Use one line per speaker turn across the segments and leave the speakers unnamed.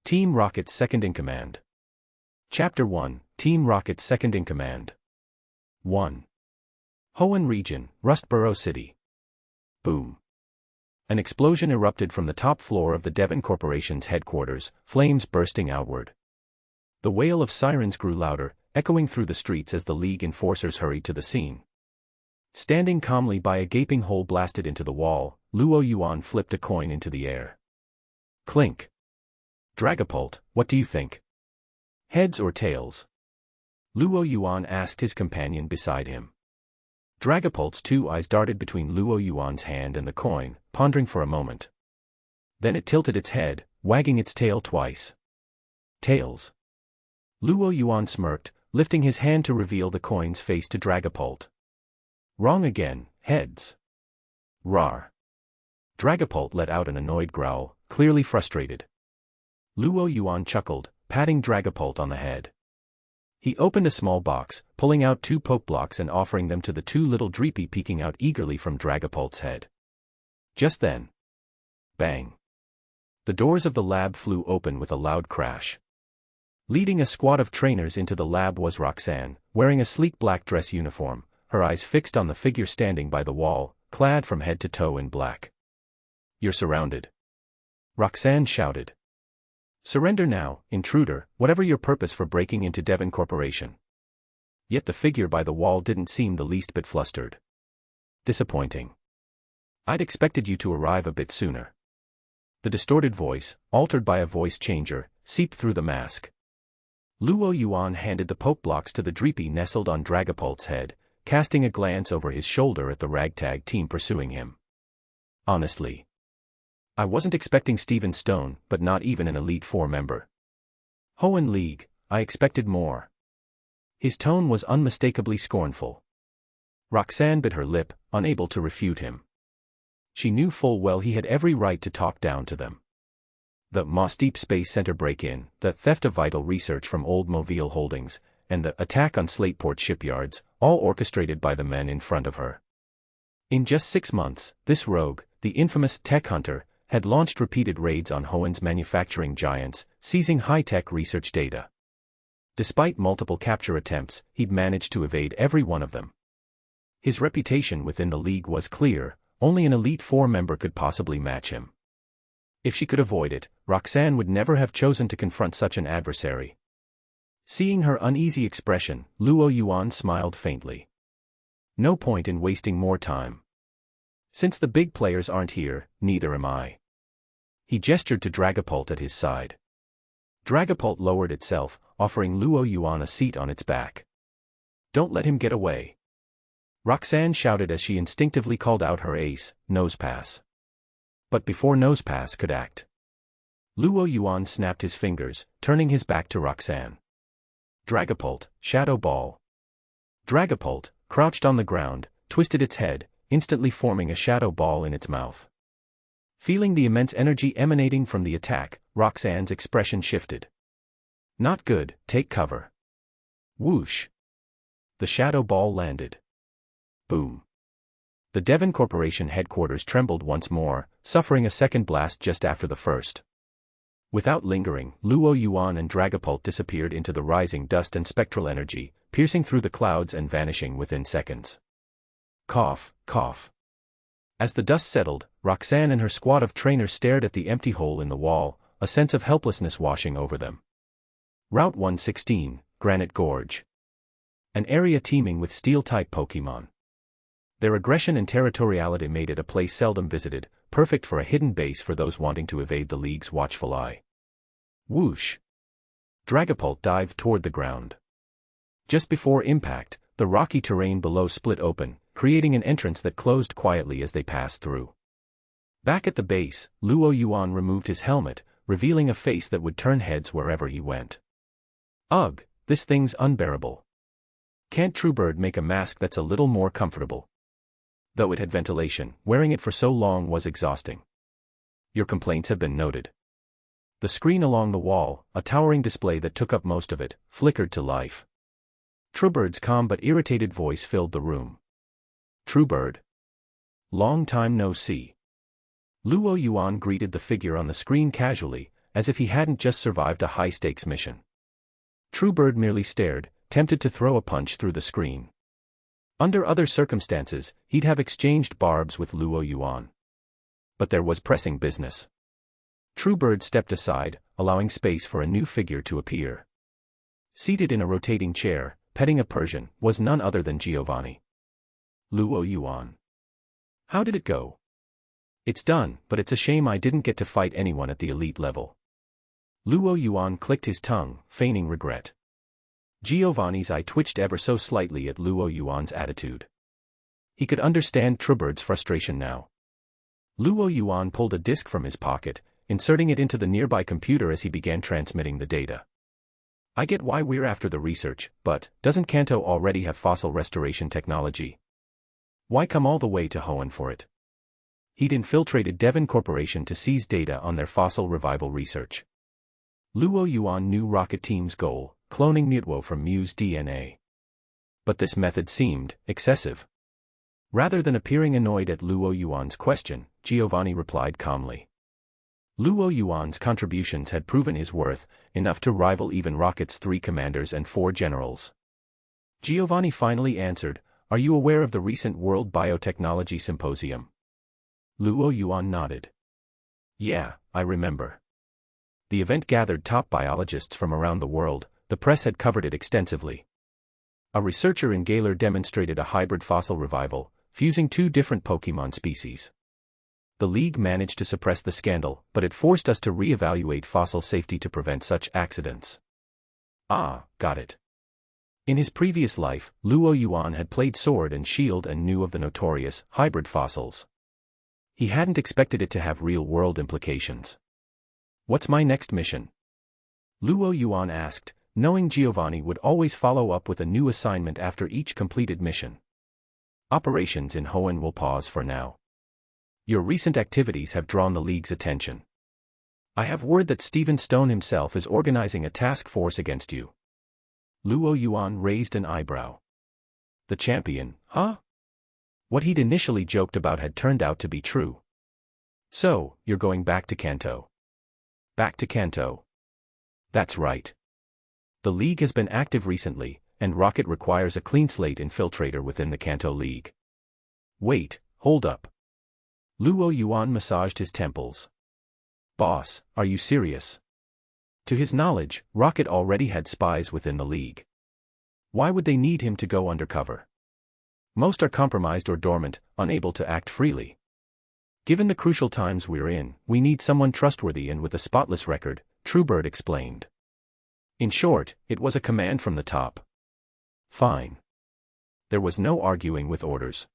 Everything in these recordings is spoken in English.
Team Rocket's Second in Command. Chapter 1, Team Rocket's Second in Command. 1. Hoenn Region, Rustboro City. Boom. An explosion erupted from the top floor of the Devon Corporation's headquarters, flames bursting outward. The wail of sirens grew louder, echoing through the streets as the League enforcers hurried to the scene. Standing calmly by a gaping hole blasted into the wall, Luo Yuan flipped a coin into the air. Clink. Dragapult, what do you think? Heads or tails? Luo Yuan asked his companion beside him. Dragapult's two eyes darted between Luo Yuan's hand and the coin, pondering for a moment. Then it tilted its head, wagging its tail twice. Tails. Luo Yuan smirked, lifting his hand to reveal the coin's face to Dragapult. Wrong again, heads. Rawr. Dragapult let out an annoyed growl, clearly frustrated. Luo Yuan chuckled, patting Dragapult on the head. He opened a small box, pulling out 2 poke blocks and offering them to the 2 little Dreepy peeking out eagerly from Dragapult's head. Just then. Bang. The doors of the lab flew open with a loud crash. Leading a squad of trainers into the lab was Roxanne, wearing a sleek black dress uniform, her eyes fixed on the figure standing by the wall, clad from head to toe in black. You're surrounded. Roxanne shouted. Surrender now, intruder, whatever your purpose for breaking into Devon Corporation. Yet the figure by the wall didn't seem the least bit flustered. Disappointing. I'd expected you to arrive a bit sooner. The distorted voice, altered by a voice changer, seeped through the mask. Luo Yuan handed the poke blocks to the Dreepy nestled on Dragapult's head, casting a glance over his shoulder at the ragtag team pursuing him. Honestly. I wasn't expecting Steven Stone, but not even an Elite Four member. Hoenn League, I expected more. His tone was unmistakably scornful. Roxanne bit her lip, unable to refute him. She knew full well he had every right to talk down to them. The Moss Deep Space Center break-in, the theft of vital research from Old Mobile Holdings, and the attack on Slateport shipyards, all orchestrated by the men in front of her. In just 6 months, this rogue, the infamous tech hunter, had launched repeated raids on Hoenn's manufacturing giants, seizing high-tech research data. Despite multiple capture attempts, he'd managed to evade every one of them. His reputation within the League was clear, only an Elite Four member could possibly match him. If she could avoid it, Roxanne would never have chosen to confront such an adversary. Seeing her uneasy expression, Luo Yuan smiled faintly. No point in wasting more time. Since the big players aren't here, neither am I. He gestured to Dragapult at his side. Dragapult lowered itself, offering Luo Yuan a seat on its back. Don't let him get away. Roxanne shouted as she instinctively called out her ace, Nosepass. But before Nosepass could act, Luo Yuan snapped his fingers, turning his back to Roxanne. Dragapult, Shadow Ball. Dragapult, crouched on the ground, twisted its head, instantly forming a shadow ball in its mouth. Feeling the immense energy emanating from the attack, Roxanne's expression shifted. Not good, take cover. Whoosh. The shadow ball landed. Boom. The Devon Corporation headquarters trembled once more, suffering a second blast just after the first. Without lingering, Luo Yuan and Dragapult disappeared into the rising dust and spectral energy, piercing through the clouds and vanishing within seconds. Cough, cough. As the dust settled, Roxanne and her squad of trainers stared at the empty hole in the wall, a sense of helplessness washing over them. Route 116, Granite Gorge. An area teeming with steel-type Pokémon. Their aggression and territoriality made it a place seldom visited, perfect for a hidden base for those wanting to evade the League's watchful eye. Whoosh. Dragapult dived toward the ground. Just before impact, the rocky terrain below split open, creating an entrance that closed quietly as they passed through. Back at the base, Luo Yuan removed his helmet, revealing a face that would turn heads wherever he went. Ugh, this thing's unbearable. Can't Truebird make a mask that's a little more comfortable? Though it had ventilation, wearing it for so long was exhausting. Your complaints have been noted. The screen along the wall, a towering display that took up most of it, flickered to life. Truebird's calm but irritated voice filled the room. Truebird. Long time no see. Luo Yuan greeted the figure on the screen casually, as if he hadn't just survived a high-stakes mission. Truebird merely stared, tempted to throw a punch through the screen. Under other circumstances, he'd have exchanged barbs with Luo Yuan. But there was pressing business. Truebird stepped aside, allowing space for a new figure to appear. Seated in a rotating chair, petting a Persian, was none other than Giovanni. Luo Yuan. How did it go? It's done, but it's a shame I didn't get to fight anyone at the elite level. Luo Yuan clicked his tongue, feigning regret. Giovanni's eye twitched ever so slightly at Luo Yuan's attitude. He could understand Truebird's frustration now. Luo Yuan pulled a disk from his pocket, inserting it into the nearby computer as he began transmitting the data. I get why we're after the research, but doesn't Kanto already have fossil restoration technology? Why come all the way to Hoenn for it? He'd infiltrated Devon Corporation to seize data on their fossil revival research. Luo Yuan knew Rocket Team's goal, cloning Mutwo from Mu's DNA. But this method seemed excessive. Rather than appearing annoyed at Luo Yuan's question, Giovanni replied calmly. Luo Yuan's contributions had proven his worth, enough to rival even Rocket's 3 commanders and 4 generals. Giovanni finally answered, "Are you aware of the recent World Biotechnology Symposium?" Luo Yuan nodded. "Yeah, I remember. The event gathered top biologists from around the world, the press had covered it extensively. A researcher in Galar demonstrated a hybrid fossil revival, fusing 2 different Pokémon species. The League managed to suppress the scandal, but it forced us to re-evaluate fossil safety to prevent such accidents." Ah, got it. In his previous life, Luo Yuan had played Sword and Shield and knew of the notorious hybrid fossils. He hadn't expected it to have real-world implications. "What's my next mission?" Luo Yuan asked, knowing Giovanni would always follow up with a new assignment after each completed mission. "Operations in Hoenn will pause for now. Your recent activities have drawn the League's attention. I have word that Stephen Stone himself is organizing a task force against you." Luo Yuan raised an eyebrow. The champion, huh? What he'd initially joked about had turned out to be true. "So, you're going back to Kanto?" "Back to Kanto?" "That's right. The League has been active recently, and Rocket requires a clean slate infiltrator within the Kanto League." "Wait, hold up." Luo Yuan massaged his temples. "Boss, are you serious?" To his knowledge, Rocket already had spies within the League. Why would they need him to go undercover? Most are compromised or dormant, unable to act freely. Given the crucial times we're in, we need someone trustworthy and with a spotless record, Truebird explained. In short, it was a command from the top. Fine. There was no arguing with orders.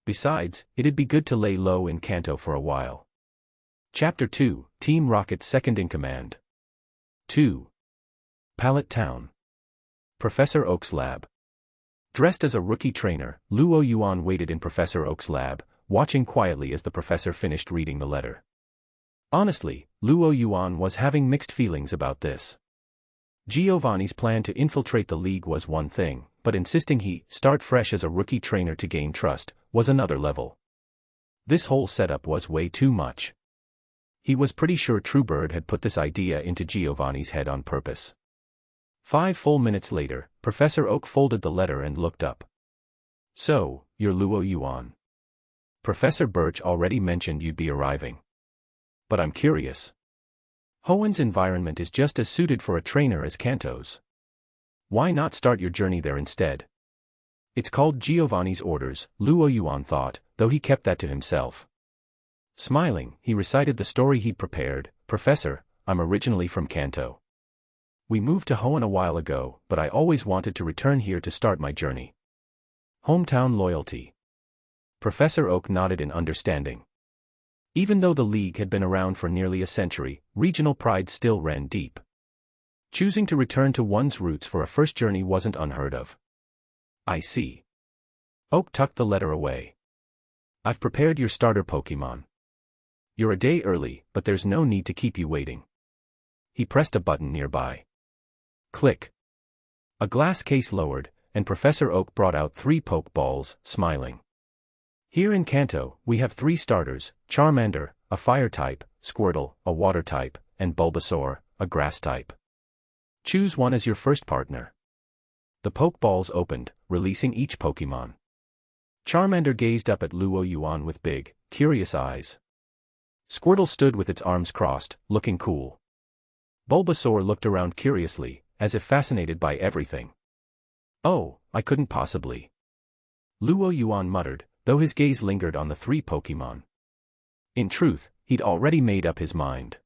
Besides, it'd be good to lay low in Kanto for a while. Chapter 2, Team Rocket's Second in Command. 2. Pallet Town. Professor Oak's lab. Dressed as a rookie trainer, Luo Yuan waited in Professor Oak's lab, watching quietly as the professor finished reading the letter. Honestly, Luo Yuan was having mixed feelings about this. Giovanni's plan to infiltrate the League was one thing, but insisting he start fresh as a rookie trainer to gain trust was another level. This whole setup was way too much. He was pretty sure Truebird had put this idea into Giovanni's head on purpose. 5 full minutes later, Professor Oak folded the letter and looked up. "So, you're Luo Yuan. Professor Birch already mentioned you'd be arriving. But I'm curious. Hoenn's environment is just as suited for a trainer as Kanto's. Why not start your journey there instead?" It's called Giovanni's orders, Luo Yuan thought, though he kept that to himself. Smiling, he recited the story he'd prepared. "Professor, I'm originally from Kanto. We moved to Hoenn a while ago, but I always wanted to return here to start my journey. Hometown loyalty." Professor Oak nodded in understanding. Even though the League had been around for nearly a century, regional pride still ran deep. Choosing to return to one's roots for a first journey wasn't unheard of. "I see." Oak tucked the letter away. "I've prepared your starter Pokémon. You're a day early, but there's no need to keep you waiting." He pressed a button nearby. Click. A glass case lowered, and Professor Oak brought out 3 Pokeballs, smiling. "Here in Kanto, we have 3 starters: Charmander, a fire type; Squirtle, a water type; and Bulbasaur, a grass type. Choose one as your first partner. The Pokeballs opened, releasing each Pokemon. Charmander gazed up at Luo Yuan with big, curious eyes. Squirtle stood with its arms crossed, looking cool. Bulbasaur looked around curiously, as if fascinated by everything. Oh, I couldn't possibly. Luo Yuan muttered, though his gaze lingered on the 3 Pokemon. In truth, he'd already made up his mind.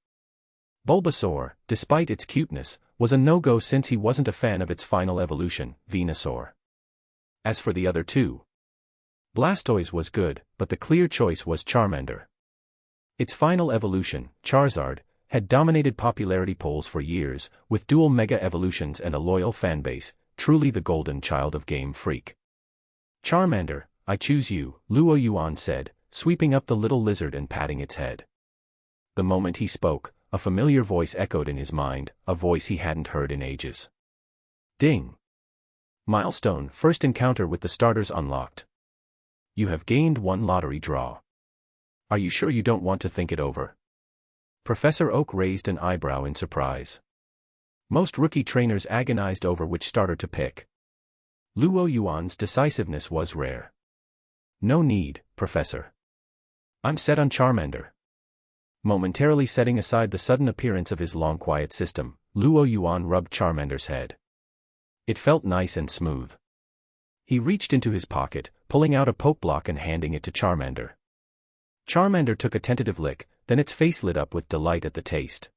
Bulbasaur, despite its cuteness, was a no-go since he wasn't a fan of its final evolution, Venusaur. As for the other 2, Blastoise was good, but the clear choice was Charmander. Its final evolution, Charizard, had dominated popularity polls for years, with dual mega evolutions and a loyal fanbase, truly the golden child of Game Freak. Charmander, I choose you, Luo Yuan said, sweeping up the little lizard and patting its head. The moment he spoke, a familiar voice echoed in his mind, a voice he hadn't heard in ages. Ding! Milestone, first encounter with the starters unlocked. You have gained 1 lottery draw. Are you sure you don't want to think it over? Professor Oak raised an eyebrow in surprise. Most rookie trainers agonized over which starter to pick. Luo Yuan's decisiveness was rare. No need, Professor. I'm set on Charmander. Momentarily setting aside the sudden appearance of his long quiet system, Luo Yuan rubbed Charmander's head. It felt nice and smooth. He reached into his pocket, pulling out a Pokeblock and handing it to Charmander. Charmander took a tentative lick, then its face lit up with delight at the taste.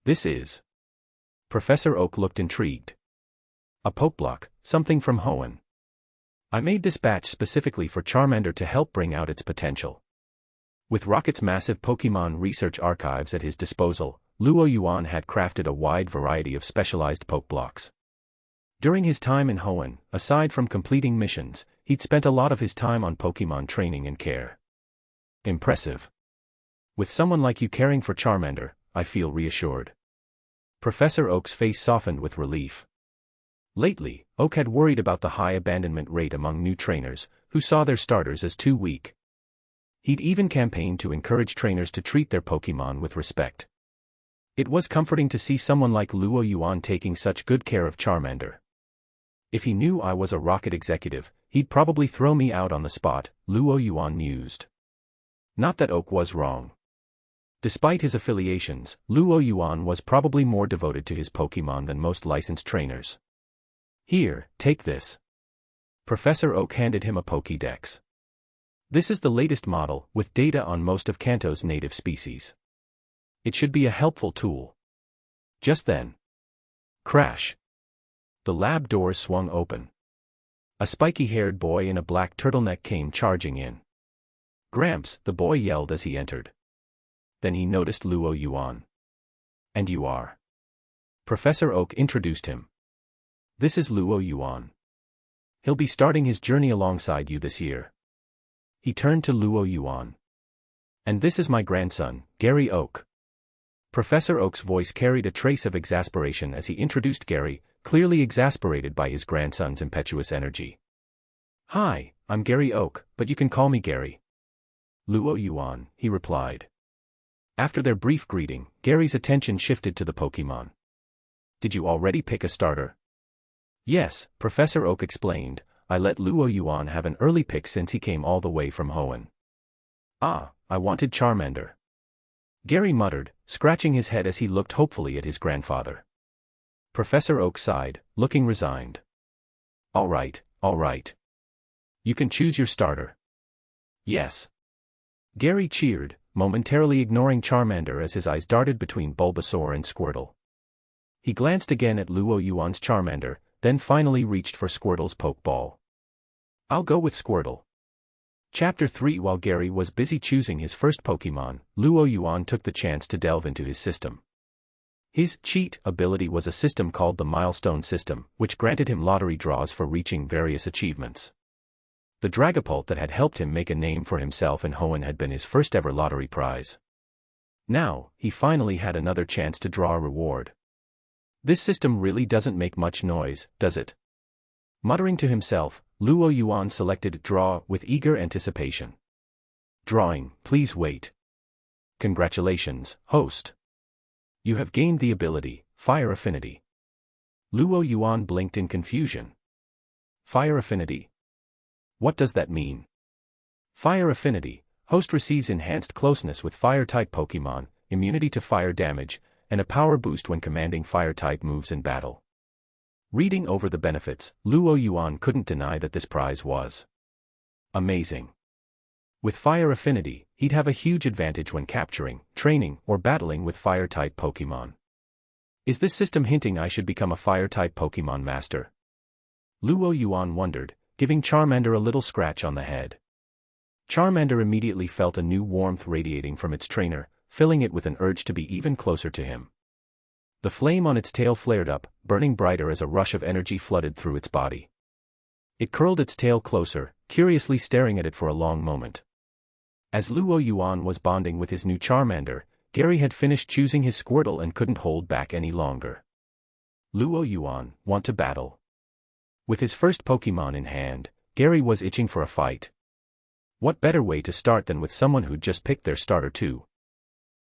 This is... Professor Oak looked intrigued. A Pokeblock, something from Hoenn. I made this batch specifically for Charmander to help bring out its potential. With Rocket's massive Pokemon research archives at his disposal, Luo Yuan had crafted a wide variety of specialized Pokeblocks. During his time in Hoenn, aside from completing missions, he'd spent a lot of his time on Pokemon training and care. Impressive. With someone like you caring for Charmander, I feel reassured. Professor Oak's face softened with relief. Lately, Oak had worried about the high abandonment rate among new trainers, who saw their starters as too weak. He'd even campaigned to encourage trainers to treat their Pokemon with respect. It was comforting to see someone like Luo Yuan taking such good care of Charmander. If he knew I was a Rocket executive, he'd probably throw me out on the spot, Luo Yuan mused. Not that Oak was wrong. Despite his affiliations, Luo Yuan was probably more devoted to his Pokemon than most licensed trainers. Here, take this. Professor Oak handed him a Pokédex. This is the latest model, with data on most of Kanto's native species. It should be a helpful tool. Just then. Crash. The lab doors swung open. A spiky-haired boy in a black turtleneck came charging in. Gramps, the boy yelled as he entered. Then he noticed Luo Yuan. And you are? Professor Oak introduced him. This is Luo Yuan. He'll be starting his journey alongside you this year. He turned to Luo Yuan. And this is my grandson, Gary Oak. Professor Oak's voice carried a trace of exasperation as he introduced Gary, clearly exasperated by his grandson's impetuous energy. Hi, I'm Gary Oak, but you can call me Gary. Luo Yuan, he replied. After their brief greeting, Gary's attention shifted to the Pokemon. Did you already pick a starter? Yes, Professor Oak explained. I let Luo Yuan have an early pick since he came all the way from Hoenn. Ah, I wanted Charmander. Gary muttered, scratching his head as he looked hopefully at his grandfather. Professor Oak sighed, looking resigned. All right. You can choose your starter. Yes. Gary cheered, momentarily ignoring Charmander as his eyes darted between Bulbasaur and Squirtle. He glanced again at Luo Yuan's Charmander, then finally reached for Squirtle's Pokeball. I'll go with Squirtle. Chapter 3. While Gary was busy choosing his first Pokemon, Luo Yuan took the chance to delve into his system. His cheat ability was a system called the Milestone System, which granted him lottery draws for reaching various achievements. The Dragapult that had helped him make a name for himself in Hoenn had been his first ever lottery prize. Now, he finally had another chance to draw a reward. This system really doesn't make much noise, does it? Muttering to himself, Luo Yuan selected Draw with eager anticipation. Drawing, please wait. Congratulations, host. You have gained the ability, Fire Affinity. Luo Yuan blinked in confusion. Fire Affinity? What does that mean? Fire Affinity, host receives enhanced closeness with Fire-type Pokemon, immunity to fire damage, and a power boost when commanding Fire-type moves in battle. Reading over the benefits, Luo Yuan couldn't deny that this prize was amazing. With Fire Affinity, he'd have a huge advantage when capturing, training, or battling with Fire-type Pokemon. Is this system hinting I should become a Fire-type Pokemon master? Luo Yuan wondered, giving Charmander a little scratch on the head. Charmander immediately felt a new warmth radiating from its trainer, filling it with an urge to be even closer to him. The flame on its tail flared up, burning brighter as a rush of energy flooded through its body. It curled its tail closer, curiously staring at it for a long moment. As Luo Yuan was bonding with his new Charmander, Gary had finished choosing his Squirtle and couldn't hold back any longer. Luo Yuan, want to battle? With his first Pokemon in hand, Gary was itching for a fight. What better way to start than with someone who'd just picked their starter too?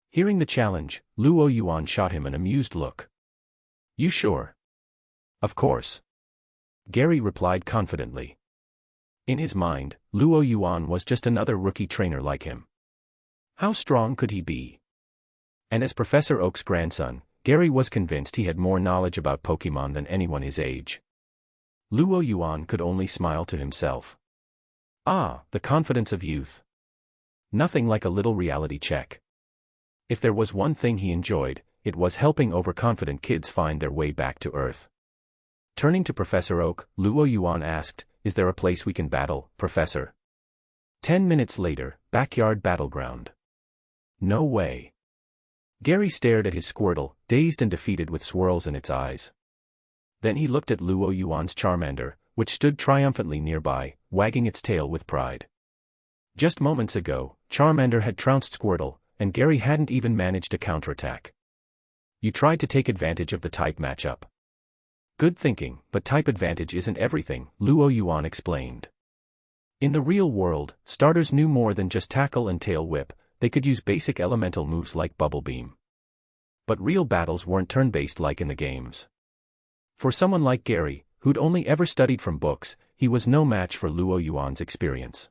Hearing the challenge, Luo Yuan shot him an amused look. You sure? Of course. Gary replied confidently. In his mind, Luo Yuan was just another rookie trainer like him. How strong could he be? And as Professor Oak's grandson, Gary was convinced he had more knowledge about Pokemon than anyone his age. Luo Yuan could only smile to himself. Ah, the confidence of youth. Nothing like a little reality check. If there was one thing he enjoyed, it was helping overconfident kids find their way back to Earth. Turning to Professor Oak, Luo Yuan asked, "Is there a place we can battle, Professor?" 10 minutes later, backyard battleground. No way. Gary stared at his Squirtle, dazed and defeated with swirls in its eyes. Then he looked at Luo Yuan's Charmander, which stood triumphantly nearby, wagging its tail with pride. Just moments ago, Charmander had trounced Squirtle, and Gary hadn't even managed to counterattack. You tried to take advantage of the type matchup. Good thinking, but type advantage isn't everything, Luo Yuan explained. In the real world, starters knew more than just tackle and tail whip, they could use basic elemental moves like Bubble Beam. But real battles weren't turn-based like in the games. For someone like Gary, who'd only ever studied from books, he was no match for Luo Yuan's experience.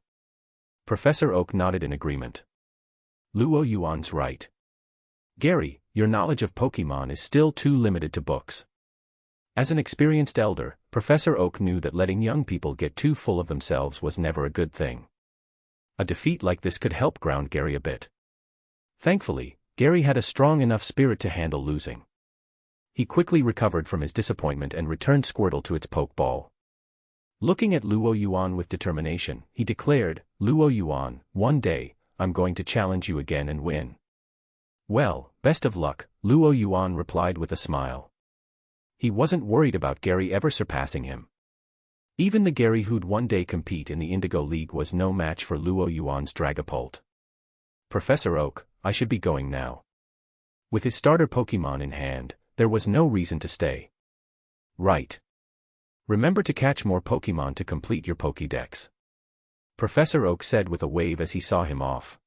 Professor Oak nodded in agreement. Luo Yuan's right. Gary, your knowledge of Pokemon is still too limited to books. As an experienced elder, Professor Oak knew that letting young people get too full of themselves was never a good thing. A defeat like this could help ground Gary a bit. Thankfully, Gary had a strong enough spirit to handle losing. He quickly recovered from his disappointment and returned Squirtle to its Pokeball. Looking at Luo Yuan with determination, he declared, "Luo Yuan, one day, I'm going to challenge you again and win." Well, best of luck, Luo Yuan replied with a smile. He wasn't worried about Gary ever surpassing him. Even the Gary who'd one day compete in the Indigo League was no match for Luo Yuan's Dragapult. Professor Oak, I should be going now. With his starter Pokemon in hand, there was no reason to stay. Right. Remember to catch more Pokemon to complete your Pokédex. Professor Oak said with a wave as he saw him off.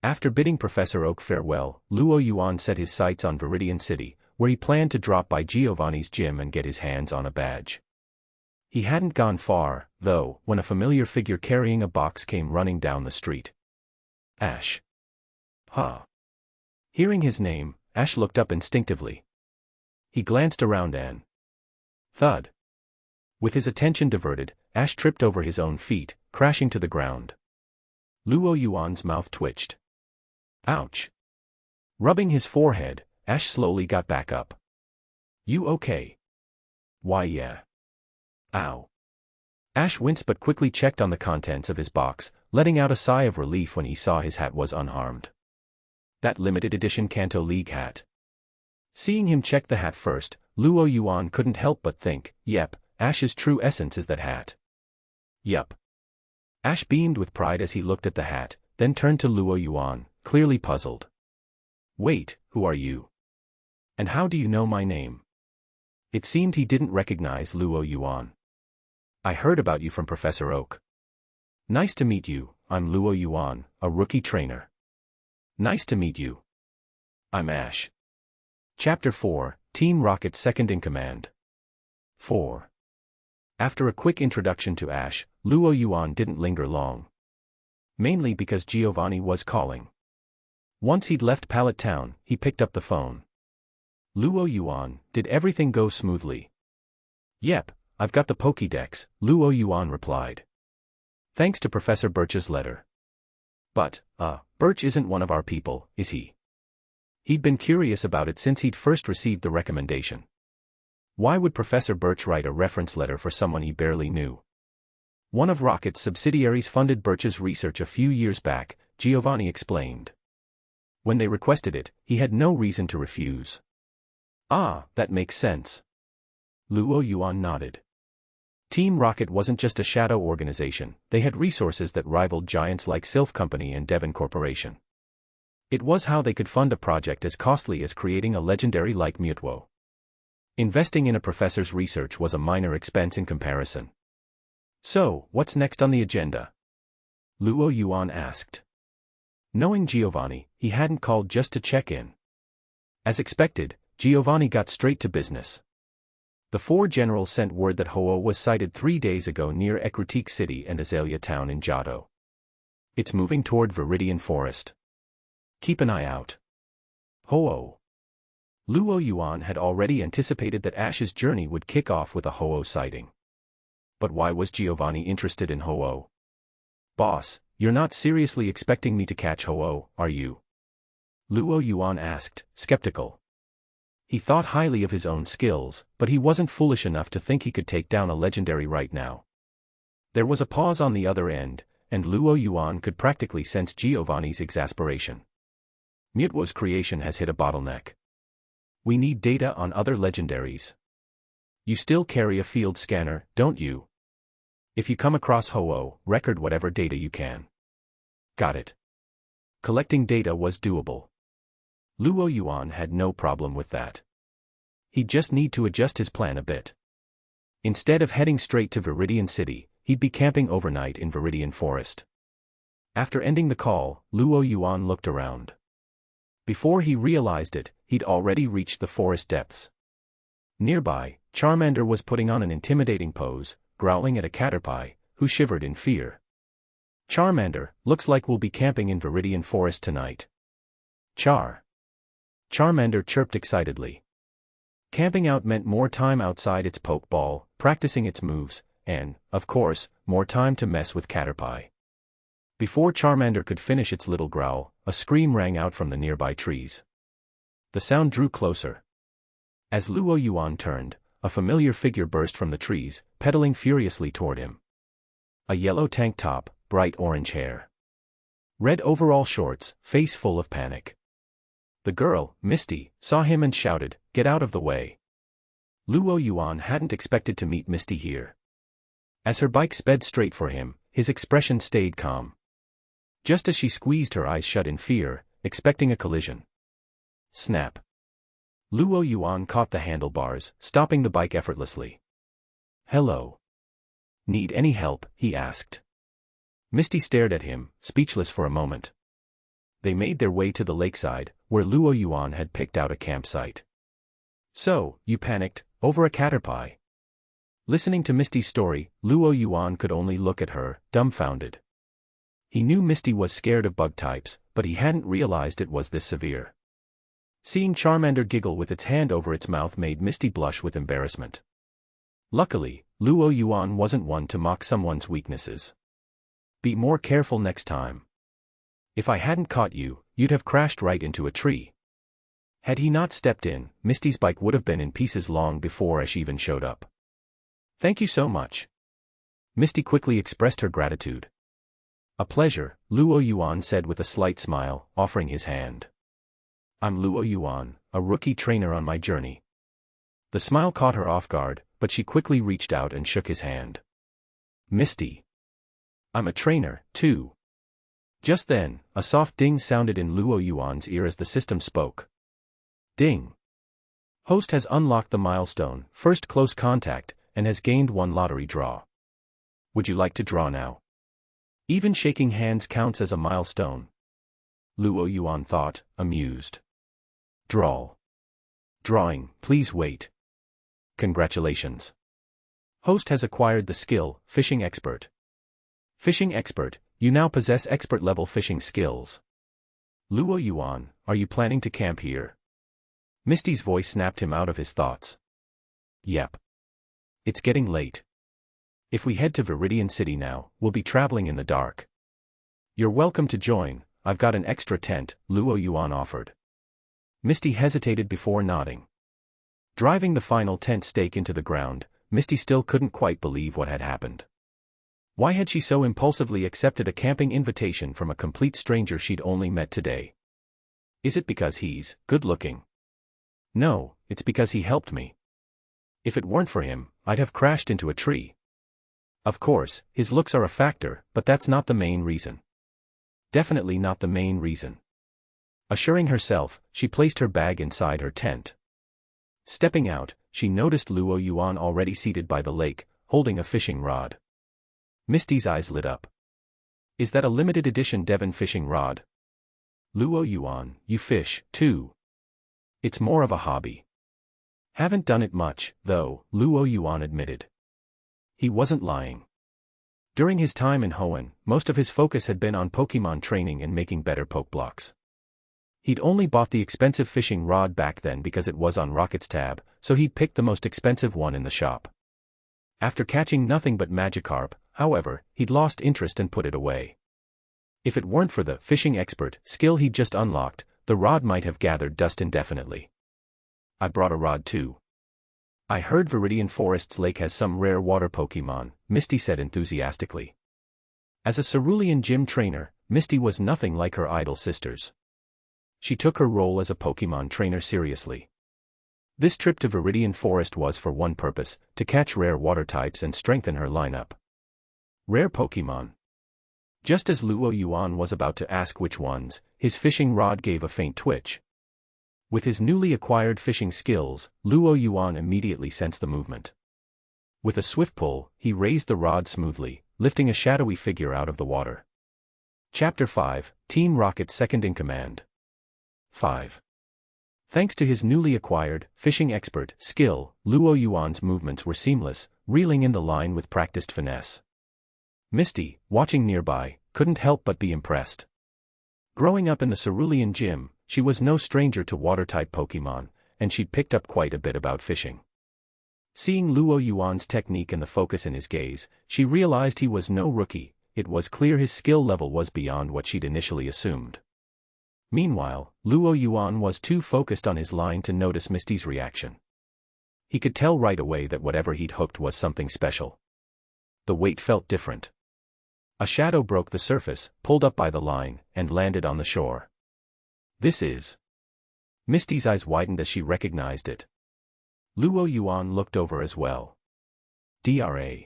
After bidding Professor Oak farewell, Luo Yuan set his sights on Viridian City, where he planned to drop by Giovanni's gym and get his hands on a badge. He hadn't gone far, though, when a familiar figure carrying a box came running down the street. Ash. Huh. Hearing his name, Ash looked up instinctively. He glanced around and thud. With his attention diverted, Ash tripped over his own feet, crashing to the ground. Luo Yuan's mouth twitched. Ouch. Rubbing his forehead, Ash slowly got back up. You okay? Why yeah. Ow. Ash winced but quickly checked on the contents of his box, letting out a sigh of relief when he saw his hat was unharmed. That limited edition Kanto League hat. Seeing him check the hat first, Luo Yuan couldn't help but think, yep, Ash's true essence is that hat. Yup. Ash beamed with pride as he looked at the hat, then turned to Luo Yuan, clearly puzzled. Wait, who are you? And how do you know my name? It seemed he didn't recognize Luo Yuan. I heard about you from Professor Oak. Nice to meet you, I'm Luo Yuan, a rookie trainer. Nice to meet you. I'm Ash. Chapter 4, Team Rocket's Second in Command. 4. After a quick introduction to Ash, Luo Yuan didn't linger long. Mainly because Giovanni was calling. Once he'd left Pallet Town, he picked up the phone. Luo Yuan, did everything go smoothly? Yep, I've got the Pokédex, Luo Yuan replied. Thanks to Professor Birch's letter. But, Birch isn't one of our people, is he? He'd been curious about it since he'd first received the recommendation. Why would Professor Birch write a reference letter for someone he barely knew? One of Rocket's subsidiaries funded Birch's research a few years back, Giovanni explained. When they requested it, he had no reason to refuse. Ah, that makes sense. Luo Yuan nodded. Team Rocket wasn't just a shadow organization, they had resources that rivaled giants like Sylph Company and Devon Corporation. It was how they could fund a project as costly as creating a legendary like Mutwo. Investing in a professor's research was a minor expense in comparison. So, what's next on the agenda? Luo Yuan asked. Knowing Giovanni, he hadn't called just to check in. As expected, Giovanni got straight to business. The four generals sent word that Ho-Oh was sighted 3 days ago near Ekrutique City and Azalea Town in Johto. It's moving toward Viridian Forest. Keep an eye out. Ho-Oh. Luo Yuan had already anticipated that Ash's journey would kick off with a Ho-Oh sighting. But why was Giovanni interested in Ho-Oh? Boss, you're not seriously expecting me to catch Ho-Oh, are you? Luo Yuan asked, skeptical. He thought highly of his own skills, but he wasn't foolish enough to think he could take down a legendary right now. There was a pause on the other end, and Luo Yuan could practically sense Giovanni's exasperation. Mutwo's creation has hit a bottleneck. We need data on other legendaries. You still carry a field scanner, don't you? If you come across Ho-Oh, record whatever data you can. Got it. Collecting data was doable. Luo Yuan had no problem with that. He'd just need to adjust his plan a bit. Instead of heading straight to Viridian City, he'd be camping overnight in Viridian Forest. After ending the call, Luo Yuan looked around. Before he realized it, he'd already reached the forest depths. Nearby, Charmander was putting on an intimidating pose, growling at a Caterpie, who shivered in fear. Charmander, looks like we'll be camping in Viridian Forest tonight. Charmander chirped excitedly. Camping out meant more time outside its Pokeball, practicing its moves, and, of course, more time to mess with Caterpie. Before Charmander could finish its little growl, a scream rang out from the nearby trees. The sound drew closer. As Luo Yuan turned, a familiar figure burst from the trees, pedaling furiously toward him. A yellow tank top, bright orange hair. Red overall shorts, face full of panic. The girl, Misty, saw him and shouted, "Get out of the way." Luo Yuan hadn't expected to meet Misty here. As her bike sped straight for him, his expression stayed calm. Just as she squeezed her eyes shut in fear, expecting a collision. Snap. Luo Yuan caught the handlebars, stopping the bike effortlessly. "Hello. Need any help?" he asked. Misty stared at him, speechless for a moment. They made their way to the lakeside, where Luo Yuan had picked out a campsite. "So, you panicked, over a Caterpie?" Listening to Misty's story, Luo Yuan could only look at her, dumbfounded. He knew Misty was scared of bug types, but he hadn't realized it was this severe. Seeing Charmander giggle with its hand over its mouth made Misty blush with embarrassment. Luckily, Luo Yuan wasn't one to mock someone's weaknesses. "Be more careful next time. If I hadn't caught you, you'd have crashed right into a tree." Had he not stepped in, Misty's bike would have been in pieces long before Ash even showed up. "Thank you so much." Misty quickly expressed her gratitude. "A pleasure," Luo Yuan said with a slight smile, offering his hand. "I'm Luo Yuan, a rookie trainer on my journey." The smile caught her off guard, but she quickly reached out and shook his hand. "Misty. I'm a trainer, too." Just then, a soft ding sounded in Luo Yuan's ear as the system spoke. Ding. Host has unlocked the milestone, First Close Contact, and has gained one lottery draw. Would you like to draw now? Even shaking hands counts as a milestone. Luo Yuan thought, amused. Drawl. Drawing, please wait. Congratulations. Host has acquired the skill, Fishing Expert. Fishing Expert, you now possess expert-level fishing skills. Luo Yuan, are you planning to camp here? Misty's voice snapped him out of his thoughts. Yep. It's getting late. If we head to Viridian City now, we'll be traveling in the dark. You're welcome to join, I've got an extra tent, Luo Yuan offered. Misty hesitated before nodding. Driving the final tent stake into the ground, Misty still couldn't quite believe what had happened. Why had she so impulsively accepted a camping invitation from a complete stranger she'd only met today? Is it because he's good-looking? No, it's because he helped me. If it weren't for him, I'd have crashed into a tree. Of course, his looks are a factor, but that's not the main reason. Definitely not the main reason. Assuring herself, she placed her bag inside her tent. Stepping out, she noticed Luo Yuan already seated by the lake, holding a fishing rod. Misty's eyes lit up. Is that a limited edition Devon fishing rod? Luo Yuan, you fish, too. It's more of a hobby. Haven't done it much, though, Luo Yuan admitted. He wasn't lying. During his time in Hoenn, most of his focus had been on Pokemon training and making better Pokeblocks. He'd only bought the expensive fishing rod back then because it was on Rocket's tab, so he'd picked the most expensive one in the shop. After catching nothing but Magikarp, however, he'd lost interest and put it away. If it weren't for the fishing expert skill he'd just unlocked, the rod might have gathered dust indefinitely. I brought a rod too. I heard Viridian Forest's lake has some rare water Pokemon, Misty said enthusiastically. As a Cerulean gym trainer, Misty was nothing like her idol sisters. She took her role as a Pokemon trainer seriously. This trip to Viridian Forest was for one purpose, to catch rare water types and strengthen her lineup. Rare Pokemon. Just as Luo Yuan was about to ask which ones, his fishing rod gave a faint twitch. With his newly acquired fishing skills, Luo Yuan immediately sensed the movement. With a swift pull, he raised the rod smoothly, lifting a shadowy figure out of the water. Chapter 5, Team Rocket's Second in Command. 5. Thanks to his newly acquired, fishing expert, skill, Luo Yuan's movements were seamless, reeling in the line with practiced finesse. Misty, watching nearby, couldn't help but be impressed. Growing up in the Cerulean gym, she was no stranger to water-type Pokemon, and she'd picked up quite a bit about fishing. Seeing Luo Yuan's technique and the focus in his gaze, she realized he was no rookie. It was clear his skill level was beyond what she'd initially assumed. Meanwhile, Luo Yuan was too focused on his line to notice Misty's reaction. He could tell right away that whatever he'd hooked was something special. The weight felt different. A shadow broke the surface, pulled up by the line, and landed on the shore. This is... Misty's eyes widened as she recognized it. Luo Yuan looked over as well. DRA.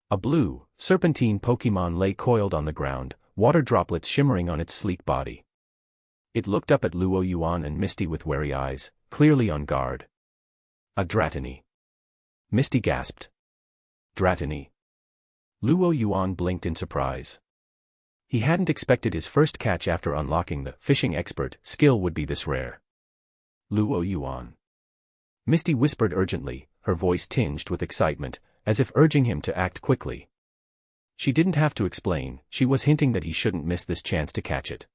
A blue, serpentine Pokemon lay coiled on the ground, water droplets shimmering on its sleek body. It looked up at Luo Yuan and Misty with wary eyes, clearly on guard. A Dratini. Misty gasped. Dratini. Luo Yuan blinked in surprise. He hadn't expected his first catch after unlocking the fishing expert skill would be this rare. Luo Yuan. Misty whispered urgently, her voice tinged with excitement, as if urging him to act quickly. She didn't have to explain, she was hinting that he shouldn't miss this chance to catch it.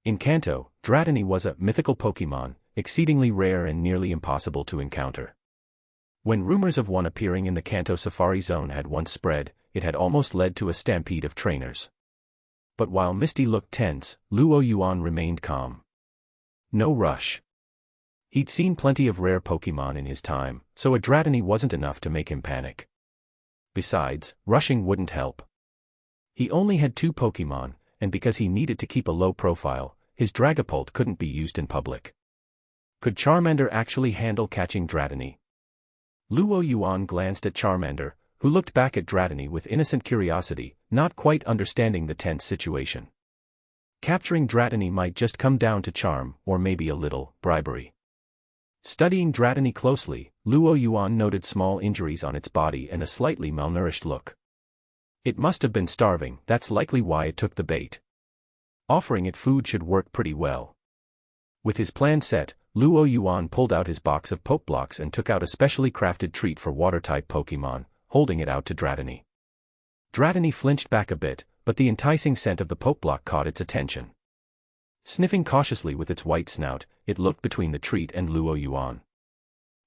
In Kanto, Dratini was a mythical Pokemon, exceedingly rare and nearly impossible to encounter. When rumors of one appearing in the Kanto Safari Zone had once spread, it had almost led to a stampede of trainers. But while Misty looked tense, Luo Yuan remained calm. No rush. He'd seen plenty of rare Pokemon in his time, so a Dratini wasn't enough to make him panic. Besides, rushing wouldn't help. He only had 2 Pokemon, and because he needed to keep a low profile, his Dragapult couldn't be used in public. Could Charmander actually handle catching Dratini? Luo Yuan glanced at Charmander, who looked back at Dratini with innocent curiosity, not quite understanding the tense situation. Capturing Dratini might just come down to charm, or maybe a little bribery. Studying Dratini closely, Luo Yuan noted small injuries on its body and a slightly malnourished look. It must have been starving, that's likely why it took the bait. Offering it food should work pretty well. With his plan set, Luo Yuan pulled out his box of poke blocks and took out a specially crafted treat for water-type Pokemon, holding it out to Dratini. Dratini flinched back a bit, but the enticing scent of the poke block caught its attention. Sniffing cautiously with its white snout, it looked between the treat and Luo Yuan.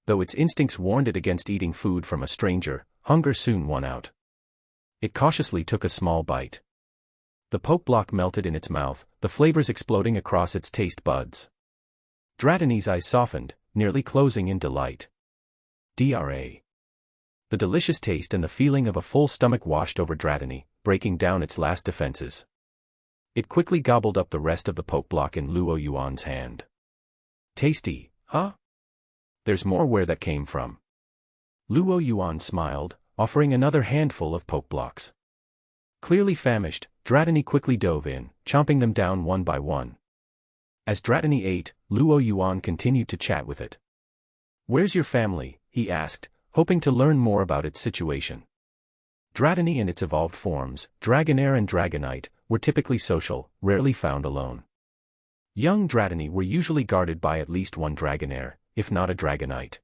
Though its instincts warned it against eating food from a stranger, hunger soon won out. It cautiously took a small bite. The poke block melted in its mouth, the flavors exploding across its taste buds. Dratini's eyes softened, nearly closing in delight. The delicious taste and the feeling of a full stomach washed over Dratini, breaking down its last defenses. It quickly gobbled up the rest of the poke block in Luo Yuan's hand. Tasty, huh? There's more where that came from. Luo Yuan smiled, offering another handful of poke blocks. Clearly famished, Dratini quickly dove in, chomping them down one by one. As Dratini ate, Luo Yuan continued to chat with it. "Where's your family?" he asked, hoping to learn more about its situation. Dratini and its evolved forms, Dragonair and Dragonite, were typically social, rarely found alone. Young Dratini were usually guarded by at least one Dragonair, if not a Dragonite.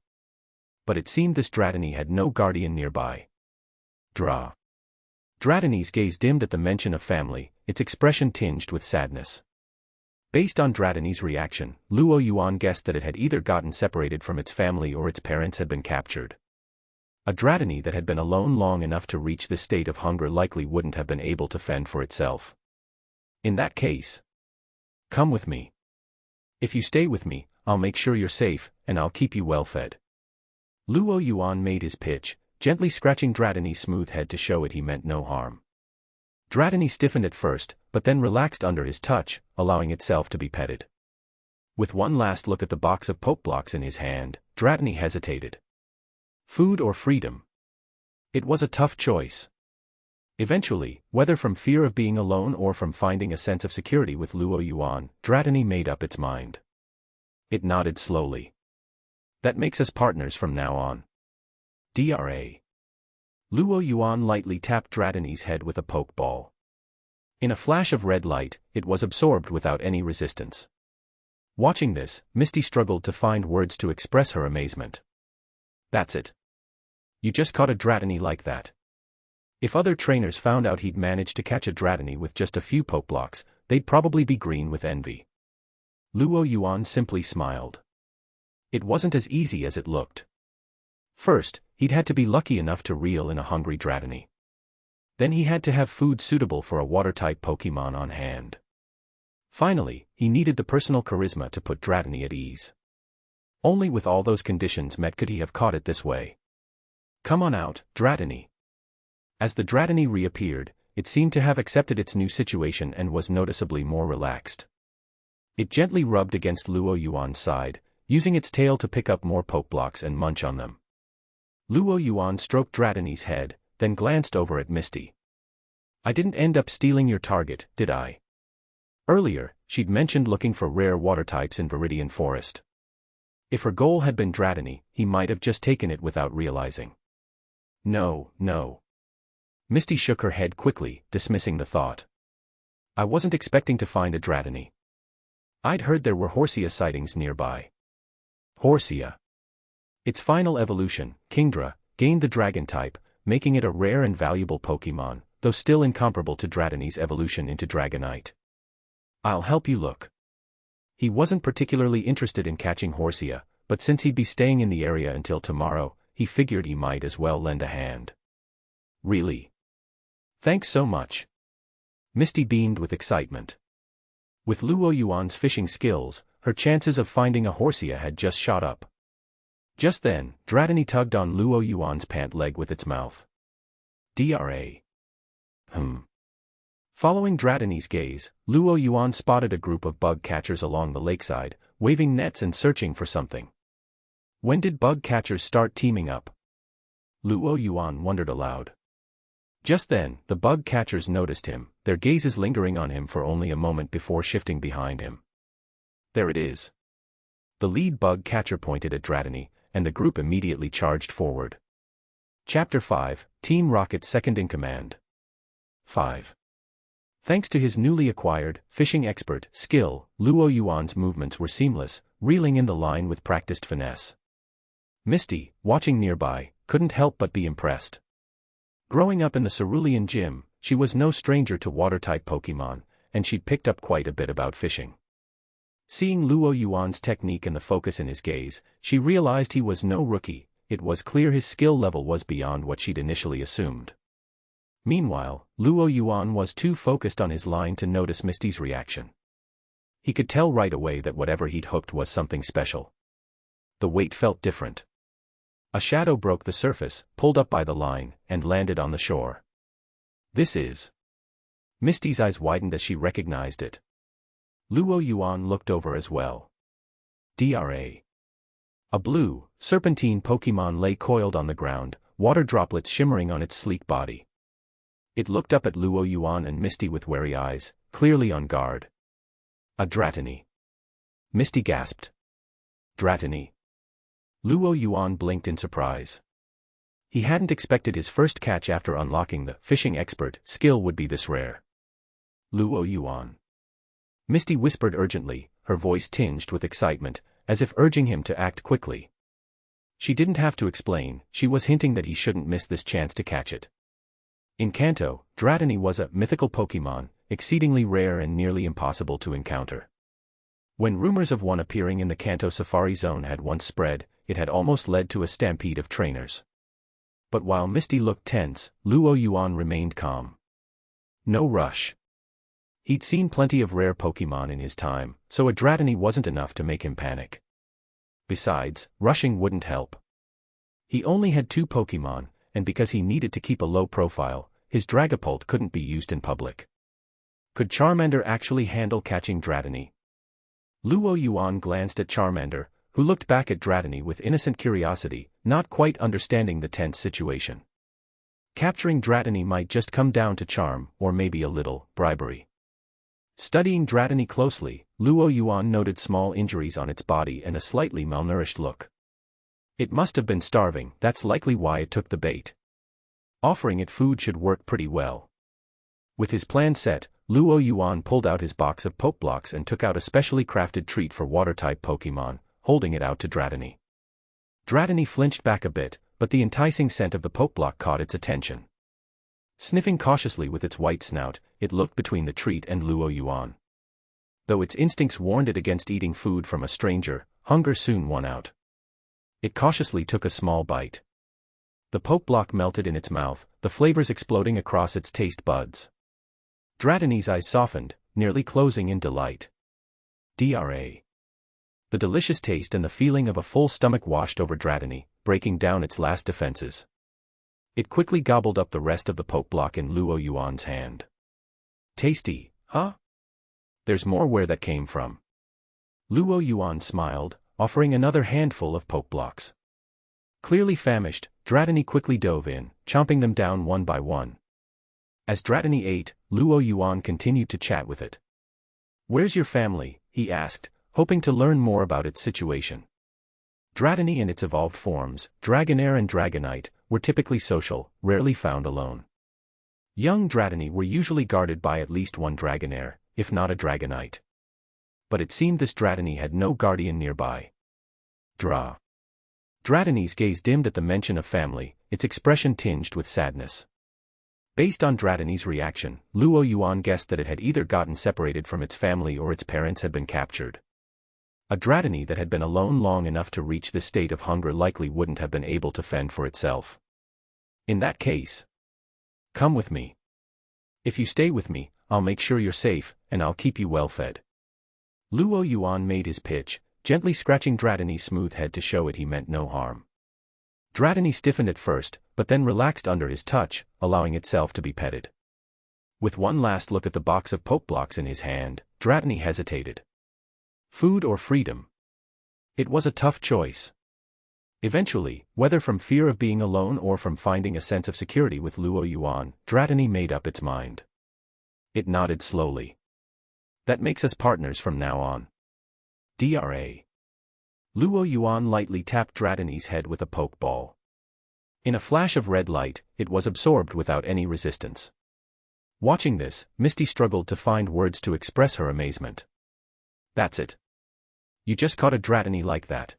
But it seemed this Dratini had no guardian nearby. Dratini's gaze dimmed at the mention of family, its expression tinged with sadness. Based on Dratini's reaction, Luo Yuan guessed that it had either gotten separated from its family or its parents had been captured. A Dratini that had been alone long enough to reach this state of hunger likely wouldn't have been able to fend for itself. In that case, come with me. If you stay with me, I'll make sure you're safe, and I'll keep you well fed. Luo Yuan made his pitch, gently scratching Dratini's smooth head to show it he meant no harm. Dratini stiffened at first, but then relaxed under his touch, allowing itself to be petted. With one last look at the box of poke blocks in his hand, Dratini hesitated. Food or freedom? It was a tough choice. Eventually, whether from fear of being alone or from finding a sense of security with Luo Yuan, Dratini made up its mind. It nodded slowly. That makes us partners from now on. Luo Yuan lightly tapped Dratini's head with a poke ball. In a flash of red light, it was absorbed without any resistance. Watching this, Misty struggled to find words to express her amazement. That's it. You just caught a Dratini like that. If other trainers found out he'd managed to catch a Dratini with just a few poke blocks, they'd probably be green with envy. Luo Yuan simply smiled. It wasn't as easy as it looked. First, he'd had to be lucky enough to reel in a hungry Dratini. Then he had to have food suitable for a water-type Pokemon on hand. Finally, he needed the personal charisma to put Dratini at ease. Only with all those conditions met could he have caught it this way. Come on out, Dratini. As the Dratini reappeared, it seemed to have accepted its new situation and was noticeably more relaxed. It gently rubbed against Luo Yuan's side, using its tail to pick up more poke blocks and munch on them. Luo Yuan stroked Dratini's head, then glanced over at Misty. I didn't end up stealing your target, did I? Earlier, she'd mentioned looking for rare water types in Viridian Forest. If her goal had been Dratini, he might have just taken it without realizing. No. Misty shook her head quickly, dismissing the thought. I wasn't expecting to find a Dratini. I'd heard there were Horsia sightings nearby. Horsia. Its final evolution, Kingdra, gained the dragon type, making it a rare and valuable Pokemon, though still incomparable to Dratini's evolution into Dragonite. I'll help you look. He wasn't particularly interested in catching Horsia, but since he'd be staying in the area until tomorrow, he figured he might as well lend a hand. Really? Thanks so much. Misty beamed with excitement. With Luo Yuan's fishing skills, her chances of finding a Horsia had just shot up. Just then, Dratini tugged on Luo Yuan's pant leg with its mouth. Following Dratini's gaze, Luo Yuan spotted a group of bug catchers along the lakeside, waving nets and searching for something. When did bug catchers start teaming up? Luo Yuan wondered aloud. Just then, the bug catchers noticed him, their gazes lingering on him for only a moment before shifting behind him. There it is. The lead bug catcher pointed at Dratini, and the group immediately charged forward. Chapter 5, Team Rocket's Second in Command. 5. Thanks to his newly acquired, fishing expert, skill, Luo Yuan's movements were seamless, reeling in the line with practiced finesse. Misty, watching nearby, couldn't help but be impressed. Growing up in the Cerulean gym, she was no stranger to water-type Pokemon, and she'd picked up quite a bit about fishing. Seeing Luo Yuan's technique and the focus in his gaze, she realized he was no rookie. It was clear his skill level was beyond what she'd initially assumed. Meanwhile, Luo Yuan was too focused on his line to notice Misty's reaction. He could tell right away that whatever he'd hooked was something special. The weight felt different. A shadow broke the surface, pulled up by the line, and landed on the shore. This is... Misty's eyes widened as she recognized it. Luo Yuan looked over as well. Dra. A blue, serpentine Pokemon lay coiled on the ground, water droplets shimmering on its sleek body. It looked up at Luo Yuan and Misty with wary eyes, clearly on guard. A Dratini. Misty gasped. Dratini. Luo Yuan blinked in surprise. He hadn't expected his first catch after unlocking the fishing expert skill would be this rare. Luo Yuan. Misty whispered urgently, her voice tinged with excitement, as if urging him to act quickly. She didn't have to explain, she was hinting that he shouldn't miss this chance to catch it. In Kanto, Dratini was a mythical Pokemon, exceedingly rare and nearly impossible to encounter. When rumors of one appearing in the Kanto Safari Zone had once spread, it had almost led to a stampede of trainers. But while Misty looked tense, Luo Yuan remained calm. No rush. He'd seen plenty of rare Pokemon in his time, so a Dratini wasn't enough to make him panic. Besides, rushing wouldn't help. He only had 2 Pokemon, and because he needed to keep a low profile, his Dragapult couldn't be used in public. Could Charmander actually handle catching Dratini? Luo Yuan glanced at Charmander, who looked back at Dratini with innocent curiosity, not quite understanding the tense situation. Capturing Dratini might just come down to charm, or maybe a little bribery. Studying Dratini closely, Luo Yuan noted small injuries on its body and a slightly malnourished look. It must have been starving, that's likely why it took the bait. Offering it food should work pretty well. With his plan set, Luo Yuan pulled out his box of Poke Blocks and took out a specially crafted treat for water-type Pokemon, holding it out to Dratini. Dratini flinched back a bit, but the enticing scent of the Poke Block caught its attention. Sniffing cautiously with its white snout, it looked between the treat and Luo Yuan. Though its instincts warned it against eating food from a stranger, hunger soon won out. It cautiously took a small bite. The Poke Block melted in its mouth, the flavors exploding across its taste buds. Dratini's eyes softened, nearly closing in delight. Dra. The delicious taste and the feeling of a full stomach washed over Dratini, breaking down its last defenses. It quickly gobbled up the rest of the Poke Block in Luo Yuan's hand. Tasty, huh? There's more where that came from. Luo Yuan smiled, offering another handful of Poke Blocks. Clearly famished, Dratini quickly dove in, chomping them down one by one. As Dratini ate, Luo Yuan continued to chat with it. "Where's your family?" he asked, hoping to learn more about its situation. Dratini and its evolved forms, Dragonair and Dragonite, were typically social, rarely found alone. Young Dratini were usually guarded by at least one Dragonair, if not a Dragonite. But it seemed this Dratini had no guardian nearby. Dratini's gaze dimmed at the mention of family, its expression tinged with sadness. Based on Dratini's reaction, Luo Yuan guessed that it had either gotten separated from its family or its parents had been captured. A Dratini that had been alone long enough to reach this state of hunger likely wouldn't have been able to fend for itself. In that case, come with me. If you stay with me, I'll make sure you're safe, and I'll keep you well fed. Luo Yuan made his pitch, gently scratching Dratini's smooth head to show it he meant no harm. Dratini stiffened at first, but then relaxed under his touch, allowing itself to be petted. With one last look at the box of Poke Blocks in his hand, Dratini hesitated. Food or freedom? It was a tough choice. Eventually, whether from fear of being alone or from finding a sense of security with Luo Yuan, Dratini made up its mind. It nodded slowly. That makes us partners from now on. Dra. Luo Yuan lightly tapped Dratini's head with a poke ball. In a flash of red light, it was absorbed without any resistance. Watching this, Misty struggled to find words to express her amazement. That's it. You just caught a Dratini like that.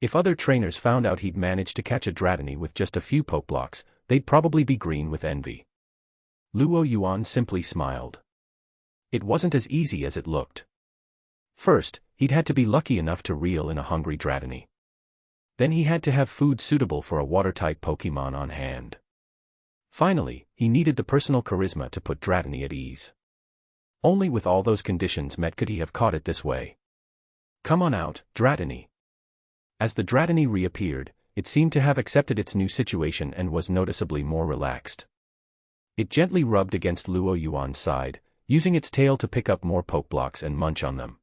If other trainers found out he'd managed to catch a Dratini with just a few poke blocks, they'd probably be green with envy. Luo Yuan simply smiled. It wasn't as easy as it looked. First, he'd had to be lucky enough to reel in a hungry Dratini. Then he had to have food suitable for a water-type Pokemon on hand. Finally, he needed the personal charisma to put Dratini at ease. Only with all those conditions met could he have caught it this way. Come on out, Dratini. As the Dratini reappeared, it seemed to have accepted its new situation and was noticeably more relaxed. It gently rubbed against Luo Yuan's side, using its tail to pick up more poke blocks and munch on them.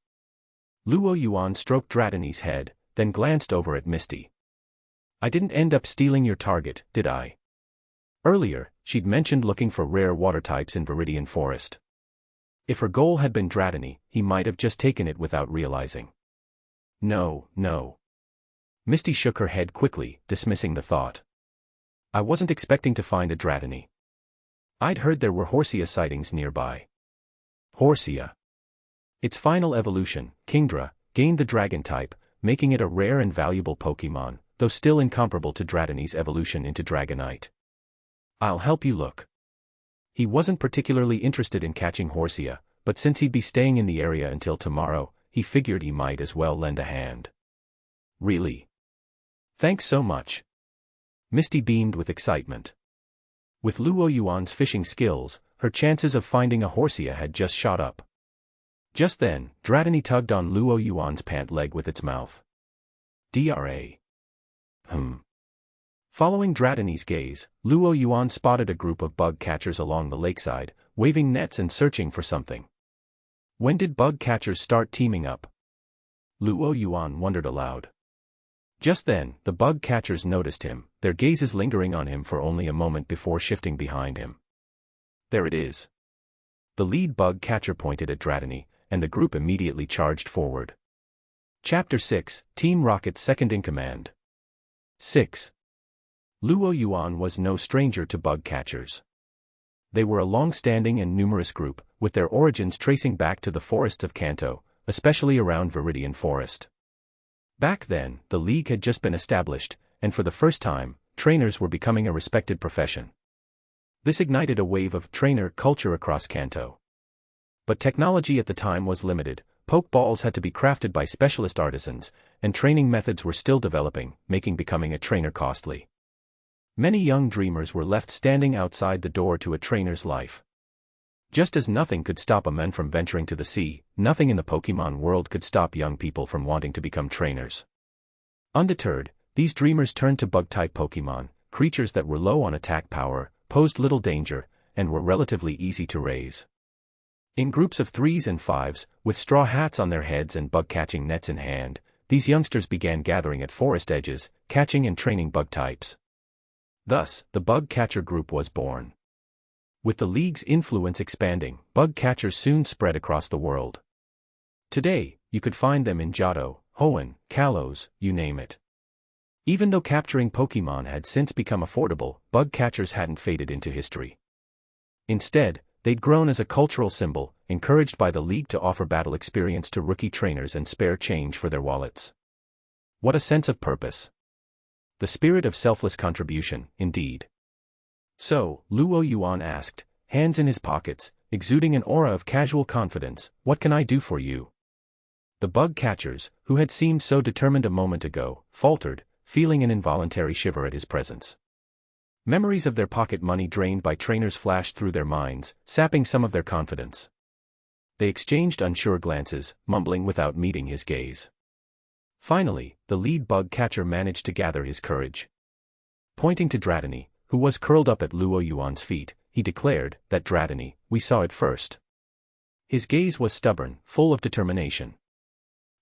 Luo Yuan stroked Dratini's head, then glanced over at Misty. I didn't end up stealing your target, did I? Earlier, she'd mentioned looking for rare water types in Viridian Forest. If her goal had been Dratini, he might have just taken it without realizing. No. Misty shook her head quickly, dismissing the thought. I wasn't expecting to find a Dratini. I'd heard there were Horsia sightings nearby. Horsia. Its final evolution, Kingdra, gained the dragon type, making it a rare and valuable Pokemon, though still incomparable to Dratini's evolution into Dragonite. I'll help you look. He wasn't particularly interested in catching Horsia, but since he'd be staying in the area until tomorrow, he figured he might as well lend a hand. Really? Thanks so much. Misty beamed with excitement. With Luo Yuan's fishing skills, her chances of finding a Horsia had just shot up. Just then, Dratini tugged on Luo Yuan's pant leg with its mouth. Dra. Following Dratini's gaze, Luo Yuan spotted a group of bug catchers along the lakeside, waving nets and searching for something. When did bug catchers start teaming up? Luo Yuan wondered aloud. Just then, the bug catchers noticed him, their gazes lingering on him for only a moment before shifting behind him. There it is. The lead bug catcher pointed at Dratini, and the group immediately charged forward. Chapter 6, Team Rocket's Second in Command. 6. Luo Yuan was no stranger to bug catchers. They were a long-standing and numerous group, with their origins tracing back to the forests of Kanto, especially around Viridian Forest. Back then, the league had just been established, and for the first time, trainers were becoming a respected profession. This ignited a wave of trainer culture across Kanto. But technology at the time was limited, pokeballs had to be crafted by specialist artisans, and training methods were still developing, making becoming a trainer costly. Many young dreamers were left standing outside the door to a trainer's life. Just as nothing could stop a man from venturing to the sea, nothing in the Pokemon world could stop young people from wanting to become trainers. Undeterred, these dreamers turned to bug-type Pokemon, creatures that were low on attack power, posed little danger, and were relatively easy to raise. In groups of 3s and 5s, with straw hats on their heads and bug-catching nets in hand, these youngsters began gathering at forest edges, catching and training bug types. Thus, the bug catcher group was born. With the league's influence expanding, bug catchers soon spread across the world. Today, you could find them in Johto, Hoenn, Kalos, you name it. Even though capturing Pokemon had since become affordable, bug catchers hadn't faded into history. Instead, they'd grown as a cultural symbol, encouraged by the league to offer battle experience to rookie trainers and spare change for their wallets. What a sense of purpose. The spirit of selfless contribution, indeed. So, Luo Yuan asked, hands in his pockets, exuding an aura of casual confidence, what can I do for you? The bug catchers, who had seemed so determined a moment ago, faltered, feeling an involuntary shiver at his presence. Memories of their pocket money drained by trainers flashed through their minds, sapping some of their confidence. They exchanged unsure glances, mumbling without meeting his gaze. Finally, the lead bug catcher managed to gather his courage. Pointing to Dratini, who was curled up at Luo Yuan's feet, he declared, that Dratini, we saw it first. His gaze was stubborn, full of determination.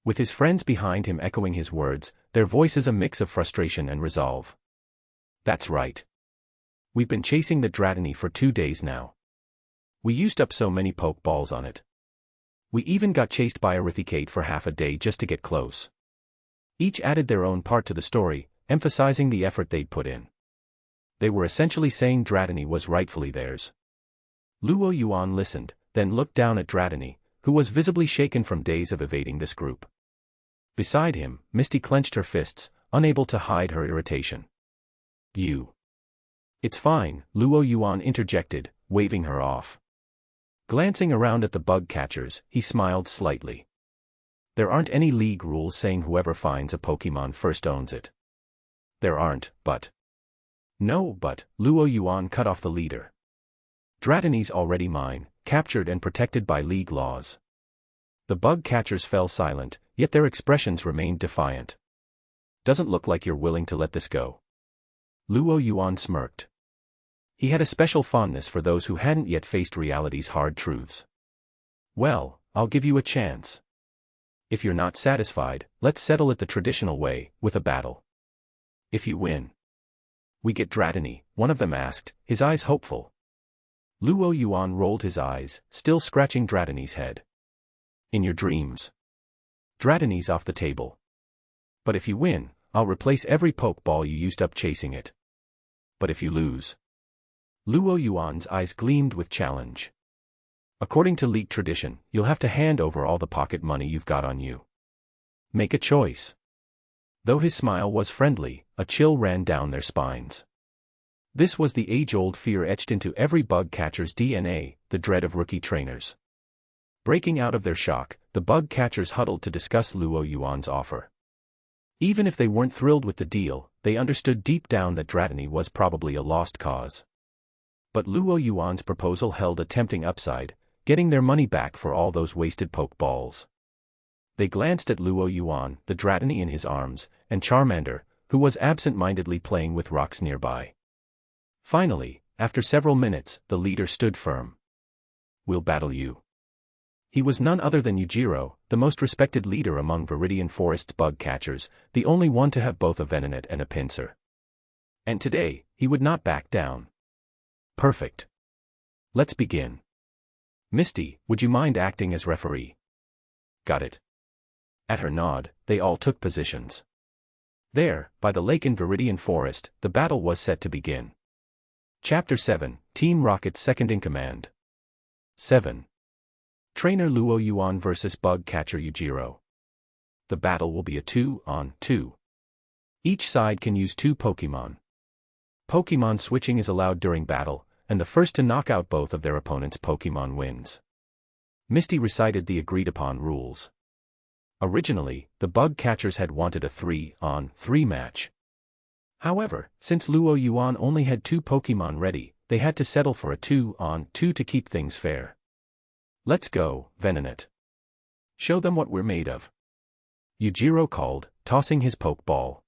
With his friends behind him echoing his words, their voices a mix of frustration and resolve. That's right. We've been chasing the Dratini for 2 days now. We used up so many pokeballs on it. We even got chased by a Rithicate for half a day just to get close. Each added their own part to the story, emphasizing the effort they'd put in. They were essentially saying Dratini was rightfully theirs. Luo Yuan listened, then looked down at Dratini, who was visibly shaken from days of evading this group. Beside him, Misty clenched her fists, unable to hide her irritation. You. It's fine, Luo Yuan interjected, waving her off. Glancing around at the bug catchers, he smiled slightly. There aren't any league rules saying whoever finds a Pokemon first owns it. There aren't, but... No, but, Luo Yuan cut off the leader. Dratini's already mine, captured and protected by league laws. The bug catchers fell silent, yet their expressions remained defiant. Doesn't look like you're willing to let this go. Luo Yuan smirked. He had a special fondness for those who hadn't yet faced reality's hard truths. Well, I'll give you a chance. If you're not satisfied, let's settle it the traditional way, with a battle. If you win, we get Dratini, one of them asked, his eyes hopeful. Luo Yuan rolled his eyes, still scratching Dratini's head. In your dreams. Dratini's off the table. But if you win, I'll replace every Pokeball you used up chasing it. But if you lose... Luo Yuan's eyes gleamed with challenge. According to league tradition, you'll have to hand over all the pocket money you've got on you. Make a choice. Though his smile was friendly, a chill ran down their spines. This was the age-old fear etched into every bug catcher's DNA, the dread of rookie trainers. Breaking out of their shock, the bug catchers huddled to discuss Luo Yuan's offer. Even if they weren't thrilled with the deal, they understood deep down that Dratini was probably a lost cause. But Luo Yuan's proposal held a tempting upside, getting their money back for all those wasted Pokeballs. They glanced at Luo Yuan, the Dratini in his arms, and Charmander, who was absent-mindedly playing with rocks nearby. Finally, after several minutes, the leader stood firm. We'll battle you. He was none other than Yujiro, the most respected leader among Viridian Forest's bug catchers, the only one to have both a Venonat and a Pinsir. And today, he would not back down. Perfect. Let's begin. Misty, would you mind acting as referee? Got it. At her nod, they all took positions. There, by the lake in Viridian Forest, the battle was set to begin. Chapter 7, Team Rocket's Second in Command. 7. Trainer Luo Yuan vs. Bug Catcher Yujiro. The battle will be a 2-on-2. Each side can use 2 Pokemon. Pokemon switching is allowed during battle, and the first to knock out both of their opponent's Pokemon wins. Misty recited the agreed-upon rules. Originally, the bug catchers had wanted a 3-on-3 match. However, since Luo Yuan only had 2 Pokemon ready, they had to settle for a 2-on-2 to keep things fair. Let's go, Venonat. Show them what we're made of. Yujiro called, tossing his Pokeball.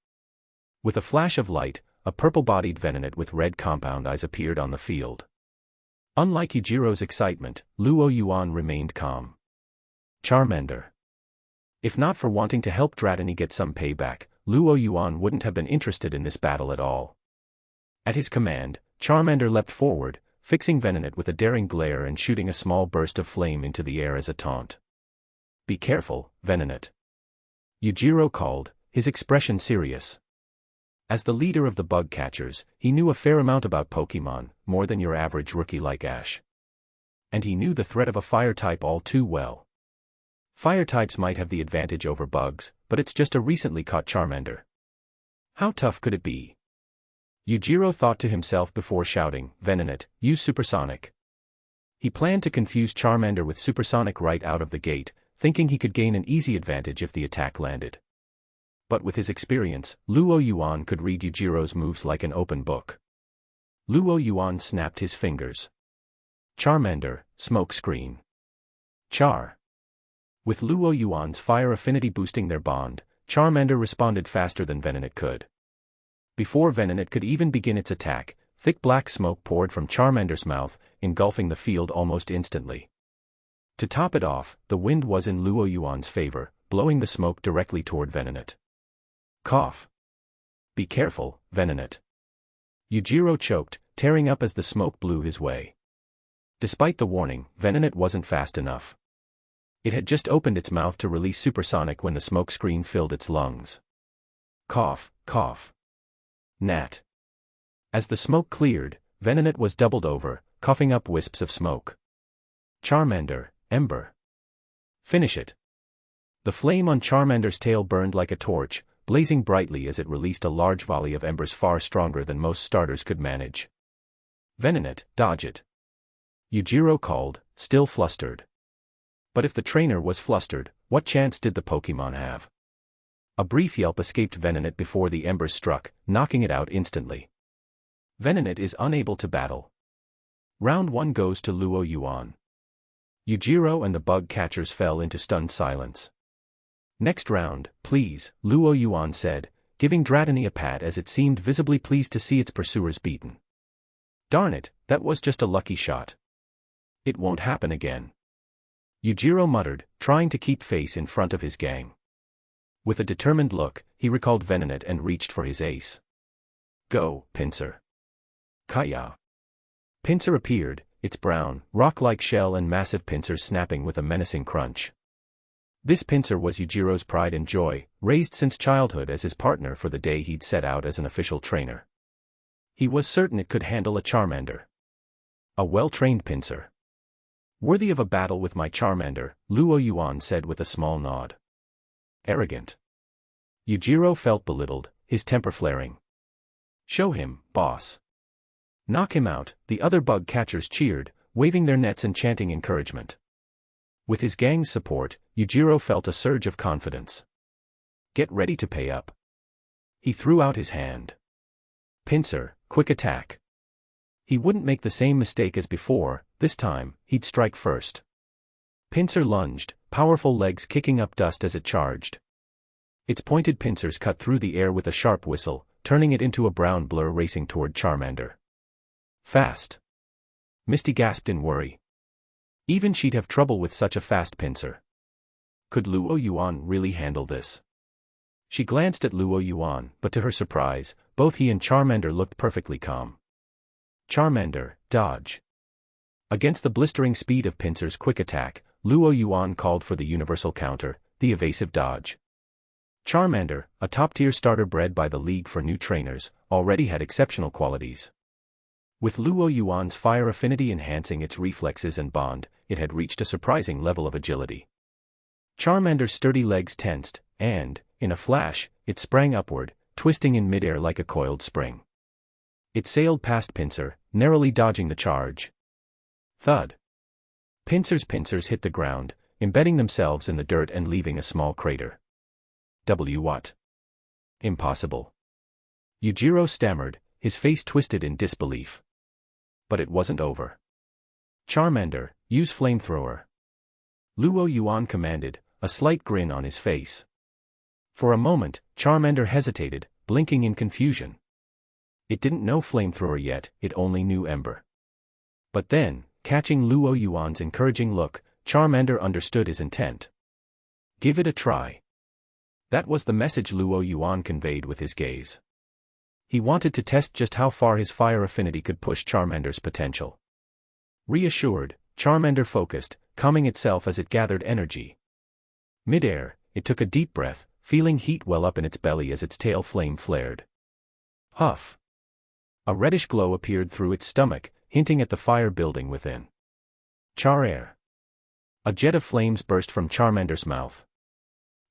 With a flash of light, a purple-bodied Venonat with red compound eyes appeared on the field. Unlike Yujiro's excitement, Luo Yuan remained calm. Charmander. If not for wanting to help Dratini get some payback, Luo Yuan wouldn't have been interested in this battle at all. At his command, Charmander leapt forward, fixing Venonat with a daring glare and shooting a small burst of flame into the air as a taunt. Be careful, Venonat. Yujiro called, his expression serious. As the leader of the bug catchers, he knew a fair amount about Pokemon, more than your average rookie like Ash. And he knew the threat of a fire type all too well. Fire types might have the advantage over bugs, but it's just a recently caught Charmander. How tough could it be? Yujiro thought to himself before shouting, Venonat, use Supersonic. He planned to confuse Charmander with Supersonic right out of the gate, thinking he could gain an easy advantage if the attack landed. But with his experience, Luo Yuan could read Yujiro's moves like an open book. Luo Yuan snapped his fingers. Charmander, smoke screen. Char. With Luo Yuan's fire affinity boosting their bond, Charmander responded faster than Venonat could. Before Venonat could even begin its attack, thick black smoke poured from Charmander's mouth, engulfing the field almost instantly. To top it off, the wind was in Luo Yuan's favor, blowing the smoke directly toward Venonat. Cough. Be careful, Venonat. Yujiro choked, tearing up as the smoke blew his way. Despite the warning, Venonat wasn't fast enough. It had just opened its mouth to release Supersonic when the smoke screen filled its lungs. Cough, cough. Nat. As the smoke cleared, Venonat was doubled over, coughing up wisps of smoke. Charmander, Ember. Finish it. The flame on Charmander's tail burned like a torch, blazing brightly as it released a large volley of embers far stronger than most starters could manage. "Venonat, dodge it!" Yujiro called, still flustered. But if the trainer was flustered, what chance did the Pokémon have? A brief yelp escaped Venonat before the embers struck, knocking it out instantly. Venonat is unable to battle. Round 1 goes to Luo Yuan. Yujiro and the bug catchers fell into stunned silence. "Next round, please," Luo Yuan said, giving Dratini a pat as it seemed visibly pleased to see its pursuers beaten. "Darn it, that was just a lucky shot. It won't happen again," Yujiro muttered, trying to keep face in front of his gang. With a determined look, he recalled Venonat and reached for his ace. "Go, Pinsir." Kaya. Pinsir appeared, its brown, rock-like shell and massive pincers snapping with a menacing crunch. This Pinsir was Yujiro's pride and joy, raised since childhood as his partner for the day he'd set out as an official trainer. He was certain it could handle a Charmander. A well-trained Pinsir. "Worthy of a battle with my Charmander," Luo Yuan said with a small nod. "Arrogant." Yujiro felt belittled, his temper flaring. "Show him, boss." "Knock him out," the other bug catchers cheered, waving their nets and chanting encouragement. With his gang's support, Yujiro felt a surge of confidence. "Get ready to pay up." He threw out his hand. "Pinsir, quick attack." He wouldn't make the same mistake as before, this time, he'd strike first. Pinsir lunged, powerful legs kicking up dust as it charged. Its pointed pincers cut through the air with a sharp whistle, turning it into a brown blur racing toward Charmander. "Fast." Misty gasped in worry. Even she'd have trouble with such a fast Pinsir. Could Luo Yuan really handle this? She glanced at Luo Yuan, but to her surprise, both he and Charmander looked perfectly calm. "Charmander, dodge." Against the blistering speed of Pinsir's quick attack, Luo Yuan called for the universal counter, the evasive dodge. Charmander, a top-tier starter bred by the League for New Trainers, already had exceptional qualities. With Luo Yuan's fire affinity enhancing its reflexes and bond, it had reached a surprising level of agility. Charmander's sturdy legs tensed, and, in a flash, it sprang upward, twisting in midair like a coiled spring. It sailed past Pinsir, narrowly dodging the charge. Thud. Pinsir's pincers hit the ground, embedding themselves in the dirt and leaving a small crater. What? Impossible. Yujiro stammered, his face twisted in disbelief. But it wasn't over. "Charmander, use flamethrower." Luo Yuan commanded, a slight grin on his face. For a moment, Charmander hesitated, blinking in confusion. It didn't know flamethrower yet, it only knew ember. But then, catching Luo Yuan's encouraging look, Charmander understood his intent. "Give it a try." That was the message Luo Yuan conveyed with his gaze. He wanted to test just how far his fire affinity could push Charmander's potential. Reassured, Charmander focused, calming itself as it gathered energy. Mid-air, it took a deep breath, feeling heat well up in its belly as its tail flame flared. Huff. A reddish glow appeared through its stomach, hinting at the fire building within. Char-air. A jet of flames burst from Charmander's mouth.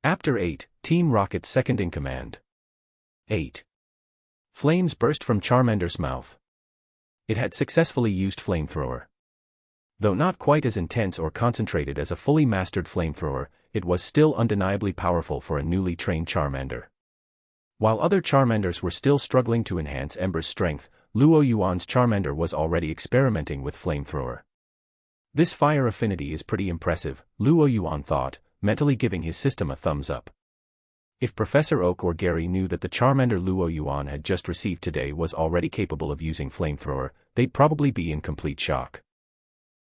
After 8, Team Rocket's second in command. 8. Flames burst from Charmander's mouth. It had successfully used flamethrower. Though not quite as intense or concentrated as a fully mastered flamethrower, it was still undeniably powerful for a newly trained Charmander. While other Charmanders were still struggling to enhance Ember's strength, Luo Yuan's Charmander was already experimenting with flamethrower. This fire affinity is pretty impressive, Luo Yuan thought, mentally giving his system a thumbs up. If Professor Oak or Gary knew that the Charmander Luo Yuan had just received today was already capable of using flamethrower, they'd probably be in complete shock.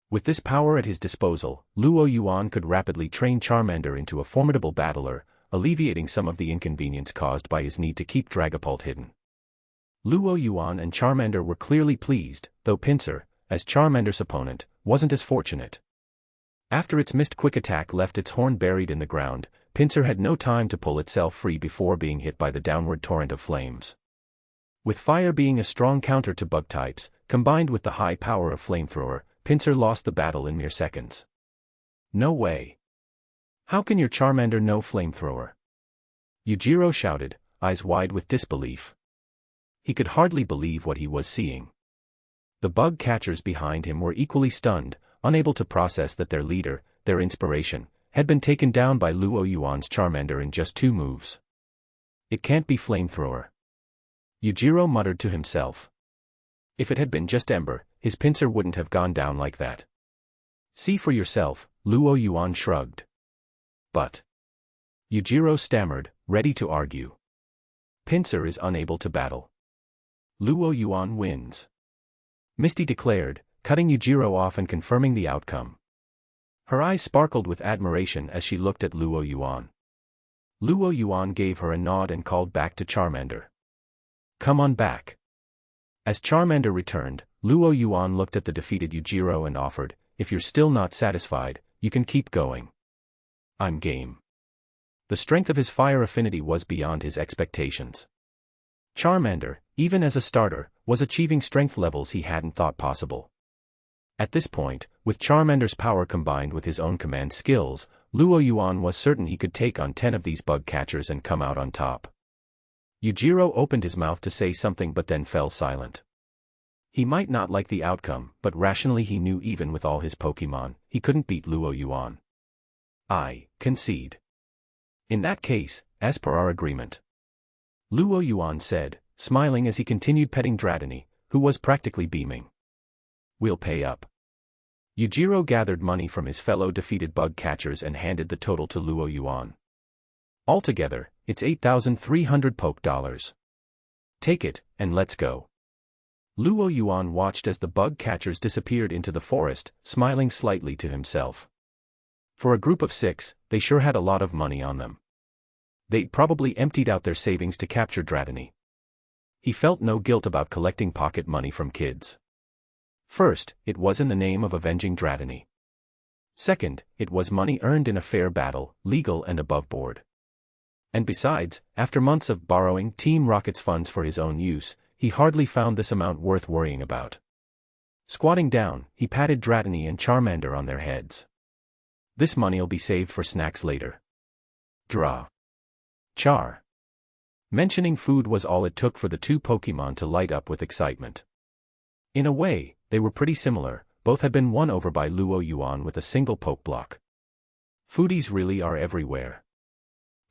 With this power at his disposal, Luo Yuan could rapidly train Charmander into a formidable battler, alleviating some of the inconvenience caused by his need to keep Dragapult hidden. Luo Yuan and Charmander were clearly pleased, though Pinsir, as Charmander's opponent, wasn't as fortunate. After its missed quick attack left its horn buried in the ground, Pinsir had no time to pull itself free before being hit by the downward torrent of flames. With fire being a strong counter to bug types, combined with the high power of flamethrower, Pinsir lost the battle in mere seconds. No way. How can your Charmander know flamethrower? Yujiro shouted, eyes wide with disbelief. He could hardly believe what he was seeing. The bug catchers behind him were equally stunned, unable to process that their leader, their inspiration, had been taken down by Luo Yuan's Charmander in just 2 moves. It can't be flamethrower. Yujiro muttered to himself. If it had been just Ember, his pincer wouldn't have gone down like that. See for yourself, Luo Yuan shrugged. But Yujiro stammered, ready to argue. Pincer is unable to battle. Luo Yuan wins. Misty declared, cutting Yujiro off and confirming the outcome. Her eyes sparkled with admiration as she looked at Luo Yuan. Luo Yuan gave her a nod and called back to Charmander. Come on back. As Charmander returned, Luo Yuan looked at the defeated Yujiro and offered, if you're still not satisfied, you can keep going. I'm game. The strength of his fire affinity was beyond his expectations. Charmander, even as a starter, was achieving strength levels he hadn't thought possible. At this point, with Charmander's power combined with his own command skills, Luo Yuan was certain he could take on 10 of these bug catchers and come out on top. Yujiro opened his mouth to say something but then fell silent. He might not like the outcome, but rationally he knew even with all his Pokémon, he couldn't beat Luo Yuan. I concede. In that case, as per our agreement. Luo Yuan said, smiling as he continued petting Dratini, who was practically beaming. We'll pay up. Yujiro gathered money from his fellow defeated bug catchers and handed the total to Luo Yuan. Altogether, it's 8,300 poke dollars. Take it, and let's go. Luo Yuan watched as the bug catchers disappeared into the forest, smiling slightly to himself. For a group of 6, they sure had a lot of money on them. They'd probably emptied out their savings to capture Dratini. He felt no guilt about collecting pocket money from kids. First, it was in the name of avenging Dratini. Second, it was money earned in a fair battle, legal and above board. And besides, after months of borrowing Team Rocket's funds for his own use, he hardly found this amount worth worrying about. Squatting down, he patted Dratini and Charmander on their heads. This money'll be saved for snacks later. Draw. Char. Mentioning food was all it took for the 2 Pokémon to light up with excitement. In a way, they were pretty similar, both had been won over by Luo Yuan with a single poke block. Foodies really are everywhere.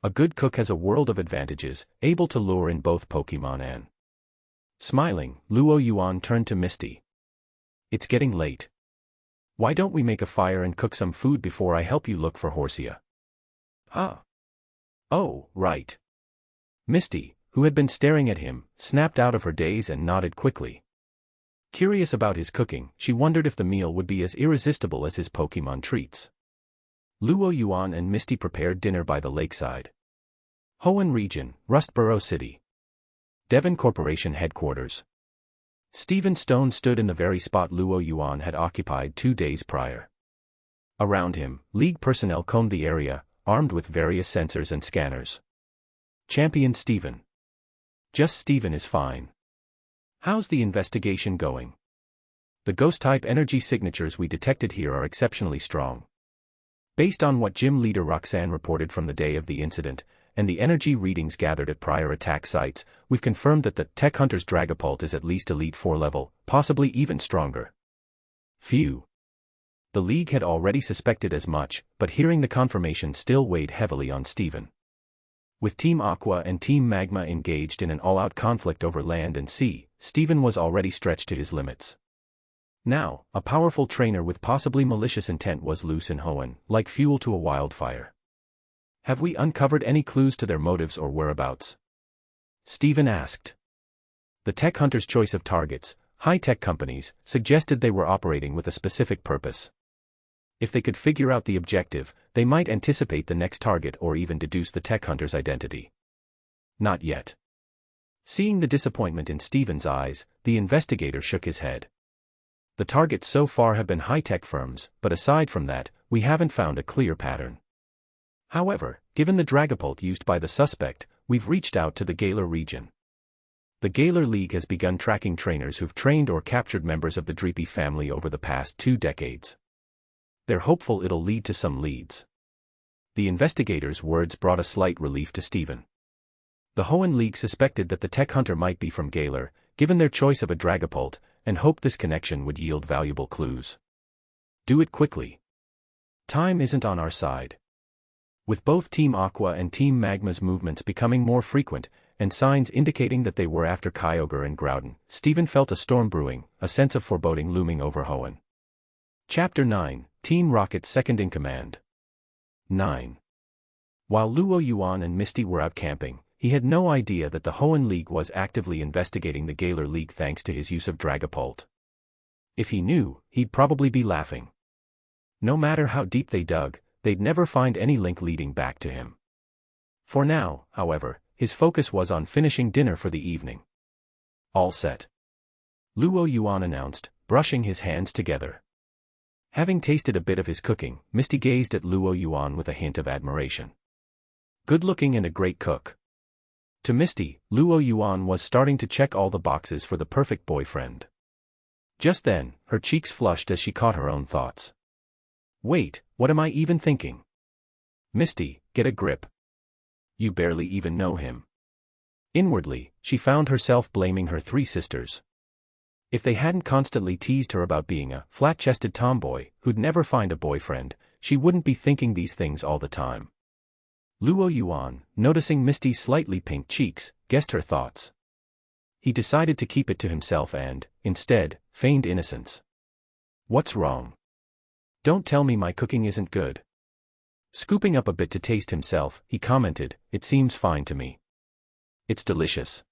A good cook has a world of advantages, able to lure in both Pokémon and... Smiling, Luo Yuan turned to Misty. It's getting late. Why don't we make a fire and cook some food before I help you look for Horsia? Huh? Oh, right. Misty, who had been staring at him, snapped out of her daze and nodded quickly. Curious about his cooking, she wondered if the meal would be as irresistible as his Pokémon treats. Luo Yuan and Misty prepared dinner by the lakeside. Hoenn Region, Rustboro City. Devon Corporation Headquarters. Stephen Stone stood in the very spot Luo Yuan had occupied 2 days prior. Around him, League personnel combed the area, armed with various sensors and scanners. Champion Stephen. Just Stephen is fine. How's the investigation going? The ghost-type energy signatures we detected here are exceptionally strong. Based on what Gym Leader Roxanne reported from the day of the incident, and the energy readings gathered at prior attack sites, we've confirmed that the Tech Hunter's Dragapult is at least Elite 4 level, possibly even stronger. Phew. The League had already suspected as much, but hearing the confirmation still weighed heavily on Stephen. With Team Aqua and Team Magma engaged in an all-out conflict over land and sea, Stephen was already stretched to his limits. Now, a powerful trainer with possibly malicious intent was loose in Hoenn, like fuel to a wildfire. Have we uncovered any clues to their motives or whereabouts? Stephen asked. The Tech Hunter's choice of targets, high-tech companies, suggested they were operating with a specific purpose. If they could figure out the objective, they might anticipate the next target or even deduce the Tech Hunter's identity. Not yet. Seeing the disappointment in Stephen's eyes, the investigator shook his head. The targets so far have been high-tech firms, but aside from that, we haven't found a clear pattern. However, given the Dragapult used by the suspect, we've reached out to the Galar region. The Galar League has begun tracking trainers who've trained or captured members of the Dreepy family over the past 2 decades. They're hopeful it'll lead to some leads. The investigator's words brought a slight relief to Stephen. The Hoenn League suspected that the tech hunter might be from Galar, given their choice of a Dragapult, and hoped this connection would yield valuable clues. Do it quickly. Time isn't on our side. With both Team Aqua and Team Magma's movements becoming more frequent, and signs indicating that they were after Kyogre and Groudon, Stephen felt a storm brewing, a sense of foreboding looming over Hoenn. Chapter 9, Team Rocket's Second in Command. 9. While Luo Yuan and Misty were out camping, he had no idea that the Hoenn League was actively investigating the Galar League thanks to his use of Dragapult. If he knew, he'd probably be laughing. No matter how deep they dug, they'd never find any link leading back to him. For now, however, his focus was on finishing dinner for the evening. All set. Luo Yuan announced, brushing his hands together. Having tasted a bit of his cooking, Misty gazed at Luo Yuan with a hint of admiration. Good-looking and a great cook. To Misty, Luo Yuan was starting to check all the boxes for the perfect boyfriend. Just then, her cheeks flushed as she caught her own thoughts. Wait, what am I even thinking? Misty, get a grip. You barely even know him. Inwardly, she found herself blaming her three sisters. If they hadn't constantly teased her about being a flat-chested tomboy who'd never find a boyfriend, she wouldn't be thinking these things all the time. Luo Yuan, noticing Misty's slightly pink cheeks, guessed her thoughts. He decided to keep it to himself and, instead, feigned innocence. What's wrong? Don't tell me my cooking isn't good. Scooping up a bit to taste himself, he commented, it seems fine to me. It's delicious.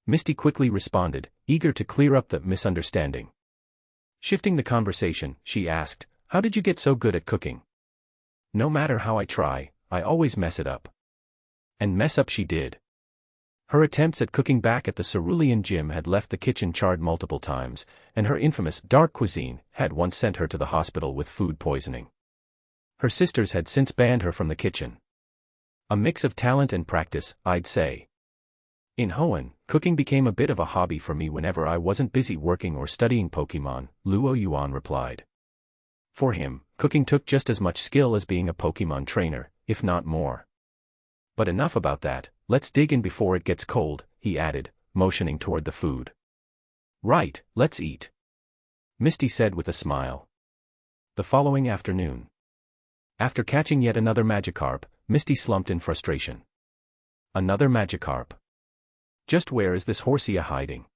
Misty quickly responded, eager to clear up the misunderstanding. Shifting the conversation, she asked, how did you get so good at cooking? No matter how I try, I always mess it up. And mess up she did. Her attempts at cooking back at the Cerulean gym had left the kitchen charred multiple times, and her infamous dark cuisine had once sent her to the hospital with food poisoning. Her sisters had since banned her from the kitchen. A mix of talent and practice, I'd say. In Hoenn, cooking became a bit of a hobby for me whenever I wasn't busy working or studying Pokemon, Luo Yuan replied. For him, cooking took just as much skill as being a Pokemon trainer, if not more. But enough about that, let's dig in before it gets cold, he added, motioning toward the food. Right, let's eat. Misty said with a smile. The following afternoon. After catching yet another Magikarp, Misty slumped in frustration. Another Magikarp. Just where is this Horsia hiding?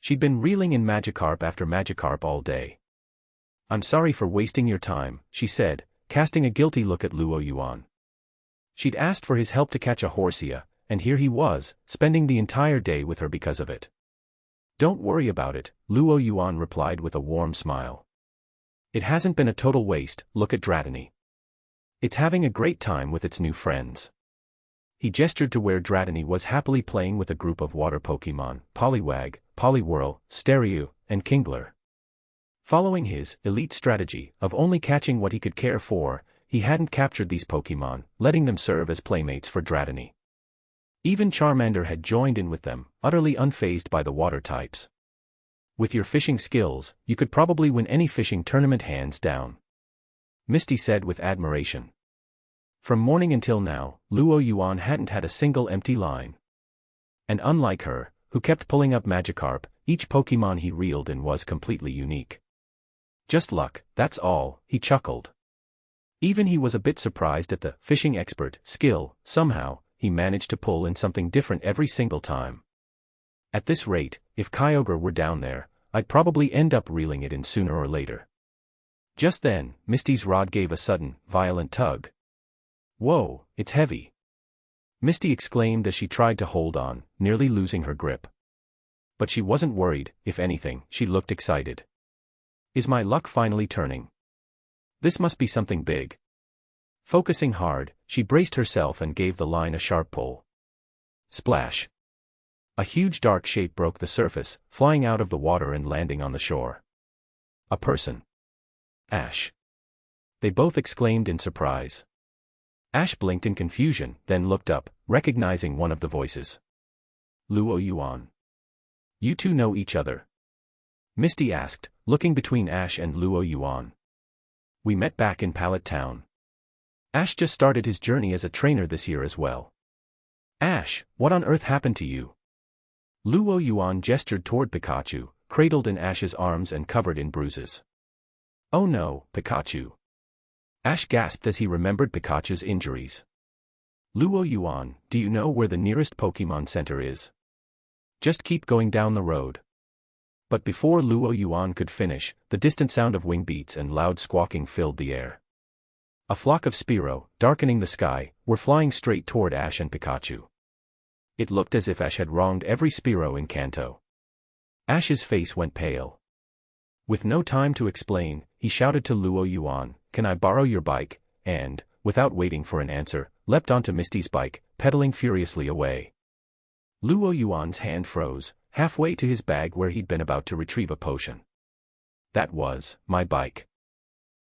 She'd been reeling in Magikarp after Magikarp all day. I'm sorry for wasting your time, she said, casting a guilty look at Luo Yuan. She'd asked for his help to catch a Horsia, and here he was, spending the entire day with her because of it. Don't worry about it, Luo Yuan replied with a warm smile. It hasn't been a total waste, look at Dratini. It's having a great time with its new friends. He gestured to where Dratini was happily playing with a group of water Pokemon, Poliwag, Poliwhirl, Staryu, and Kingler. Following his elite strategy of only catching what he could care for, he hadn't captured these Pokemon, letting them serve as playmates for Dratini. Even Charmander had joined in with them, utterly unfazed by the water types. With your fishing skills, you could probably win any fishing tournament hands down. Misty said with admiration. From morning until now, Luo Yuan hadn't had a single empty line. And unlike her, who kept pulling up Magikarp, each Pokemon he reeled in was completely unique. Just luck, that's all, he chuckled. Even he was a bit surprised at the fishing expert skill, somehow, he managed to pull in something different every single time. At this rate, if Kyogre were down there, I'd probably end up reeling it in sooner or later. Just then, Misty's rod gave a sudden, violent tug. Whoa, it's heavy. Misty exclaimed as she tried to hold on, nearly losing her grip. But she wasn't worried, if anything, she looked excited. Is my luck finally turning? This must be something big. Focusing hard, she braced herself and gave the line a sharp pull. Splash. A huge dark shape broke the surface, flying out of the water and landing on the shore. A person. Ash. They both exclaimed in surprise. Ash blinked in confusion, then looked up, recognizing one of the voices. Luo Yuan. You two know each other? Misty asked, looking between Ash and Luo Yuan. We met back in Pallet Town. Ash just started his journey as a trainer this year as well. Ash, what on earth happened to you? Luo Yuan gestured toward Pikachu, cradled in Ash's arms and covered in bruises. Oh no, Pikachu. Ash gasped as he remembered Pikachu's injuries. Luo Yuan, do you know where the nearest Pokemon Center is? Just keep going down the road. But before Luo Yuan could finish, the distant sound of wing beats and loud squawking filled the air. A flock of Spearow, darkening the sky, were flying straight toward Ash and Pikachu. It looked as if Ash had wronged every Spearow in Kanto. Ash's face went pale. With no time to explain, he shouted to Luo Yuan, "Can I borrow your bike?" and, without waiting for an answer, leapt onto Misty's bike, pedaling furiously away. Luo Yuan's hand froze, halfway to his bag where he'd been about to retrieve a potion. That was my bike.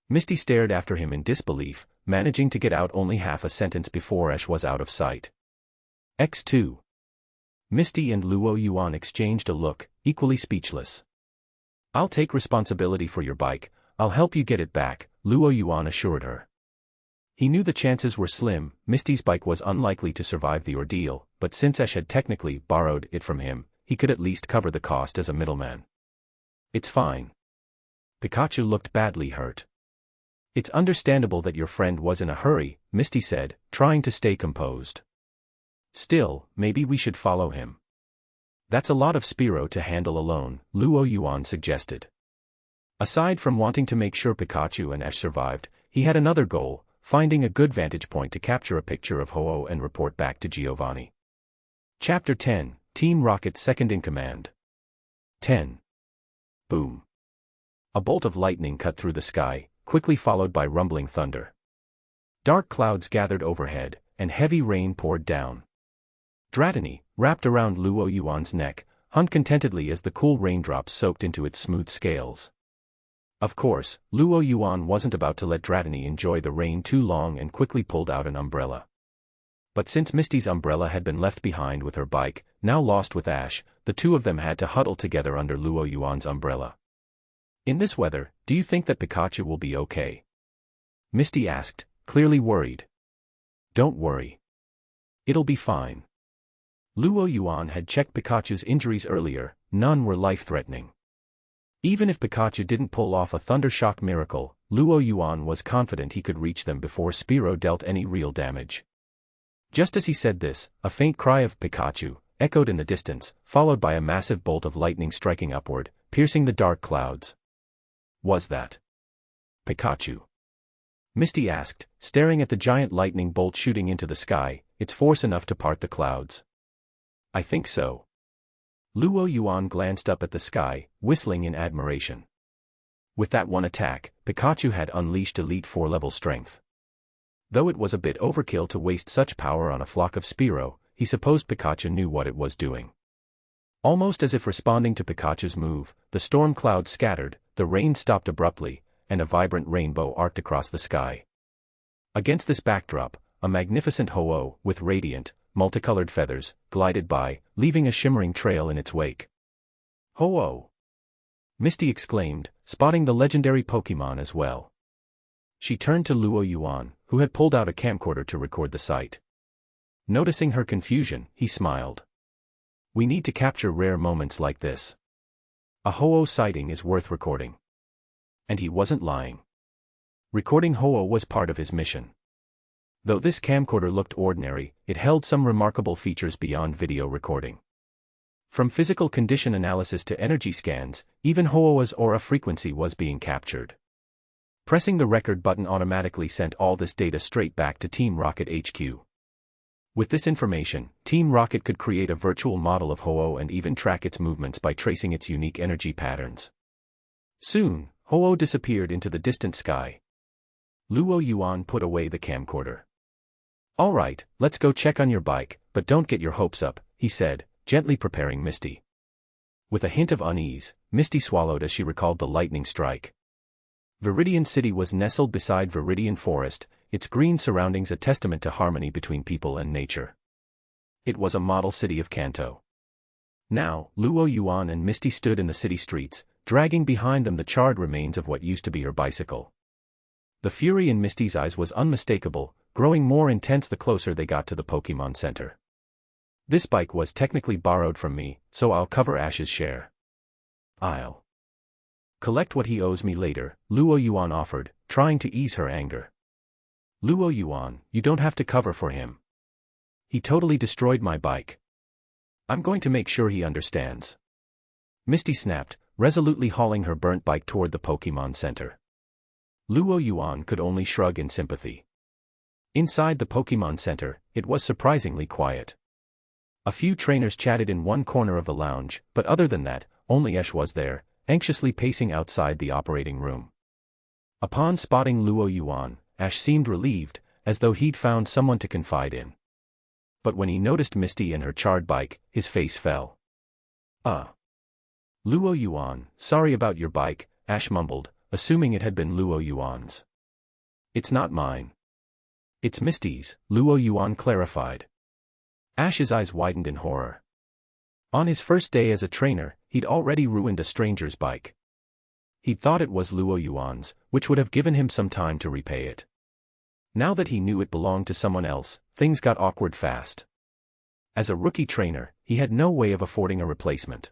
Misty stared after him in disbelief, managing to get out only half a sentence before Ash was out of sight. X2. Misty and Luo Yuan exchanged a look, equally speechless. I'll take responsibility for your bike, I'll help you get it back, Luo Yuan assured her. He knew the chances were slim, Misty's bike was unlikely to survive the ordeal, but since Ash had technically borrowed it from him, he could at least cover the cost as a middleman. It's fine. Pikachu looked badly hurt. It's understandable that your friend was in a hurry, Misty said, trying to stay composed. Still, maybe we should follow him. That's a lot of Spearow to handle alone, Luo Yuan suggested. Aside from wanting to make sure Pikachu and Ash survived, he had another goal, finding a good vantage point to capture a picture of Ho-Oh and report back to Giovanni. Chapter 10, Team Rocket's Second in Command. 10. Boom. A bolt of lightning cut through the sky, quickly followed by rumbling thunder. Dark clouds gathered overhead, and heavy rain poured down. Dratini, wrapped around Luo Yuan's neck, hung contentedly as the cool raindrops soaked into its smooth scales. Of course, Luo Yuan wasn't about to let Dratini enjoy the rain too long and quickly pulled out an umbrella. But since Misty's umbrella had been left behind with her bike, now lost with Ash, the two of them had to huddle together under Luo Yuan's umbrella. In this weather, do you think that Pikachu will be okay? Misty asked, clearly worried. Don't worry. It'll be fine. Luo Yuan had checked Pikachu's injuries earlier, none were life-threatening. Even if Pikachu didn't pull off a Thundershock miracle, Luo Yuan was confident he could reach them before Spearow dealt any real damage. Just as he said this, a faint cry of Pikachu echoed in the distance, followed by a massive bolt of lightning striking upward, piercing the dark clouds. Was that Pikachu? Misty asked, staring at the giant lightning bolt shooting into the sky, its force enough to part the clouds. I think so. Luo Yuan glanced up at the sky, whistling in admiration. With that one attack, Pikachu had unleashed Elite 4-level strength. Though it was a bit overkill to waste such power on a flock of Spearow, he supposed Pikachu knew what it was doing. Almost as if responding to Pikachu's move, the storm clouds scattered, the rain stopped abruptly, and a vibrant rainbow arced across the sky. Against this backdrop, a magnificent Ho-Oh, with radiant, multicolored feathers, glided by, leaving a shimmering trail in its wake. Ho-Oh! Misty exclaimed, spotting the legendary Pokemon as well. She turned to Luo Yuan, who had pulled out a camcorder to record the sight. Noticing her confusion, he smiled. We need to capture rare moments like this. A Ho-Oh sighting is worth recording. And he wasn't lying. Recording Ho-Oh was part of his mission. Though this camcorder looked ordinary, it held some remarkable features beyond video recording. From physical condition analysis to energy scans, even Ho-Oh's aura frequency was being captured. Pressing the record button automatically sent all this data straight back to Team Rocket HQ. With this information, Team Rocket could create a virtual model of Ho-Oh and even track its movements by tracing its unique energy patterns. Soon, Ho-Oh disappeared into the distant sky. Luo Yuan put away the camcorder. All right, let's go check on your bike, but don't get your hopes up, he said, gently preparing Misty. With a hint of unease, Misty swallowed as she recalled the lightning strike. Viridian City was nestled beside Viridian Forest, its green surroundings a testament to harmony between people and nature. It was a model city of Kanto. Now, Luo Yuan and Misty stood in the city streets, dragging behind them the charred remains of what used to be her bicycle. The fury in Misty's eyes was unmistakable, growing more intense the closer they got to the Pokemon Center. This bike was technically borrowed from me, so I'll cover Ash's share. I'll collect what he owes me later, Luo Yuan offered, trying to ease her anger. Luo Yuan, you don't have to cover for him. He totally destroyed my bike. I'm going to make sure he understands. Misty snapped, resolutely hauling her burnt bike toward the Pokemon Center. Luo Yuan could only shrug in sympathy. Inside the Pokemon Center, it was surprisingly quiet. A few trainers chatted in one corner of the lounge, but other than that, only Ash was there, anxiously pacing outside the operating room. Upon spotting Luo Yuan, Ash seemed relieved, as though he'd found someone to confide in. But when he noticed Misty and her charred bike, his face fell. Luo Yuan, sorry about your bike, Ash mumbled, assuming it had been Luo Yuan's. It's not mine. It's Misty's, Luo Yuan clarified. Ash's eyes widened in horror. On his first day as a trainer, he'd already ruined a stranger's bike. He'd thought it was Luo Yuan's, which would have given him some time to repay it. Now that he knew it belonged to someone else, things got awkward fast. As a rookie trainer, he had no way of affording a replacement.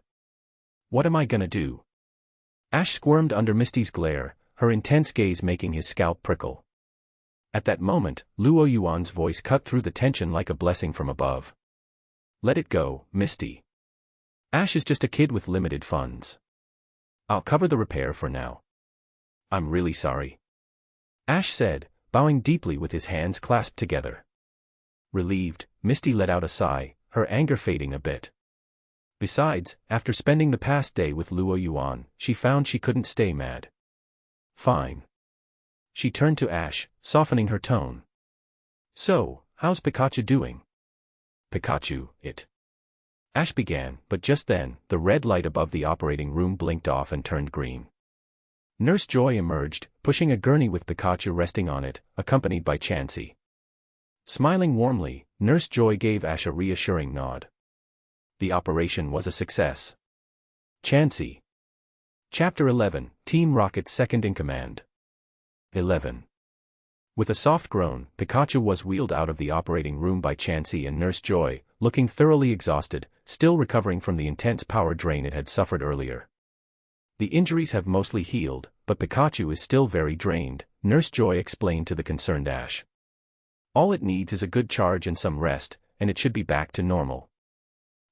What am I gonna do? Ash squirmed under Misty's glare, her intense gaze making his scalp prickle. At that moment, Luo Yuan's voice cut through the tension like a blessing from above. Let it go, Misty. Ash is just a kid with limited funds. I'll cover the repair for now. I'm really sorry. Ash said, bowing deeply with his hands clasped together. Relieved, Misty let out a sigh, her anger fading a bit. Besides, after spending the past day with Luo Yuan, she found she couldn't stay mad. Fine. She turned to Ash, softening her tone. So, how's Pikachu doing? Pikachu, it. Ash began, but just then, the red light above the operating room blinked off and turned green. Nurse Joy emerged, pushing a gurney with Pikachu resting on it, accompanied by Chansey. Smiling warmly, Nurse Joy gave Ash a reassuring nod. The operation was a success. Chansey. Chapter 11, Team Rocket's Second in Command. 11. With a soft groan, Pikachu was wheeled out of the operating room by Chansey and Nurse Joy, looking thoroughly exhausted, still recovering from the intense power drain it had suffered earlier. The injuries have mostly healed, but Pikachu is still very drained, Nurse Joy explained to the concerned Ash. All it needs is a good charge and some rest, and it should be back to normal.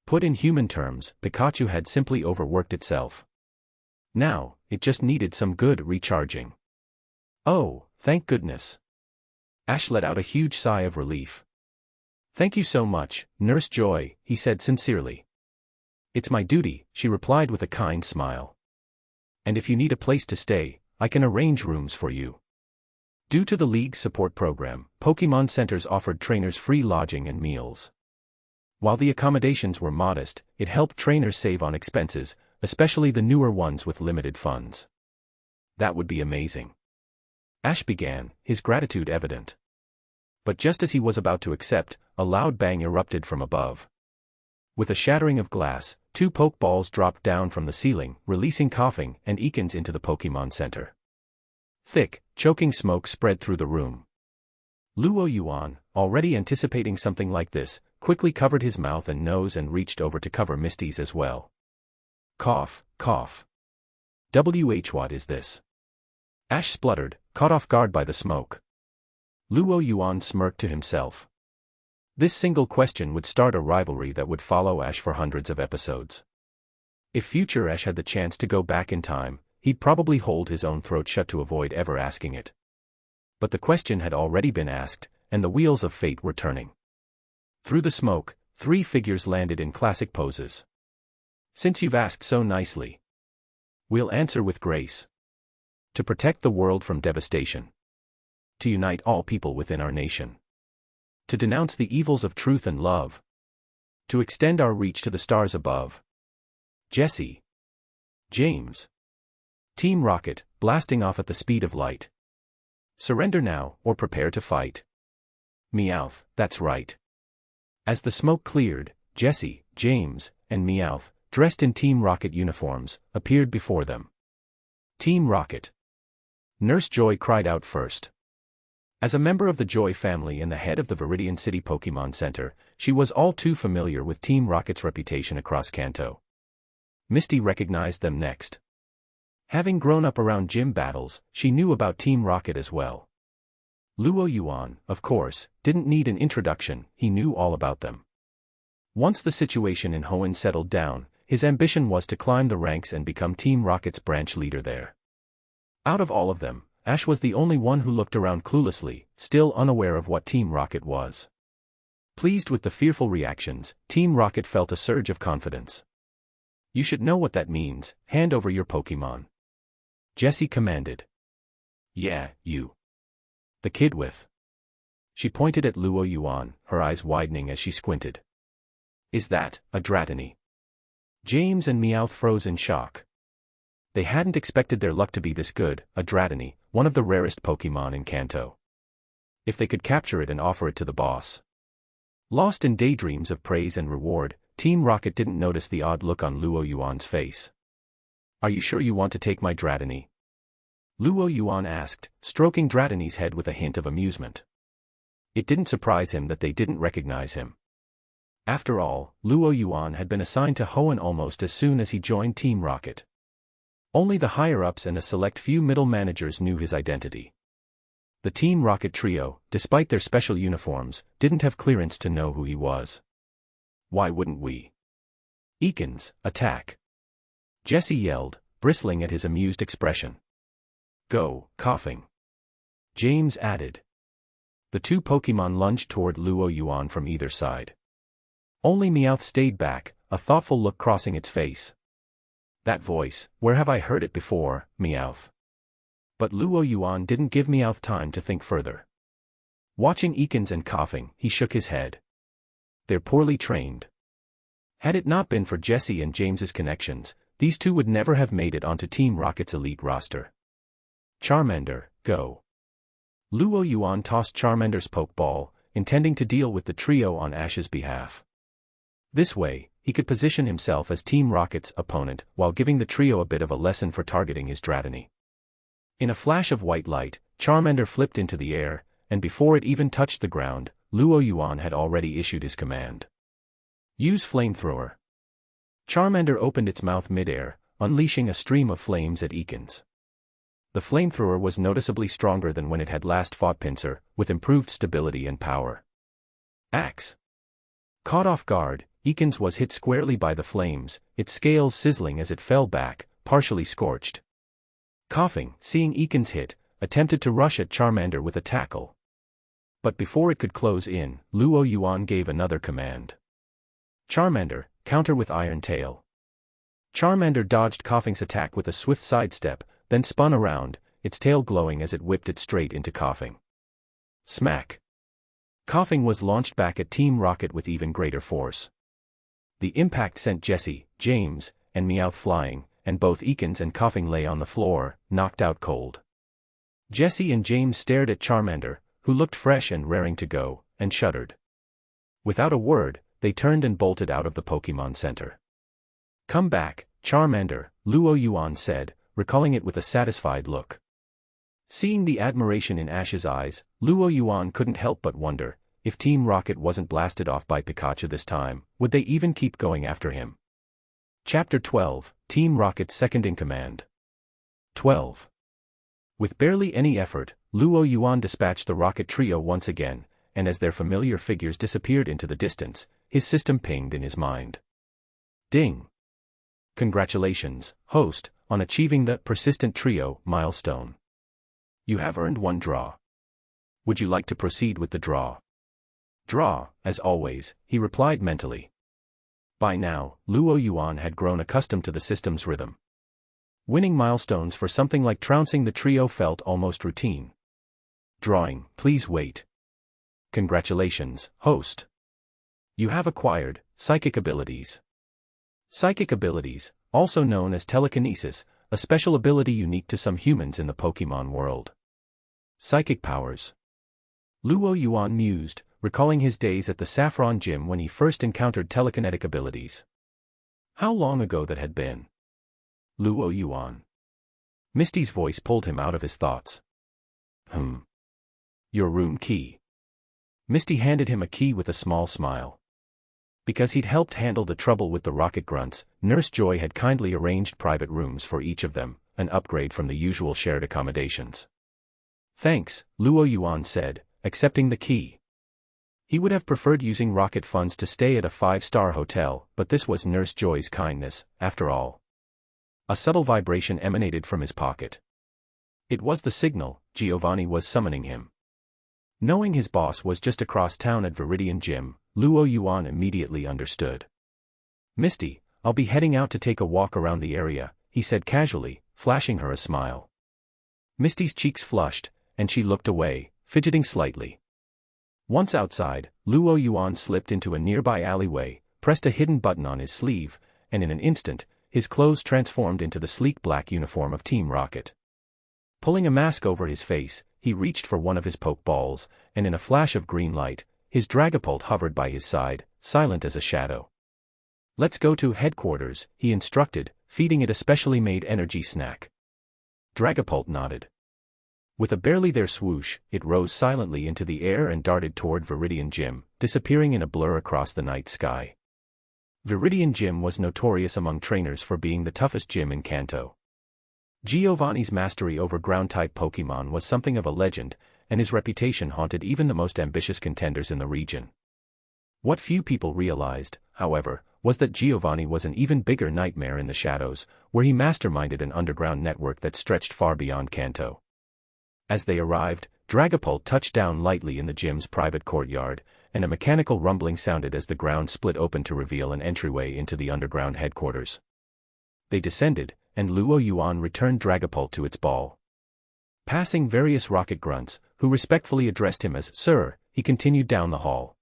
Put in human terms, Pikachu had simply overworked itself. Now, it just needed some good recharging. Oh, thank goodness. Ash let out a huge sigh of relief. Thank you so much, Nurse Joy, he said sincerely. It's my duty, she replied with a kind smile. And if you need a place to stay, I can arrange rooms for you. Due to the League's support program, Pokemon Centers offered trainers free lodging and meals. While the accommodations were modest, it helped trainers save on expenses, especially the newer ones with limited funds. That would be amazing. Ash began, his gratitude evident. But just as he was about to accept, a loud bang erupted from above. With a shattering of glass, 2 Pokeballs dropped down from the ceiling, releasing coughing and Ekans into the Pokemon Center. Thick, choking smoke spread through the room. Luo Yuan, already anticipating something like this, quickly covered his mouth and nose and reached over to cover Misty's as well. Cough, cough. What is this? Ash spluttered, caught off guard by the smoke. Luo Yuan smirked to himself. This single question would start a rivalry that would follow Ash for hundreds of episodes. If future Ash had the chance to go back in time, he'd probably hold his own throat shut to avoid ever asking it. But the question had already been asked, and the wheels of fate were turning. Through the smoke, 3 figures landed in classic poses. Since you've asked so nicely, we'll answer with grace. To protect the world from devastation. To unite all people within our nation. To denounce the evils of truth and love. To extend our reach to the stars above. Jesse. James. Team Rocket, blasting off at the speed of light. Surrender now, or prepare to fight. Meowth, that's right. As the smoke cleared, Jesse, James, and Meowth, dressed in Team Rocket uniforms, appeared before them. Team Rocket. Nurse Joy cried out first. As a member of the Joy family and the head of the Viridian City Pokemon Center, she was all too familiar with Team Rocket's reputation across Kanto. Misty recognized them next. Having grown up around gym battles, she knew about Team Rocket as well. Luo Yuan, of course, didn't need an introduction, he knew all about them. Once the situation in Hoenn settled down, his ambition was to climb the ranks and become Team Rocket's branch leader there. Out of all of them, Ash was the only one who looked around cluelessly, still unaware of what Team Rocket was. Pleased with the fearful reactions, Team Rocket felt a surge of confidence. You should know what that means, hand over your Pokemon. Jessie commanded. Yeah, you. The kid with. She pointed at Luo Yuan, her eyes widening as she squinted. Is that a Dratini? James and Meowth froze in shock. They hadn't expected their luck to be this good, a Dratini, one of the rarest Pokemon in Kanto. If they could capture it and offer it to the boss. Lost in daydreams of praise and reward, Team Rocket didn't notice the odd look on Luo Yuan's face. Are you sure you want to take my Dratini? Luo Yuan asked, stroking Dratini's head with a hint of amusement. It didn't surprise him that they didn't recognize him. After all, Luo Yuan had been assigned to Hoenn almost as soon as he joined Team Rocket. Only the higher-ups and a select few middle managers knew his identity. The Team Rocket trio, despite their special uniforms, didn't have clearance to know who he was. Why wouldn't we? Ekans, attack! Jessie yelled, bristling at his amused expression. Go, coughing! James added. The two Pokemon lunged toward Luo Yuan from either side. Only Meowth stayed back, a thoughtful look crossing its face. That voice, where have I heard it before, Meowth? But Luo Yuan didn't give Meowth time to think further. Watching Ekans and coughing, he shook his head. They're poorly trained. Had it not been for Jessie and James's connections, these two would never have made it onto Team Rocket's elite roster. Charmander, go. Luo Yuan tossed Charmander's Pokeball, intending to deal with the trio on Ash's behalf. This way, he could position himself as Team Rocket's opponent while giving the trio a bit of a lesson for targeting his Dratini. In a flash of white light, Charmander flipped into the air, and before it even touched the ground, Luo Yuan had already issued his command. Use Flamethrower. Charmander opened its mouth midair, unleashing a stream of flames at Ekans. The Flamethrower was noticeably stronger than when it had last fought Pinsir, with improved stability and power. Axe. Caught off guard, Ekans was hit squarely by the flames, its scales sizzling as it fell back, partially scorched. Coughing, seeing Ekans hit, attempted to rush at Charmander with a tackle. But before it could close in, Luo Yuan gave another command. Charmander, counter with Iron Tail. Charmander dodged Coughing's attack with a swift sidestep, then spun around, its tail glowing as it whipped it straight into Coughing. Smack! Coughing was launched back at Team Rocket with even greater force. The impact sent Jessie, James, and Meowth flying, and both Ekans and Coughing lay on the floor, knocked out cold. Jessie and James stared at Charmander, who looked fresh and raring to go, and shuddered. Without a word, they turned and bolted out of the Pokemon Center. Come back, Charmander, Luo Yuan said, recalling it with a satisfied look. Seeing the admiration in Ash's eyes, Luo Yuan couldn't help but wonder, if Team Rocket wasn't blasted off by Pikachu this time, would they even keep going after him? Chapter 12, Team Rocket's Second-in-Command. 12. With barely any effort, Luo Yuan dispatched the Rocket Trio once again, and as their familiar figures disappeared into the distance, his system pinged in his mind. Ding! Congratulations, host, on achieving the Persistent Trio milestone. You have earned one draw. Would you like to proceed with the draw? Draw, as always, he replied mentally. By now, Luo Yuan had grown accustomed to the system's rhythm. Winning milestones for something like trouncing the trio felt almost routine. Drawing, please wait. Congratulations, host. You have acquired psychic abilities. Psychic abilities, also known as telekinesis, a special ability unique to some humans in the Pokemon world. Psychic powers. Luo Yuan mused, recalling his days at the Saffron Gym when he first encountered telekinetic abilities. How long ago that had been? Luo Yuan. Misty's voice pulled him out of his thoughts. Your room key. Misty handed him a key with a small smile. Because he'd helped handle the trouble with the rocket grunts, Nurse Joy had kindly arranged private rooms for each of them, an upgrade from the usual shared accommodations. Thanks, Luo Yuan said, accepting the key. He would have preferred using rocket funds to stay at a 5-star hotel, but this was Nurse Joy's kindness, after all. A subtle vibration emanated from his pocket. It was the signal. Giovanni was summoning him. Knowing his boss was just across town at Viridian Gym, Luo Yuan immediately understood. Misty, I'll be heading out to take a walk around the area, he said casually, flashing her a smile. Misty's cheeks flushed, and she looked away, fidgeting slightly. Once outside, Luo Yuan slipped into a nearby alleyway, pressed a hidden button on his sleeve, and in an instant, his clothes transformed into the sleek black uniform of Team Rocket. Pulling a mask over his face, he reached for one of his poke balls, and in a flash of green light, his Dragapult hovered by his side, silent as a shadow. Let's go to headquarters, he instructed, feeding it a specially made energy snack. Dragapult nodded. With a barely there swoosh, it rose silently into the air and darted toward Viridian Gym, disappearing in a blur across the night sky. Viridian Gym was notorious among trainers for being the toughest gym in Kanto. Giovanni's mastery over ground-type Pokémon was something of a legend, and his reputation haunted even the most ambitious contenders in the region. What few people realized, however, was that Giovanni was an even bigger nightmare in the shadows, where he masterminded an underground network that stretched far beyond Kanto. As they arrived, Dragapult touched down lightly in the gym's private courtyard, and a mechanical rumbling sounded as the ground split open to reveal an entryway into the underground headquarters. They descended, and Luo Yuan returned Dragapult to its ball. Passing various rocket grunts, who respectfully addressed him as Sir, he continued down the hall.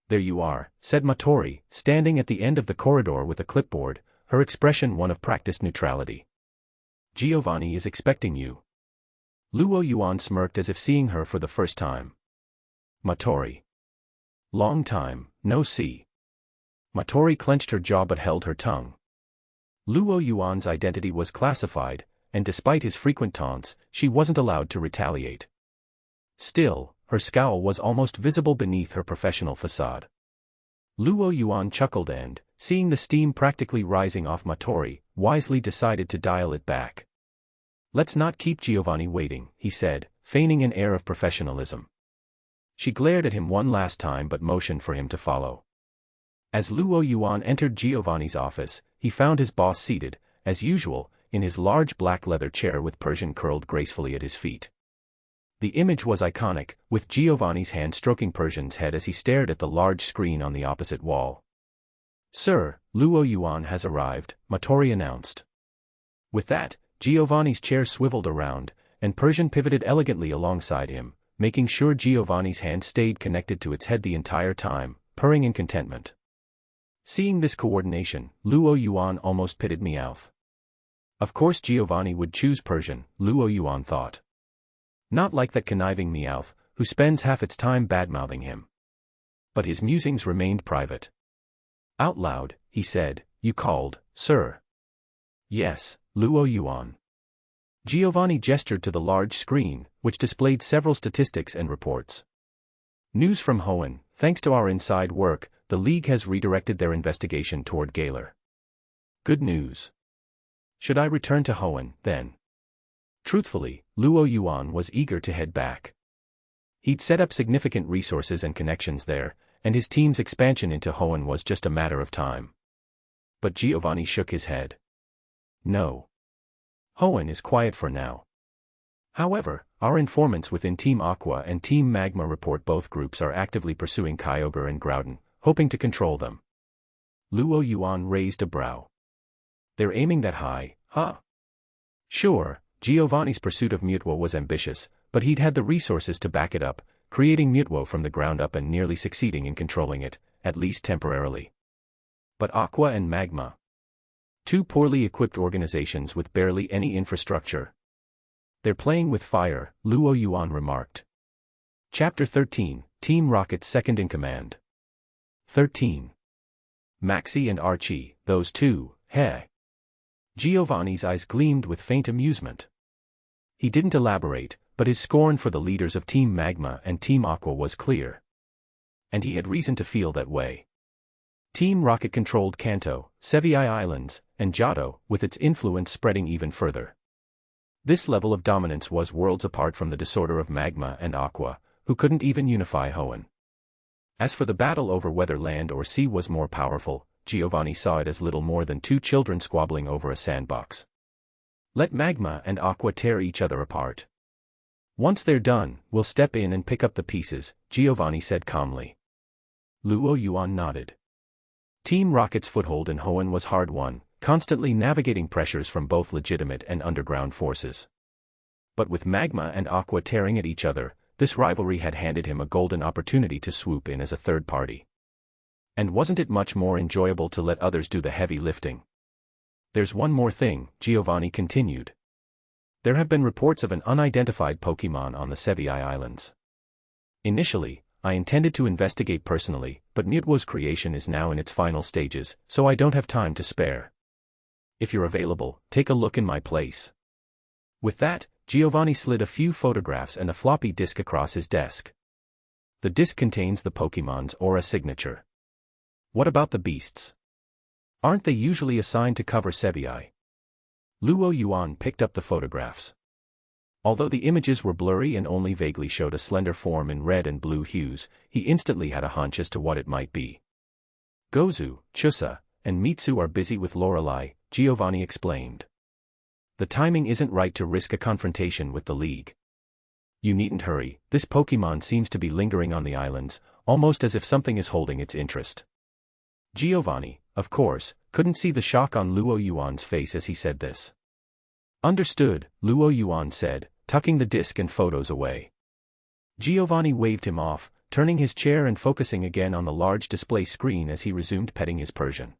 There you are, said Matori, standing at the end of the corridor with a clipboard, her expression one of practiced neutrality. Giovanni is expecting you. Luo Yuan smirked as if seeing her for the first time. Matori. Long time, no see. Matori clenched her jaw but held her tongue. Luo Yuan's identity was classified, and despite his frequent taunts, she wasn't allowed to retaliate. Still, her scowl was almost visible beneath her professional facade. Luo Yuan chuckled and, seeing the steam practically rising off Matori, wisely decided to dial it back. Let's not keep Giovanni waiting, he said, feigning an air of professionalism. She glared at him one last time but motioned for him to follow. As Luo Yuan entered Giovanni's office, he found his boss seated, as usual, in his large black leather chair with Persian curled gracefully at his feet. The image was iconic, with Giovanni's hand stroking Persian's head as he stared at the large screen on the opposite wall. Sir, Luo Yuan has arrived, Matori announced. With that, Giovanni's chair swiveled around, and Persian pivoted elegantly alongside him, making sure Giovanni's hand stayed connected to its head the entire time, purring in contentment. Seeing this coordination, Luo Yuan almost pitted Meowth. Of course Giovanni would choose Persian, Luo Yuan thought. Not like that conniving Meowth, who spends half its time badmouthing him. But his musings remained private. Out loud, he said, You called, sir. Yes, Luo Yuan. Giovanni gestured to the large screen, which displayed several statistics and reports. News from Hoenn, thanks to our inside work, the League has redirected their investigation toward Galar. Good news. Should I return to Hoenn, then? Truthfully, Luo Yuan was eager to head back. He'd set up significant resources and connections there, and his team's expansion into Hoenn was just a matter of time. But Giovanni shook his head. No. Hoenn is quiet for now. However, our informants within Team Aqua and Team Magma report both groups are actively pursuing Kyogre and Groudon, hoping to control them. Luo Yuan raised a brow. They're aiming that high, huh? Sure, Giovanni's pursuit of Mutwo was ambitious, but he'd had the resources to back it up, creating Mutwo from the ground up and nearly succeeding in controlling it, at least temporarily. But Aqua and Magma? Two poorly equipped organizations with barely any infrastructure. They're playing with fire, Luo Yuan remarked. Chapter 13, Team Rocket's second in command. 13. Maxie and Archie, those two, heh. Giovanni's eyes gleamed with faint amusement. He didn't elaborate, but his scorn for the leaders of Team Magma and Team Aqua was clear. And he had reason to feel that way. Team Rocket controlled Kanto, Sevii Islands, and Johto, with its influence spreading even further. This level of dominance was worlds apart from the disorder of Magma and Aqua, who couldn't even unify Hoenn. As for the battle over whether land or sea was more powerful, Giovanni saw it as little more than two children squabbling over a sandbox. Let Magma and Aqua tear each other apart. Once they're done, we'll step in and pick up the pieces, Giovanni said calmly. Luo Yuan nodded. Team Rocket's foothold in Hoenn was hard-won, constantly navigating pressures from both legitimate and underground forces. But with Magma and Aqua tearing at each other, this rivalry had handed him a golden opportunity to swoop in as a third party. And wasn't it much more enjoyable to let others do the heavy lifting? There's one more thing, Giovanni continued. There have been reports of an unidentified Pokémon on the Sevii Islands. Initially, I intended to investigate personally, but Mutwo's creation is now in its final stages, so I don't have time to spare. If you're available, take a look in my place. With that, Giovanni slid a few photographs and a floppy disk across his desk. The disk contains the Pokémon's aura signature. What about the beasts? Aren't they usually assigned to cover Sevii? Luo Yuan picked up the photographs. Although the images were blurry and only vaguely showed a slender form in red and blue hues, he instantly had a hunch as to what it might be. Gozu, Chusa, and Mitsu are busy with Lorelei, Giovanni explained. The timing isn't right to risk a confrontation with the League. You needn't hurry, this Pokémon seems to be lingering on the islands, almost as if something is holding its interest. Giovanni, of course, couldn't see the shock on Luo Yuan's face as he said this. Understood, Luo Yuan said, tucking the disc and photos away. Giovanni waved him off, turning his chair and focusing again on the large display screen as he resumed petting his Persian.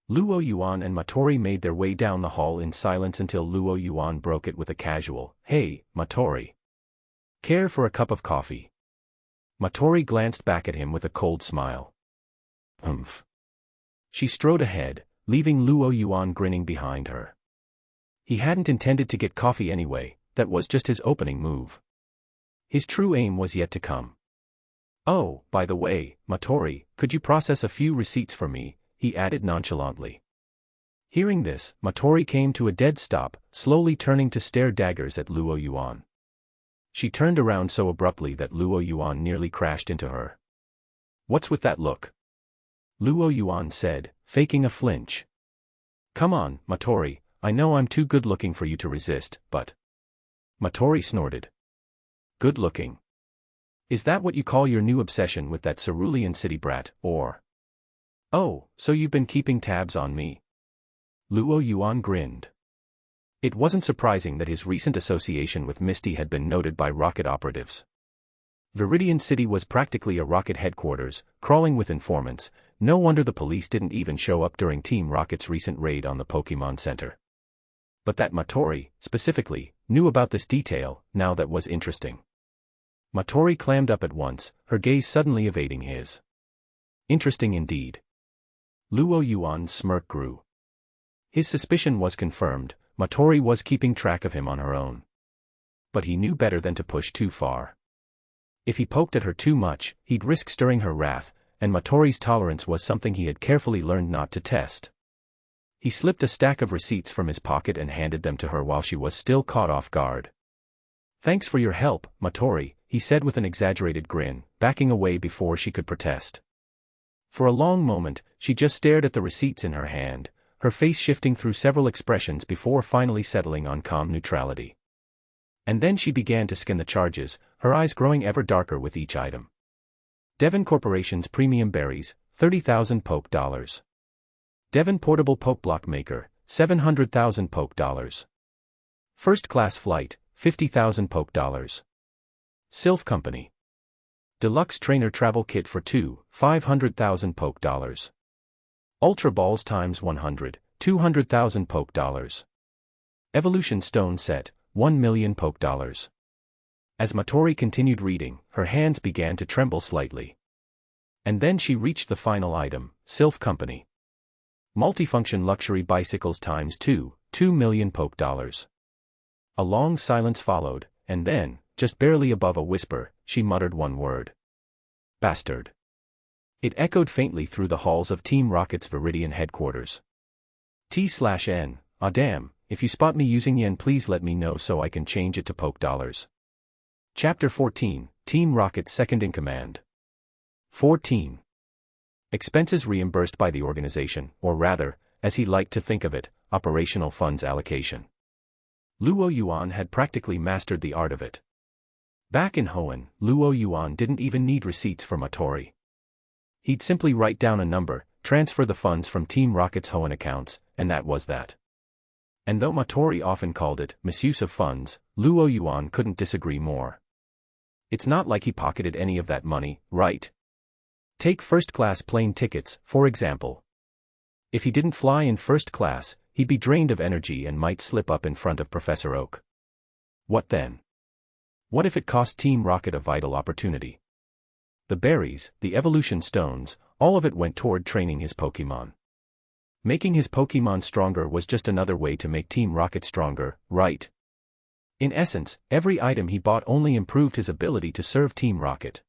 Luo Yuan and Matori made their way down the hall in silence until Luo Yuan broke it with a casual, "Hey, Matori. Care for a cup of coffee?" Matori glanced back at him with a cold smile. Humph. She strode ahead, leaving Luo Yuan grinning behind her. He hadn't intended to get coffee anyway, that was just his opening move. His true aim was yet to come. "Oh, by the way, Matori, could you process a few receipts for me?" he added nonchalantly. Hearing this, Matori came to a dead stop, slowly turning to stare daggers at Luo Yuan. She turned around so abruptly that Luo Yuan nearly crashed into her. "What's with that look?" Luo Yuan said, faking a flinch. "Come on, Matori, I know I'm too good-looking for you to resist, but..." Matori snorted. "Good-looking? Is that what you call your new obsession with that cerulean city brat, or..." "Oh, so you've been keeping tabs on me?" Luo Yuan grinned. It wasn't surprising that his recent association with Misty had been noted by rocket operatives. Viridian City was practically a rocket headquarters, crawling with informants. No wonder the police didn't even show up during Team Rocket's recent raid on the Pokémon Center. But that Matori, specifically, knew about this detail, now that was interesting. Matori clammed up at once, her gaze suddenly evading his. Interesting indeed. Luo Yuan's smirk grew. His suspicion was confirmed, Matori was keeping track of him on her own. But he knew better than to push too far. If he poked at her too much, he'd risk stirring her wrath, and Matori's tolerance was something he had carefully learned not to test. He slipped a stack of receipts from his pocket and handed them to her while she was still caught off guard. "Thanks for your help, Matori," he said with an exaggerated grin, backing away before she could protest. For a long moment, she just stared at the receipts in her hand, her face shifting through several expressions before finally settling on calm neutrality. And then she began to scan the charges, her eyes growing ever darker with each item. Devon Corporation's Premium Berries, 30,000 Poke Dollars. Devon Portable Poke Block Maker, 700,000 Poke Dollars. First Class Flight, 50,000 Poke Dollars. Sylph Company. Deluxe Trainer Travel Kit for 2, 500,000 Poke Dollars. Ultra Balls times 100, 200,000 Poke Dollars. Evolution Stone Set, 1 million Poke Dollars. As Matori continued reading, her hands began to tremble slightly. And then she reached the final item, Sylph Company. Multifunction Luxury Bicycles times 2, 2 million Poke Dollars. A long silence followed, and then, just barely above a whisper, she muttered one word. Bastard. It echoed faintly through the halls of Team Rocket's Viridian headquarters. T/N, ah damn, if you spot me using yen please let me know so I can change it to poke dollars. Chapter 14, Team Rocket's Second-in-Command. 14. Expenses reimbursed by the organization, or rather, as he liked to think of it, operational funds allocation. Luo Yuan had practically mastered the art of it. Back in Hoenn, Luo Yuan didn't even need receipts for Matori. He'd simply write down a number, transfer the funds from Team Rocket's Hoenn accounts, and that was that. And though Matori often called it misuse of funds, Luo Yuan couldn't disagree more. It's not like he pocketed any of that money, right? Take first-class plane tickets, for example. If he didn't fly in first class, he'd be drained of energy and might slip up in front of Professor Oak. What then? What if it cost Team Rocket a vital opportunity? The berries, the evolution stones, all of it went toward training his Pokémon. Making his Pokémon stronger was just another way to make Team Rocket stronger, right? In essence, every item he bought only improved his ability to serve Team Rocket.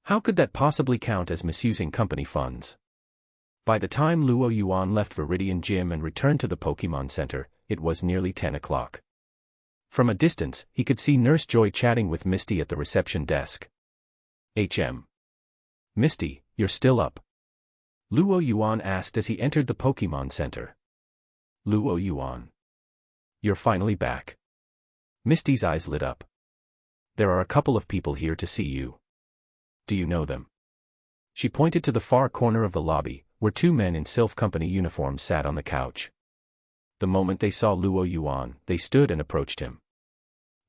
How could that possibly count as misusing company funds? By the time Luo Yuan left Viridian Gym and returned to the Pokémon Center, it was nearly 10 o'clock. From a distance, he could see Nurse Joy chatting with Misty at the reception desk. Misty, you're still up? Luo Yuan asked as he entered the Pokémon Center. Luo Yuan. You're finally back. Misty's eyes lit up. There are a couple of people here to see you. Do you know them? She pointed to the far corner of the lobby, where two men in Sylph Company uniforms sat on the couch. The moment they saw Luo Yuan, they stood and approached him.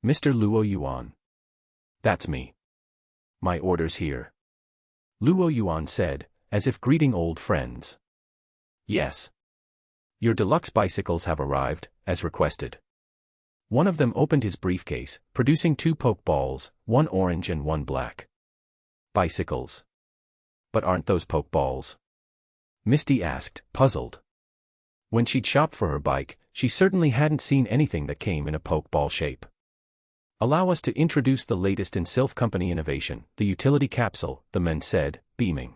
Mr. Luo Yuan. That's me. My orders here. Luo Yuan said, as if greeting old friends. Yes. Your deluxe bicycles have arrived, as requested. One of them opened his briefcase, producing two Pokeballs, one orange and one black. Bicycles. But aren't those Pokeballs? Misty asked, puzzled. When she'd shopped for her bike, she certainly hadn't seen anything that came in a Pokeball shape. Allow us to introduce the latest in Sylph Company innovation, the utility capsule, the men said, beaming.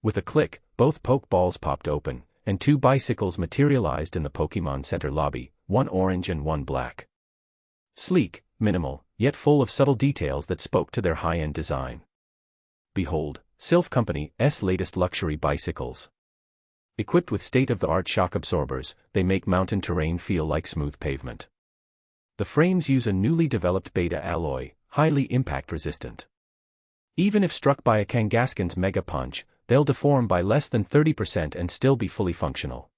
With a click, both Pokeballs popped open, and two bicycles materialized in the Pokémon Center lobby, one orange and one black. Sleek, minimal, yet full of subtle details that spoke to their high-end design. Behold, Sylph Company's latest luxury bicycles. Equipped with state-of-the-art shock absorbers, they make mountain terrain feel like smooth pavement. The frames use a newly developed beta alloy, highly impact-resistant. Even if struck by a Kangaskhan's Mega Punch, they'll deform by less than 30% and still be fully functional.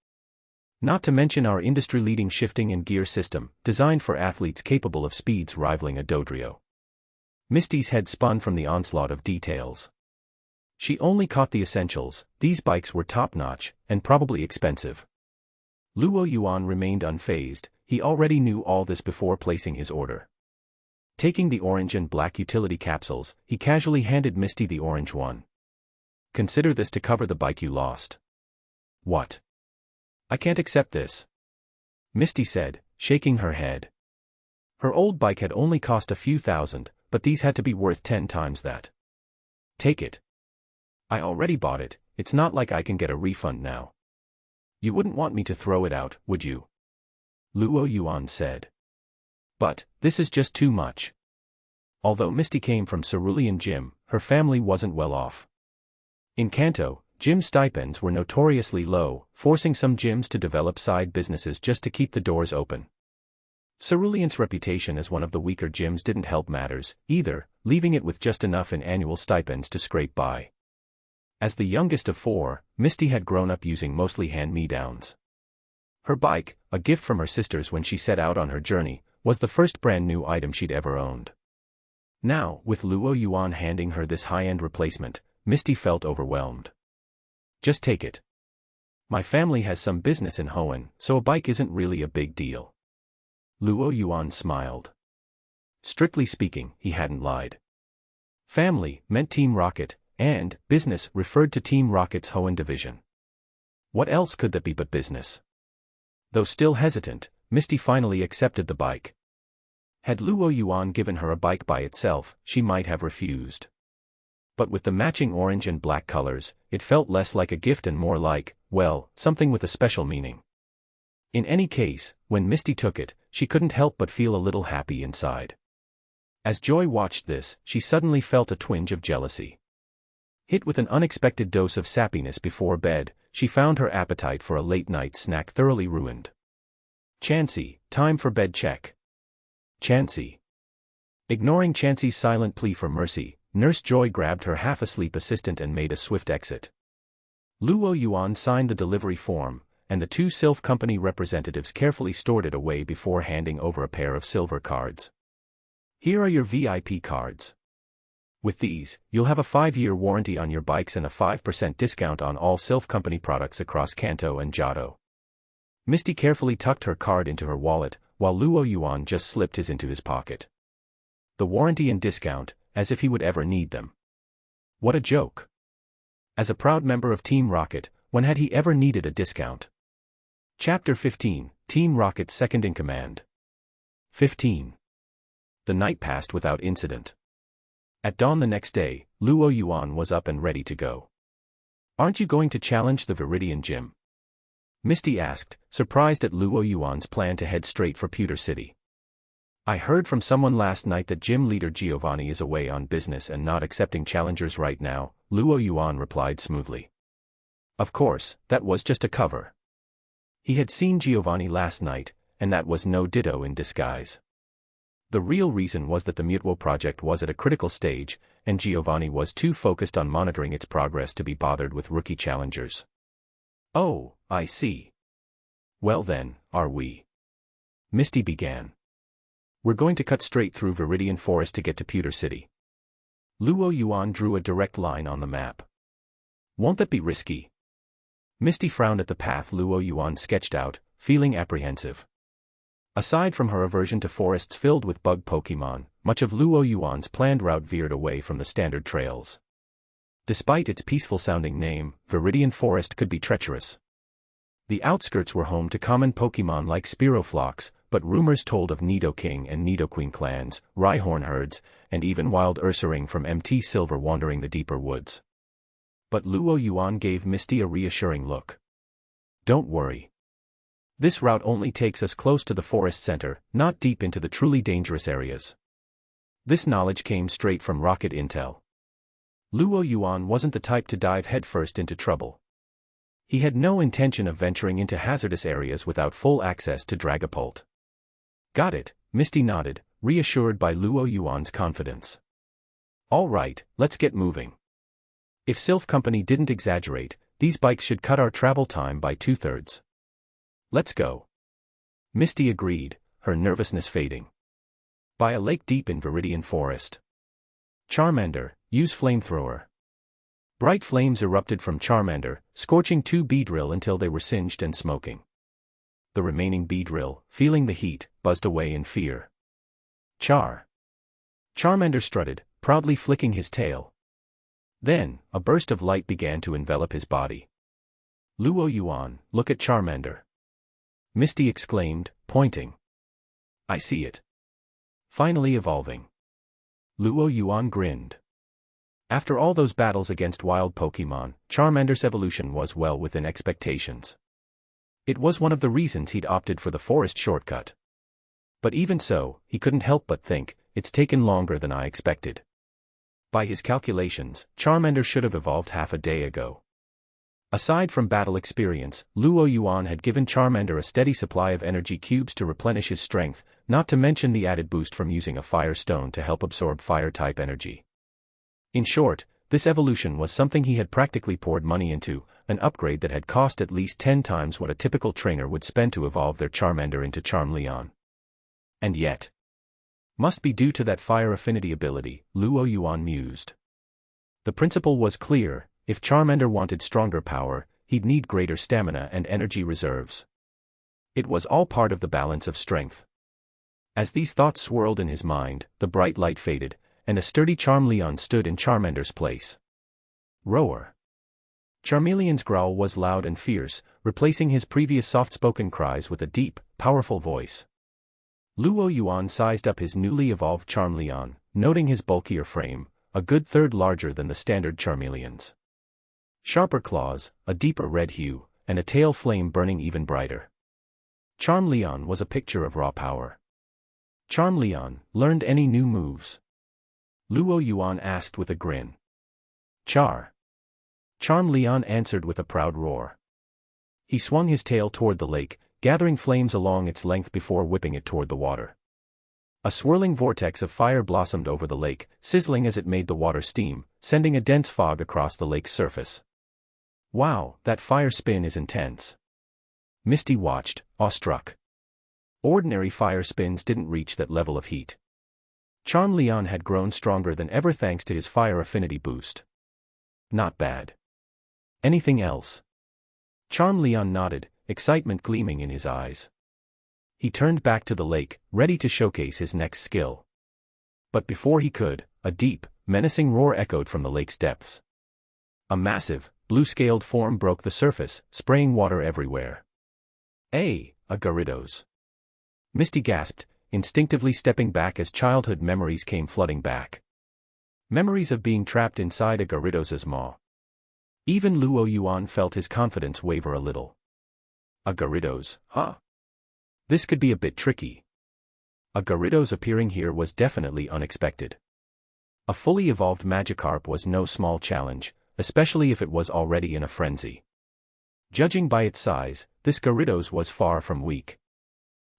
Not to mention our industry-leading shifting and gear system, designed for athletes capable of speeds rivaling a Dodrio. Misty's head spun from the onslaught of details. She only caught the essentials. These bikes were top-notch, and probably expensive. Luo Yuan remained unfazed. He already knew all this before placing his order. Taking the orange and black utility capsules, he casually handed Misty the orange one. Consider this to cover the bike you lost. What? I can't accept this. Misty said, shaking her head. Her old bike had only cost a few thousand, but these had to be worth 10 times that. Take it. I already bought it, it's not like I can get a refund now. You wouldn't want me to throw it out, would you? Luo Yuan said. But, this is just too much. Although Misty came from Cerulean Gym, her family wasn't well off. In Kanto, gym stipends were notoriously low, forcing some gyms to develop side businesses just to keep the doors open. Cerulean's reputation as one of the weaker gyms didn't help matters, either, leaving it with just enough in annual stipends to scrape by. As the youngest of 4, Misty had grown up using mostly hand-me-downs. Her bike, a gift from her sisters when she set out on her journey, was the first brand-new item she'd ever owned. Now, with Luo Yuan handing her this high-end replacement, Misty felt overwhelmed. Just take it. My family has some business in Hoenn, so a bike isn't really a big deal. Luo Yuan smiled. Strictly speaking, he hadn't lied. Family meant Team Rocket, and business referred to Team Rocket's Hoenn division. What else could that be but business? Though still hesitant, Misty finally accepted the bike. Had Luo Yuan given her a bike by itself, she might have refused. But with the matching orange and black colors, it felt less like a gift and more like, well, something with a special meaning. In any case, when Misty took it, she couldn't help but feel a little happy inside. As Joy watched this, she suddenly felt a twinge of jealousy. Hit with an unexpected dose of sappiness before bed, she found her appetite for a late-night snack thoroughly ruined. Chansey, time for bed check. Chansey. Ignoring Chansey's silent plea for mercy, Nurse Joy grabbed her half-asleep assistant and made a swift exit. Luo Yuan signed the delivery form, and the two Sylph Company representatives carefully stored it away before handing over a pair of silver cards. Here are your VIP cards. With these, you'll have a 5-year warranty on your bikes and a 5% discount on all Sylph Company products across Kanto and Johto. Misty carefully tucked her card into her wallet, while Luo Yuan just slipped his into his pocket. The warranty and discount, as if he would ever need them. What a joke. As a proud member of Team Rocket, when had he ever needed a discount? Chapter 15, Team Rocket's Second-in-Command. 15. The night passed without incident. At dawn the next day, Luo Yuan was up and ready to go. Aren't you going to challenge the Viridian Gym? Misty asked, surprised at Luo Yuan's plan to head straight for Pewter City. I heard from someone last night that gym leader Giovanni is away on business and not accepting challengers right now, Luo Yuan replied smoothly. Of course, that was just a cover. He had seen Giovanni last night, and that was no ditto in disguise. The real reason was that the Mutuo project was at a critical stage, and Giovanni was too focused on monitoring its progress to be bothered with rookie challengers. Oh, I see. Well then, are we? Misty began. We're going to cut straight through Viridian Forest to get to Pewter City. Luo Yuan drew a direct line on the map. Won't that be risky? Misty frowned at the path Luo Yuan sketched out, feeling apprehensive. Aside from her aversion to forests filled with bug Pokemon, much of Luo Yuan's planned route veered away from the standard trails. Despite its peaceful-sounding name, Viridian Forest could be treacherous. The outskirts were home to common Pokemon like Spiroflox, but rumors told of Nidoking and Nidoqueen clans, Rhyhorn herds, and even wild Ursaring from MT Silver wandering the deeper woods. But Luo Yuan gave Misty a reassuring look. Don't worry. This route only takes us close to the forest center, not deep into the truly dangerous areas. This knowledge came straight from Rocket Intel. Luo Yuan wasn't the type to dive headfirst into trouble. He had no intention of venturing into hazardous areas without full access to Dragapult. Got it, Misty nodded, reassured by Luo Yuan's confidence. All right, let's get moving. If Sylph Company didn't exaggerate, these bikes should cut our travel time by 2/3. Let's go. Misty agreed, her nervousness fading. By a lake deep in Viridian Forest. Charmander, use flamethrower. Bright flames erupted from Charmander, scorching 2 Beedrill until they were singed and smoking. The remaining Beedrill, feeling the heat, buzzed away in fear. Charmander strutted, proudly flicking his tail. Then, a burst of light began to envelop his body. Luo Yuan, look at Charmander. Misty exclaimed, pointing. I see it. Finally evolving. Luo Yuan grinned. After all those battles against wild Pokemon, Charmander's evolution was well within expectations. It was one of the reasons he'd opted for the forest shortcut. But even so, he couldn't help but think, it's taken longer than I expected. By his calculations, Charmander should have evolved half a day ago. Aside from battle experience, Luo Yuan had given Charmander a steady supply of energy cubes to replenish his strength, not to mention the added boost from using a fire stone to help absorb fire-type energy. In short, this evolution was something he had practically poured money into, an upgrade that had cost at least 10 times what a typical trainer would spend to evolve their Charmander into Charmeleon. And yet, must be due to that fire affinity ability, Luo Yuan mused. The principle was clear. If Charmander wanted stronger power, he'd need greater stamina and energy reserves. It was all part of the balance of strength. As these thoughts swirled in his mind, the bright light faded, and a sturdy Charmeleon stood in Charmander's place. Roar. Charmeleon's growl was loud and fierce, replacing his previous soft-spoken cries with a deep, powerful voice. Luo Yuan sized up his newly evolved Charmeleon, noting his bulkier frame, a good third larger than the standard Charmeleon's. Sharper claws, a deeper red hue, and a tail flame burning even brighter. Charmeleon was a picture of raw power. Charmeleon, learned any new moves? Luo Yuan asked with a grin. Charmeleon answered with a proud roar. He swung his tail toward the lake, gathering flames along its length before whipping it toward the water. A swirling vortex of fire blossomed over the lake, sizzling as it made the water steam, sending a dense fog across the lake's surface. Wow, that fire spin is intense. Misty watched, awestruck. Ordinary fire spins didn't reach that level of heat. Charmeleon had grown stronger than ever thanks to his fire affinity boost. Not bad. Anything else? Charmeleon nodded, excitement gleaming in his eyes. He turned back to the lake, ready to showcase his next skill. But before he could, a deep, menacing roar echoed from the lake's depths. A massive, blue-scaled form broke the surface, spraying water everywhere. A Gyarados. Misty gasped, instinctively stepping back as childhood memories came flooding back. Memories of being trapped inside a Gyarados' maw. Even Luo Yuan felt his confidence waver a little. A Gyarados, huh? This could be a bit tricky. A Gyarados appearing here was definitely unexpected. A fully evolved Magikarp was no small challenge, especially if it was already in a frenzy. Judging by its size, this Gyarados was far from weak.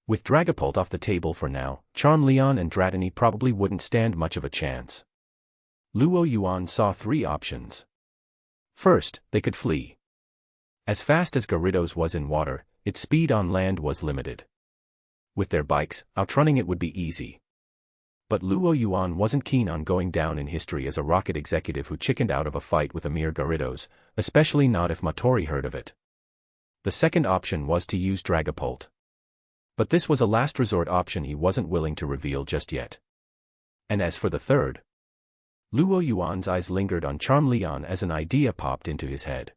With Dragapult off the table for now, Charmeleon and Dratini probably wouldn't stand much of a chance. Luo Yuan saw three options. First, they could flee. As fast as Gyarados was in water, its speed on land was limited. With their bikes, outrunning it would be easy. But Luo Yuan wasn't keen on going down in history as a rocket executive who chickened out of a fight with a mere Gyarados, especially not if Matori heard of it. The second option was to use Dragapult. But this was a last resort option he wasn't willing to reveal just yet. And as for the third, Luo Yuan's eyes lingered on Charmeleon as an idea popped into his head.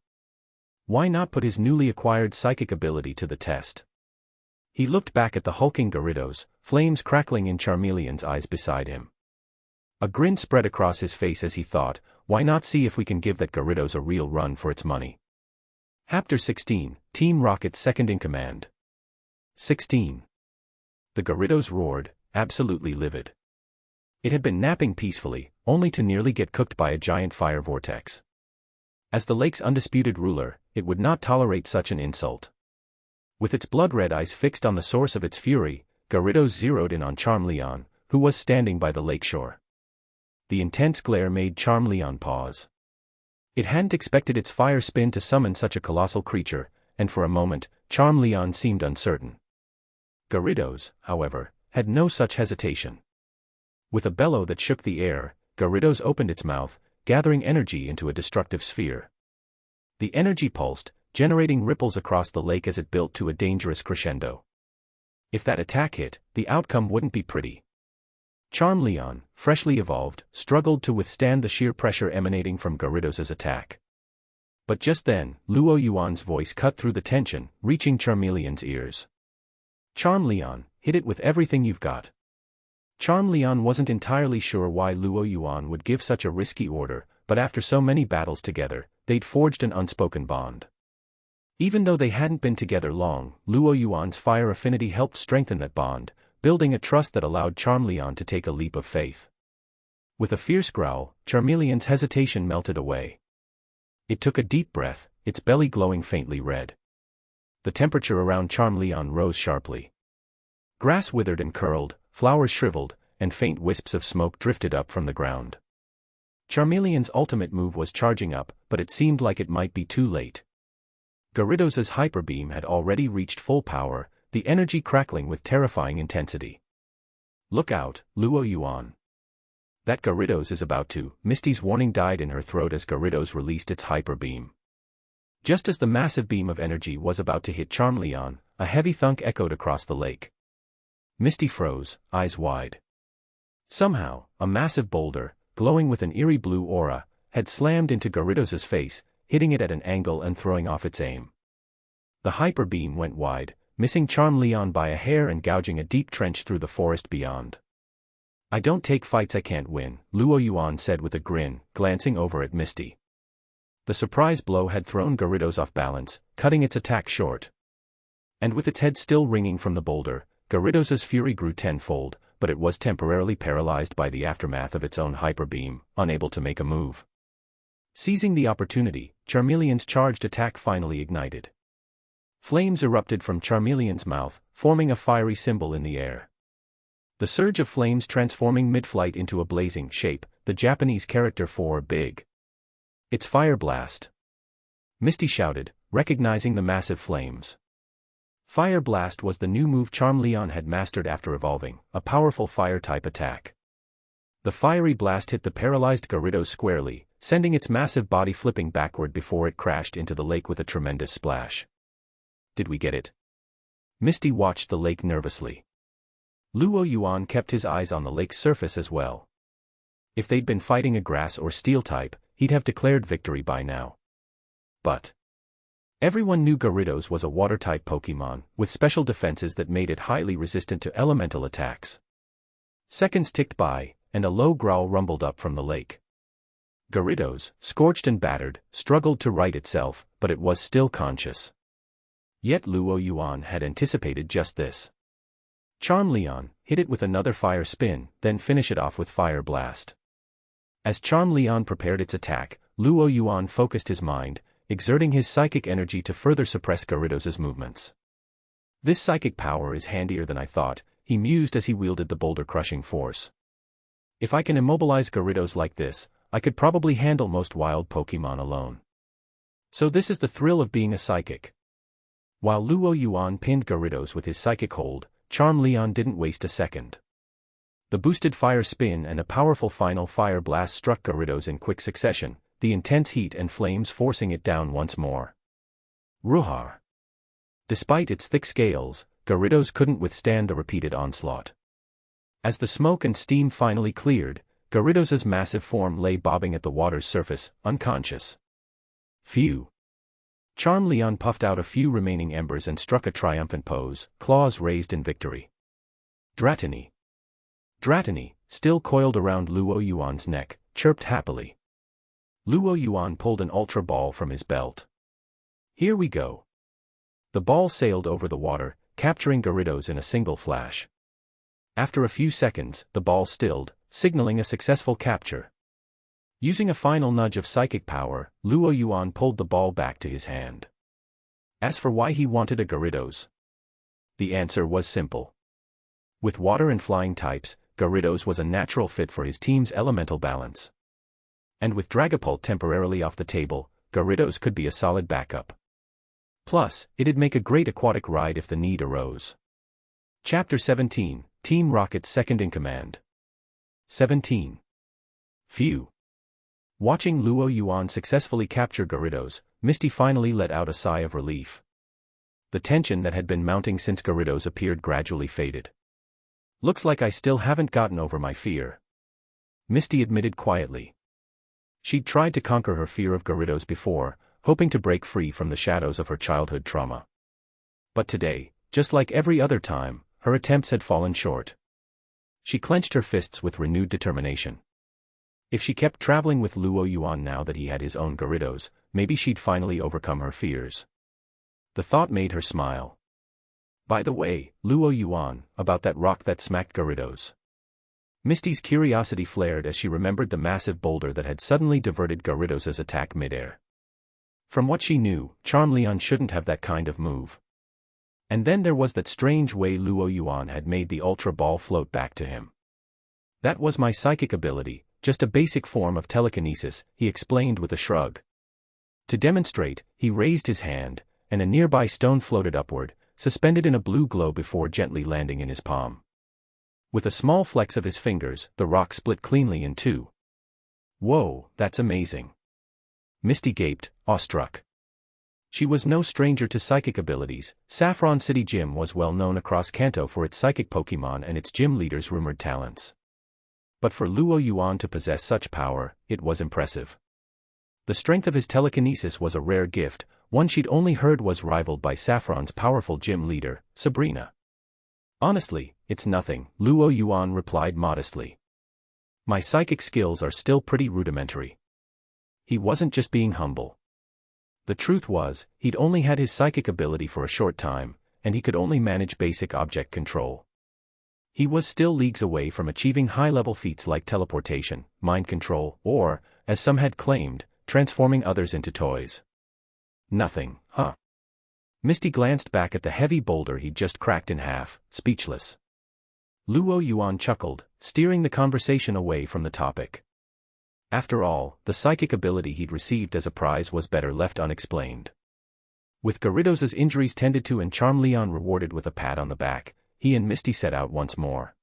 Why not put his newly acquired psychic ability to the test? He looked back at the hulking Gyarados, flames crackling in Charmeleon's eyes beside him. A grin spread across his face as he thought, why not see if we can give that Gyarados a real run for its money? Chapter 16, Team Rocket's Second in Command. 16. The Gyarados roared, absolutely livid. It had been napping peacefully, only to nearly get cooked by a giant fire vortex. As the lake's undisputed ruler, it would not tolerate such an insult. With its blood-red eyes fixed on the source of its fury, Gyarados zeroed in on Charmeleon, who was standing by the lakeshore. The intense glare made Charmeleon pause. It hadn't expected its fire spin to summon such a colossal creature, and for a moment, Charmeleon seemed uncertain. Gyarados, however, had no such hesitation. With a bellow that shook the air, Gyarados opened its mouth, gathering energy into a destructive sphere. The energy pulsed, generating ripples across the lake as it built to a dangerous crescendo. If that attack hit, the outcome wouldn't be pretty. Charmeleon, freshly evolved, struggled to withstand the sheer pressure emanating from Gyarados' attack. But just then, Luo Yuan's voice cut through the tension, reaching Charmeleon's ears. Charmeleon, hit it with everything you've got. Charmeleon wasn't entirely sure why Luo Yuan would give such a risky order, but after so many battles together, they'd forged an unspoken bond. Even though they hadn't been together long, Luo Yuan's fire affinity helped strengthen that bond, building a trust that allowed Charmeleon to take a leap of faith. With a fierce growl, Charmeleon's hesitation melted away. It took a deep breath, its belly glowing faintly red. The temperature around Charmeleon rose sharply. Grass withered and curled, flowers shriveled, and faint wisps of smoke drifted up from the ground. Charmeleon's ultimate move was charging up, but it seemed like it might be too late. Gyarados' hyper beam had already reached full power, the energy crackling with terrifying intensity. Look out, Luo Yuan. That Gyarados is about to. Misty's warning died in her throat as Gyarados released its hyper beam. Just as the massive beam of energy was about to hit Charmeleon, a heavy thunk echoed across the lake. Misty froze, eyes wide. Somehow, a massive boulder, glowing with an eerie blue aura, had slammed into Gyarados' face, hitting it at an angle and throwing off its aim. The hyper beam went wide, missing Charmeleon by a hair and gouging a deep trench through the forest beyond. "I don't take fights I can't win," Luo Yuan said with a grin, glancing over at Misty. The surprise blow had thrown Gyarados off balance, cutting its attack short. And with its head still ringing from the boulder, Gyarados' fury grew tenfold, but it was temporarily paralyzed by the aftermath of its own hyper beam, unable to make a move. Seizing the opportunity, Charmeleon's charged attack finally ignited. Flames erupted from Charmeleon's mouth, forming a fiery symbol in the air. The surge of flames transforming mid-flight into a blazing shape, the Japanese character for big. "It's Fire Blast!" Misty shouted, recognizing the massive flames. Fire Blast was the new move Charmeleon had mastered after evolving, a powerful fire-type attack. The fiery blast hit the paralyzed Gyarados squarely, sending its massive body flipping backward before it crashed into the lake with a tremendous splash. "Did we get it?" Misty watched the lake nervously. Luo Yuan kept his eyes on the lake's surface as well. If they'd been fighting a grass or steel type, he'd have declared victory by now. But everyone knew Gyarados was a water-type Pokémon, with special defenses that made it highly resistant to elemental attacks. Seconds ticked by, and a low growl rumbled up from the lake. Gyarados, scorched and battered, struggled to right itself, but it was still conscious. Yet Luo Yuan had anticipated just this. Charmeleon, hit it with another fire spin, then finish it off with Fire Blast. As Charmeleon prepared its attack, Luo Yuan focused his mind, exerting his psychic energy to further suppress Gyarados' movements. "This psychic power is handier than I thought," he mused as he wielded the boulder-crushing force. "If I can immobilize Gyarados like this, I could probably handle most wild Pokémon alone. So this is the thrill of being a psychic." While Luo Yuan pinned Gyarados with his psychic hold, Charmeleon didn't waste a second. The boosted fire spin and a powerful final fire blast struck Gyarados in quick succession, the intense heat and flames forcing it down once more. Ruhar! Despite its thick scales, Gyarados couldn't withstand the repeated onslaught. As the smoke and steam finally cleared, Gyarados' massive form lay bobbing at the water's surface, unconscious. Phew! Charmeleon puffed out a few remaining embers and struck a triumphant pose, claws raised in victory. Dratini! Dratini, still coiled around Luo Yuan's neck, chirped happily. Luo Yuan pulled an ultra ball from his belt. "Here we go." The ball sailed over the water, capturing Gyarados in a single flash. After a few seconds, the ball stilled, signaling a successful capture. Using a final nudge of psychic power, Luo Yuan pulled the ball back to his hand. As for why he wanted a Gyarados, the answer was simple. With water and flying types, Gyarados was a natural fit for his team's elemental balance. And with Dragapult temporarily off the table, Gyarados could be a solid backup. Plus, it'd make a great aquatic ride if the need arose. Chapter 17, Team Rocket's Second in Command. 17. Phew! Watching Luo Yuan successfully capture Gyarados, Misty finally let out a sigh of relief. The tension that had been mounting since Gyarados appeared gradually faded. "Looks like I still haven't gotten over my fear," Misty admitted quietly. She'd tried to conquer her fear of Gyarados before, hoping to break free from the shadows of her childhood trauma. But today, just like every other time, her attempts had fallen short. She clenched her fists with renewed determination. If she kept traveling with Luo Yuan now that he had his own Gyarados, maybe she'd finally overcome her fears. The thought made her smile. "By the way, Luo Yuan, about that rock that smacked Gyarados." Misty's curiosity flared as she remembered the massive boulder that had suddenly diverted Gyarados' attack midair. From what she knew, Charmeleon shouldn't have that kind of move. And then there was that strange way Luo Yuan had made the Ultra Ball float back to him. "That was my psychic ability, just a basic form of telekinesis," he explained with a shrug. To demonstrate, he raised his hand, and a nearby stone floated upward, suspended in a blue glow before gently landing in his palm. With a small flex of his fingers, the rock split cleanly in two. "Whoa, that's amazing." Misty gaped, awestruck. She was no stranger to psychic abilities. Saffron City Gym was well known across Kanto for its psychic Pokémon and its gym leaders' rumored talents. But for Luo Yuan to possess such power, it was impressive. The strength of his telekinesis was a rare gift, one she'd only heard was rivaled by Saffron's powerful gym leader, Sabrina. "Honestly, it's nothing," Luo Yuan replied modestly. "My psychic skills are still pretty rudimentary." He wasn't just being humble. The truth was, he'd only had his psychic ability for a short time, and he could only manage basic object control. He was still leagues away from achieving high-level feats like teleportation, mind control, or, as some had claimed, transforming others into toys. Nothing, huh? Misty glanced back at the heavy boulder he'd just cracked in half, speechless. Luo Yuan chuckled, steering the conversation away from the topic. After all, the psychic ability he'd received as a prize was better left unexplained. With Gyarados' injuries tended to and Charm Leon rewarded with a pat on the back, he and Misty set out once more.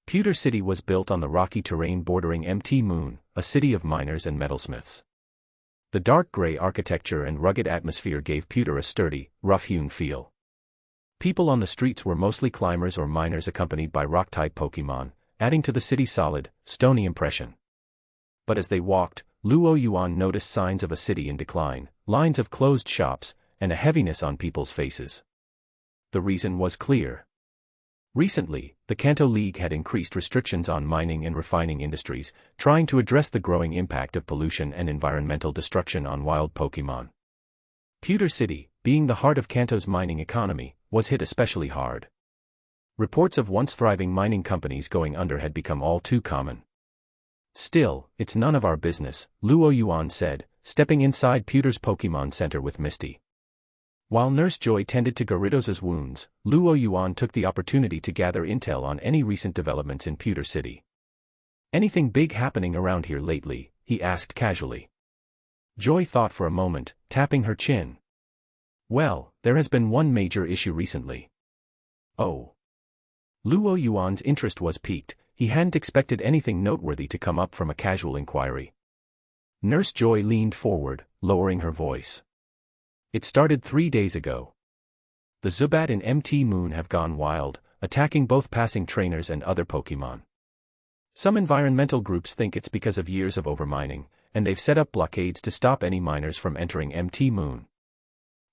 Pewter City was built on the rocky terrain bordering Mt. Moon, a city of miners and metalsmiths. The dark gray architecture and rugged atmosphere gave Pewter a sturdy, rough-hewn feel. People on the streets were mostly climbers or miners accompanied by rock-type Pokémon, adding to the city's solid, stony impression. But as they walked, Luo Yuan noticed signs of a city in decline, lines of closed shops, and a heaviness on people's faces. The reason was clear. Recently, the Kanto League had increased restrictions on mining and refining industries, trying to address the growing impact of pollution and environmental destruction on wild Pokémon. Pewter City, being the heart of Kanto's mining economy, was hit especially hard. Reports of once thriving mining companies going under had become all too common. "Still, it's none of our business," Luo Yuan said, stepping inside Pewter's Pokémon Center with Misty. While Nurse Joy tended to Gyarados' wounds, Luo Yuan took the opportunity to gather intel on any recent developments in Pewter City. "Anything big happening around here lately?" he asked casually. Joy thought for a moment, tapping her chin. "Well, there has been one major issue recently." "Oh." Luo Yuan's interest was piqued. He hadn't expected anything noteworthy to come up from a casual inquiry. Nurse Joy leaned forward, lowering her voice. "It started 3 days ago. The Zubat in Mt. Moon have gone wild, attacking both passing trainers and other Pokémon. Some environmental groups think it's because of years of overmining, and they've set up blockades to stop any miners from entering Mt. Moon.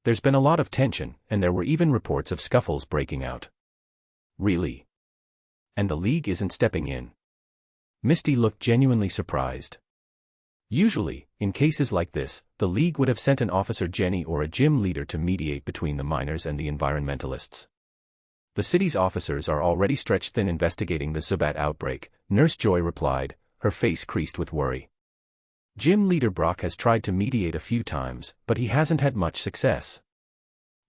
There's been a lot of tension, and there were even reports of scuffles breaking out." "Really? And the League isn't stepping in?" Misty looked genuinely surprised. Usually, in cases like this, the League would have sent an officer Jenny or a gym leader to mediate between the miners and the environmentalists. "The city's officers are already stretched thin investigating the Zubat outbreak," Nurse Joy replied, her face creased with worry. "Gym leader Brock has tried to mediate a few times, but he hasn't had much success.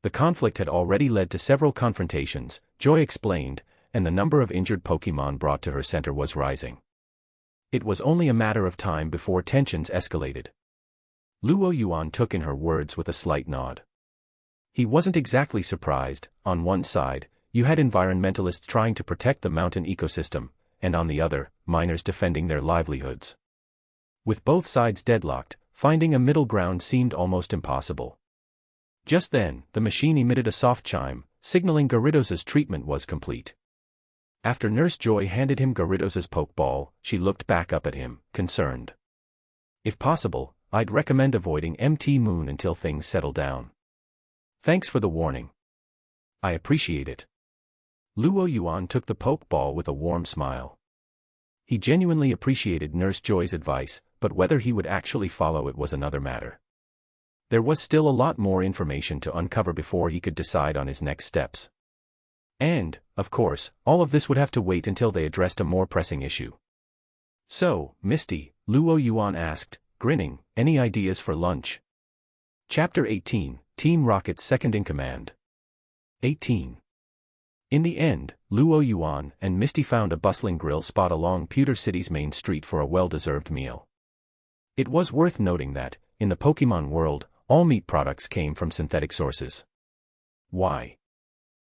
The conflict had already led to several confrontations," Joy explained, and the number of injured Pokémon brought to her center was rising. It was only a matter of time before tensions escalated. Luo Yuan took in her words with a slight nod. He wasn't exactly surprised. On one side, you had environmentalists trying to protect the mountain ecosystem, and on the other, miners defending their livelihoods. With both sides deadlocked, finding a middle ground seemed almost impossible. Just then, the machine emitted a soft chime, signaling Gyarados' treatment was complete. After Nurse Joy handed him Gyarados' Pokeball, she looked back up at him, concerned. "If possible, I'd recommend avoiding Mt. Moon until things settle down. Thanks for the warning. I appreciate it." Luo Yuan took the Pokeball with a warm smile. He genuinely appreciated Nurse Joy's advice, but whether he would actually follow it was another matter. There was still a lot more information to uncover before he could decide on his next steps. And, of course, all of this would have to wait until they addressed a more pressing issue. "So, Misty," Luo Yuan asked, grinning, "any ideas for lunch?" Chapter 18, Team Rocket's Second in Command. 18. In the end, Luo Yuan and Misty found a bustling grill spot along Pewter City's main street for a well-deserved meal. It was worth noting that, in the Pokémon world, all meat products came from synthetic sources. Why?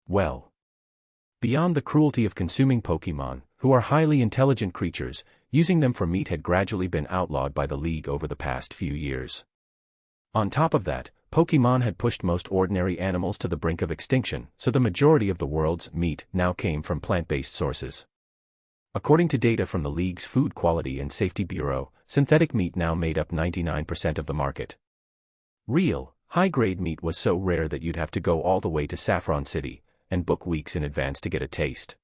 Well, beyond the cruelty of consuming Pokémon, who are highly intelligent creatures, using them for meat had gradually been outlawed by the League over the past few years. On top of that, Pokémon had pushed most ordinary animals to the brink of extinction, so the majority of the world's meat now came from plant-based sources. According to data from the League's Food Quality and Safety Bureau, synthetic meat now made up 99% of the market. Real, High-grade meat was so rare that you'd have to go all the way to Saffron City and book weeks in advance to get a taste.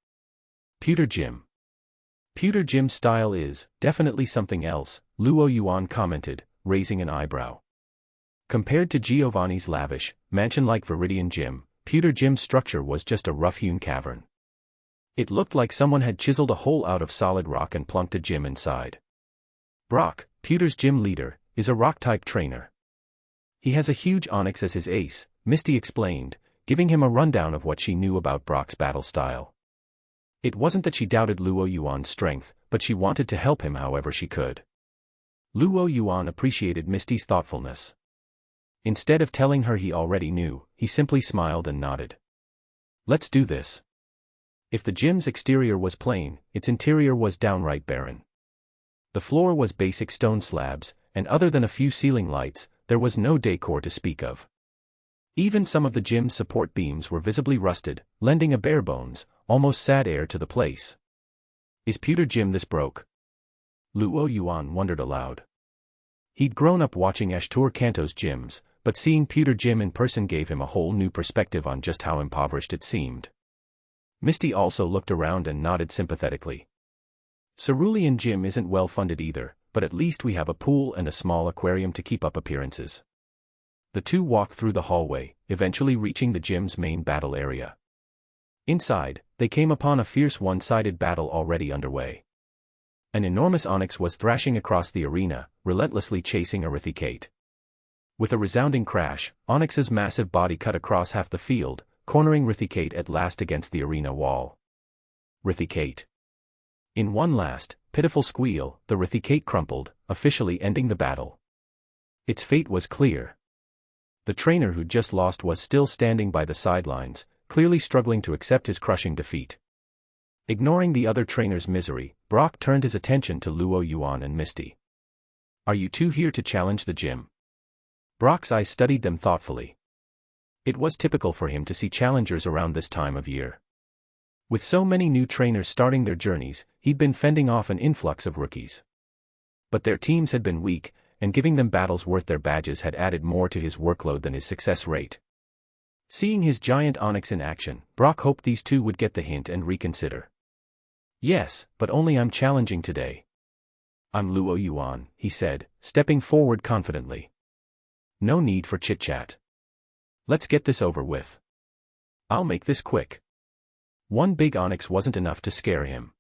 Pewter Jim. Pewter Jim's style is definitely something else, Luo Yuan commented, raising an eyebrow. Compared to Giovanni's lavish, mansion-like Viridian Jim, Pewter Jim's structure was just a rough-hewn cavern. It looked like someone had chiseled a hole out of solid rock and plunked a gym inside. Brock, Pewter's gym leader, is a rock-type trainer. He has a huge onyx as his ace, Misty explained, giving him a rundown of what she knew about Brock's battle style. It wasn't that she doubted Luo Yuan's strength, but she wanted to help him however she could. Luo Yuan appreciated Misty's thoughtfulness. Instead of telling her he already knew, he simply smiled and nodded. Let's do this. If the gym's exterior was plain, its interior was downright barren. The floor was basic stone slabs, and other than a few ceiling lights, there was no decor to speak of. Even some of the gym's support beams were visibly rusted, lending a bare-bones, almost sad air to the place. Is Pewter Jim this broke? Luo Yuan wondered aloud. He'd grown up watching Ashtur Kanto's gyms, but seeing Pewter Jim in person gave him a whole new perspective on just how impoverished it seemed. Misty also looked around and nodded sympathetically. Cerulean Gym isn't well funded either, but at least we have a pool and a small aquarium to keep up appearances. The two walked through the hallway, eventually reaching the gym's main battle area. Inside, they came upon a fierce one-sided battle already underway. An enormous onyx was thrashing across the arena, relentlessly chasing Erythicate. With a resounding crash, Onyx's massive body cut across half the field, cornering Erythicate at last against the arena wall. Erythicate. In one last, pitiful squeal, the Erythicate crumpled, officially ending the battle. Its fate was clear. The trainer who'd just lost was still standing by the sidelines, clearly struggling to accept his crushing defeat. Ignoring the other trainer's misery, Brock turned his attention to Luo Yuan and Misty. Are you two here to challenge the gym? Brock's eyes studied them thoughtfully. It was typical for him to see challengers around this time of year. With so many new trainers starting their journeys, he'd been fending off an influx of rookies. But their teams had been weak, and giving them battles worth their badges had added more to his workload than his success rate. Seeing his giant onyx in action, Brock hoped these two would get the hint and reconsider. Yes, but only I'm challenging today. I'm Luo Yuan, he said, stepping forward confidently. No need for chit-chat. Let's get this over with. I'll make this quick. One big onyx wasn't enough to scare him.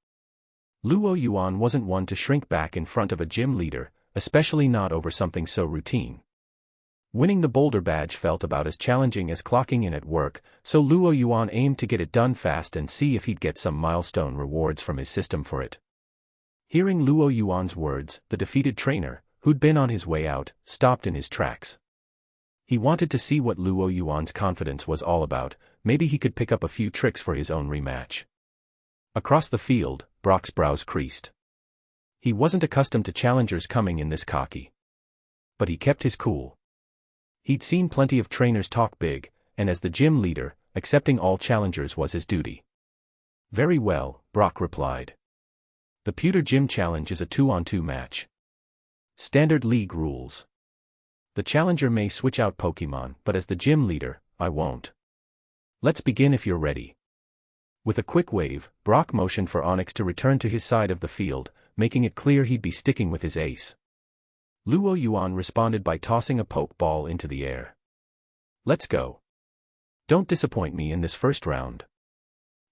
Luo Yuan wasn't one to shrink back in front of a gym leader, especially not over something so routine. Winning the boulder badge felt about as challenging as clocking in at work, so Luo Yuan aimed to get it done fast and see if he'd get some milestone rewards from his system for it. Hearing Luo Yuan's words, the defeated trainer, who'd been on his way out, stopped in his tracks. He wanted to see what Luo Yuan's confidence was all about, maybe he could pick up a few tricks for his own rematch. Across the field, Brock's brows creased. He wasn't accustomed to challengers coming in this cocky. But he kept his cool. He'd seen plenty of trainers talk big, and as the gym leader, accepting all challengers was his duty. Very well, Brock replied. The Pewter Gym Challenge is a 2-on-2 match. Standard League rules. The challenger may switch out Pokemon, but as the gym leader, I won't. Let's begin if you're ready. With a quick wave, Brock motioned for Onyx to return to his side of the field, making it clear he'd be sticking with his ace. Luo Yuan responded by tossing a poke ball into the air. Let's go. Don't disappoint me in this first round.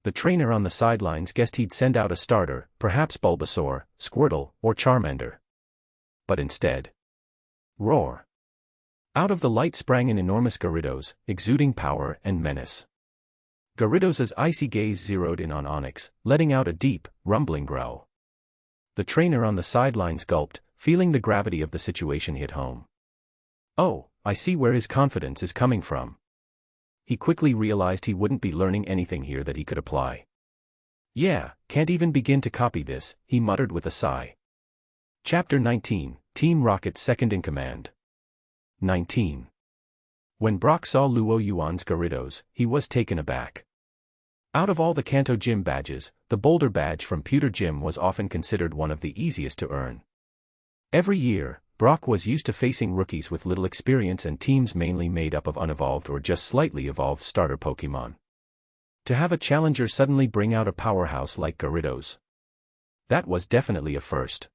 The trainer on the sidelines guessed he'd send out a starter, perhaps Bulbasaur, Squirtle, or Charmander. But instead. Roar. Out of the light sprang an enormous Gyarados, exuding power and menace. Gyarados' icy gaze zeroed in on Onyx, letting out a deep, rumbling growl. The trainer on the sidelines gulped, feeling the gravity of the situation hit home. Oh, I see where his confidence is coming from. He quickly realized he wouldn't be learning anything here that he could apply. Yeah, can't even begin to copy this, he muttered with a sigh. Chapter 19, Team Rocket's Second in Command. 19. When Brock saw Luo Yuan's Gyarados, he was taken aback. Out of all the Kanto Gym badges, the Boulder badge from Pewter Gym was often considered one of the easiest to earn. Every year, Brock was used to facing rookies with little experience and teams mainly made up of unevolved or just slightly evolved starter Pokémon. To have a challenger suddenly bring out a powerhouse like Gyarados, that was definitely a first.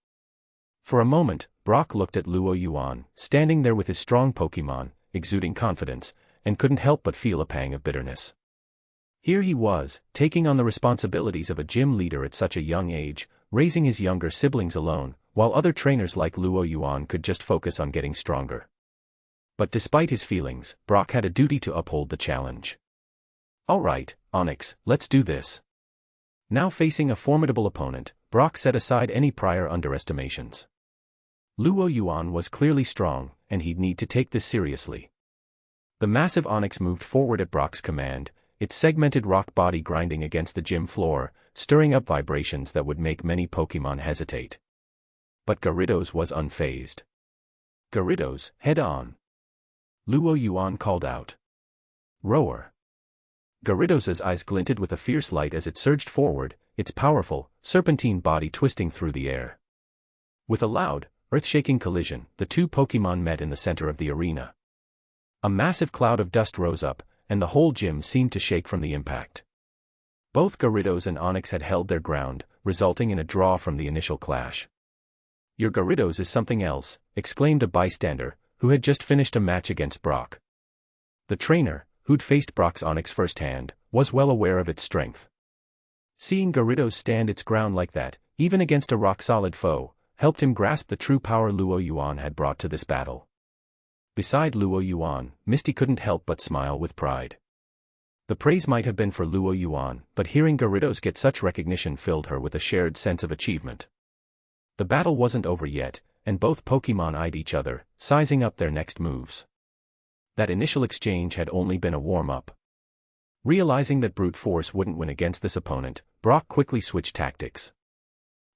For a moment, Brock looked at Luo Yuan, standing there with his strong Pokémon, exuding confidence, and couldn't help but feel a pang of bitterness. Here he was, taking on the responsibilities of a gym leader at such a young age, raising his younger siblings alone, while other trainers like Luo Yuan could just focus on getting stronger. But despite his feelings, Brock had a duty to uphold the challenge. Alright, Onyx, let's do this. Now facing a formidable opponent, Brock set aside any prior underestimations. Luo Yuan was clearly strong, and he'd need to take this seriously. The massive Onyx moved forward at Brock's command, its segmented rock body grinding against the gym floor, stirring up vibrations that would make many Pokémon hesitate. But Gyarados was unfazed. Gyarados, head on. Luo Yuan called out. Roar. Gyarados' eyes glinted with a fierce light as it surged forward, its powerful, serpentine body twisting through the air. With a loud, earth-shaking collision, the two Pokémon met in the center of the arena. A massive cloud of dust rose up, and the whole gym seemed to shake from the impact. Both Gyarados and Onyx had held their ground, resulting in a draw from the initial clash. Your Gyarados is something else, exclaimed a bystander, who had just finished a match against Brock. The trainer, who'd faced Brock's Onyx firsthand, was well aware of its strength. Seeing Gyarados stand its ground like that, even against a rock-solid foe, helped him grasp the true power Luo Yuan had brought to this battle. Beside Luo Yuan, Misty couldn't help but smile with pride. The praise might have been for Luo Yuan, but hearing Gyarados get such recognition filled her with a shared sense of achievement. The battle wasn't over yet, and both Pokémon eyed each other, sizing up their next moves. That initial exchange had only been a warm-up. Realizing that brute force wouldn't win against this opponent, Brock quickly switched tactics.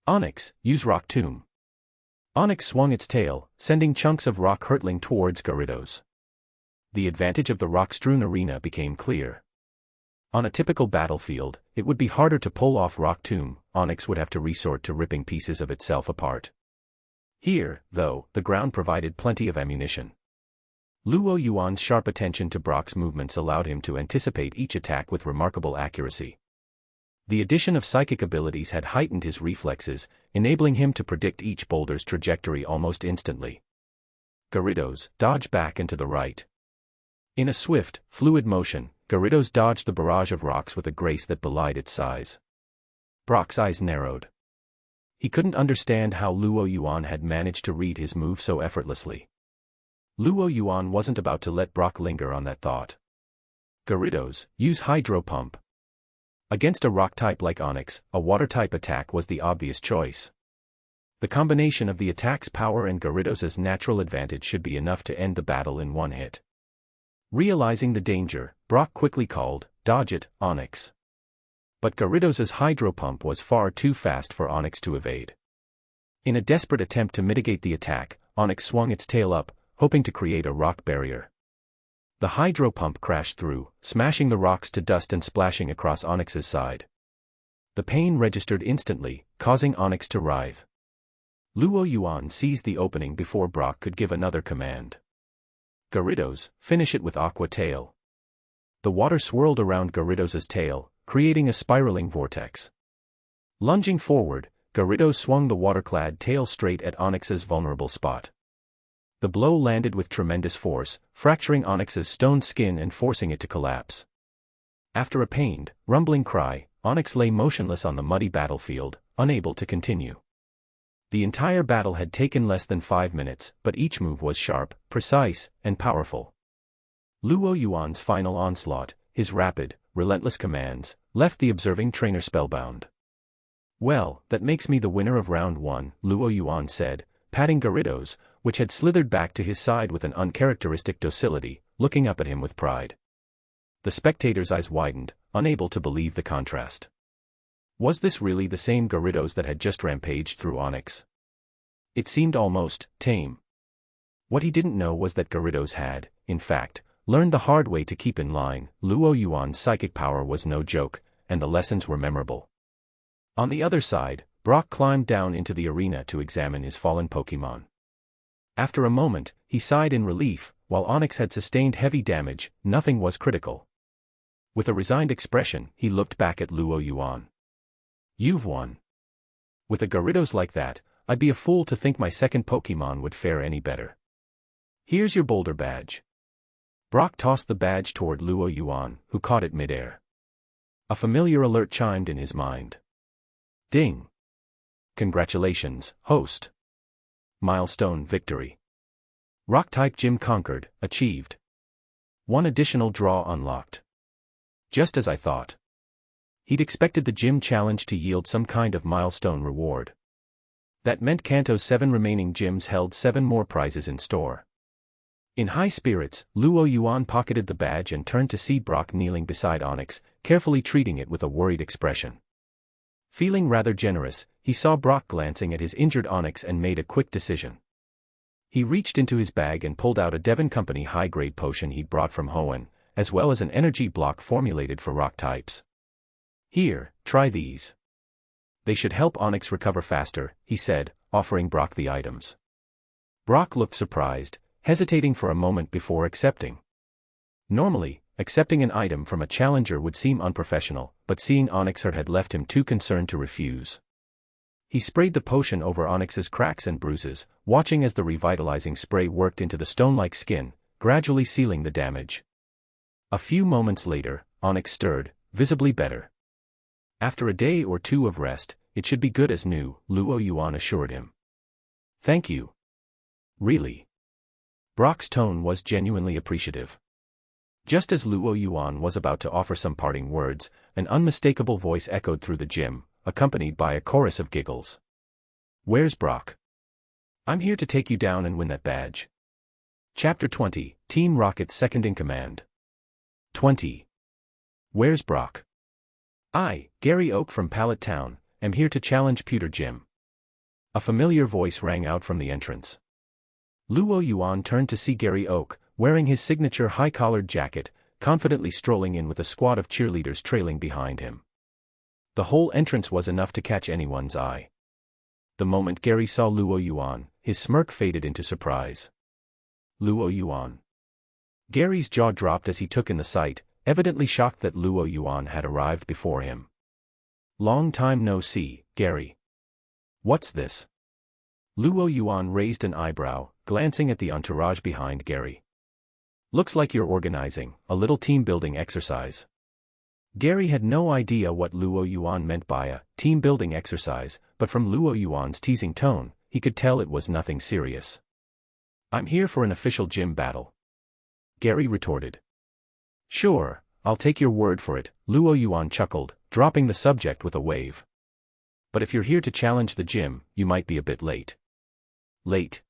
Onyx, use Rock Tomb. Onyx swung its tail, sending chunks of rock hurtling towards Gyarados. The advantage of the rock-strewn arena became clear. On a typical battlefield, it would be harder to pull off Rock Tomb. Onyx would have to resort to ripping pieces of itself apart. Here, though, the ground provided plenty of ammunition. Luo Yuan's sharp attention to Brock's movements allowed him to anticipate each attack with remarkable accuracy. The addition of psychic abilities had heightened his reflexes, enabling him to predict each boulder's trajectory almost instantly. Gyarados, dodge back and to the right. In a swift, fluid motion, Gyarados dodged the barrage of rocks with a grace that belied its size. Brock's eyes narrowed. He couldn't understand how Luo Yuan had managed to read his move so effortlessly. Luo Yuan wasn't about to let Brock linger on that thought. Gyarados, use Hydro Pump. Against a rock type like Onyx, a water type attack was the obvious choice. The combination of the attack's power and Gyarados' natural advantage should be enough to end the battle in one hit. Realizing the danger, Brock quickly called, "Dodge it, Onyx." But Gyarados' Hydro Pump was far too fast for Onyx to evade. In a desperate attempt to mitigate the attack, Onyx swung its tail up, hoping to create a rock barrier. The Hydro Pump crashed through, smashing the rocks to dust and splashing across Onyx's side. The pain registered instantly, causing Onyx to writhe. Luo Yuan seized the opening before Brock could give another command. Gyarados, finish it with Aqua Tail. The water swirled around Gyarados' tail, creating a spiraling vortex. Lunging forward, Gyarados swung the water-clad tail straight at Onyx's vulnerable spot. The blow landed with tremendous force, fracturing Onyx's stone skin and forcing it to collapse. After a pained, rumbling cry, Onyx lay motionless on the muddy battlefield, unable to continue. The entire battle had taken less than 5 minutes, but each move was sharp, precise, and powerful. Luo Yuan's final onslaught, his rapid, relentless commands, left the observing trainer spellbound. "Well, that makes me the winner of round 1, Luo Yuan said, patting Gyarados, which had slithered back to his side with an uncharacteristic docility, looking up at him with pride. The spectators' eyes widened, unable to believe the contrast. Was this really the same Gyarados that had just rampaged through Onyx? It seemed almost tame. What he didn't know was that Gyarados had, in fact, learned the hard way to keep in line. Luo Yuan's psychic power was no joke, and the lessons were memorable. On the other side, Brock climbed down into the arena to examine his fallen Pokémon. After a moment, he sighed in relief. While Onyx had sustained heavy damage, nothing was critical. With a resigned expression, he looked back at Luo Yuan. You've won. With a Gyarados like that, I'd be a fool to think my second Pokémon would fare any better. Here's your boulder badge. Brock tossed the badge toward Luo Yuan, who caught it midair. A familiar alert chimed in his mind. Ding! Congratulations, host. Milestone victory. Rock-type gym conquered, achieved. One additional draw unlocked. Just as I thought. He'd expected the gym challenge to yield some kind of milestone reward. That meant Kanto's 7 remaining gyms held 7 more prizes in store. In high spirits, Luo Yuan pocketed the badge and turned to see Brock kneeling beside Onyx, carefully treating it with a worried expression. Feeling rather generous, he saw Brock glancing at his injured Onyx and made a quick decision. He reached into his bag and pulled out a Devon Company high-grade potion he'd brought from Hoenn, as well as an energy block formulated for rock types. Here, try these. They should help Onyx recover faster, he said, offering Brock the items. Brock looked surprised, hesitating for a moment before accepting. Normally, accepting an item from a challenger would seem unprofessional, but seeing Onyx hurt had left him too concerned to refuse. He sprayed the potion over Onyx's cracks and bruises, watching as the revitalizing spray worked into the stone-like skin, gradually sealing the damage. A few moments later, Onyx stirred, visibly better. After a day or two of rest, it should be good as new, Luo Yuan assured him. Thank you. Really? Brock's tone was genuinely appreciative. Just as Luo Yuan was about to offer some parting words, an unmistakable voice echoed through the gym, accompanied by a chorus of giggles. Where's Brock? I'm here to take you down and win that badge. Chapter 20, Team Rocket's second in command. 20. Where's Brock? I, Gary Oak from Pallet Town, am here to challenge Pewter Jim. A familiar voice rang out from the entrance. Luo Yuan turned to see Gary Oak, wearing his signature high-collared jacket, confidently strolling in with a squad of cheerleaders trailing behind him. The whole entrance was enough to catch anyone's eye. The moment Gary saw Luo Yuan, his smirk faded into surprise. Luo Yuan. Gary's jaw dropped as he took in the sight, evidently shocked that Luo Yuan had arrived before him. Long time no see, Gary. What's this? Luo Yuan raised an eyebrow, glancing at the entourage behind Gary. Looks like you're organizing a little team-building exercise. Gary had no idea what Luo Yuan meant by a team-building exercise, but from Luo Yuan's teasing tone, he could tell it was nothing serious. I'm here for an official gym battle. Gary retorted. Sure, I'll take your word for it, Luo Yuan chuckled, dropping the subject with a wave. But if you're here to challenge the gym, you might be a bit late. Late?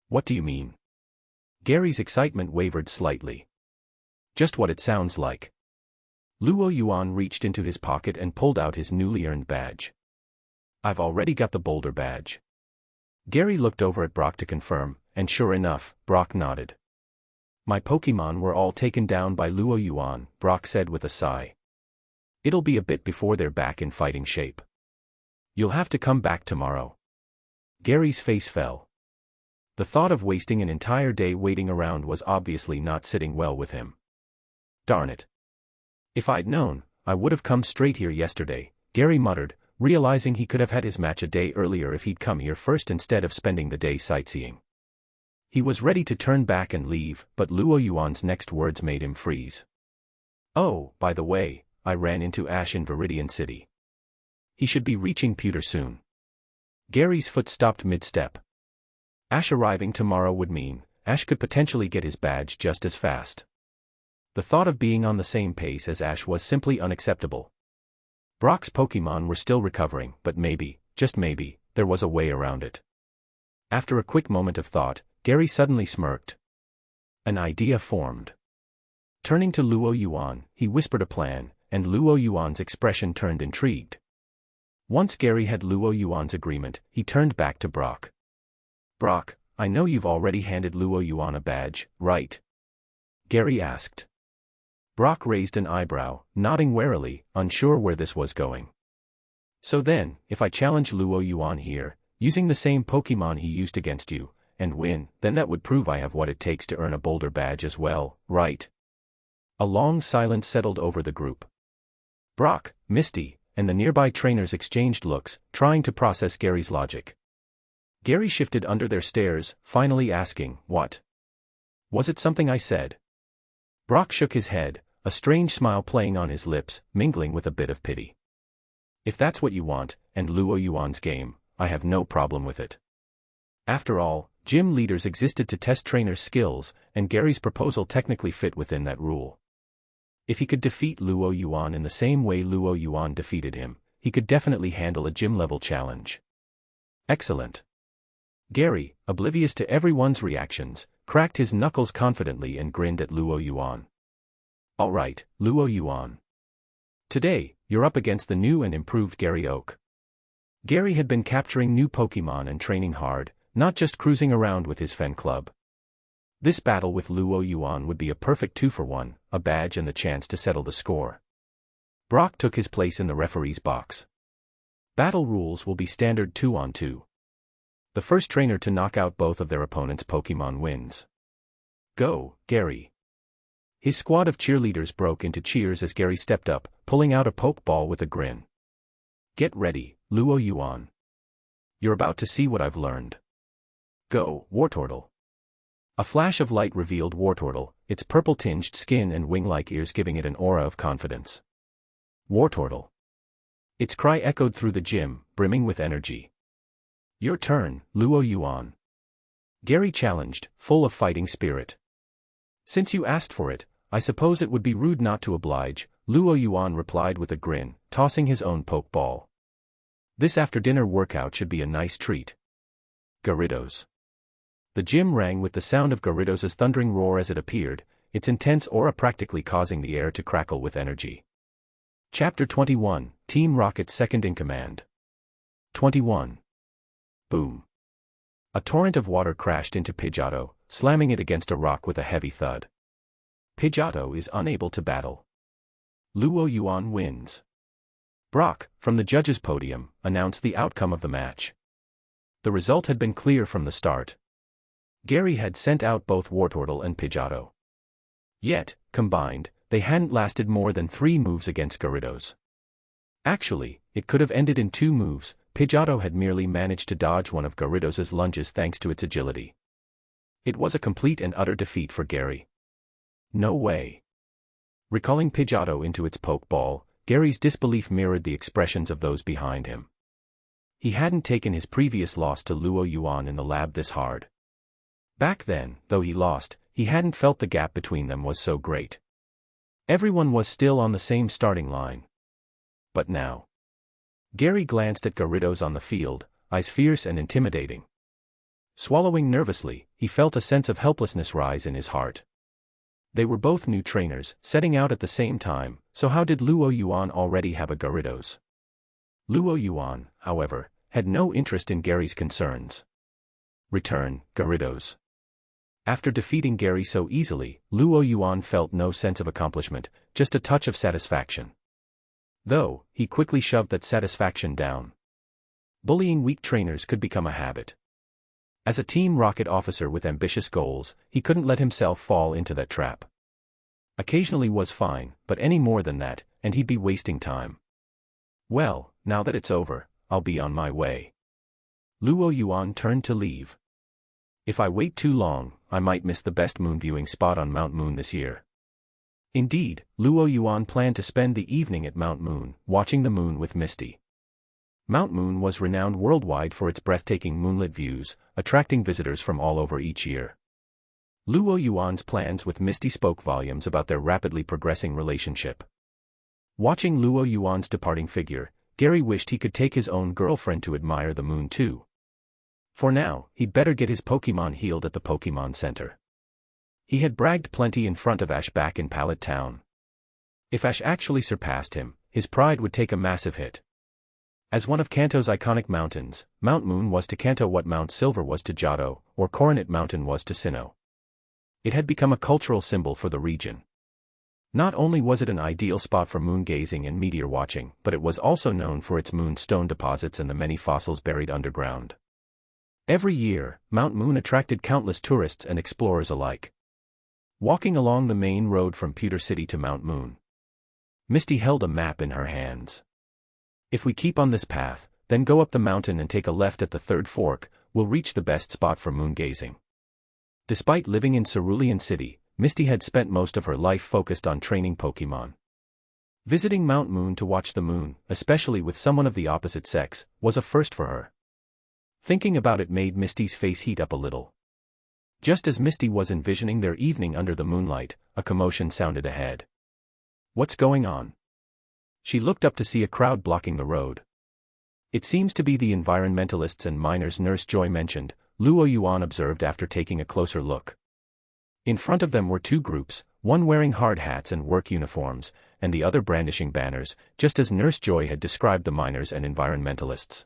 What do you mean? Gary's excitement wavered slightly. Just what it sounds like. Luo Yuan reached into his pocket and pulled out his newly earned badge. I've already got the boulder badge. Gary looked over at Brock to confirm, and sure enough, Brock nodded. My Pokémon were all taken down by Luo Yuan, Brock said with a sigh. It'll be a bit before they're back in fighting shape. You'll have to come back tomorrow. Gary's face fell. The thought of wasting an entire day waiting around was obviously not sitting well with him. Darn it. If I'd known, I would have come straight here yesterday, Gary muttered, realizing he could have had his match a day earlier if he'd come here first instead of spending the day sightseeing. He was ready to turn back and leave, but Luo Yuan's next words made him freeze. Oh, by the way, I ran into Ash in Viridian City. He should be reaching Pewter soon. Gary's foot stopped mid-step. Ash arriving tomorrow would mean Ash could potentially get his badge just as fast. The thought of being on the same pace as Ash was simply unacceptable. Brock's Pokémon were still recovering, but maybe, just maybe, there was a way around it. After a quick moment of thought, Gary suddenly smirked. An idea formed. Turning to Luo Yuan, he whispered a plan, and Luo Yuan's expression turned intrigued. Once Gary had Luo Yuan's agreement, he turned back to Brock. Brock, I know you've already handed Luo Yuan a badge, right? Gary asked. Brock raised an eyebrow, nodding warily, unsure where this was going. So then, if I challenge Luo Yuan here, using the same Pokémon he used against you, and win, then that would prove I have what it takes to earn a Boulder badge as well, right? A long silence settled over the group. Brock, Misty, and the nearby trainers exchanged looks, trying to process Gary's logic. Gary shifted under their stares, finally asking, "What? Was it something I said?" Brock shook his head, a strange smile playing on his lips, mingling with a bit of pity. "If that's what you want, and Luo Yuan's game, I have no problem with it. After all, gym leaders existed to test trainers' skills, and Gary's proposal technically fit within that rule. If he could defeat Luo Yuan in the same way Luo Yuan defeated him, he could definitely handle a gym-level challenge." "Excellent." Gary, oblivious to everyone's reactions, cracked his knuckles confidently and grinned at Luo Yuan. "All right, Luo Yuan. Today, you're up against the new and improved Gary Oak." Gary had been capturing new Pokemon and training hard, not just cruising around with his fan club. This battle with Luo Yuan would be a perfect 2-for-1, a badge and the chance to settle the score. Brock took his place in the referee's box. Battle rules will be standard 2-on-2. The first trainer to knock out both of their opponent's Pokemon wins. "Go, Gary." His squad of cheerleaders broke into cheers as Gary stepped up, pulling out a Pokeball with a grin. "Get ready, Luo Yuan. You're about to see what I've learned. Go, Wartortle." A flash of light revealed Wartortle, its purple-tinged skin and wing-like ears giving it an aura of confidence. "Wartortle." Its cry echoed through the gym, brimming with energy. "Your turn, Luo Yuan." Gary challenged, full of fighting spirit. "Since you asked for it, I suppose it would be rude not to oblige," Luo Yuan replied with a grin, tossing his own Pokeball. "This after-dinner workout should be a nice treat." Gyarados. The gym rang with the sound of Gyarados' thundering roar as it appeared, its intense aura practically causing the air to crackle with energy. Chapter 21, Team Rocket's Second in Command. 21. Boom. A torrent of water crashed into Pidgeotto, slamming it against a rock with a heavy thud. Pidgeotto is unable to battle. Luo Yuan wins. Brock, from the judges' podium, announced the outcome of the match. The result had been clear from the start. Gary had sent out both Wartortle and Pidgeotto. Yet, combined, they hadn't lasted more than 3 moves against Gyarados. Actually, it could have ended in 2 moves. Pidgeotto had merely managed to dodge one of Gyarados' lunges thanks to its agility. It was a complete and utter defeat for Gary. No way. Recalling Pidgeotto into its Pokeball, Gary's disbelief mirrored the expressions of those behind him. He hadn't taken his previous loss to Luo Yuan in the lab this hard. Back then, though he lost, he hadn't felt the gap between them was so great. Everyone was still on the same starting line. But now. Gary glanced at Gyarados on the field, eyes fierce and intimidating. Swallowing nervously, he felt a sense of helplessness rise in his heart. They were both new trainers, setting out at the same time, so how did Luo Yuan already have a Gyarados? Luo Yuan, however, had no interest in Gary's concerns. Return, Gyarados. After defeating Gary so easily, Luo Yuan felt no sense of accomplishment, just a touch of satisfaction. Though, he quickly shoved that satisfaction down. Bullying weak trainers could become a habit. As a Team Rocket officer with ambitious goals, he couldn't let himself fall into that trap. Occasionally was fine, but any more than that, and he'd be wasting time. Well, now that it's over, I'll be on my way. Luo Yuan turned to leave. If I wait too long, I might miss the best moon viewing spot on Mount Moon this year. Indeed, Luo Yuan planned to spend the evening at Mount Moon, watching the moon with Misty. Mount Moon was renowned worldwide for its breathtaking moonlit views, attracting visitors from all over each year. Luo Yuan's plans with Misty spoke volumes about their rapidly progressing relationship. Watching Luo Yuan's departing figure, Gary wished he could take his own girlfriend to admire the moon too. For now, he'd better get his Pokemon healed at the Pokemon Center. He had bragged plenty in front of Ash back in Pallet Town. If Ash actually surpassed him, his pride would take a massive hit. As one of Kanto's iconic mountains, Mount Moon was to Kanto what Mount Silver was to Johto, or Coronet Mountain was to Sinnoh. It had become a cultural symbol for the region. Not only was it an ideal spot for moon gazing and meteor watching, but it was also known for its moonstone deposits and the many fossils buried underground. Every year, Mount Moon attracted countless tourists and explorers alike. Walking along the main road from Pewter City to Mount Moon, Misty held a map in her hands. If we keep on this path, then go up the mountain and take a left at the third fork, we'll reach the best spot for moon gazing. Despite living in Cerulean City, Misty had spent most of her life focused on training Pokémon. Visiting Mount Moon to watch the moon, especially with someone of the opposite sex, was a first for her. Thinking about it made Misty's face heat up a little. Just as Misty was envisioning their evening under the moonlight, a commotion sounded ahead. What's going on? She looked up to see a crowd blocking the road. It seems to be the environmentalists and miners Nurse Joy mentioned, Luo Yuan observed after taking a closer look. In front of them were two groups, one wearing hard hats and work uniforms, and the other brandishing banners, just as Nurse Joy had described the miners and environmentalists.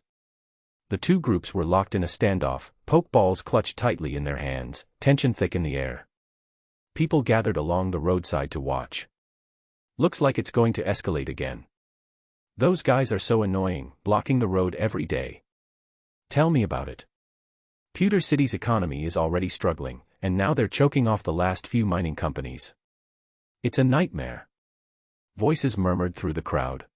The two groups were locked in a standoff, pokeballs clutched tightly in their hands, tension thick in the air. People gathered along the roadside to watch. Looks like it's going to escalate again. Those guys are so annoying, blocking the road every day. Tell me about it. Pewter City's economy is already struggling, and now they're choking off the last few mining companies. It's a nightmare. Voices murmured through the crowd.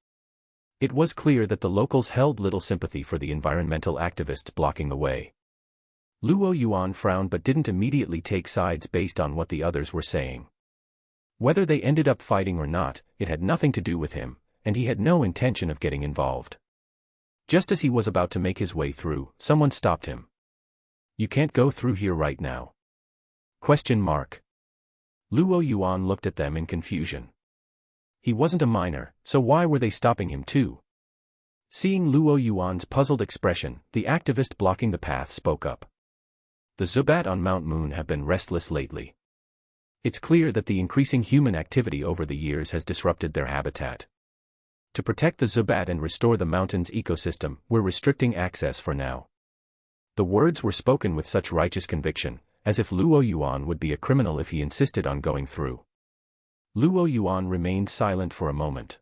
It was clear that the locals held little sympathy for the environmental activists blocking the way. Luo Yuan frowned but didn't immediately take sides based on what the others were saying. Whether they ended up fighting or not, it had nothing to do with him, and he had no intention of getting involved. Just as he was about to make his way through, someone stopped him. You can't go through here right now. Question mark. Luo Yuan looked at them in confusion. He wasn't a miner, so why were they stopping him too? Seeing Luo Yuan's puzzled expression, the activist blocking the path spoke up. The Zubat on Mount Moon have been restless lately. It's clear that the increasing human activity over the years has disrupted their habitat. To protect the Zubat and restore the mountain's ecosystem, we're restricting access for now. The words were spoken with such righteous conviction, as if Luo Yuan would be a criminal if he insisted on going through. Luo Yuan remained silent for a moment.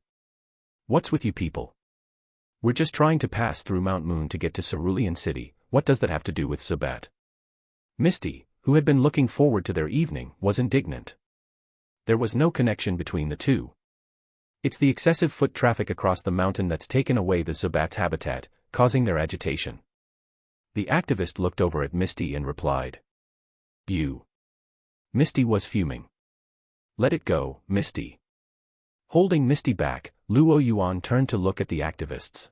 What's with you people? We're just trying to pass through Mount Moon to get to Cerulean City, what does that have to do with Zubat? Misty, who had been looking forward to their evening, was indignant. There was no connection between the two. It's the excessive foot traffic across the mountain that's taken away the Zubat's habitat, causing their agitation. The activist looked over at Misty and replied. You. Misty was fuming. Let it go, Misty. Holding Misty back, Luo Yuan turned to look at the activists.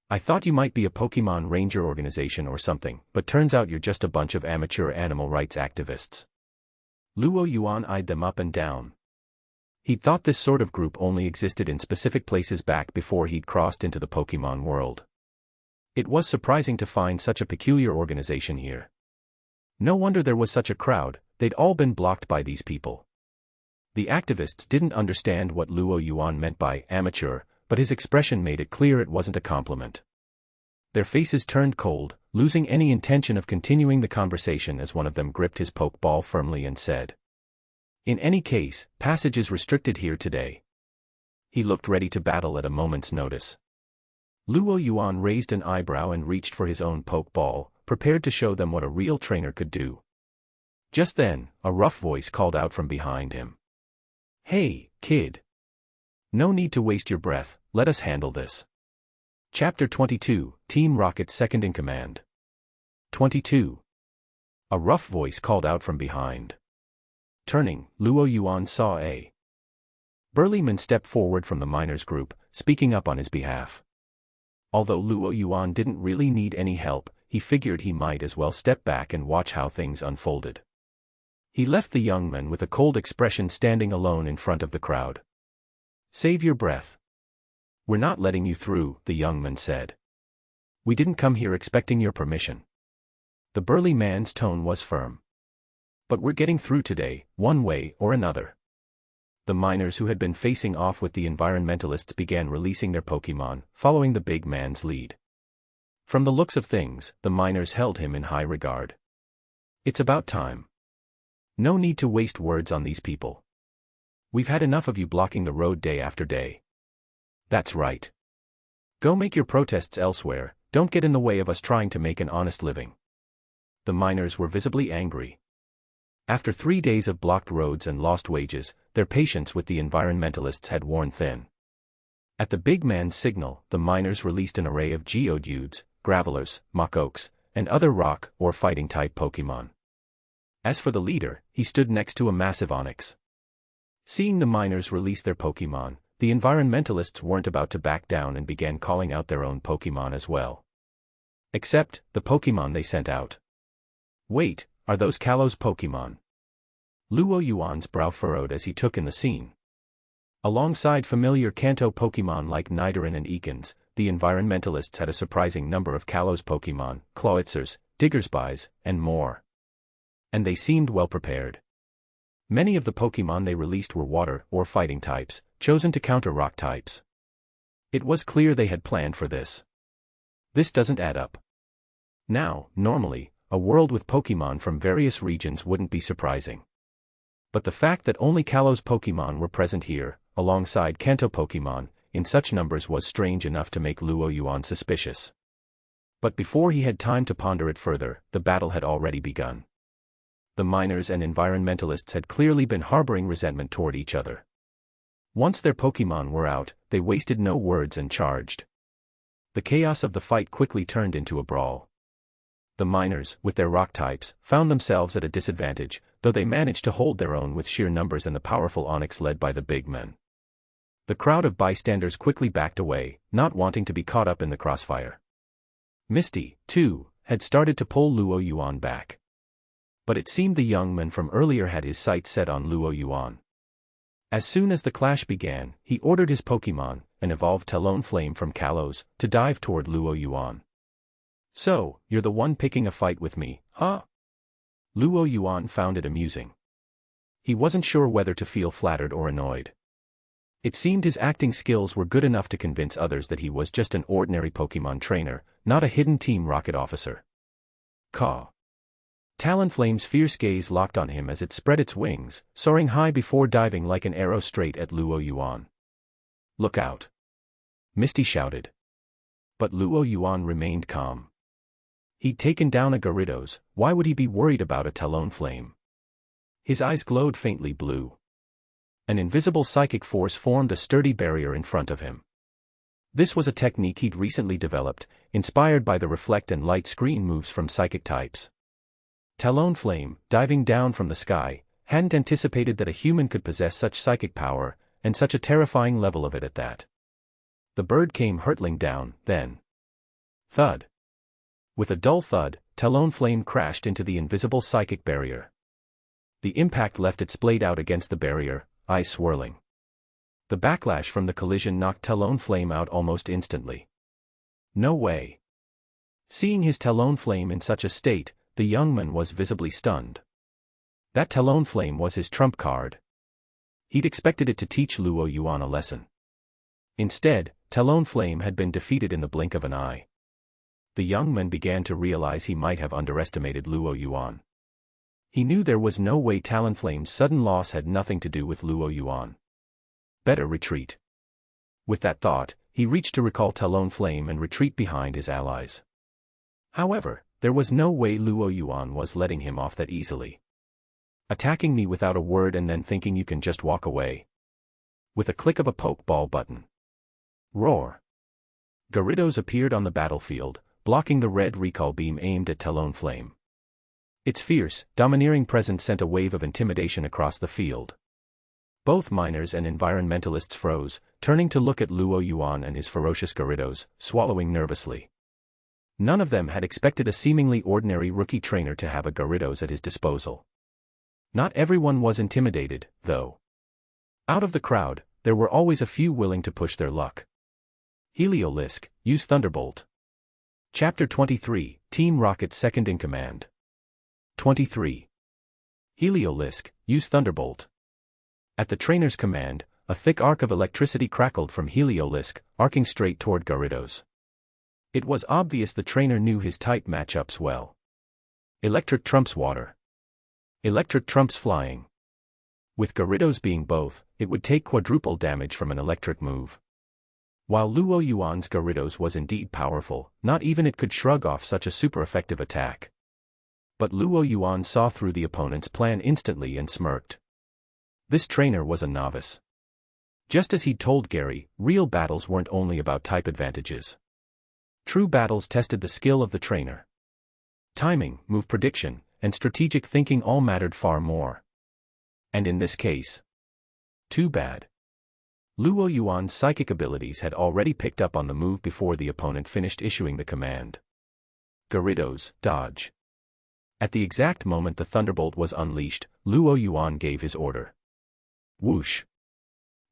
I thought you might be a Pokemon Ranger organization or something, but turns out you're just a bunch of amateur animal rights activists. Luo Yuan eyed them up and down. He'd thought this sort of group only existed in specific places back before he'd crossed into the Pokemon world. It was surprising to find such a peculiar organization here. No wonder there was such a crowd, they'd all been blocked by these people. The activists didn't understand what Luo Yuan meant by amateur, but his expression made it clear it wasn't a compliment. Their faces turned cold, losing any intention of continuing the conversation as one of them gripped his Pokeball firmly and said, "In any case, passage is restricted here today." He looked ready to battle at a moment's notice. Luo Yuan raised an eyebrow and reached for his own Pokeball, prepared to show them what a real trainer could do. Just then, a rough voice called out from behind him. Hey, kid. No need to waste your breath, let us handle this. Chapter 22, Team Rocket's Second in Command. 22. A rough voice called out from behind. Turning, Luo Yuan saw a burly man step forward from the miners' group, speaking up on his behalf. Although Luo Yuan didn't really need any help, he figured he might as well step back and watch how things unfolded. He left the young man with a cold expression standing alone in front of the crowd. Save your breath. We're not letting you through, the young man said. We didn't come here expecting your permission. The burly man's tone was firm. But we're getting through today, one way or another. The miners who had been facing off with the environmentalists began releasing their Pokemon, following the big man's lead. From the looks of things, the miners held him in high regard. It's about time. No need to waste words on these people. We've had enough of you blocking the road day after day. That's right. Go make your protests elsewhere, don't get in the way of us trying to make an honest living. The miners were visibly angry. After 3 days of blocked roads and lost wages, their patience with the environmentalists had worn thin. At the big man's signal, the miners released an array of Geodudes, Gravelers, Makoks, and other rock or fighting-type Pokémon. As for the leader, he stood next to a massive Onix. Seeing the miners release their Pokémon, the environmentalists weren't about to back down and began calling out their own Pokémon as well. Except, the Pokémon they sent out. Wait, are those Kalos Pokémon? Luo Yuan's brow furrowed as he took in the scene. Alongside familiar Kanto Pokémon like Nidoran and Ekans, the environmentalists had a surprising number of Kalos Pokémon, Clawitzers, Diggersbys, and more. And they seemed well prepared. Many of the Pokémon they released were water or fighting types, chosen to counter rock types. It was clear they had planned for this. This doesn't add up. Now, normally, a world with Pokémon from various regions wouldn't be surprising. But the fact that only Kalos Pokémon were present here, alongside Kanto Pokémon, in such numbers was strange enough to make Luo Yuan suspicious. But before he had time to ponder it further, the battle had already begun. The miners and environmentalists had clearly been harboring resentment toward each other. Once their Pokémon were out, they wasted no words and charged. The chaos of the fight quickly turned into a brawl. The miners, with their rock types, found themselves at a disadvantage, though they managed to hold their own with sheer numbers and the powerful Onix led by the big men. The crowd of bystanders quickly backed away, not wanting to be caught up in the crossfire. Misty, too, had started to pull Luo Yuan back. But it seemed the young man from earlier had his sights set on Luo Yuan. As soon as the clash began, he ordered his Pokémon, an evolved Talonflame from Kalos, to dive toward Luo Yuan. So, you're the one picking a fight with me, huh? Luo Yuan found it amusing. He wasn't sure whether to feel flattered or annoyed. It seemed his acting skills were good enough to convince others that he was just an ordinary Pokémon trainer, not a hidden Team Rocket officer. Caw. Talonflame's fierce gaze locked on him as it spread its wings, soaring high before diving like an arrow straight at Luo Yuan. Look out! Misty shouted. But Luo Yuan remained calm. He'd taken down a Gyarados, why would he be worried about a Talonflame? His eyes glowed faintly blue. An invisible psychic force formed a sturdy barrier in front of him. This was a technique he'd recently developed, inspired by the reflect and light screen moves from psychic types. Talonflame, diving down from the sky, hadn't anticipated that a human could possess such psychic power, and such a terrifying level of it at that. The bird came hurtling down, then. Thud. With a dull thud, Talonflame crashed into the invisible psychic barrier. The impact left it splayed out against the barrier, eyes swirling. The backlash from the collision knocked Talonflame out almost instantly. No way. Seeing his Talonflame in such a state, the young man was visibly stunned. That Talonflame was his trump card. He'd expected it to teach Luo Yuan a lesson. Instead, Talonflame had been defeated in the blink of an eye. The young man began to realize he might have underestimated Luo Yuan. He knew there was no way Talonflame's sudden loss had nothing to do with Luo Yuan. Better retreat. With that thought, he reached to recall Talonflame and retreat behind his allies. However, there was no way Luo Yuan was letting him off that easily. Attacking me without a word and then thinking you can just walk away. With a click of a pokeball button. Roar. Gyarados appeared on the battlefield, blocking the red recall beam aimed at Talonflame. Its fierce, domineering presence sent a wave of intimidation across the field. Both miners and environmentalists froze, turning to look at Luo Yuan and his ferocious Gyarados, swallowing nervously. None of them had expected a seemingly ordinary rookie trainer to have a Gyarados at his disposal. Not everyone was intimidated, though. Out of the crowd, there were always a few willing to push their luck. Heliolisk, use Thunderbolt. Chapter 23, Team Rocket's second in command. 23. Heliolisk, use Thunderbolt. At the trainer's command, a thick arc of electricity crackled from Heliolisk, arcing straight toward Gyarados. It was obvious the trainer knew his type matchups well. Electric trumps water. Electric trumps flying. With Gyarados being both, it would take quadruple damage from an electric move. While Luo Yuan's Gyarados was indeed powerful, not even it could shrug off such a super effective attack. But Luo Yuan saw through the opponent's plan instantly and smirked. This trainer was a novice. Just as he'd told Gary, real battles weren't only about type advantages. True battles tested the skill of the trainer. Timing, move prediction, and strategic thinking all mattered far more. And in this case, too bad. Luo Yuan's psychic abilities had already picked up on the move before the opponent finished issuing the command. Gyarados, dodge. At the exact moment the thunderbolt was unleashed, Luo Yuan gave his order. Whoosh!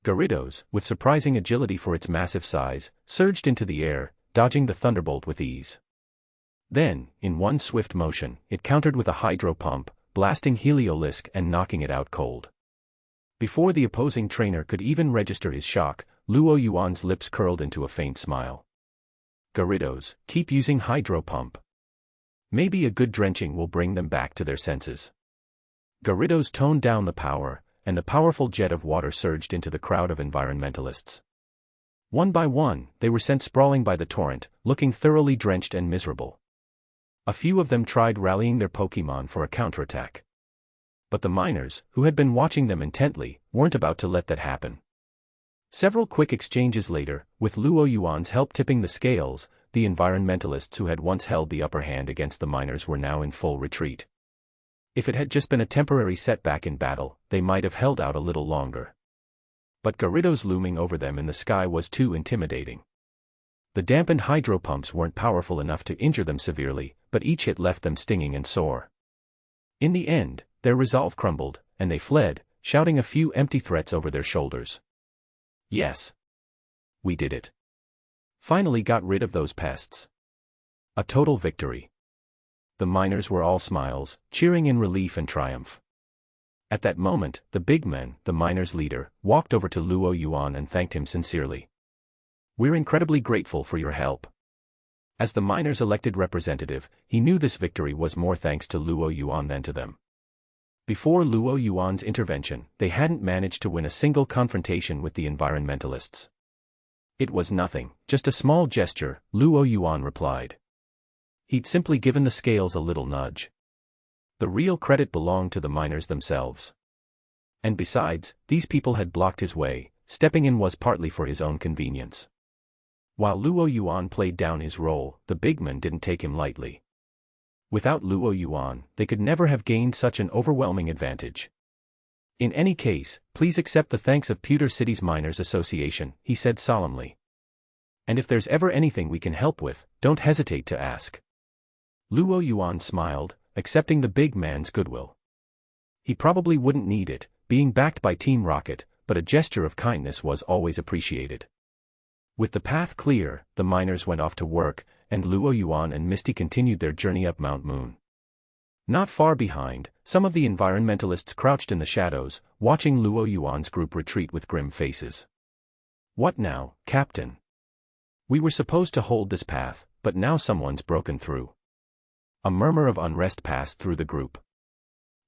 Gyarados, with surprising agility for its massive size, surged into the air, dodging the thunderbolt with ease. Then, in one swift motion, it countered with a hydro pump, blasting Heliolisk and knocking it out cold. Before the opposing trainer could even register his shock, Luo Yuan's lips curled into a faint smile. Gyarados, keep using hydro pump. Maybe a good drenching will bring them back to their senses. Gyarados toned down the power, and the powerful jet of water surged into the crowd of environmentalists. One by one, they were sent sprawling by the torrent, looking thoroughly drenched and miserable. A few of them tried rallying their Pokémon for a counterattack. But the miners, who had been watching them intently, weren't about to let that happen. Several quick exchanges later, with Luo Yuan's help tipping the scales, the environmentalists who had once held the upper hand against the miners were now in full retreat. If it had just been a temporary setback in battle, they might have held out a little longer. But Gyarados looming over them in the sky was too intimidating. The dampened hydro pumps weren't powerful enough to injure them severely, but each hit left them stinging and sore. In the end, their resolve crumbled, and they fled, shouting a few empty threats over their shoulders. Yes. We did it. Finally got rid of those pests. A total victory. The miners were all smiles, cheering in relief and triumph. At that moment, the big man, the miners' leader, walked over to Luo Yuan and thanked him sincerely. We're incredibly grateful for your help. As the miners' elected representative, he knew this victory was more thanks to Luo Yuan than to them. Before Luo Yuan's intervention, they hadn't managed to win a single confrontation with the environmentalists. It was nothing, just a small gesture, Luo Yuan replied. He'd simply given the scales a little nudge. The real credit belonged to the miners themselves. And besides, these people had blocked his way, stepping in was partly for his own convenience. While Luo Yuan played down his role, the big man didn't take him lightly. Without Luo Yuan, they could never have gained such an overwhelming advantage. In any case, please accept the thanks of Pewter City's Miners Association, he said solemnly. And if there's ever anything we can help with, don't hesitate to ask. Luo Yuan smiled, accepting the big man's goodwill. He probably wouldn't need it, being backed by Team Rocket, but a gesture of kindness was always appreciated. With the path clear, the miners went off to work, and Luo Yuan and Misty continued their journey up Mount Moon. Not far behind, some of the environmentalists crouched in the shadows, watching Luo Yuan's group retreat with grim faces. What now, Captain? We were supposed to hold this path, but now someone's broken through. A murmur of unrest passed through the group.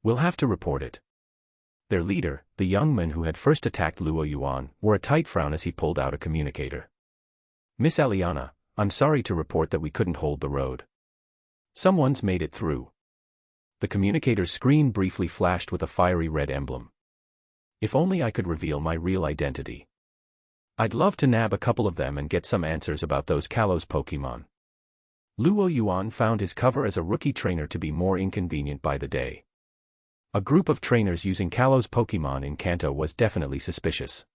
We'll have to report it. Their leader, the young man who had first attacked Luo Yuan, wore a tight frown as he pulled out a communicator. Miss Aliana, I'm sorry to report that we couldn't hold the road. Someone's made it through. The communicator's screen briefly flashed with a fiery red emblem. If only I could reveal my real identity. I'd love to nab a couple of them and get some answers about those Kalos Pokémon. Luo Yuan found his cover as a rookie trainer to be more inconvenient by the day. A group of trainers using Kalos Pokémon in Kanto was definitely suspicious.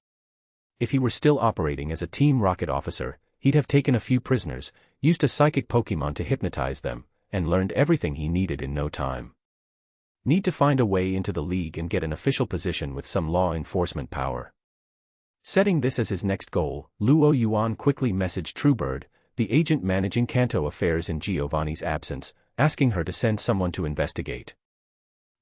If he were still operating as a Team Rocket officer, he'd have taken a few prisoners, used a psychic Pokémon to hypnotize them, and learned everything he needed in no time. Need to find a way into the league and get an official position with some law enforcement power. Setting this as his next goal, Luo Yuan quickly messaged Truebird, the agent managing Kanto affairs in Giovanni's absence, asking her to send someone to investigate.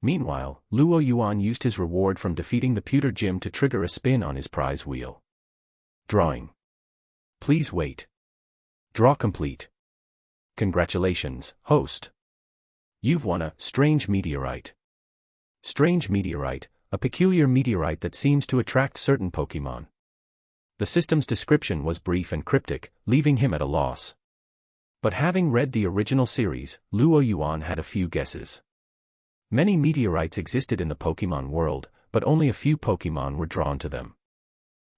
Meanwhile, Luo Yuan used his reward from defeating the pewter gym to trigger a spin on his prize wheel. Drawing. Please wait. Draw complete. Congratulations, host. You've won a strange meteorite. Strange meteorite, a peculiar meteorite that seems to attract certain Pokémon. The system's description was brief and cryptic, leaving him at a loss. But having read the original series, Luo Yuan had a few guesses. Many meteorites existed in the Pokemon world, but only a few Pokemon were drawn to them.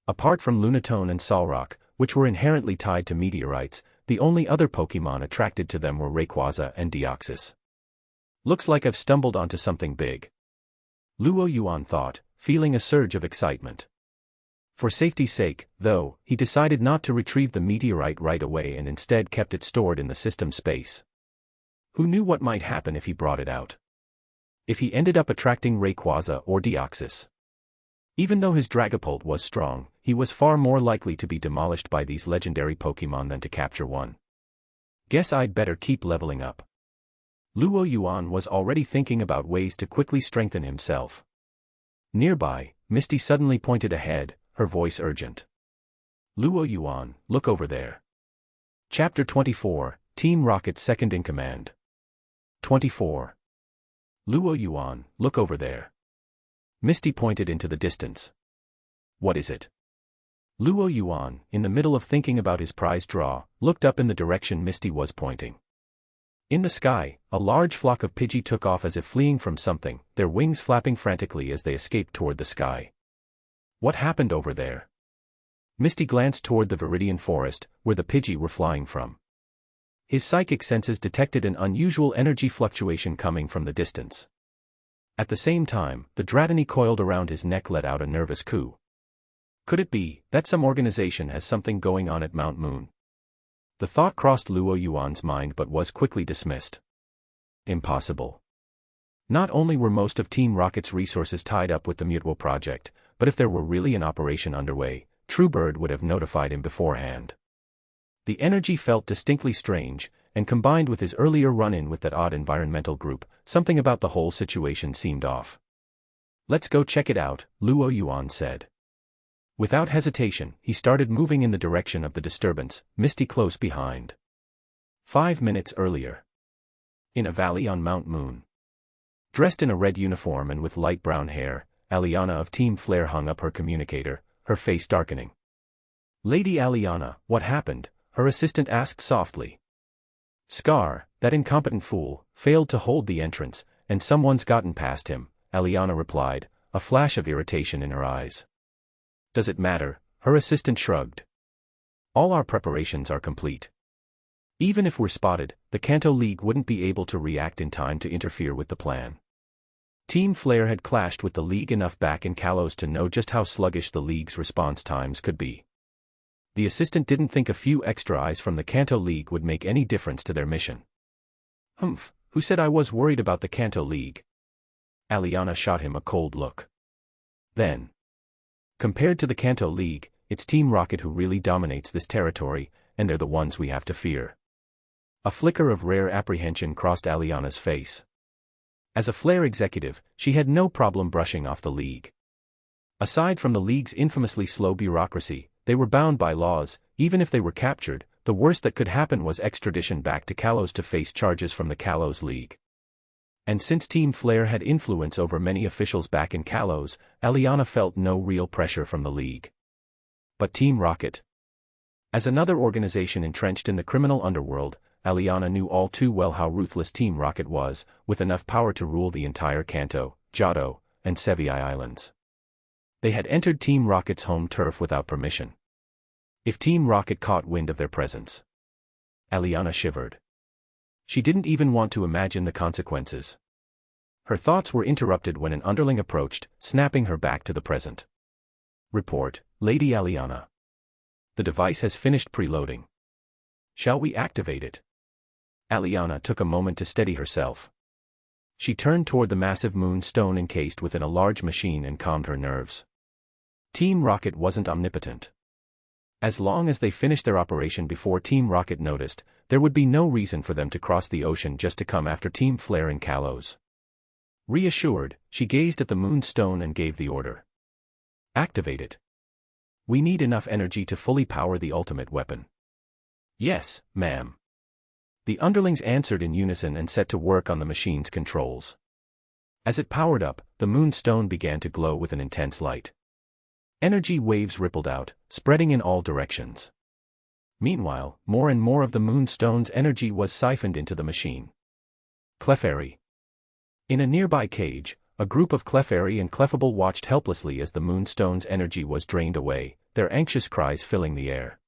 Apart from Lunatone and Solrock, which were inherently tied to meteorites, the only other Pokemon attracted to them were Rayquaza and Deoxys. Looks like I've stumbled onto something big, Luo Yuan thought, feeling a surge of excitement. For safety's sake, though, he decided not to retrieve the meteorite right away and instead kept it stored in the system space. Who knew what might happen if he brought it out? If he ended up attracting Rayquaza or Deoxys? Even though his Dragapult was strong, he was far more likely to be demolished by these legendary Pokemon than to capture one. Guess I'd better keep leveling up. Luo Yuan was already thinking about ways to quickly strengthen himself. Nearby, Misty suddenly pointed ahead, her voice urgent. Luo Yuan, look over there. Chapter 24, Team Rocket's Second in Command. 24. Luo Yuan, look over there. Misty pointed into the distance. What is it? Luo Yuan, in the middle of thinking about his prize draw, looked up in the direction Misty was pointing. In the sky, a large flock of Pidgey took off as if fleeing from something, their wings flapping frantically as they escaped toward the sky. What happened over there? Misty glanced toward the Viridian Forest, where the Pidgey were flying from. His psychic senses detected an unusual energy fluctuation coming from the distance. At the same time, the Dratini coiled around his neck let out a nervous coo. Could it be that some organization has something going on at Mount Moon? The thought crossed Luo Yuan's mind but was quickly dismissed. Impossible. Not only were most of Team Rocket's resources tied up with the Mutwo project, but if there were really an operation underway, Truebird would have notified him beforehand. The energy felt distinctly strange, and combined with his earlier run-in with that odd environmental group, something about the whole situation seemed off. Let's go check it out, Luo Yuan said. Without hesitation, he started moving in the direction of the disturbance, Misty close behind. 5 minutes earlier. In a valley on Mount Moon. Dressed in a red uniform and with light brown hair, Aliana of Team Flare hung up her communicator, her face darkening. Lady Aliana, what happened? Her assistant asked softly. Scar, that incompetent fool, failed to hold the entrance, and someone's gotten past him, Aliana replied, a flash of irritation in her eyes. Does it matter? Her assistant shrugged. All our preparations are complete. Even if we're spotted, the Kanto League wouldn't be able to react in time to interfere with the plan. Team Flare had clashed with the League enough back in Kalos to know just how sluggish the League's response times could be. The assistant didn't think a few extra eyes from the Kanto League would make any difference to their mission. Humph, who said I was worried about the Kanto League? Aliana shot him a cold look. Then. Compared to the Kanto League, it's Team Rocket who really dominates this territory, and they're the ones we have to fear. A flicker of rare apprehension crossed Aliana's face. As a Flare executive, she had no problem brushing off the League. Aside from the League's infamously slow bureaucracy, they were bound by laws. Even if they were captured, the worst that could happen was extradition back to Kalos to face charges from the Kalos League. And since Team Flare had influence over many officials back in Kalos, Aliana felt no real pressure from the League. But Team Rocket? As another organization entrenched in the criminal underworld, Aliana knew all too well how ruthless Team Rocket was, with enough power to rule the entire Kanto, Johto, and Sevii Islands. They had entered Team Rocket's home turf without permission. If Team Rocket caught wind of their presence, Aliana shivered. She didn't even want to imagine the consequences. Her thoughts were interrupted when an underling approached, snapping her back to the present. Report, Lady Aliana. The device has finished preloading. Shall we activate it? Aliana took a moment to steady herself. She turned toward the massive moon stone encased within a large machine and calmed her nerves. Team Rocket wasn't omnipotent. As long as they finished their operation before Team Rocket noticed, there would be no reason for them to cross the ocean just to come after Team Flare in Kalos. Reassured, she gazed at the moon stone and gave the order. Activate it. We need enough energy to fully power the ultimate weapon. Yes, ma'am. The underlings answered in unison and set to work on the machine's controls. As it powered up, the moon stone began to glow with an intense light. Energy waves rippled out, spreading in all directions. Meanwhile, more and more of the moon stone's energy was siphoned into the machine. Clefairy. In a nearby cage, a group of Clefairy and Clefable watched helplessly as the Moonstone's energy was drained away, their anxious cries filling the air.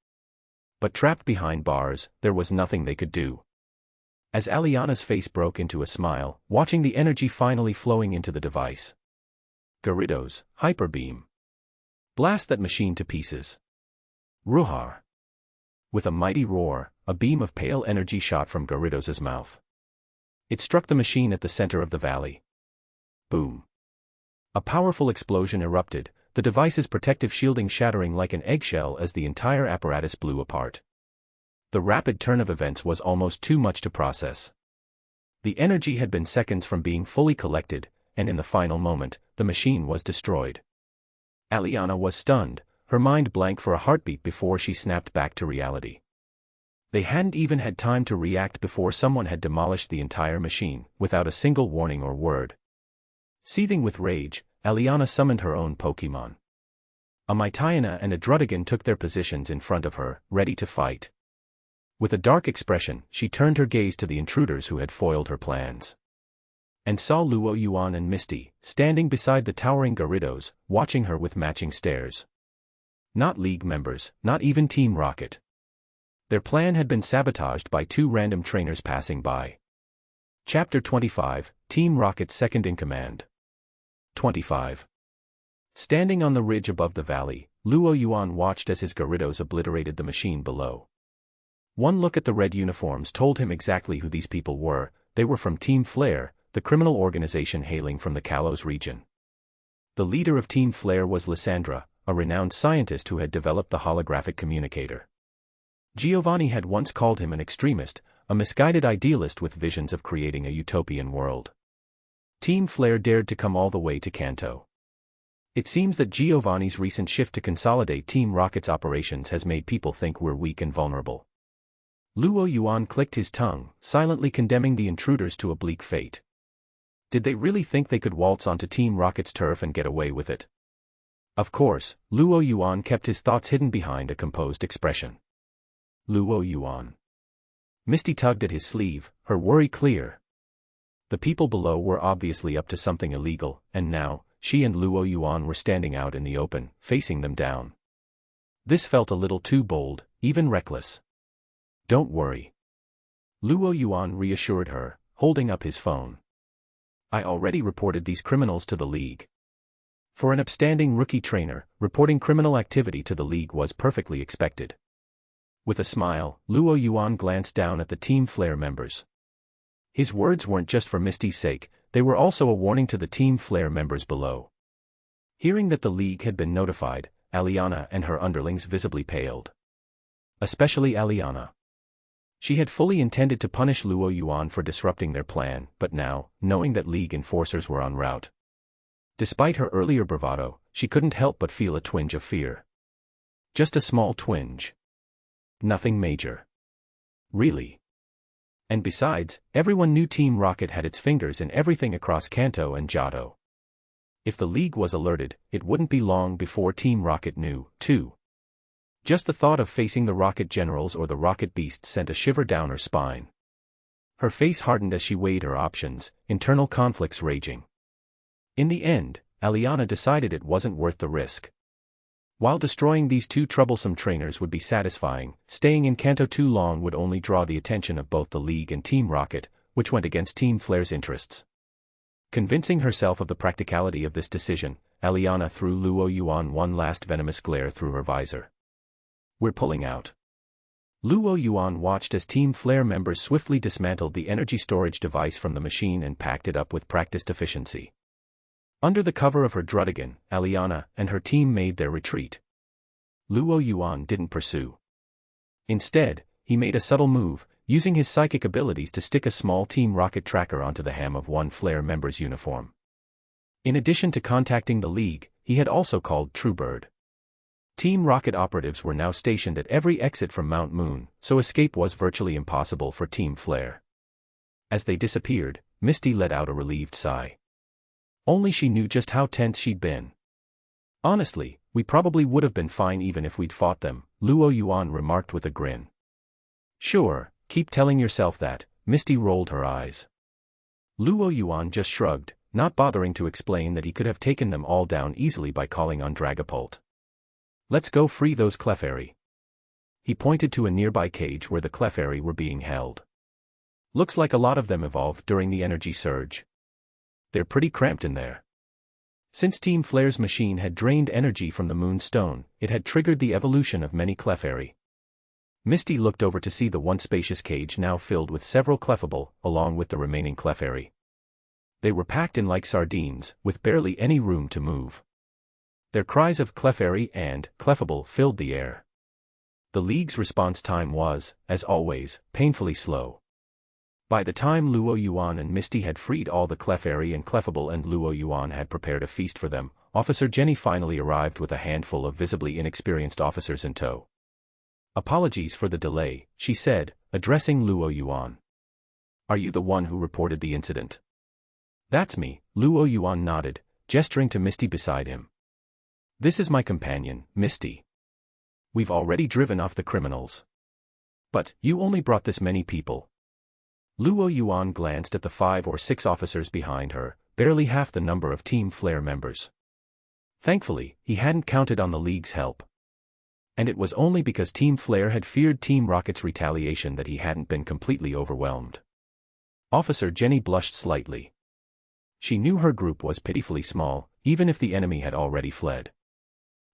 But trapped behind bars, there was nothing they could do. As Aliana's face broke into a smile, watching the energy finally flowing into the device. Gyarados, Hyper Beam. Blast that machine to pieces. Ruhar. With a mighty roar, a beam of pale energy shot from Gyarados' mouth. It struck the machine at the center of the valley. Boom. A powerful explosion erupted, the device's protective shielding shattering like an eggshell as the entire apparatus blew apart. The rapid turn of events was almost too much to process. The energy had been seconds from being fully collected, and in the final moment, the machine was destroyed. Aliana was stunned, her mind blank for a heartbeat before she snapped back to reality. They hadn't even had time to react before someone had demolished the entire machine, without a single warning or word. Seething with rage, Aliana summoned her own Pokémon. A Mytiana and a Druddigon took their positions in front of her, ready to fight. With a dark expression, she turned her gaze to the intruders who had foiled her plans. And saw Luo Yuan and Misty, standing beside the towering Gyarados, watching her with matching stares. Not League members, not even Team Rocket. Their plan had been sabotaged by two random trainers passing by. Chapter 25, Team Rocket's Second in Command. 25. Standing on the ridge above the valley, Luo Yuan watched as his Gyarados obliterated the machine below. One look at the red uniforms told him exactly who these people were. They were from Team Flare, the criminal organization hailing from the Kalos region. The leader of Team Flare was Lysandra, a renowned scientist who had developed the holographic communicator. Giovanni had once called him an extremist, a misguided idealist with visions of creating a utopian world. Team Flare dared to come all the way to Kanto. It seems that Giovanni's recent shift to consolidate Team Rocket's operations has made people think we're weak and vulnerable. Luo Yuan clicked his tongue, silently condemning the intruders to a bleak fate. Did they really think they could waltz onto Team Rocket's turf and get away with it? Of course, Luo Yuan kept his thoughts hidden behind a composed expression. Luo Yuan. Misty tugged at his sleeve, her worry clear. The people below were obviously up to something illegal, and now, she and Luo Yuan were standing out in the open, facing them down. This felt a little too bold, even reckless. Don't worry. Luo Yuan reassured her, holding up his phone. I already reported these criminals to the League. For an upstanding rookie trainer, reporting criminal activity to the League was perfectly expected. With a smile, Luo Yuan glanced down at the Team Flare members. His words weren't just for Misty's sake, they were also a warning to the Team Flare members below. Hearing that the League had been notified, Aliana and her underlings visibly paled. Especially Aliana. She had fully intended to punish Luo Yuan for disrupting their plan, but now, knowing that League enforcers were en route. Despite her earlier bravado, she couldn't help but feel a twinge of fear. Just a small twinge. Nothing major. Really. And besides, everyone knew Team Rocket had its fingers in everything across Kanto and Johto. If the League was alerted, it wouldn't be long before Team Rocket knew, too. Just the thought of facing the Rocket Generals or the Rocket Beasts sent a shiver down her spine. Her face hardened as she weighed her options, internal conflicts raging. In the end, Aliana decided it wasn't worth the risk. While destroying these two troublesome trainers would be satisfying, staying in Kanto too long would only draw the attention of both the League and Team Rocket, which went against Team Flare's interests. Convincing herself of the practicality of this decision, Aliana threw Luo Yuan one last venomous glare through her visor. We're pulling out. Luo Yuan watched as Team Flare members swiftly dismantled the energy storage device from the machine and packed it up with practiced efficiency. Under the cover of her Druddigon, Aliana and her team made their retreat. Luo Yuan didn't pursue. Instead, he made a subtle move, using his psychic abilities to stick a small Team Rocket tracker onto the hem of one Flare member's uniform. In addition to contacting the League, he had also called Truebird. Team Rocket operatives were now stationed at every exit from Mount Moon, so escape was virtually impossible for Team Flare. As they disappeared, Misty let out a relieved sigh. Only she knew just how tense she'd been. Honestly, we probably would have been fine even if we'd fought them, Luo Yuan remarked with a grin. Sure, keep telling yourself that, Misty rolled her eyes. Luo Yuan just shrugged, not bothering to explain that he could have taken them all down easily by calling on Dragapult. Let's go free those Clefairy. He pointed to a nearby cage where the Clefairy were being held. Looks like a lot of them evolved during the energy surge. They're pretty cramped in there. Since Team Flare's machine had drained energy from the Moonstone, it had triggered the evolution of many Clefairy. Misty looked over to see the once spacious cage now filled with several Clefable, along with the remaining Clefairy. They were packed in like sardines, with barely any room to move. Their cries of Clefairy and Clefable filled the air. The League's response time was, as always, painfully slow. By the time Luo Yuan and Misty had freed all the Clefairy and Clefable and Luo Yuan had prepared a feast for them, Officer Jenny finally arrived with a handful of visibly inexperienced officers in tow. Apologies for the delay, she said, addressing Luo Yuan. Are you the one who reported the incident? That's me, Luo Yuan nodded, gesturing to Misty beside him. This is my companion, Misty. We've already driven off the criminals. But, you only brought this many people. Luo Yuan glanced at the 5 or 6 officers behind her, barely half the number of Team Flare members. Thankfully, he hadn't counted on the League's help. And it was only because Team Flare had feared Team Rocket's retaliation that he hadn't been completely overwhelmed. Officer Jenny blushed slightly. She knew her group was pitifully small, even if the enemy had already fled.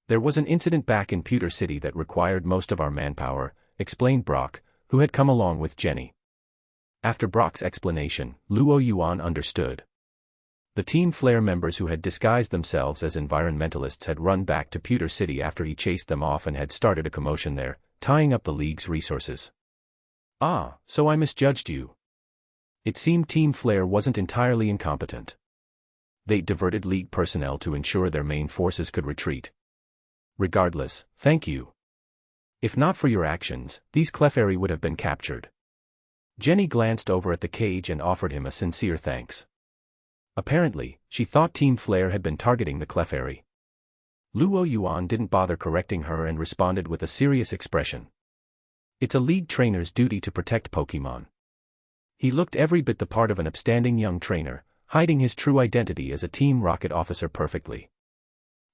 There was an incident back in Pewter City that required most of our manpower, explained Brock, who had come along with Jenny. After Brock's explanation, Luo Yuan understood. The Team Flare members who had disguised themselves as environmentalists had run back to Pewter City after he chased them off and had started a commotion there, tying up the League's resources. Ah, so I misjudged you. It seemed Team Flare wasn't entirely incompetent. They diverted League personnel to ensure their main forces could retreat. Regardless, thank you. If not for your actions, these Clefairy would have been captured. Jenny glanced over at the cage and offered him a sincere thanks. Apparently, she thought Team Flare had been targeting the Clefairy. Luo Yuan didn't bother correcting her and responded with a serious expression. It's a League trainer's duty to protect Pokémon. He looked every bit the part of an upstanding young trainer, hiding his true identity as a Team Rocket officer perfectly.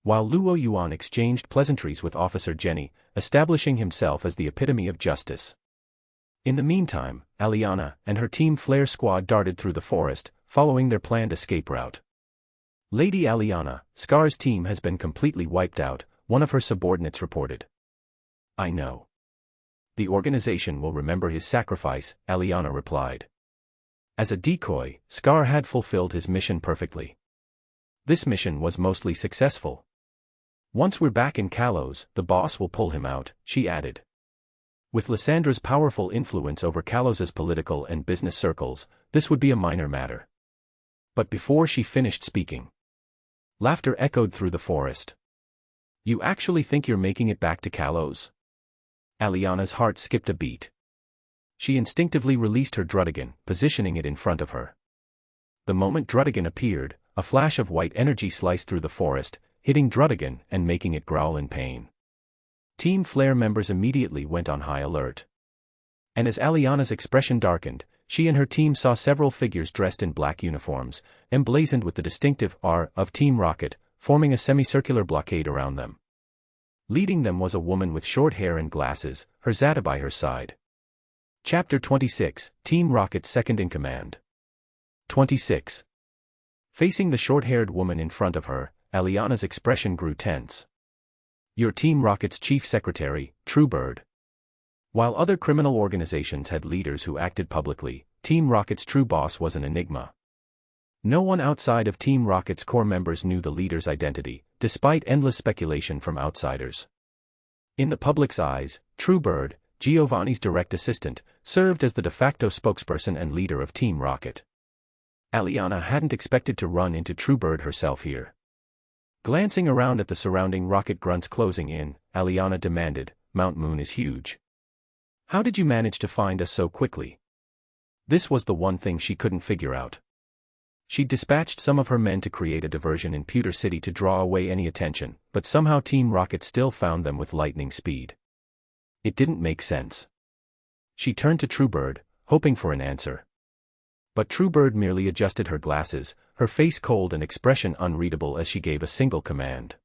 While Luo Yuan exchanged pleasantries with Officer Jenny, establishing himself as the epitome of justice. In the meantime, Aliana and her Team Flare squad darted through the forest, following their planned escape route. Lady Aliana, Scar's team has been completely wiped out, one of her subordinates reported. I know. The organization will remember his sacrifice, Aliana replied. As a decoy, Scar had fulfilled his mission perfectly. This mission was mostly successful. Once we're back in Kalos, the boss will pull him out, she added. With Lyssandra's powerful influence over Kalos's political and business circles, this would be a minor matter. But before she finished speaking, laughter echoed through the forest. You actually think you're making it back to Kalos? Aliana's heart skipped a beat. She instinctively released her Druddigan, positioning it in front of her. The moment Druddigan appeared, a flash of white energy sliced through the forest, hitting Druddigan and making it growl in pain. Team Flare members immediately went on high alert. And as Aliana's expression darkened, she and her team saw several figures dressed in black uniforms, emblazoned with the distinctive R of Team Rocket, forming a semicircular blockade around them. Leading them was a woman with short hair and glasses, her Zata by her side. Chapter 26, Team Rocket's Second in Command. 26. Facing the short-haired woman in front of her, Aliana's expression grew tense. Your Team Rocket's chief secretary, Truebird. While other criminal organizations had leaders who acted publicly, Team Rocket's true boss was an enigma. No one outside of Team Rocket's core members knew the leader's identity, despite endless speculation from outsiders. In the public's eyes, Truebird, Giovanni's direct assistant, served as the de facto spokesperson and leader of Team Rocket. Aliana hadn't expected to run into Truebird herself here. Glancing around at the surrounding rocket grunts closing in, Aliana demanded, Mount Moon is huge. How did you manage to find us so quickly? This was the one thing she couldn't figure out. She dispatched some of her men to create a diversion in Pewter City to draw away any attention, but somehow Team Rocket still found them with lightning speed. It didn't make sense. She turned to Truebird, hoping for an answer. But Truebird merely adjusted her glasses, her face cold and expression unreadable as she gave a single command.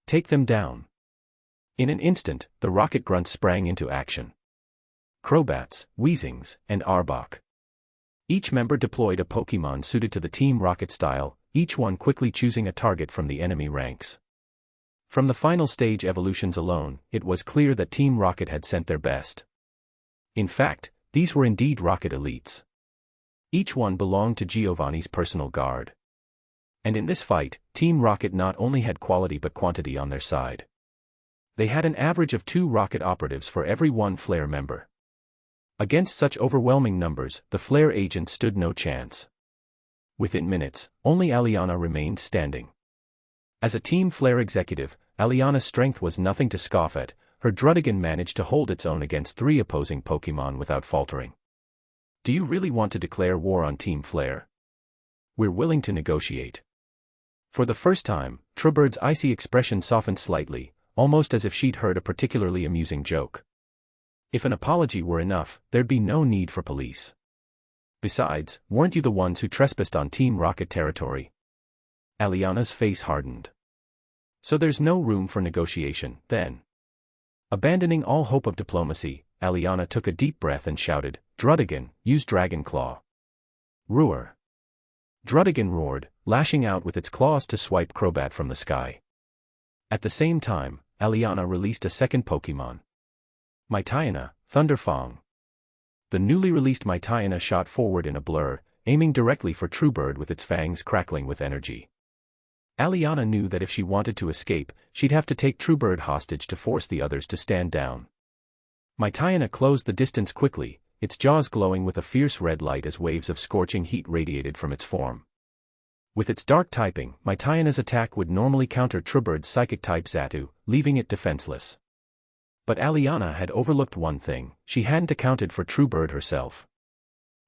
Take them down. In an instant, the rocket grunts sprang into action. Crobats, Weezings, and Arbok. Each member deployed a Pokémon suited to the Team Rocket style, each one quickly choosing a target from the enemy ranks. From the final stage evolutions alone, it was clear that Team Rocket had sent their best. In fact, these were indeed Rocket elites. Each one belonged to Giovanni's personal guard. And in this fight, Team Rocket not only had quality but quantity on their side. They had an average of 2 Rocket operatives for every 1 Flare member. Against such overwhelming numbers, the Flare agent stood no chance. Within minutes, only Aliana remained standing. As a Team Flare executive, Aliana's strength was nothing to scoff at. Her Druddigan managed to hold its own against 3 opposing Pokémon without faltering. Do you really want to declare war on Team Flare? We're willing to negotiate. For the first time, Truebird's icy expression softened slightly, almost as if she'd heard a particularly amusing joke. If an apology were enough, there'd be no need for police. Besides, weren't you the ones who trespassed on Team Rocket territory? Aliana's face hardened. So there's no room for negotiation, then. Abandoning all hope of diplomacy, Aliana took a deep breath and shouted, Druddigan, use Dragon Claw. Roar. Druddigan roared, lashing out with its claws to swipe Crobat from the sky. At the same time, Aliana released a second Pokémon. Mytiana, Thunderfang. The newly released Mytiana shot forward in a blur, aiming directly for Truebird with its fangs crackling with energy. Aliana knew that if she wanted to escape, she'd have to take Truebird hostage to force the others to stand down. Mytiana closed the distance quickly, its jaws glowing with a fierce red light as waves of scorching heat radiated from its form. With its dark typing, Mytiana's attack would normally counter Truebird's psychic-type Xatu, leaving it defenseless. But Aliana had overlooked one thing: she hadn't accounted for Truebird herself.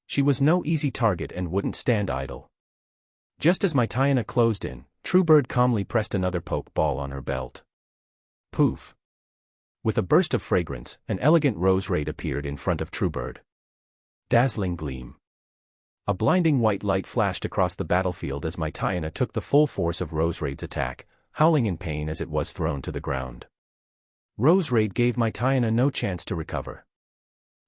She was no easy target and wouldn't stand idle. Just as Mytiana closed in, Truebird calmly pressed another Pokeball on her belt. Poof! With a burst of fragrance, an elegant Roserade appeared in front of Truebird. Dazzling gleam. A blinding white light flashed across the battlefield as Mytiana took the full force of Roserade's attack, howling in pain as it was thrown to the ground. Roserade gave Mytiana no chance to recover.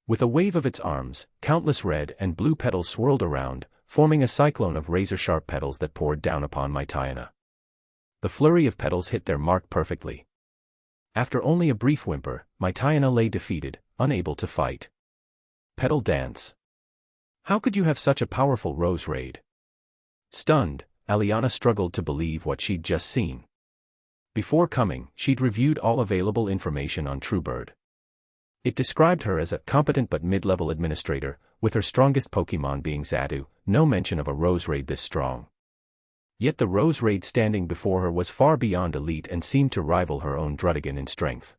With a wave of its arms, countless red and blue petals swirled around, forming a cyclone of razor-sharp petals that poured down upon Mytiana. The flurry of petals hit their mark perfectly. After only a brief whimper, Mytiana lay defeated, unable to fight. Petal dance. How could you have such a powerful Roserade? Stunned, Aliana struggled to believe what she'd just seen. Before coming, she'd reviewed all available information on Truebird. It described her as a competent but mid-level administrator, with her strongest Pokémon being Xatu, no mention of a Roserade this strong. Yet the Roserade standing before her was far beyond elite and seemed to rival her own Druddigan in strength.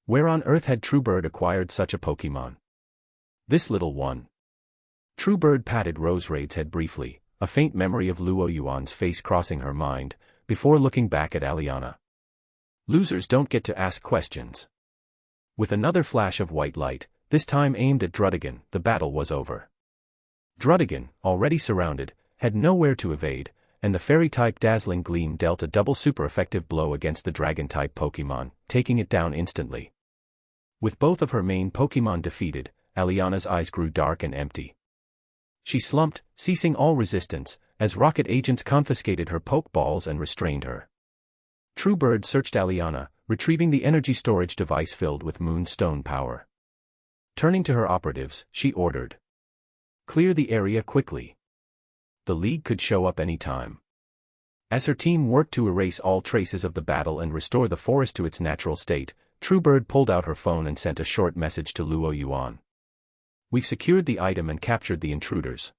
Where on earth had Truebird acquired such a Pokémon? This little one. Truebird patted Roserade's head briefly, a faint memory of Luo Yuan's face crossing her mind, before looking back at Aliana. Losers don't get to ask questions. With another flash of white light, this time aimed at Druddigan, the battle was over. Druddigan, already surrounded, had nowhere to evade, and the fairy-type Dazzling Gleam dealt a double super-effective blow against the dragon-type Pokémon, taking it down instantly. With both of her main Pokémon defeated, Aliana's eyes grew dark and empty. She slumped, ceasing all resistance, as rocket agents confiscated her Pokeballs and restrained her. Truebird searched Aliana, retrieving the energy storage device filled with moonstone power. Turning to her operatives, she ordered, "Clear the area quickly. The League could show up any time." As her team worked to erase all traces of the battle and restore the forest to its natural state, Truebird pulled out her phone and sent a short message to Luo Yuan. "We've secured the item and captured the intruders."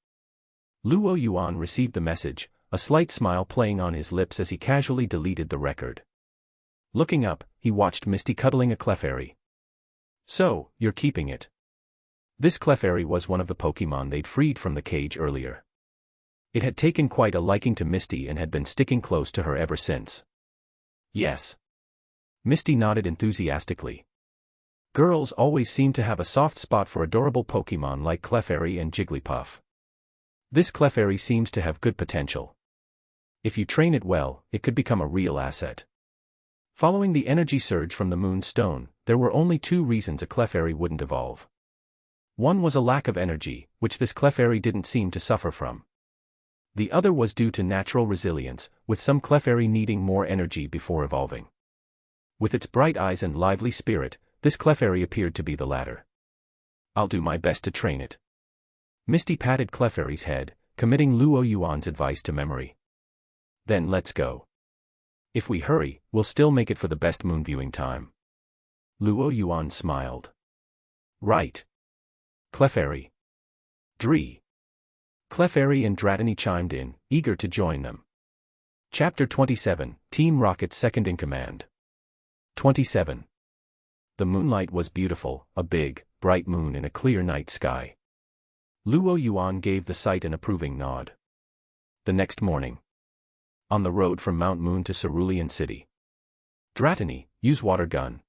Luo Yuan received the message, a slight smile playing on his lips as he casually deleted the record. Looking up, he watched Misty cuddling a Clefairy. "So, you're keeping it." This Clefairy was one of the Pokémon they'd freed from the cage earlier. It had taken quite a liking to Misty and had been sticking close to her ever since. "Yes." Misty nodded enthusiastically. Girls always seem to have a soft spot for adorable Pokémon like Clefairy and Jigglypuff. This Clefairy seems to have good potential. If you train it well, it could become a real asset. Following the energy surge from the Moon Stone, there were only two reasons a Clefairy wouldn't evolve. One was a lack of energy, which this Clefairy didn't seem to suffer from. The other was due to natural resilience, with some Clefairy needing more energy before evolving. With its bright eyes and lively spirit, this Clefairy appeared to be the latter. I'll do my best to train it. Misty patted Clefairy's head, committing Luo Yuan's advice to memory. Then let's go. If we hurry, we'll still make it for the best moon viewing time. Luo Yuan smiled. Right. Clefairy. Dree. Clefairy and Dratini chimed in, eager to join them. Chapter 27, Team Rocket's Second in Command. 27. The moonlight was beautiful, a big, bright moon in a clear night sky. Luo Yuan gave the sight an approving nod. The next morning. On the road from Mount Moon to Cerulean City. Dratini, use water gun.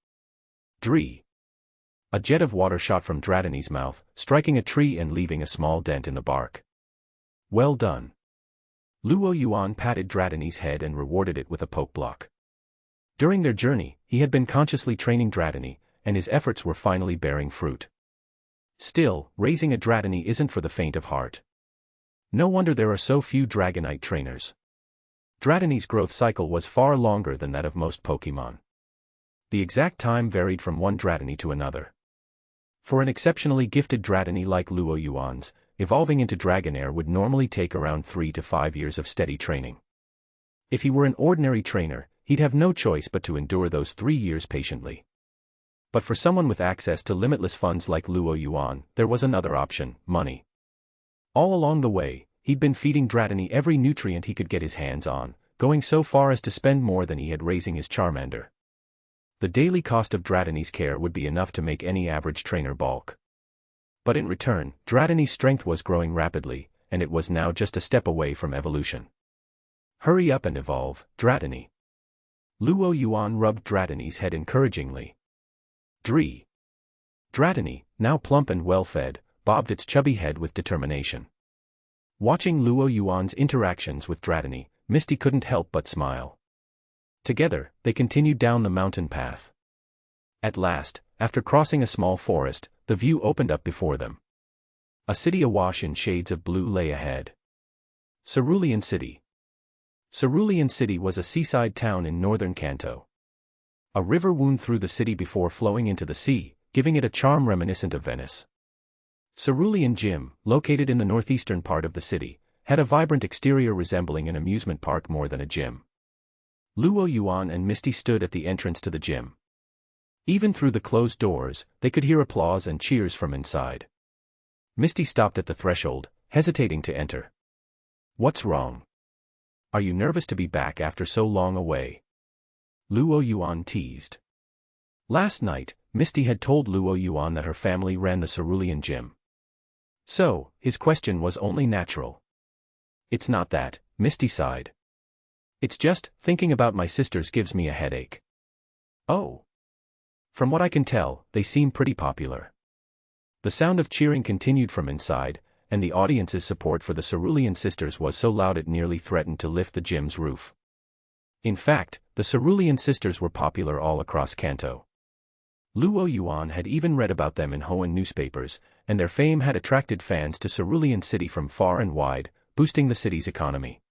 Dree. A jet of water shot from Dratini's mouth, striking a tree and leaving a small dent in the bark. Well done. Luo Yuan patted Dratini's head and rewarded it with a poke block. During their journey, he had been consciously training Dratini, and his efforts were finally bearing fruit. Still, raising a Dratini isn't for the faint of heart. No wonder there are so few Dragonite trainers. Dratini's growth cycle was far longer than that of most Pokémon. The exact time varied from one Dratini to another. For an exceptionally gifted Dratini like Luo Yuan's, evolving into Dragonair would normally take around 3 to 5 years of steady training. If he were an ordinary trainer, he'd have no choice but to endure those 3 years patiently. But for someone with access to limitless funds like Luo Yuan, there was another option: money. All along the way, he'd been feeding Dratini every nutrient he could get his hands on, going so far as to spend more than he had raising his Charmander. The daily cost of Dratini's care would be enough to make any average trainer balk. But in return, Dratini's strength was growing rapidly, and it was now just a step away from evolution. Hurry up and evolve, Dratini. Luo Yuan rubbed Dratini's head encouragingly. Dree. Dratini, now plump and well-fed, bobbed its chubby head with determination. Watching Luo Yuan's interactions with Dratini, Misty couldn't help but smile. Together, they continued down the mountain path. At last, after crossing a small forest, the view opened up before them. A city awash in shades of blue lay ahead. Cerulean City. Cerulean City was a seaside town in northern Kanto. A river wound through the city before flowing into the sea, giving it a charm reminiscent of Venice. Cerulean Gym, located in the northeastern part of the city, had a vibrant exterior resembling an amusement park more than a gym. Luo Yuan and Misty stood at the entrance to the gym. Even through the closed doors, they could hear applause and cheers from inside. Misty stopped at the threshold, hesitating to enter. What's wrong? Are you nervous to be back after so long away? Luo Yuan teased. Last night, Misty had told Luo Yuan that her family ran the Cerulean Gym. So, his question was only natural. It's not that, Misty sighed. It's just, thinking about my sisters gives me a headache. Oh. From what I can tell, they seem pretty popular. The sound of cheering continued from inside, and the audience's support for the Cerulean sisters was so loud it nearly threatened to lift the gym's roof. In fact, the Cerulean sisters were popular all across Kanto. Luo Yuan had even read about them in Hoenn newspapers, and their fame had attracted fans to Cerulean City from far and wide, boosting the city's economy.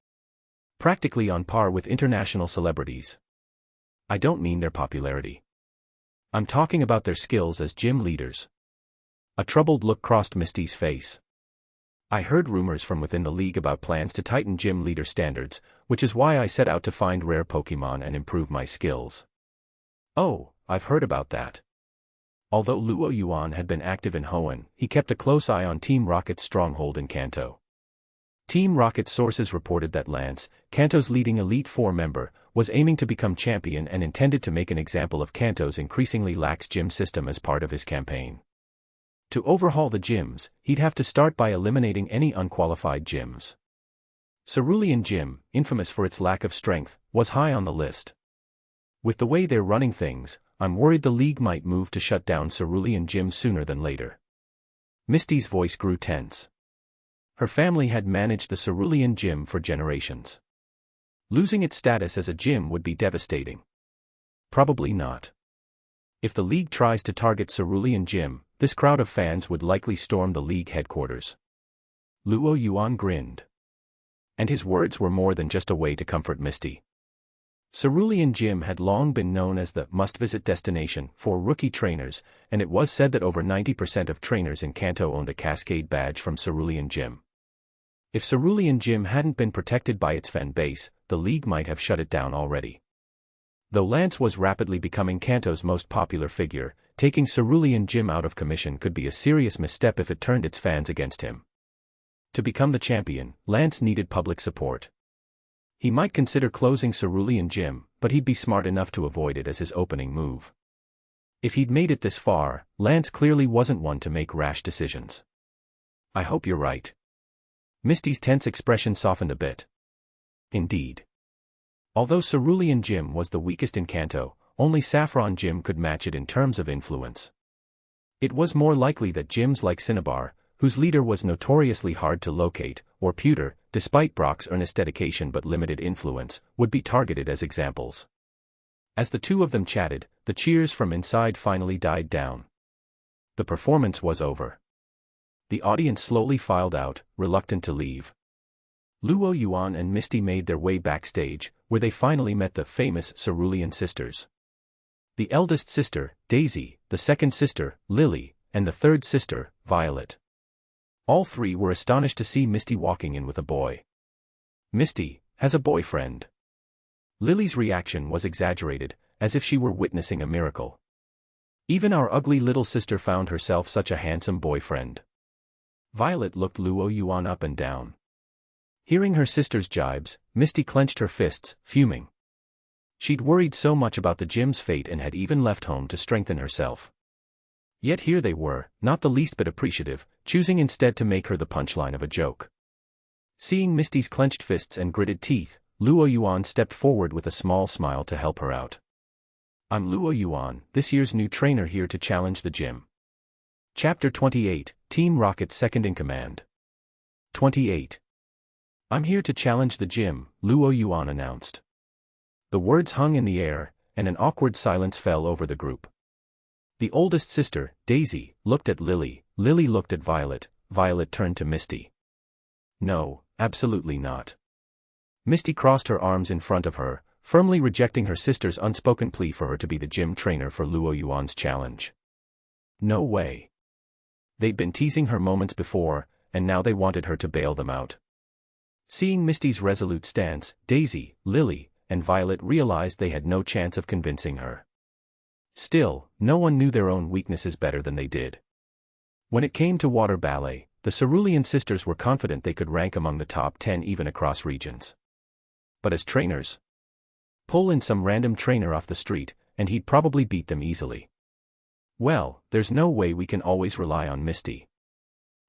Practically on par with international celebrities. I don't mean their popularity. I'm talking about their skills as gym leaders. A troubled look crossed Misty's face. I heard rumors from within the league about plans to tighten gym leader standards, which is why I set out to find rare Pokémon and improve my skills. Oh, I've heard about that. Although Luo Yuan had been active in Hoenn, he kept a close eye on Team Rocket's stronghold in Kanto. Team Rocket's sources reported that Lance, Kanto's leading Elite Four member, was aiming to become champion and intended to make an example of Kanto's increasingly lax gym system as part of his campaign. To overhaul the gyms, he'd have to start by eliminating any unqualified gyms. Cerulean Gym, infamous for its lack of strength, was high on the list. With the way they're running things, I'm worried the league might move to shut down Cerulean Gym sooner than later. Misty's voice grew tense. Her family had managed the Cerulean Gym for generations. Losing its status as a gym would be devastating. Probably not. If the league tries to target Cerulean Gym, this crowd of fans would likely storm the league headquarters. Luo Yuan grinned. And his words were more than just a way to comfort Misty. Cerulean Gym had long been known as the must-visit destination for rookie trainers, and it was said that over 90% of trainers in Kanto owned a Cascade badge from Cerulean Gym. If Cerulean Gym hadn't been protected by its fan base, the league might have shut it down already. Though Lance was rapidly becoming Kanto's most popular figure, taking Cerulean Gym out of commission could be a serious misstep if it turned its fans against him. To become the champion, Lance needed public support. He might consider closing Cerulean Gym, but he'd be smart enough to avoid it as his opening move. If he'd made it this far, Lance clearly wasn't one to make rash decisions. I hope you're right. Misty's tense expression softened a bit. Indeed. Although Cerulean Gym was the weakest in Kanto, only Saffron Gym could match it in terms of influence. It was more likely that gyms like Cinnabar, whose leader was notoriously hard to locate, or Pewter, despite Brock's earnest dedication but limited influence, would be targeted as examples. As the two of them chatted, the cheers from inside finally died down. The performance was over. The audience slowly filed out, reluctant to leave. Luo Yuan and Misty made their way backstage, where they finally met the famous Cerulean sisters. The eldest sister, Daisy, the second sister, Lily, and the third sister, Violet. All three were astonished to see Misty walking in with a boy. Misty has a boyfriend. Lily's reaction was exaggerated, as if she were witnessing a miracle. Even our ugly little sister found herself such a handsome boyfriend. Violet looked Luo Yuan up and down. Hearing her sister's jibes, Misty clenched her fists, fuming. She'd worried so much about the gym's fate and had even left home to strengthen herself. Yet here they were, not the least bit appreciative, choosing instead to make her the punchline of a joke. Seeing Misty's clenched fists and gritted teeth, Luo Yuan stepped forward with a small smile to help her out. I'm Luo Yuan, this year's new trainer here to challenge the gym. Chapter 28, Team Rocket's Second in Command. 28. I'm here to challenge the gym, Luo Yuan announced. The words hung in the air, and an awkward silence fell over the group. The oldest sister, Daisy, looked at Lily, Lily looked at Violet, Violet turned to Misty. No, absolutely not. Misty crossed her arms in front of her, firmly rejecting her sister's unspoken plea for her to be the gym trainer for Luo Yuan's challenge. No way. They'd been teasing her moments before, and now they wanted her to bail them out. Seeing Misty's resolute stance, Daisy, Lily, and Violet realized they had no chance of convincing her. Still, no one knew their own weaknesses better than they did. When it came to water ballet, the Cerulean sisters were confident they could rank among the top 10 even across regions. But as trainers, pull in some random trainer off the street, and he'd probably beat them easily. Well, there's no way we can always rely on Misty.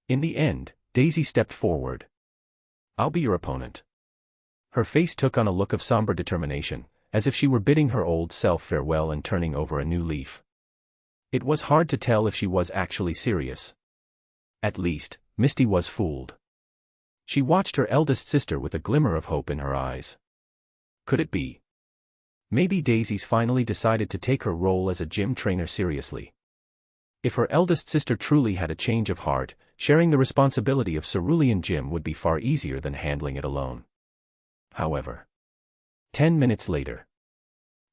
In the end, Daisy stepped forward. I'll be your opponent. Her face took on a look of somber determination, as if she were bidding her old self farewell and turning over a new leaf. It was hard to tell if she was actually serious. At least, Misty was fooled. She watched her eldest sister with a glimmer of hope in her eyes. Could it be? Maybe Daisy's finally decided to take her role as a gym trainer seriously. If her eldest sister truly had a change of heart, sharing the responsibility of Cerulean Gym would be far easier than handling it alone. However, 10 minutes later,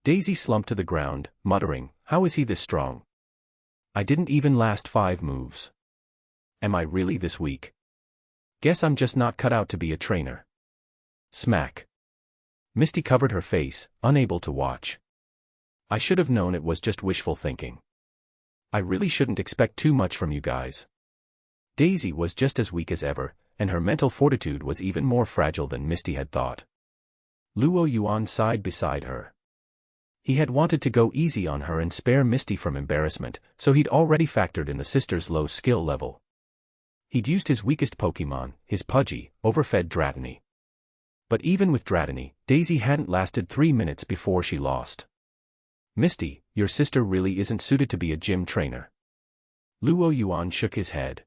Daisy slumped to the ground, muttering, "How is he this strong? I didn't even last 5 moves. Am I really this weak? Guess I'm just not cut out to be a trainer." Smack. Misty covered her face, unable to watch. I should have known it was just wishful thinking. I really shouldn't expect too much from you guys. Daisy was just as weak as ever, and her mental fortitude was even more fragile than Misty had thought. Luo Yuan sighed beside her. He had wanted to go easy on her and spare Misty from embarrassment, so he'd already factored in the sister's low skill level. He'd used his weakest Pokemon, his pudgy, overfed Dratini. But even with Dratini, Daisy hadn't lasted 3 minutes before she lost. Misty, your sister really isn't suited to be a gym trainer. Luo Yuan shook his head.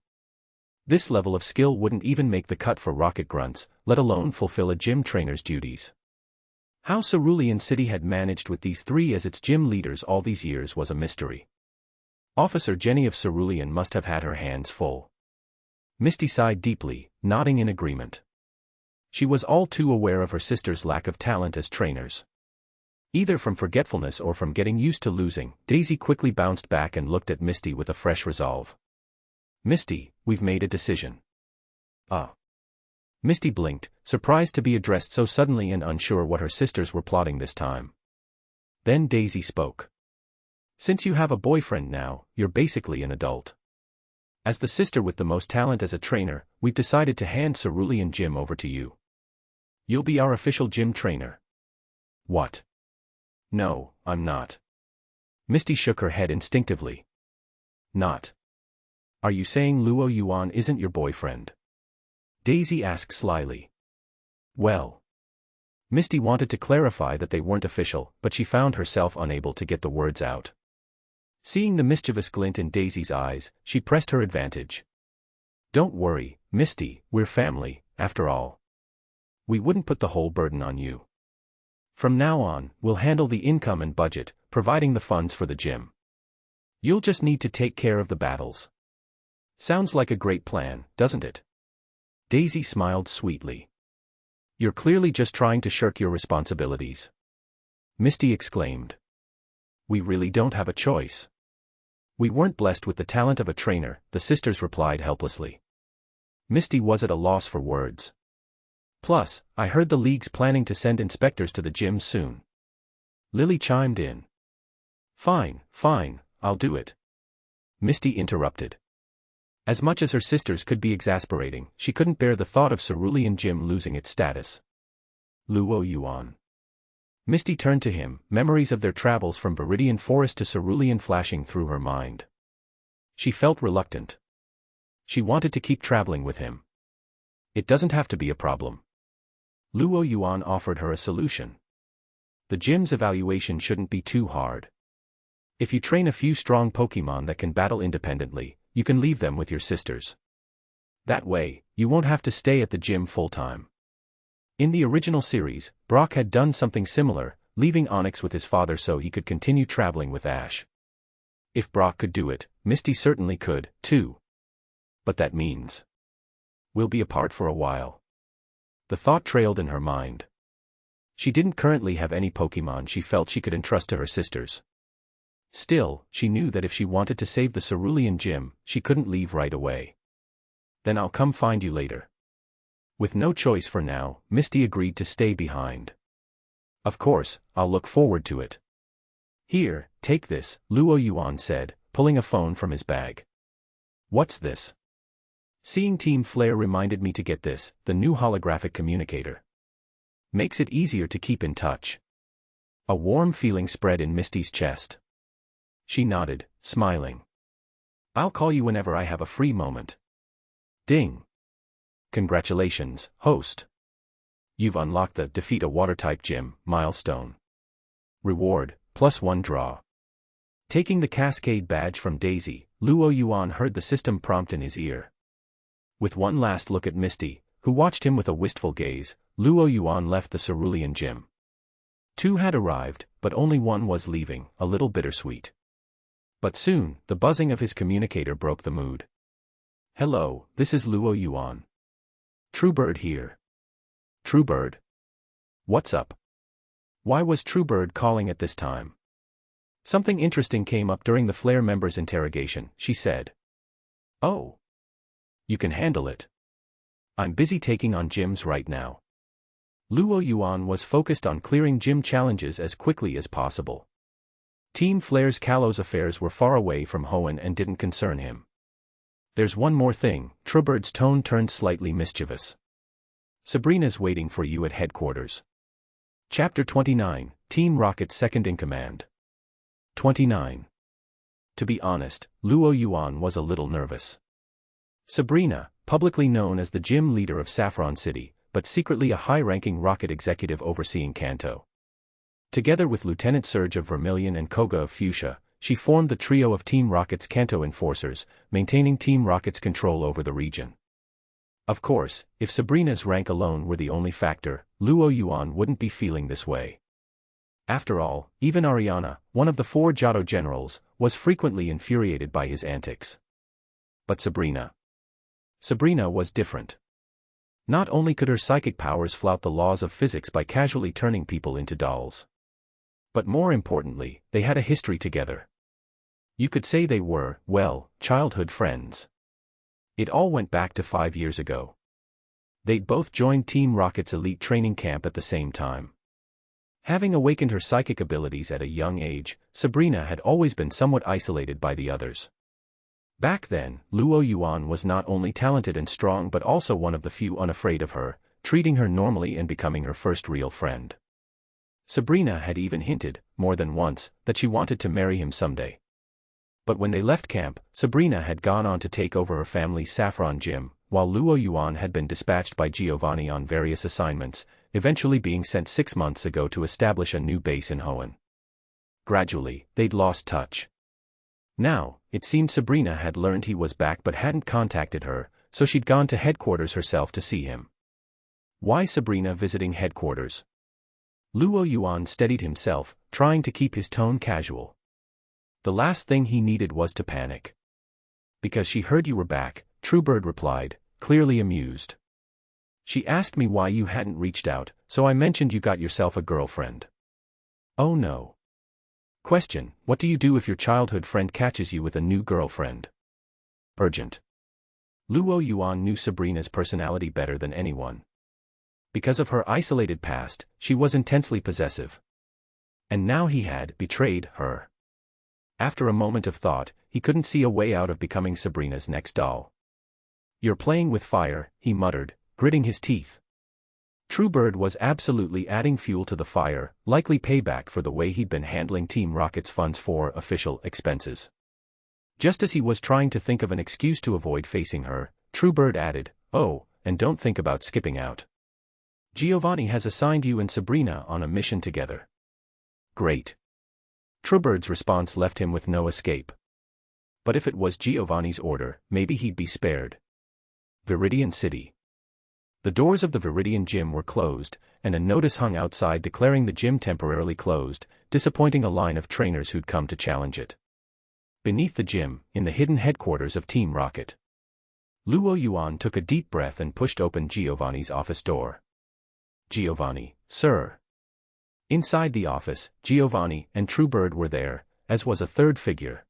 This level of skill wouldn't even make the cut for rocket grunts, let alone fulfill a gym trainer's duties. How Cerulean City had managed with these three as its gym leaders all these years was a mystery. Officer Jenny of Cerulean must have had her hands full. Misty sighed deeply, nodding in agreement. She was all too aware of her sister's lack of talent as trainers. Either from forgetfulness or from getting used to losing, Daisy quickly bounced back and looked at Misty with a fresh resolve. Misty, we've made a decision. Misty blinked, surprised to be addressed so suddenly and unsure what her sisters were plotting this time. Then Daisy spoke. Since you have a boyfriend now, you're basically an adult. As the sister with the most talent as a trainer, we've decided to hand Cerulean Gym over to you. You'll be our official gym trainer. What? No, I'm not. Misty shook her head instinctively. Not. Are you saying Luo Yuan isn't your boyfriend? Daisy asked slyly. Well. Misty wanted to clarify that they weren't official, but she found herself unable to get the words out. Seeing the mischievous glint in Daisy's eyes, she pressed her advantage. Don't worry, Misty, we're family, after all. We wouldn't put the whole burden on you. From now on, we'll handle the income and budget, providing the funds for the gym. You'll just need to take care of the battles. Sounds like a great plan, doesn't it? Daisy smiled sweetly. You're clearly just trying to shirk your responsibilities. Misty exclaimed. We really don't have a choice. We weren't blessed with the talent of a trainer, the sisters replied helplessly. Misty was at a loss for words. Plus, I heard the league's planning to send inspectors to the gym soon. Lily chimed in. Fine, I'll do it. Misty interrupted. As much as her sisters could be exasperating, she couldn't bear the thought of Cerulean Gym losing its status. Luo Yuan. Misty turned to him, memories of their travels from Viridian Forest to Cerulean flashing through her mind. She felt reluctant. She wanted to keep traveling with him. It doesn't have to be a problem. Luo Yuan offered her a solution. The gym's evaluation shouldn't be too hard. If you train a few strong Pokemon that can battle independently, you can leave them with your sisters. That way, you won't have to stay at the gym full-time. In the original series, Brock had done something similar, leaving Onyx with his father so he could continue traveling with Ash. If Brock could do it, Misty certainly could, too. But that means we'll be apart for a while. The thought trailed in her mind. She didn't currently have any Pokemon she felt she could entrust to her sisters. Still, she knew that if she wanted to save the Cerulean Gym, she couldn't leave right away. Then I'll come find you later. With no choice for now, Misty agreed to stay behind. Of course, I'll look forward to it. Here, take this, Luo Yuan said, pulling a phone from his bag. What's this? Seeing Team Flare reminded me to get this, the new holographic communicator. Makes it easier to keep in touch. A warm feeling spread in Misty's chest. She nodded, smiling. I'll call you whenever I have a free moment. Ding. Congratulations, host. You've unlocked the Defeat a Water-type Gym milestone. Reward, +1 draw. Taking the Cascade badge from Daisy, Luo Yuan heard the system prompt in his ear. With one last look at Misty, who watched him with a wistful gaze, Luo Yuan left the Cerulean Gym. 2 had arrived, but only 1 was leaving, a little bittersweet. But soon, the buzzing of his communicator broke the mood. Hello, this is Luo Yuan. Truebird here. Truebird? What's up? Why was Truebird calling at this time? Something interesting came up during the Flare member's interrogation, she said. Oh. You can handle it. I'm busy taking on gyms right now. Luo Yuan was focused on clearing gym challenges as quickly as possible. Team Flare's Kalos affairs were far away from Hoenn and didn't concern him. There's one more thing, Truebird's tone turned slightly mischievous. Sabrina's waiting for you at headquarters. Chapter 29, Team Rocket's second in command. 29. To be honest, Luo Yuan was a little nervous. Sabrina, publicly known as the gym leader of Saffron City, but secretly a high-ranking Rocket executive overseeing Kanto. Together with Lieutenant Surge of Vermilion and Koga of Fuchsia, she formed the trio of Team Rocket's Kanto enforcers, maintaining Team Rocket's control over the region. Of course, if Sabrina's rank alone were the only factor, Luo Yuan wouldn't be feeling this way. After all, even Ariana, one of the 4 Johto generals, was frequently infuriated by his antics. But Sabrina was different. Not only could her psychic powers flout the laws of physics by casually turning people into dolls, but more importantly, they had a history together. You could say they were, well, childhood friends. It all went back to 5 years ago. They'd both joined Team Rocket's elite training camp at the same time. Having awakened her psychic abilities at a young age, Sabrina had always been somewhat isolated by the others. Back then, Luo Yuan was not only talented and strong but also one of the few unafraid of her, treating her normally and becoming her first real friend. Sabrina had even hinted, more than once, that she wanted to marry him someday. But when they left camp, Sabrina had gone on to take over her family's saffron gym, while Luo Yuan had been dispatched by Giovanni on various assignments, eventually being sent 6 months ago to establish a new base in Hoenn. Gradually, they'd lost touch. Now, it seemed Sabrina had learned he was back but hadn't contacted her, so she'd gone to headquarters herself to see him. Why Sabrina visiting headquarters? Luo Yuan steadied himself, trying to keep his tone casual. The last thing he needed was to panic. Because she heard you were back, Truebird replied, clearly amused. She asked me why you hadn't reached out, so I mentioned you got yourself a girlfriend. Oh no. Question, what do you do if your childhood friend catches you with a new girlfriend? Urgent. Luo Yuan knew Sabrina's personality better than anyone. Because of her isolated past, she was intensely possessive. And now he had betrayed her. After a moment of thought, he couldn't see a way out of becoming Sabrina's next doll. You're playing with fire, he muttered, gritting his teeth. Truebird was absolutely adding fuel to the fire, likely payback for the way he'd been handling Team Rocket's funds for official expenses. Just as he was trying to think of an excuse to avoid facing her, Truebird added, oh, and don't think about skipping out. Giovanni has assigned you and Sabrina on a mission together. Great. Truebird's response left him with no escape. But if it was Giovanni's order, maybe he'd be spared. Viridian City. The doors of the Viridian gym were closed, and a notice hung outside declaring the gym temporarily closed, disappointing a line of trainers who'd come to challenge it. Beneath the gym, in the hidden headquarters of Team Rocket, Luo Yuan took a deep breath and pushed open Giovanni's office door. Giovanni, sir. Inside the office, Giovanni and Truebird were there, as was a third figure.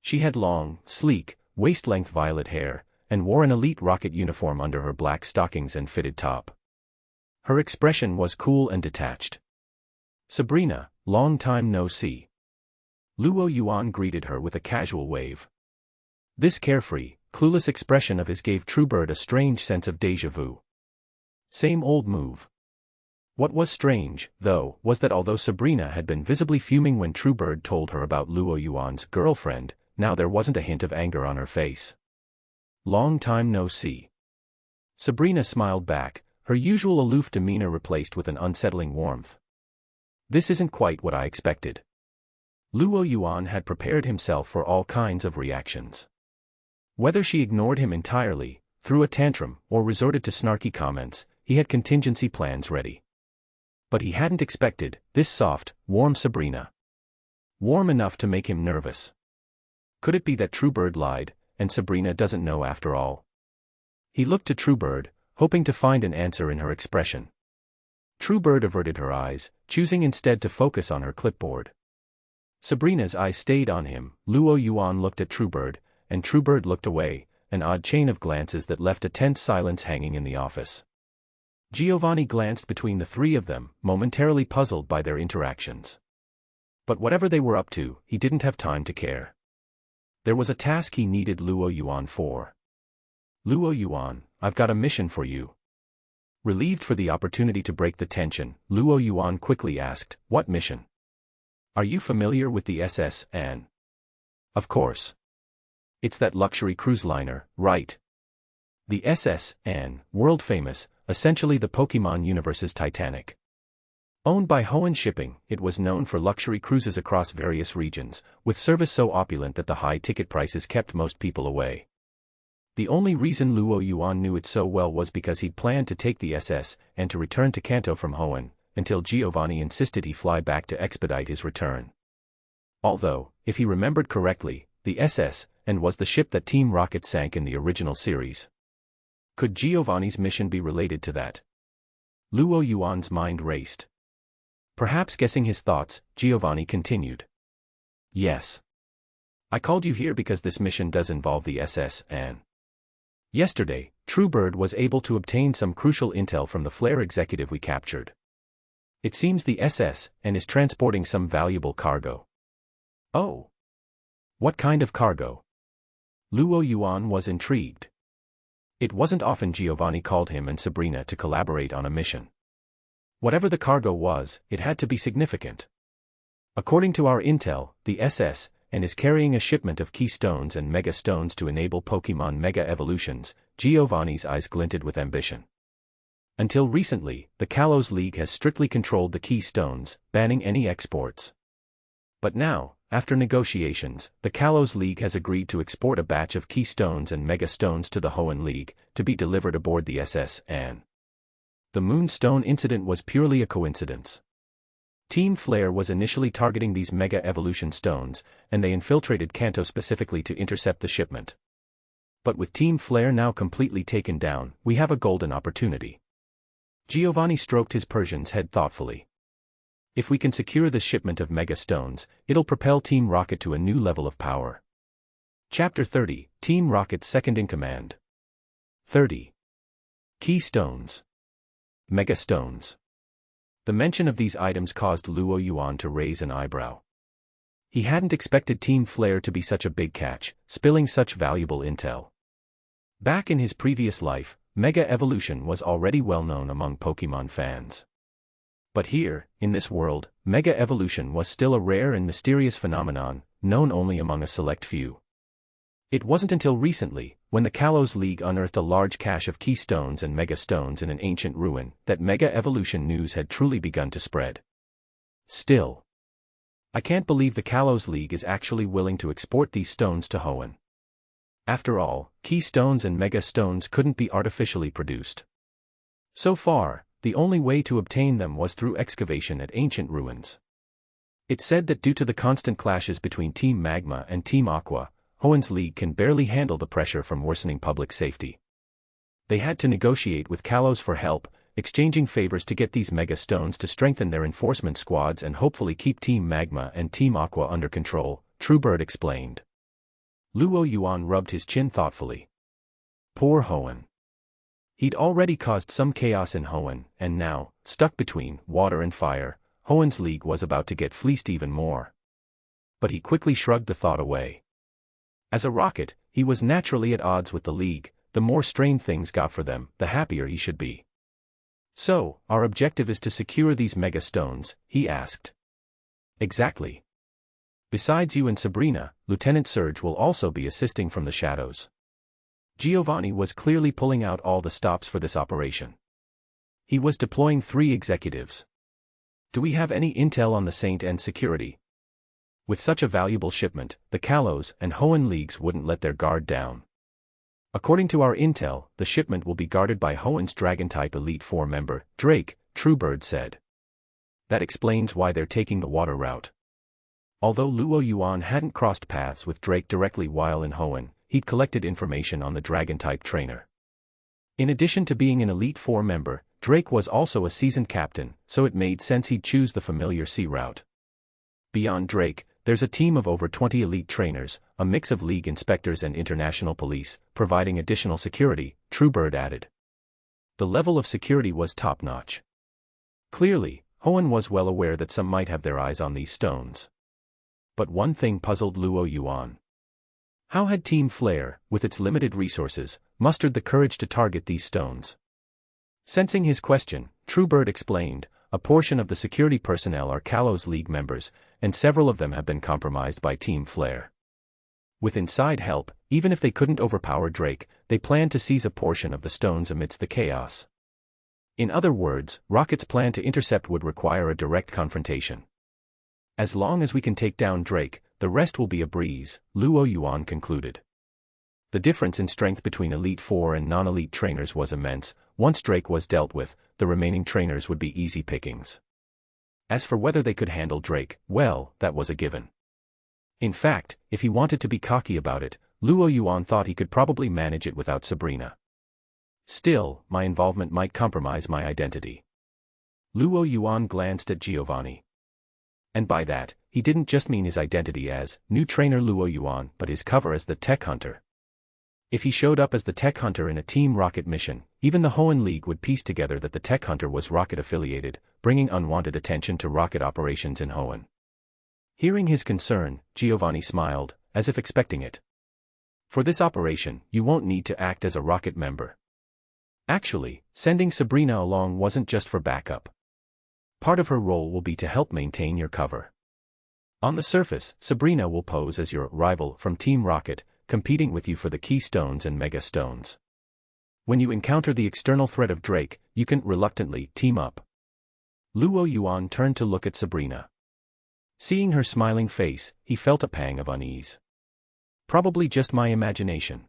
She had long, sleek, waist-length violet hair, and wore an elite rocket uniform under her black stockings and fitted top. Her expression was cool and detached. Sabrina, long time no see. Luo Yuan greeted her with a casual wave. This carefree, clueless expression of his gave Truebird a strange sense of déjà vu. Same old move. What was strange, though, was that although Sabrina had been visibly fuming when Truebird told her about Luo Yuan's girlfriend, now there wasn't a hint of anger on her face. Long time no see. Sabrina smiled back, her usual aloof demeanor replaced with an unsettling warmth. This isn't quite what I expected. Luo Yuan had prepared himself for all kinds of reactions. Whether she ignored him entirely, threw a tantrum, or resorted to snarky comments, he had contingency plans ready. But he hadn't expected this soft, warm Sabrina. Warm enough to make him nervous. Could it be that Truebird lied, and Sabrina doesn't know after all? He looked to Truebird, hoping to find an answer in her expression. Truebird averted her eyes, choosing instead to focus on her clipboard. Sabrina's eyes stayed on him. Luo Yuan looked at Truebird, and Truebird looked away, an odd chain of glances that left a tense silence hanging in the office. Giovanni glanced between the three of them, momentarily puzzled by their interactions. But whatever they were up to, he didn't have time to care. There was a task he needed Luo Yuan for. Luo Yuan, I've got a mission for you. Relieved for the opportunity to break the tension, Luo Yuan quickly asked, what mission? Are you familiar with the SS Anne? Of course. It's that luxury cruise liner, right? The SS Anne, world famous, essentially the Pokemon universe's Titanic. Owned by Hoenn Shipping, it was known for luxury cruises across various regions, with service so opulent that the high ticket prices kept most people away. The only reason Luo Yuan knew it so well was because he'd planned to take the SS and to return to Kanto from Hoenn, until Giovanni insisted he fly back to expedite his return. Although, if he remembered correctly, the SS and was the ship that Team Rocket sank in the original series. Could Giovanni's mission be related to that? Luo Yuan's mind raced. Perhaps guessing his thoughts, Giovanni continued. Yes. I called you here because this mission does involve the SS and yesterday, Truebird was able to obtain some crucial intel from the Flare executive we captured. It seems the SS and is transporting some valuable cargo. Oh. What kind of cargo? Luo Yuan was intrigued. It wasn't often Giovanni called him and Sabrina to collaborate on a mission. Whatever the cargo was, it had to be significant. According to our intel, the SS and is carrying a shipment of keystones and mega stones to enable Pokemon mega evolutions. Giovanni's eyes glinted with ambition. Until recently, the Kalos League has strictly controlled the keystones, banning any exports. But now, after negotiations, the Kalos League has agreed to export a batch of keystones and mega stones to the Hoenn League, to be delivered aboard the SS and the Moonstone incident was purely a coincidence. Team Flare was initially targeting these mega evolution stones, and they infiltrated Kanto specifically to intercept the shipment. But with Team Flare now completely taken down, we have a golden opportunity. Giovanni stroked his Persian's head thoughtfully. If we can secure this shipment of mega stones, it'll propel Team Rocket to a new level of power. Chapter 30, Team Rocket's Second in Command. 30. Keystones. Mega stones. The mention of these items caused Luo Yuan to raise an eyebrow. He hadn't expected Team Flare to be such a big catch, spilling such valuable intel. Back in his previous life, Mega Evolution was already well known among Pokemon fans. But here, in this world, Mega Evolution was still a rare and mysterious phenomenon, known only among a select few. It wasn't until recently, when the Kalos League unearthed a large cache of keystones and mega stones in an ancient ruin, that Mega Evolution news had truly begun to spread. Still, I can't believe the Kalos League is actually willing to export these stones to Hoenn. After all, keystones and mega stones couldn't be artificially produced. So far, the only way to obtain them was through excavation at ancient ruins. It's said that due to the constant clashes between Team Magma and Team Aqua, Hoenn's League can barely handle the pressure from worsening public safety. They had to negotiate with Kalos for help, exchanging favors to get these mega stones to strengthen their enforcement squads and hopefully keep Team Magma and Team Aqua under control, Truebird explained. Luo Yuan rubbed his chin thoughtfully. Poor Hoenn. He'd already caused some chaos in Hoenn, and now, stuck between water and fire, Hoenn's League was about to get fleeced even more. But he quickly shrugged the thought away. As a rocket, he was naturally at odds with the League. The more strain things got for them, the happier he should be. So, our objective is to secure these mega stones, he asked. Exactly. Besides you and Sabrina, Lieutenant Surge will also be assisting from the shadows. Giovanni was clearly pulling out all the stops for this operation. He was deploying 3 executives. Do we have any intel on the Saint and security? With such a valuable shipment, the Kalos and Hoenn Leagues wouldn't let their guard down. According to our intel, the shipment will be guarded by Hoenn's Dragon-type Elite Four member, Drake, Truebird said. That explains why they're taking the water route. Although Luo Yuan hadn't crossed paths with Drake directly while in Hoenn, he'd collected information on the Dragon-type trainer. In addition to being an Elite Four member, Drake was also a seasoned captain, so it made sense he'd choose the familiar sea route. Beyond Drake, there's a team of over 20 elite trainers, a mix of League inspectors and international police, providing additional security, Truebird added. The level of security was top-notch. Clearly, Hoenn was well aware that some might have their eyes on these stones. But one thing puzzled Luo Yuan. How had Team Flare, with its limited resources, mustered the courage to target these stones? Sensing his question, Truebird explained, a portion of the security personnel are Kalos League members, and several of them have been compromised by Team Flare. With inside help, even if they couldn't overpower Drake, they planned to seize a portion of the stones amidst the chaos. In other words, Rocket's plan to intercept would require a direct confrontation. As long as we can take down Drake, the rest will be a breeze, Luo Yuan concluded. The difference in strength between Elite Four and non-elite trainers was immense. Once Drake was dealt with, the remaining trainers would be easy pickings. As for whether they could handle Drake, well, that was a given. In fact, if he wanted to be cocky about it, Luo Yuan thought he could probably manage it without Sabrina. Still, my involvement might compromise my identity. Luo Yuan glanced at Giovanni. And by that, he didn't just mean his identity as new trainer Luo Yuan, but his cover as the Tech Hunter. If he showed up as the Tech Hunter in a Team Rocket mission, even the Hoenn League would piece together that the Tech Hunter was Rocket-affiliated, bringing unwanted attention to Rocket operations in Hoenn. Hearing his concern, Giovanni smiled, as if expecting it. For this operation, you won't need to act as a Rocket member. Actually, sending Sabrina along wasn't just for backup. Part of her role will be to help maintain your cover. On the surface, Sabrina will pose as your rival from Team Rocket, competing with you for the Key Stones and Mega Stones. When you encounter the external threat of Drake, you can reluctantly team up. Luo Yuan turned to look at Sabrina. Seeing her smiling face, he felt a pang of unease. Probably just my imagination.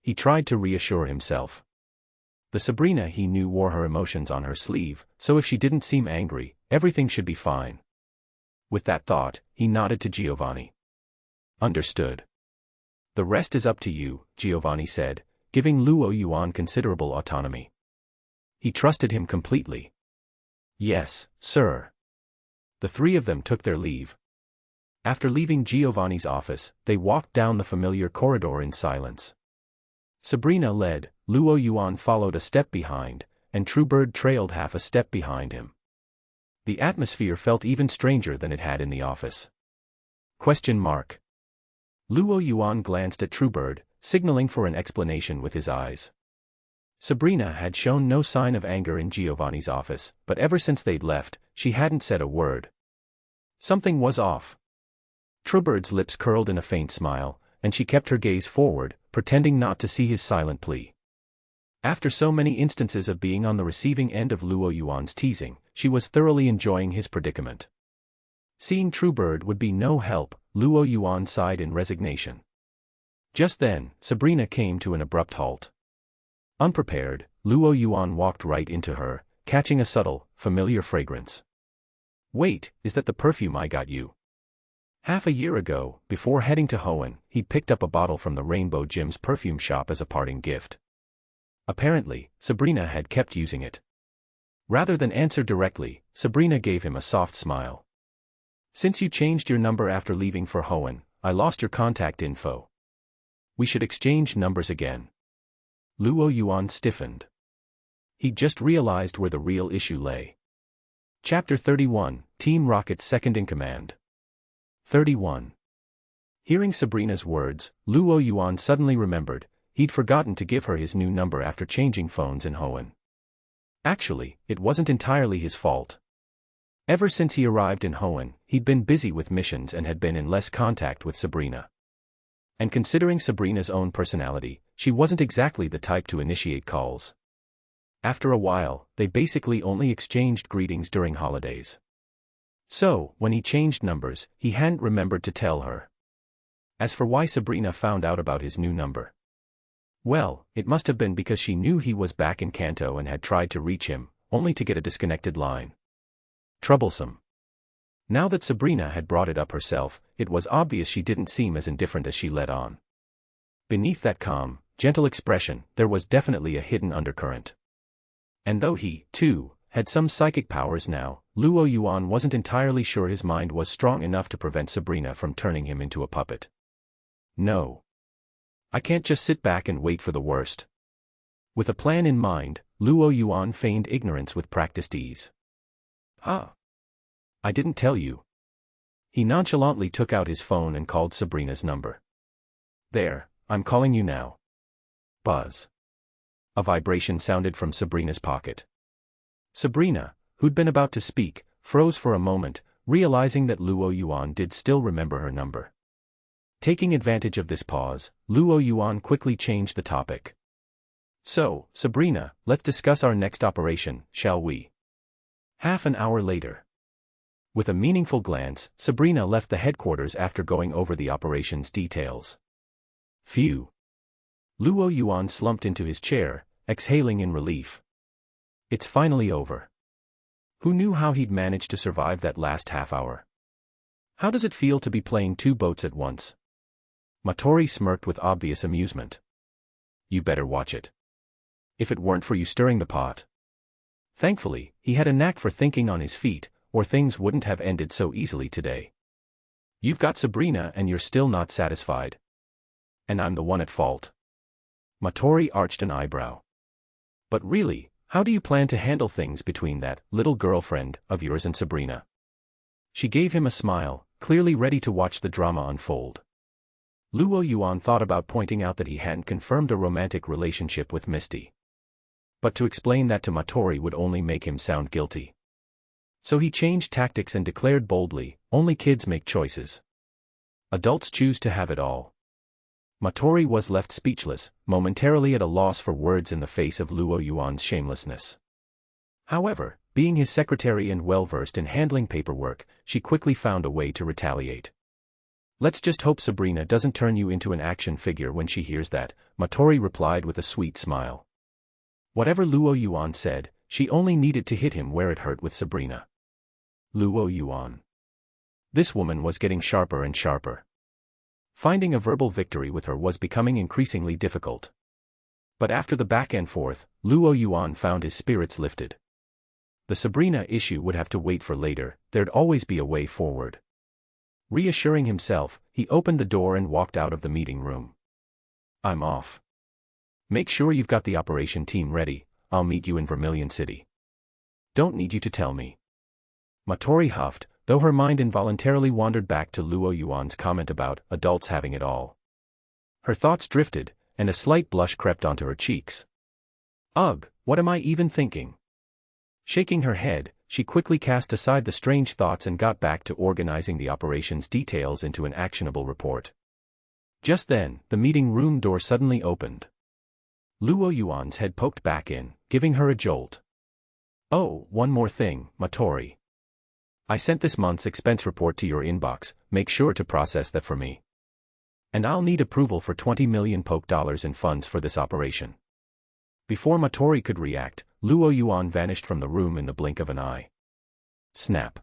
He tried to reassure himself. The Sabrina he knew wore her emotions on her sleeve, so if she didn't seem angry, everything should be fine. With that thought, he nodded to Giovanni. Understood. The rest is up to you, Giovanni said, giving Luo Yuan considerable autonomy. He trusted him completely. Yes, sir. The three of them took their leave. After leaving Giovanni's office, they walked down the familiar corridor in silence. Sabrina led, Luo Yuan followed a step behind, and Truebird trailed half a step behind him. The atmosphere felt even stranger than it had in the office. Luo Yuan glanced at Truebird, signaling for an explanation with his eyes. Sabrina had shown no sign of anger in Giovanni's office, but ever since they'd left, she hadn't said a word. Something was off. Truebird's lips curled in a faint smile, and she kept her gaze forward, pretending not to see his silent plea. After so many instances of being on the receiving end of Luo Yuan's teasing, she was thoroughly enjoying his predicament. Seeing Truebird would be no help, Luo Yuan sighed in resignation. Just then, Sabrina came to an abrupt halt. Unprepared, Luo Yuan walked right into her, catching a subtle, familiar fragrance. Wait, is that the perfume I got you? Half a year ago, before heading to Hoenn, he'd picked up a bottle from the Rainbow Gym's perfume shop as a parting gift. Apparently, Sabrina had kept using it. Rather than answer directly, Sabrina gave him a soft smile. Since you changed your number after leaving for Hoenn, I lost your contact info. We should exchange numbers again. Luo Yuan stiffened. He'd just realized where the real issue lay. Chapter 31, Team Rocket's Second-in-Command. 31. Hearing Sabrina's words, Luo Yuan suddenly remembered, he'd forgotten to give her his new number after changing phones in Hoenn. Actually, it wasn't entirely his fault. Ever since he arrived in Hoenn, he'd been busy with missions and had been in less contact with Sabrina. And considering Sabrina's own personality, she wasn't exactly the type to initiate calls. After a while, they basically only exchanged greetings during holidays. So, when he changed numbers, he hadn't remembered to tell her. As for why Sabrina found out about his new number, well, it must have been because she knew he was back in Kanto and had tried to reach him, only to get a disconnected line. Troublesome. Now that Sabrina had brought it up herself, it was obvious she didn't seem as indifferent as she let on. Beneath that calm, gentle expression, there was definitely a hidden undercurrent. And though he, too, had some psychic powers now, Luo Yuan wasn't entirely sure his mind was strong enough to prevent Sabrina from turning him into a puppet. No. I can't just sit back and wait for the worst. With a plan in mind, Luo Yuan feigned ignorance with practiced ease. I didn't tell you. He nonchalantly took out his phone and called Sabrina's number. There, I'm calling you now. Buzz. A vibration sounded from Sabrina's pocket. Sabrina, who'd been about to speak, froze for a moment, realizing that Luo Yuan did still remember her number. Taking advantage of this pause, Luo Yuan quickly changed the topic. So, Sabrina, let's discuss our next operation, shall we? Half an hour later. With a meaningful glance, Sabrina left the headquarters after going over the operation's details. Phew. Luo Yuan slumped into his chair, exhaling in relief. It's finally over. Who knew how he'd managed to survive that last half hour? How does it feel to be playing two boats at once? Matori smirked with obvious amusement. You better watch it. If it weren't for you stirring the pot. Thankfully, he had a knack for thinking on his feet, or things wouldn't have ended so easily today. You've got Sabrina and you're still not satisfied. And I'm the one at fault. Matori arched an eyebrow. But really, how do you plan to handle things between that little girlfriend of yours and Sabrina? She gave him a smile, clearly ready to watch the drama unfold. Luo Yuan thought about pointing out that he hadn't confirmed a romantic relationship with Misty. But to explain that to Matori would only make him sound guilty. So he changed tactics and declared boldly, only kids make choices. Adults choose to have it all. Matori was left speechless, momentarily at a loss for words in the face of Luo Yuan's shamelessness. However, being his secretary and well-versed in handling paperwork, she quickly found a way to retaliate. Let's just hope Sabrina doesn't turn you into an action figure when she hears that, Matori replied with a sweet smile. Whatever Luo Yuan said, she only needed to hit him where it hurt with Sabrina. Luo Yuan. This woman was getting sharper and sharper. Finding a verbal victory with her was becoming increasingly difficult. But after the back and forth, Luo Yuan found his spirits lifted. The Sabrina issue would have to wait for later, there'd always be a way forward. Reassuring himself, he opened the door and walked out of the meeting room. I'm off. Make sure you've got the operation team ready, I'll meet you in Vermilion City. Don't need you to tell me. Matori huffed, though her mind involuntarily wandered back to Luo Yuan's comment about adults having it all. Her thoughts drifted, and a slight blush crept onto her cheeks. Ugh, what am I even thinking? Shaking her head, she quickly cast aside the strange thoughts and got back to organizing the operation's details into an actionable report. Just then, the meeting room door suddenly opened. Luo Yuan's head poked back in, giving her a jolt. Oh, one more thing, Matori. I sent this month's expense report to your inbox, make sure to process that for me. And I'll need approval for 20 million poke dollars in funds for this operation. Before Matori could react, Luo Yuan vanished from the room in the blink of an eye. Snap.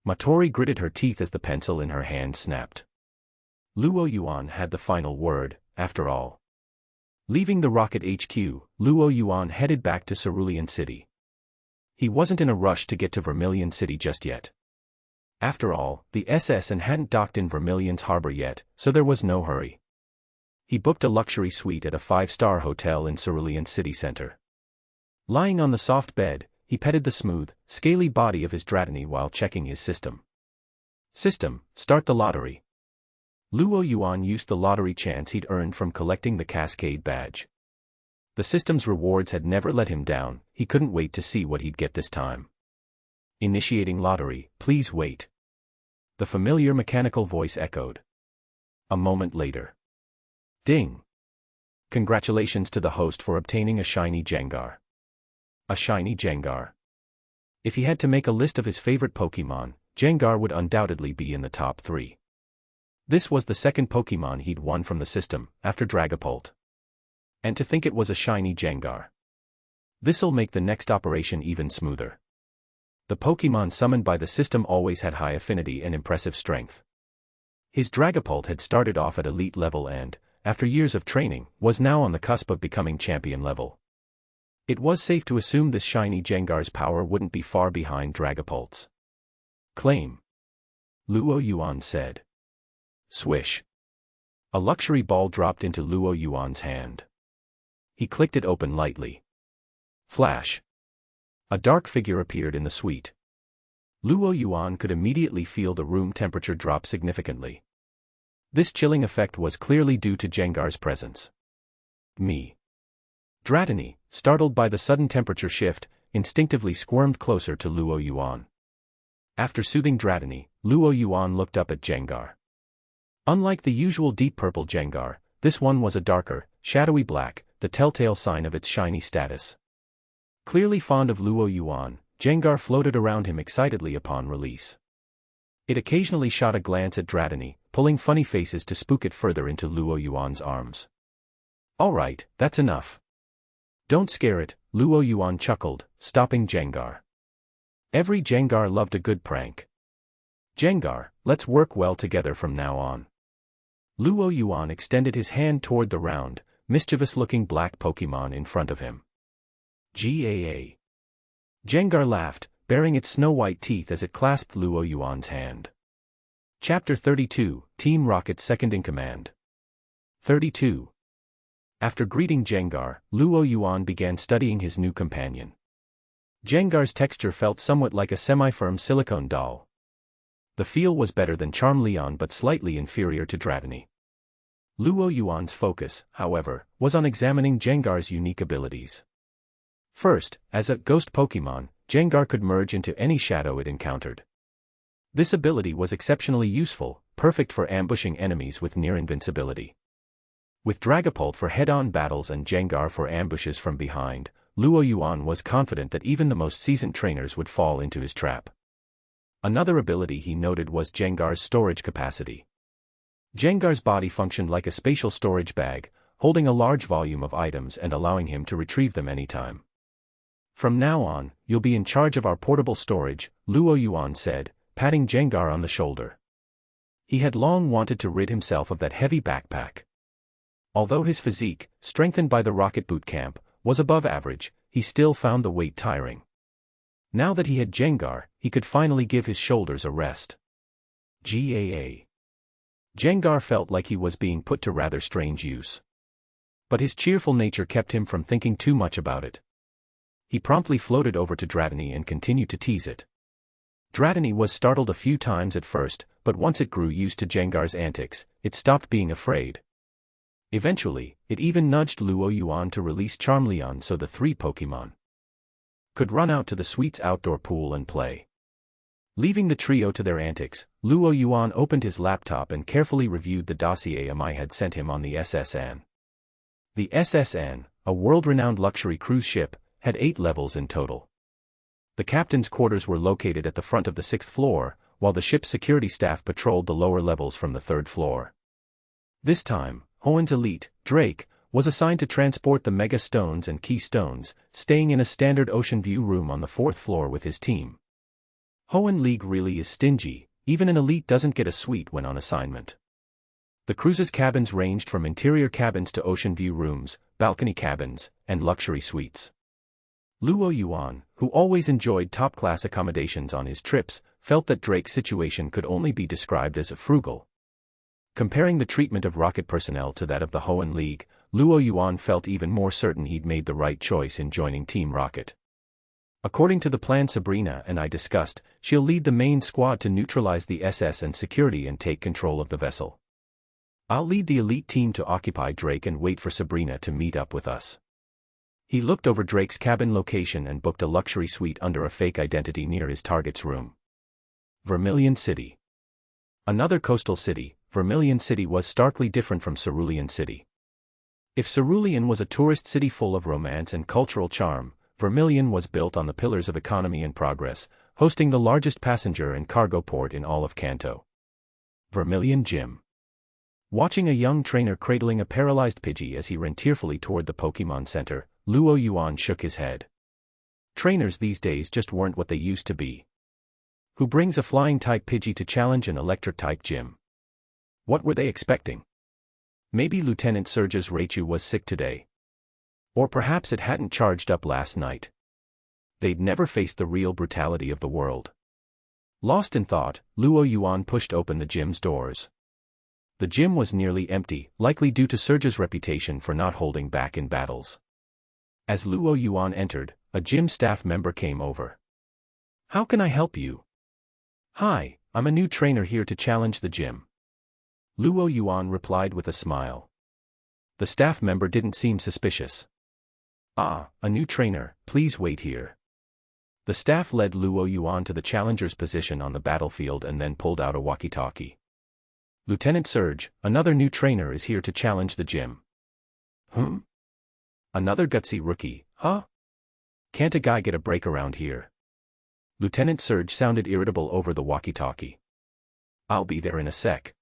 Matori gritted her teeth as the pencil in her hand snapped. Luo Yuan had the final word, after all. Leaving the Rocket HQ, Luo Yuan headed back to Cerulean City. He wasn't in a rush to get to Vermilion City just yet. After all, the SS hadn't docked in Vermilion's harbor yet, so there was no hurry. He booked a luxury suite at a 5-star hotel in Cerulean City Center. Lying on the soft bed, he petted the smooth, scaly body of his Dratini while checking his system. System, start the lottery. Luo Yuan used the lottery chance he'd earned from collecting the Cascade badge. The system's rewards had never let him down, he couldn't wait to see what he'd get this time. Initiating lottery, please wait. The familiar mechanical voice echoed. A moment later. Ding! Congratulations to the host for obtaining a shiny Jengar. A shiny Jengar. If he had to make a list of his favorite Pokemon, Jengar would undoubtedly be in the top 3. This was the second Pokemon he'd won from the system, after Dragapult. And to think it was a shiny Jengar. This'll make the next operation even smoother. The Pokemon summoned by the system always had high affinity and impressive strength. His Dragapult had started off at elite level and, after years of training, was now on the cusp of becoming champion level. It was safe to assume this shiny Jengar's power wouldn't be far behind Dragapult's. Claim. Luo Yuan said. Swish. A luxury ball dropped into Luo Yuan's hand. He clicked it open lightly. Flash. A dark figure appeared in the suite. Luo Yuan could immediately feel the room temperature drop significantly. This chilling effect was clearly due to Jengar's presence. Me. Dratini, startled by the sudden temperature shift, instinctively squirmed closer to Luo Yuan. After soothing Dratini, Luo Yuan looked up at Jengar. Unlike the usual deep purple Jengar, this one was a darker, shadowy black, the telltale sign of its shiny status. Clearly fond of Luo Yuan, Jengar floated around him excitedly upon release. It occasionally shot a glance at Dratini, pulling funny faces to spook it further into Luo Yuan's arms. "All right, that's enough. Don't scare it," Luo Yuan chuckled, stopping Jengar. Every Jengar loved a good prank. "Jengar, let's work well together from now on." Luo Yuan extended his hand toward the round, mischievous-looking black Pokémon in front of him. "Gaa." Jengar laughed, baring its snow-white teeth as it clasped Luo Yuan's hand. Chapter 32, Team Rocket's Second-in-Command. 32. After greeting Jengar, Luo Yuan began studying his new companion. Jengar's texture felt somewhat like a semi-firm silicone doll. The feel was better than Charmeleon but slightly inferior to Dratini. Luo Yuan's focus, however, was on examining Jengar's unique abilities. First, as a ghost Pokémon, Jengar could merge into any shadow it encountered. This ability was exceptionally useful, perfect for ambushing enemies with near invincibility. With Dragapult for head-on battles and Jengar for ambushes from behind, Luo Yuan was confident that even the most seasoned trainers would fall into his trap. Another ability he noted was Jengar's storage capacity. Jengar's body functioned like a spatial storage bag, holding a large volume of items and allowing him to retrieve them anytime. "From now on, you'll be in charge of our portable storage," Luo Yuan said, patting Jengar on the shoulder. He had long wanted to rid himself of that heavy backpack. Although his physique, strengthened by the rocket boot camp, was above average, he still found the weight tiring. Now that he had Jengar, he could finally give his shoulders a rest. Gaa. Jengar felt like he was being put to rather strange use. But his cheerful nature kept him from thinking too much about it. He promptly floated over to Dratini and continued to tease it. Dratini was startled a few times at first, but once it grew used to Jengar's antics, it stopped being afraid. Eventually, it even nudged Luo Yuan to release Charmeleon so the three Pokémon could run out to the suite's outdoor pool and play. Leaving the trio to their antics, Luo Yuan opened his laptop and carefully reviewed the dossier Amai had sent him on the SS An. The SS An, a world-renowned luxury cruise ship, had 8 levels in total. The captain's quarters were located at the front of the 6th floor, while the ship's security staff patrolled the lower levels from the 3rd floor. This time, Hoen's elite, Drake, was assigned to transport the Mega Stones and Key Stones, staying in a standard ocean view room on the 4th floor with his team. Hoenn League really is stingy, even an elite doesn't get a suite when on assignment. The cruise's cabins ranged from interior cabins to ocean view rooms, balcony cabins, and luxury suites. Luo Yuan, who always enjoyed top-class accommodations on his trips, felt that Drake's situation could only be described as frugal. Comparing the treatment of rocket personnel to that of the Hoenn League, Luo Yuan felt even more certain he'd made the right choice in joining Team Rocket. According to the plan Sabrina and I discussed, she'll lead the main squad to neutralize the SS and security and take control of the vessel. I'll lead the elite team to occupy Drake and wait for Sabrina to meet up with us. He looked over Drake's cabin location and booked a luxury suite under a fake identity near his target's room. Vermilion City. Another coastal city, Vermilion City was starkly different from Cerulean City. If Cerulean was a tourist city full of romance and cultural charm, Vermilion was built on the pillars of economy and progress, hosting the largest passenger and cargo port in all of Kanto. Vermilion Gym. Watching a young trainer cradling a paralyzed Pidgey as he ran tearfully toward the Pokemon Center, Luo Yuan shook his head. Trainers these days just weren't what they used to be. Who brings a flying-type Pidgey to challenge an electric-type gym? What were they expecting? Maybe Lieutenant Surge's Raichu was sick today. Or perhaps it hadn't charged up last night. They'd never faced the real brutality of the world. Lost in thought, Luo Yuan pushed open the gym's doors. The gym was nearly empty, likely due to Surge's reputation for not holding back in battles. As Luo Yuan entered, a gym staff member came over. "How can I help you?" "Hi, I'm a new trainer here to challenge the gym." Luo Yuan replied with a smile. The staff member didn't seem suspicious. "Ah, a new trainer, please wait here." The staff led Luo Yuan to the challenger's position on the battlefield and then pulled out a walkie-talkie. "Lieutenant Surge, another new trainer is here to challenge the gym." Another gutsy rookie, huh? Can't a guy get a break around here? Lieutenant Surge sounded irritable over the walkie-talkie. I'll be there in a sec.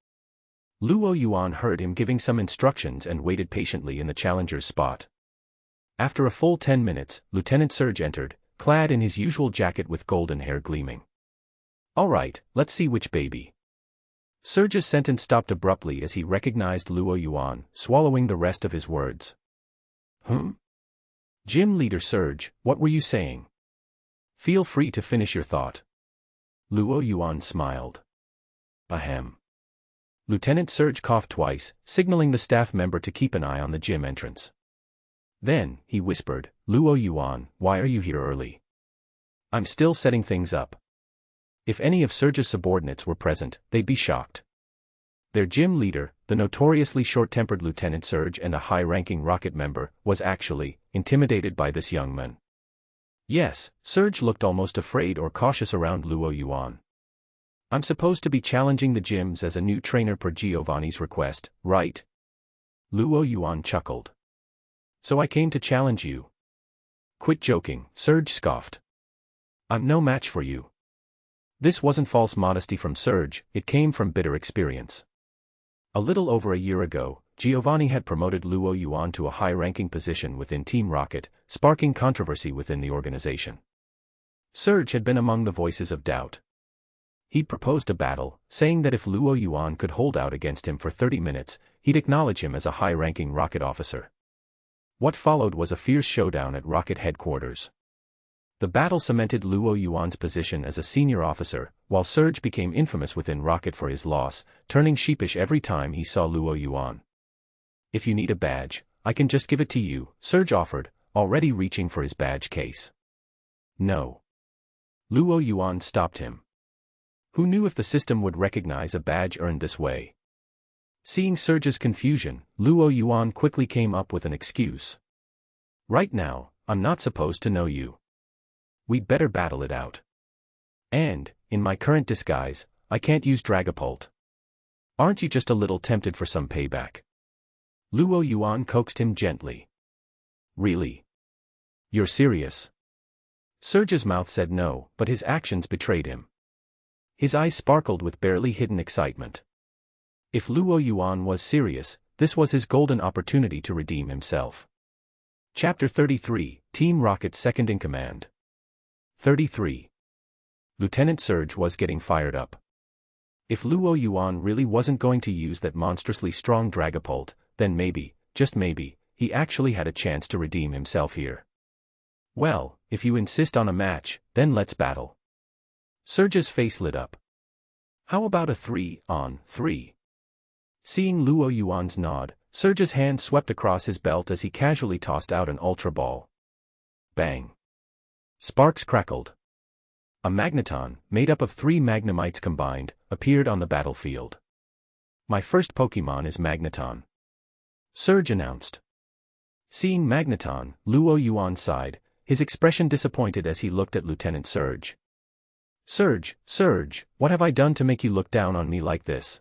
Luo Yuan heard him giving some instructions and waited patiently in the challenger's spot. After a full 10 minutes, Lieutenant Surge entered, clad in his usual jacket with golden hair gleaming. All right, let's see which baby. Surge's sentence stopped abruptly as he recognized Luo Yuan, swallowing the rest of his words. Gym Leader Surge, what were you saying? Feel free to finish your thought. Luo Yuan smiled. Ahem. Lieutenant Surge coughed twice, signaling the staff member to keep an eye on the gym entrance. Then, he whispered, Luo Yuan, why are you here early? I'm still setting things up. If any of Surge's subordinates were present, they'd be shocked. Their gym leader, the notoriously short-tempered Lieutenant Surge and a high-ranking rocket member, was actually intimidated by this young man. Yes, Surge looked almost afraid or cautious around Luo Yuan. I'm supposed to be challenging the gyms as a new trainer per Giovanni's request, right? Luo Yuan chuckled. So I came to challenge you. Quit joking, Surge scoffed. I'm no match for you. This wasn't false modesty from Surge, it came from bitter experience. A little over a year ago, Giovanni had promoted Luo Yuan to a high-ranking position within Team Rocket, sparking controversy within the organization. Surge had been among the voices of doubt. He'd proposed a battle, saying that if Luo Yuan could hold out against him for 30 minutes, he'd acknowledge him as a high-ranking rocket officer. What followed was a fierce showdown at Rocket headquarters. The battle cemented Luo Yuan's position as a senior officer, while Surge became infamous within Rocket for his loss, turning sheepish every time he saw Luo Yuan. If you need a badge, I can just give it to you, Surge offered, already reaching for his badge case. No. Luo Yuan stopped him. Who knew if the system would recognize a badge earned this way? Seeing Surge's confusion, Luo Yuan quickly came up with an excuse. Right now, I'm not supposed to know you. We'd better battle it out. And, in my current disguise, I can't use Dragapult. Aren't you just a little tempted for some payback? Luo Yuan coaxed him gently. Really? You're serious? Surge's mouth said no, but his actions betrayed him. His eyes sparkled with barely hidden excitement. If Luo Yuan was serious, this was his golden opportunity to redeem himself. Chapter 33, Team Rocket's Second in Command. 33. Lieutenant Surge was getting fired up. If Luo Yuan really wasn't going to use that monstrously strong Dragapult, then maybe, just maybe, he actually had a chance to redeem himself here. Well, if you insist on a match, then let's battle. Surge's face lit up. How about a 3-on-3? Seeing Luo Yuan's nod, Surge's hand swept across his belt as he casually tossed out an Ultra Ball. Bang. Sparks crackled. A magneton, made up of 3 magnemites combined, appeared on the battlefield. My first Pokemon is Magneton. Surge announced. Seeing Magneton, Luo Yuan sighed, his expression disappointed as he looked at Lieutenant Surge. Surge, what have I done to make you look down on me like this?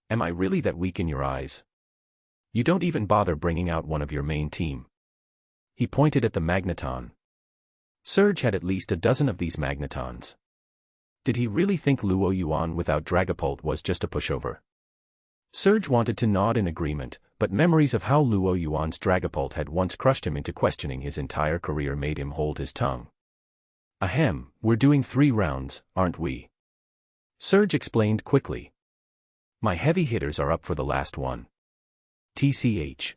Am I really that weak in your eyes? You don't even bother bringing out one of your main team. He pointed at the Magneton. Surge had at least a dozen of these Magnetons. Did he really think Luo Yuan without Dragapult was just a pushover? Surge wanted to nod in agreement, but memories of how Luo Yuan's Dragapult had once crushed him into questioning his entire career made him hold his tongue. Ahem, we're doing 3 rounds, aren't we? Surge explained quickly. My heavy hitters are up for the last one. TCH.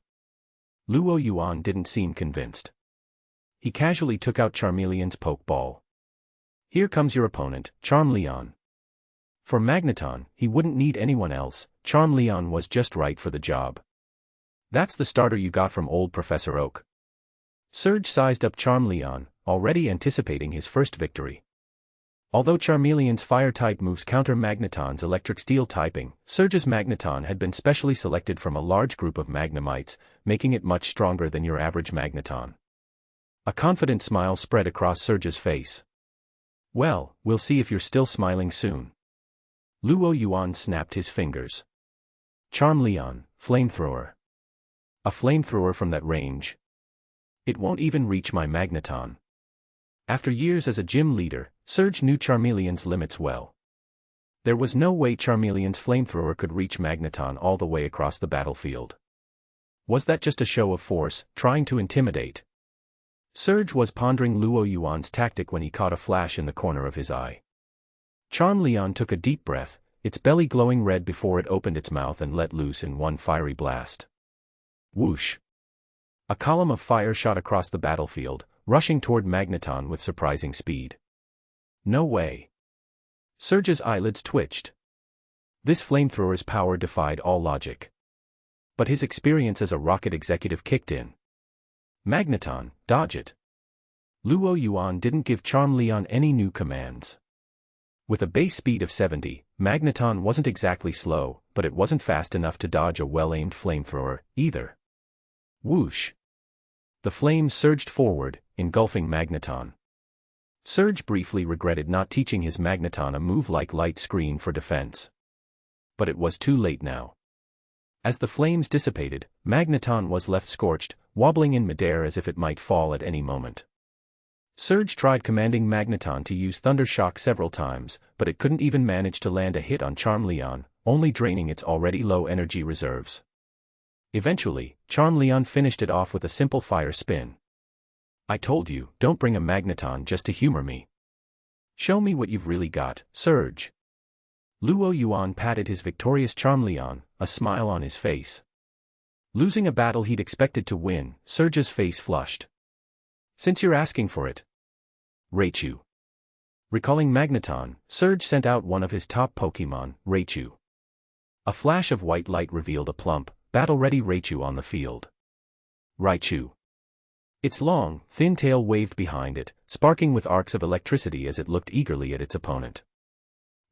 Luo Yuan didn't seem convinced. He casually took out Charmeleon's Pokeball. Here comes your opponent, Charmeleon. For Magneton, he wouldn't need anyone else, Charmeleon was just right for the job. That's the starter you got from old Professor Oak. Surge sized up Charmeleon, already anticipating his first victory. Although Charmeleon's fire-type moves counter Magneton's electric steel typing, Surge's Magneton had been specially selected from a large group of Magnemites, making it much stronger than your average Magneton. A confident smile spread across Surge's face. Well, we'll see if you're still smiling soon. Luo Yuan snapped his fingers. Charmeleon, Flamethrower. A flamethrower from that range? It won't even reach my magneton. After years as a gym leader, Surge knew Charmeleon's limits well. There was no way Charmeleon's flamethrower could reach magneton all the way across the battlefield. Was that just a show of force, trying to intimidate? Surge was pondering Luo Yuan's tactic when he caught a flash in the corner of his eye. Charmeleon took a deep breath, its belly glowing red before it opened its mouth and let loose in one fiery blast. Whoosh! A column of fire shot across the battlefield, rushing toward magneton with surprising speed. No way! Surge's eyelids twitched. This flamethrower's power defied all logic. But his experience as a rocket executive kicked in. Magneton, dodge it. Luo Yuan didn't give Charmeleon any new commands. With a base speed of 70, magneton wasn't exactly slow, but it wasn't fast enough to dodge a well-aimed flamethrower, either. Whoosh! The flames surged forward, engulfing magneton. Surge briefly regretted not teaching his magneton a move like light screen for defense. But it was too late now. As the flames dissipated, magneton was left scorched, wobbling in midair as if it might fall at any moment. Surge tried commanding magneton to use Thunder Shock several times, but it couldn't even manage to land a hit on Charmeleon, only draining its already low energy reserves. Eventually, Charmeleon finished it off with a simple fire spin. I told you, don't bring a magneton just to humor me. Show me what you've really got, Surge. Luo Yuan patted his victorious Charmeleon, a smile on his face. Losing a battle he'd expected to win, Surge's face flushed. Since you're asking for it. Raichu. Recalling magneton, Surge sent out one of his top Pokémon, Raichu. A flash of white light revealed a plump, battle-ready Raichu on the field. Raichu. Its long, thin tail waved behind it, sparking with arcs of electricity as it looked eagerly at its opponent.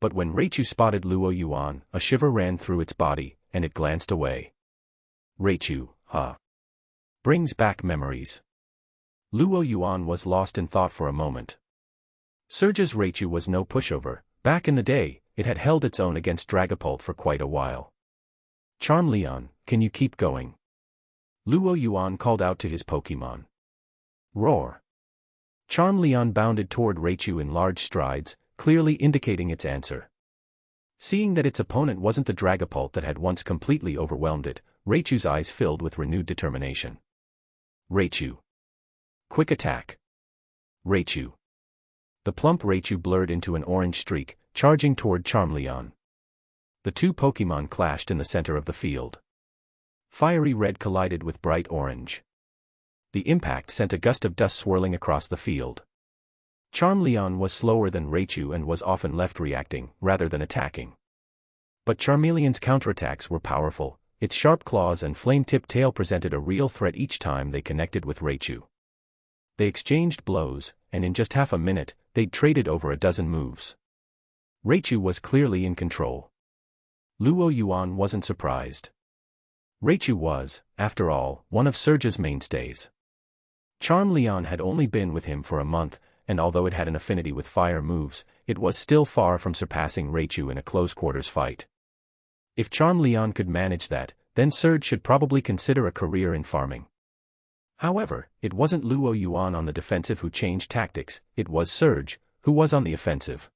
But when Raichu spotted Luo Yuan, a shiver ran through its body, and it glanced away. Raichu, huh? Brings back memories. Luo Yuan was lost in thought for a moment. Surge's Raichu was no pushover. Back in the day, it had held its own against Dragapult for quite a while. Charmeleon, can you keep going? Luo Yuan called out to his Pokémon. Roar! Charmeleon bounded toward Raichu in large strides, clearly indicating its answer. Seeing that its opponent wasn't the Dragapult that had once completely overwhelmed it, Raichu's eyes filled with renewed determination. Raichu. Quick attack. Raichu. The plump Raichu blurred into an orange streak, charging toward Charmeleon. The two Pokémon clashed in the center of the field. Fiery red collided with bright orange. The impact sent a gust of dust swirling across the field. Charmeleon was slower than Raichu and was often left reacting, rather than attacking. But Charmeleon's counterattacks were powerful. Its sharp claws and flame-tipped tail presented a real threat each time they connected with Raichu. They exchanged blows, and in just half a minute, they'd traded over a dozen moves. Raichu was clearly in control. Luo Yuan wasn't surprised. Raichu was, after all, one of Surge's mainstays. Charmeleon had only been with him for a month, and although it had an affinity with fire moves, it was still far from surpassing Raichu in a close-quarters fight. If Charmeleon could manage that, then Surge should probably consider a career in farming. However, it wasn't Luo Yuan on the defensive who changed tactics, it was Surge, who was on the offensive.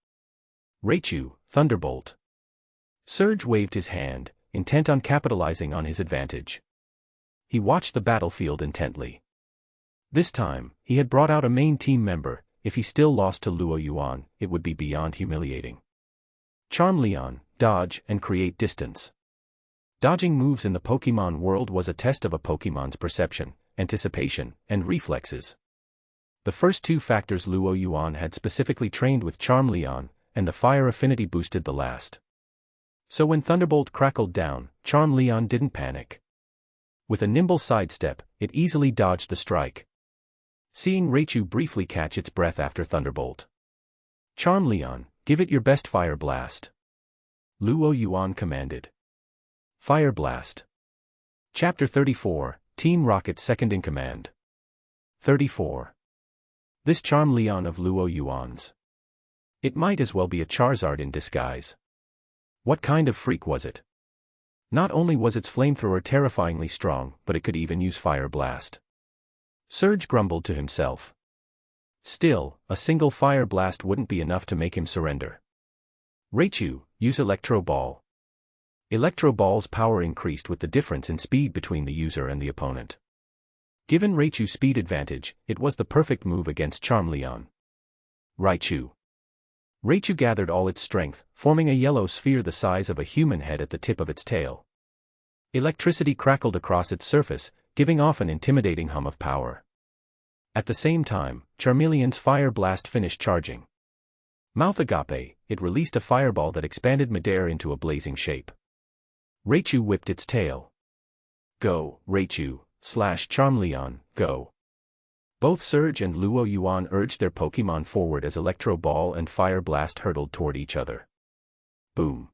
Raichu, Thunderbolt. Surge waved his hand, intent on capitalizing on his advantage. He watched the battlefield intently. This time, he had brought out a main team member. If he still lost to Luo Yuan, it would be beyond humiliating. Charmeleon, dodge and create distance. Dodging moves in the Pokémon world was a test of a Pokémon's perception, anticipation, and reflexes. The first two factors Luo Yuan had specifically trained with Charmeleon, and the fire affinity boosted the last. So when Thunderbolt crackled down, Charmeleon didn't panic. With a nimble sidestep, it easily dodged the strike. Seeing Raichu briefly catch its breath after Thunderbolt. Charmeleon, give it your best Fire Blast. Luo Yuan commanded. Fire Blast. Chapter 34, Team Rocket's second in command. 34. This Charmeleon of Luo Yuan's. It might as well be a Charizard in disguise. What kind of freak was it? Not only was its flamethrower terrifyingly strong, but it could even use Fire Blast. Surge grumbled to himself. Still, a single fire blast wouldn't be enough to make him surrender. Raichu, use Electro Ball. Electro Ball's power increased with the difference in speed between the user and the opponent. Given Raichu's speed advantage, it was the perfect move against Charmeleon. Raichu. Raichu gathered all its strength, forming a yellow sphere the size of a human head at the tip of its tail. Electricity crackled across its surface, giving off an intimidating hum of power. At the same time, Charmeleon's Fire Blast finished charging. Mouth agape, it released a fireball that expanded midair into a blazing shape. Raichu whipped its tail. Go, Raichu, / Charmeleon, go. Both Surge and Luo Yuan urged their Pokémon forward as Electro Ball and Fire Blast hurtled toward each other. Boom.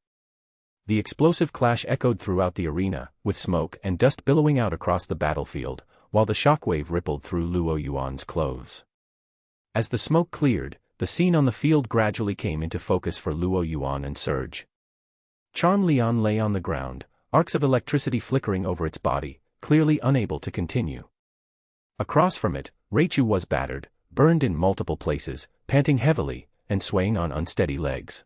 The explosive clash echoed throughout the arena, with smoke and dust billowing out across the battlefield, while the shockwave rippled through Luo Yuan's clothes. As the smoke cleared, the scene on the field gradually came into focus for Luo Yuan and Surge. Charmeleon lay on the ground, arcs of electricity flickering over its body, clearly unable to continue. Across from it, Raichu was battered, burned in multiple places, panting heavily, and swaying on unsteady legs.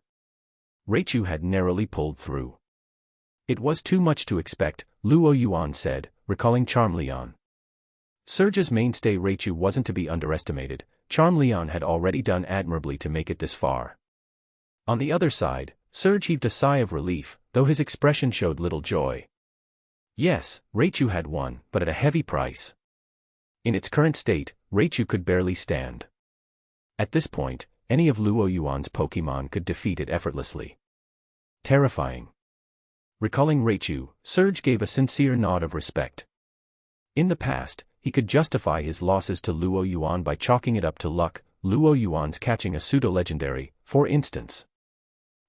Raichu had narrowly pulled through. It was too much to expect, Luo Yuan said, recalling Charmeleon. Surge's mainstay Raichu wasn't to be underestimated. Charmeleon had already done admirably to make it this far. On the other side, Surge heaved a sigh of relief, though his expression showed little joy. Yes, Raichu had won, but at a heavy price. In its current state, Raichu could barely stand. At this point, any of Luo Yuan's Pokémon could defeat it effortlessly. Terrifying. Recalling Raichu, Surge gave a sincere nod of respect. In the past, he could justify his losses to Luo Yuan by chalking it up to luck, Luo Yuan's catching a pseudo-legendary, for instance.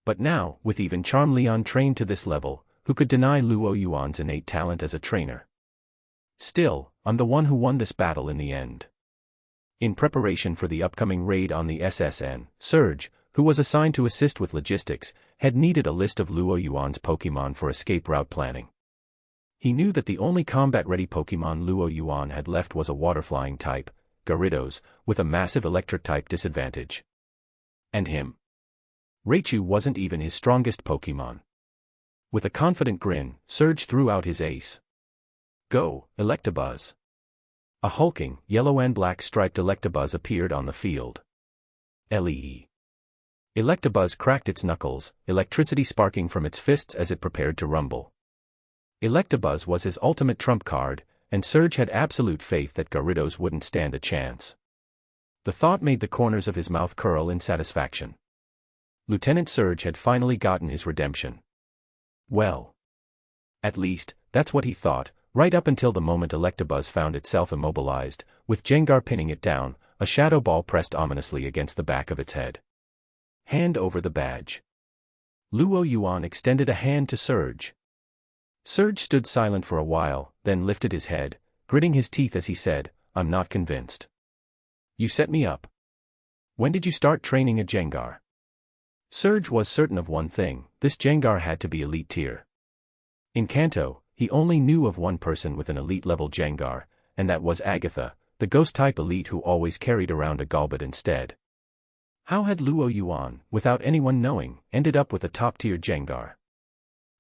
But now, with even Charmeleon trained to this level, who could deny Luo Yuan's innate talent as a trainer? Still, I'm the one who won this battle in the end. In preparation for the upcoming raid on the SSN, Surge, who was assigned to assist with logistics, had needed a list of Luo Yuan's Pokémon for escape route planning. He knew that the only combat-ready Pokémon Luo Yuan had left was a water-flying type, Gyarados, with a massive electric-type disadvantage. And him. Raichu wasn't even his strongest Pokémon. With a confident grin, Surge threw out his ace. Go, Electabuzz. A hulking, yellow and black striped Electabuzz appeared on the field. Lee. Electabuzz cracked its knuckles, electricity sparking from its fists as it prepared to rumble. Electabuzz was his ultimate trump card, and Surge had absolute faith that Gyarados wouldn't stand a chance. The thought made the corners of his mouth curl in satisfaction. Lieutenant Surge had finally gotten his redemption. Well. At least, that's what he thought, right up until the moment Electabuzz found itself immobilized, with Gengar pinning it down, a shadow ball pressed ominously against the back of its head. Hand over the badge. Luo Yuan extended a hand to Surge. Surge stood silent for a while, then lifted his head, gritting his teeth as he said, I'm not convinced. You set me up. When did you start training a Gengar? Surge was certain of one thing, this Gengar had to be elite tier. In Kanto, he only knew of one person with an elite-level Gengar, and that was Agatha, the ghost-type elite who always carried around a Golbat instead. How had Luo Yuan, without anyone knowing, ended up with a top-tier Gengar?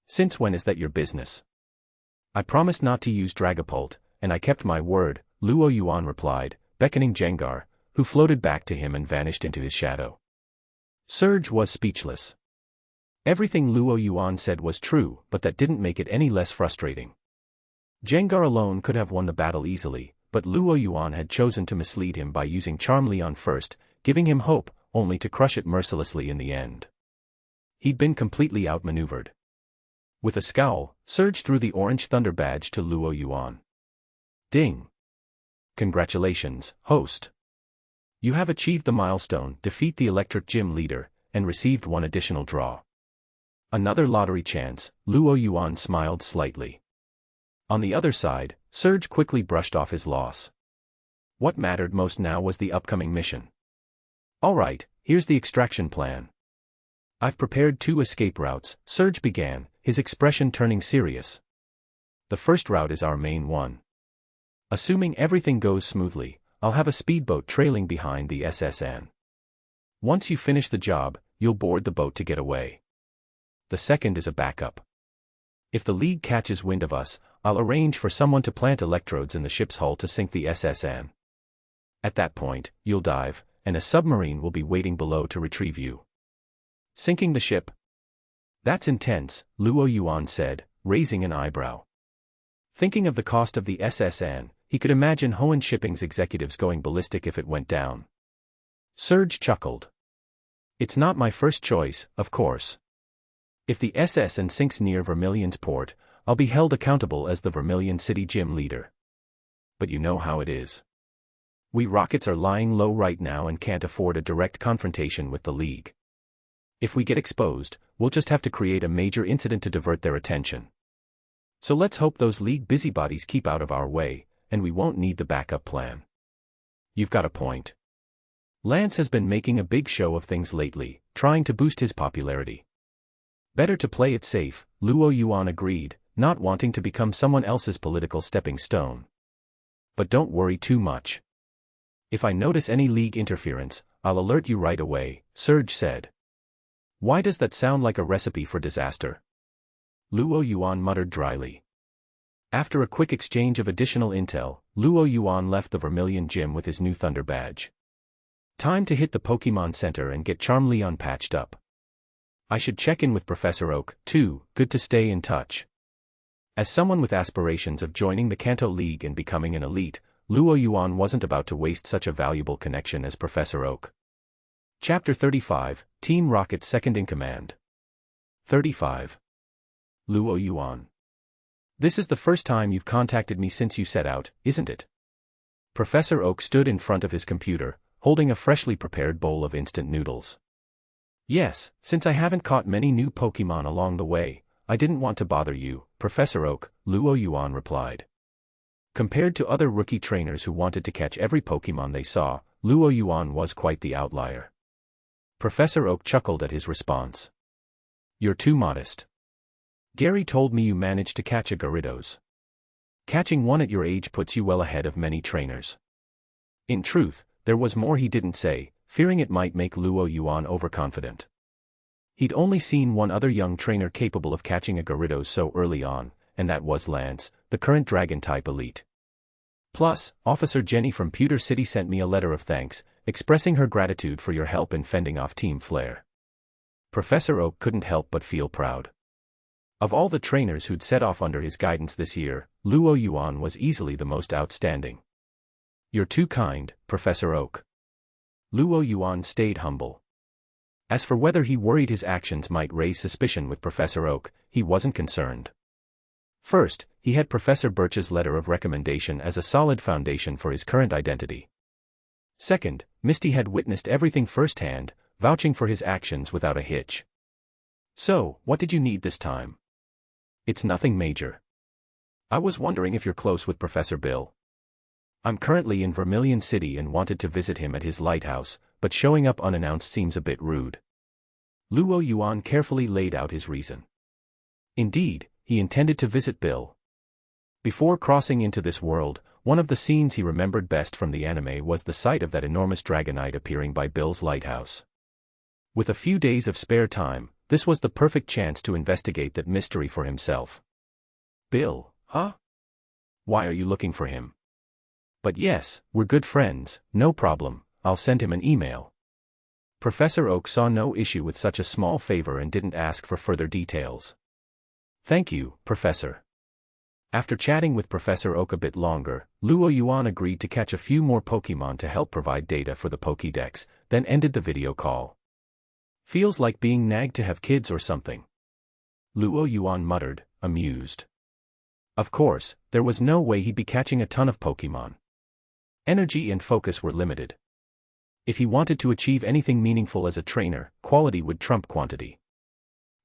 Since when is that your business? I promised not to use Dragapult, and I kept my word, Luo Yuan replied, beckoning Gengar, who floated back to him and vanished into his shadow. Surge was speechless. Everything Luo Yuan said was true, but that didn't make it any less frustrating. Gengar alone could have won the battle easily, but Luo Yuan had chosen to mislead him by using Charmeleon first, giving him hope, only to crush it mercilessly in the end. He'd been completely outmaneuvered. With a scowl, Surge threw the orange thunder badge to Luo Yuan. Ding! Congratulations, host. You have achieved the milestone, defeat the electric gym leader, and received one additional draw. Another lottery chance, Luo Yuan smiled slightly. On the other side, Surge quickly brushed off his loss. What mattered most now was the upcoming mission. Alright, here's the extraction plan. I've prepared 2 escape routes, Surge began, his expression turning serious. The first route is our main one. Assuming everything goes smoothly, I'll have a speedboat trailing behind the SSN. Once you finish the job, you'll board the boat to get away. The second is a backup. If the League catches wind of us, I'll arrange for someone to plant electrodes in the ship's hull to sink the SSN. At that point, you'll dive, and a submarine will be waiting below to retrieve you. Sinking the ship? That's intense, Luo Yuan said, raising an eyebrow. Thinking of the cost of the SSN, he could imagine Hoenn Shipping's executives going ballistic if it went down. Serge chuckled. It's not my first choice, of course. If the SSN sinks near Vermilion's port, I'll be held accountable as the Vermilion City Gym leader. But you know how it is. We rockets are lying low right now and can't afford a direct confrontation with the League. If we get exposed, we'll just have to create a major incident to divert their attention. So let's hope those League busybodies keep out of our way, and we won't need the backup plan. You've got a point. Lance has been making a big show of things lately, trying to boost his popularity. Better to play it safe, Luo Yuan agreed, not wanting to become someone else's political stepping stone. But don't worry too much. If I notice any League interference, I'll alert you right away, Serge said. Why does that sound like a recipe for disaster? Luo Yuan muttered dryly. After a quick exchange of additional intel, Luo Yuan left the Vermilion Gym with his new Thunder badge. Time to hit the Pokemon Center and get Charmeleon patched up. I should check in with Professor Oak, too, good to stay in touch. As someone with aspirations of joining the Kanto League and becoming an elite, Luo Yuan wasn't about to waste such a valuable connection as Professor Oak. Chapter 35, Team Rocket's Second in Command. 35. Luo Yuan. This is the first time you've contacted me since you set out, isn't it? Professor Oak stood in front of his computer, holding a freshly prepared bowl of instant noodles. Yes, since I haven't caught many new Pokemon along the way, I didn't want to bother you, Professor Oak, Luo Yuan replied. Compared to other rookie trainers who wanted to catch every Pokemon they saw, Luo Yuan was quite the outlier. Professor Oak chuckled at his response. You're too modest. Gary told me you managed to catch a Gyarados. Catching one at your age puts you well ahead of many trainers. In truth, there was more he didn't say, fearing it might make Luo Yuan overconfident. He'd only seen one other young trainer capable of catching a Gyarados so early on, and that was Lance, the current Dragon-type elite. Plus, Officer Jenny from Pewter City sent me a letter of thanks, expressing her gratitude for your help in fending off Team Flare. Professor Oak couldn't help but feel proud. Of all the trainers who'd set off under his guidance this year, Luo Yuan was easily the most outstanding. You're too kind, Professor Oak. Luo Yuan stayed humble. As for whether he worried his actions might raise suspicion with Professor Oak, he wasn't concerned. First, he had Professor Birch's letter of recommendation as a solid foundation for his current identity. Second, Misty had witnessed everything firsthand, vouching for his actions without a hitch. So, what did you need this time? It's nothing major. I was wondering if you're close with Professor Bill. I'm currently in Vermilion City and wanted to visit him at his lighthouse, but showing up unannounced seems a bit rude. Luo Yuan carefully laid out his reason. Indeed, he intended to visit Bill. Before crossing into this world, one of the scenes he remembered best from the anime was the sight of that enormous Dragonite appearing by Bill's lighthouse. With a few days of spare time, this was the perfect chance to investigate that mystery for himself. Bill, huh? Why are you looking for him? But yes, we're good friends, no problem, I'll send him an email. Professor Oak saw no issue with such a small favor and didn't ask for further details. Thank you, Professor. After chatting with Professor Oak a bit longer, Luo Yuan agreed to catch a few more Pokemon to help provide data for the Pokédex, then ended the video call. Feels like being nagged to have kids or something. Luo Yuan muttered, amused. Of course, there was no way he'd be catching a ton of Pokemon. Energy and focus were limited. If he wanted to achieve anything meaningful as a trainer, quality would trump quantity.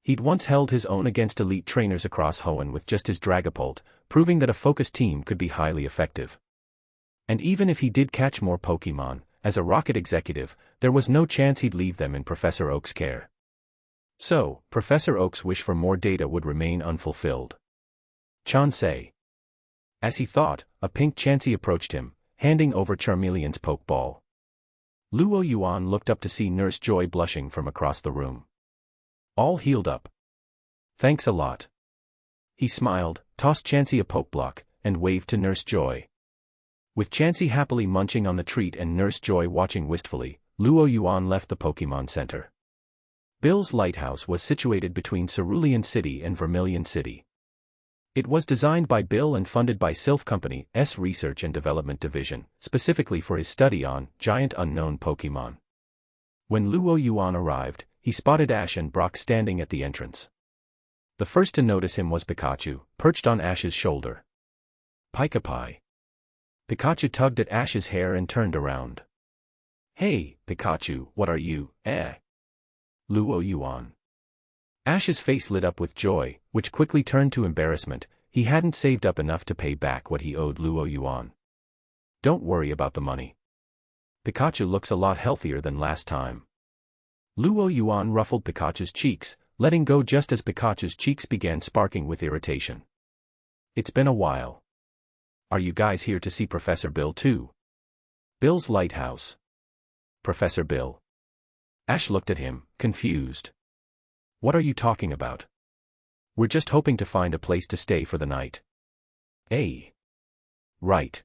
He'd once held his own against elite trainers across Hoenn with just his Dragapult, proving that a focused team could be highly effective. And even if he did catch more Pokemon, as a Rocket executive, there was no chance he'd leave them in Professor Oak's care. So, Professor Oak's wish for more data would remain unfulfilled. Chansei. As he thought, a pink Chansey approached him, handing over Charmeleon's pokeball. Luo Yuan looked up to see Nurse Joy blushing from across the room. All healed up. Thanks a lot. He smiled, tossed Chansey a pokeblock, and waved to Nurse Joy. With Chansey happily munching on the treat and Nurse Joy watching wistfully, Luo Yuan left the Pokemon Center. Bill's lighthouse was situated between Cerulean City and Vermilion City. It was designed by Bill and funded by Sylph Company's Research and Development Division, specifically for his study on giant unknown Pokemon. When Luo Yuan arrived, he spotted Ash and Brock standing at the entrance. The first to notice him was Pikachu, perched on Ash's shoulder. Pika-Pi. Pikachu tugged at Ash's hair and turned around. Hey, Pikachu, what are you, Luo Yuan. Ash's face lit up with joy, which quickly turned to embarrassment. He hadn't saved up enough to pay back what he owed Luo Yuan. Don't worry about the money. Pikachu looks a lot healthier than last time. Luo Yuan ruffled Pikachu's cheeks, letting go just as Pikachu's cheeks began sparking with irritation. It's been a while. Are you guys here to see Professor Bill too? Bill's lighthouse. Professor Bill. Ash looked at him, confused. What are you talking about? We're just hoping to find a place to stay for the night. Right.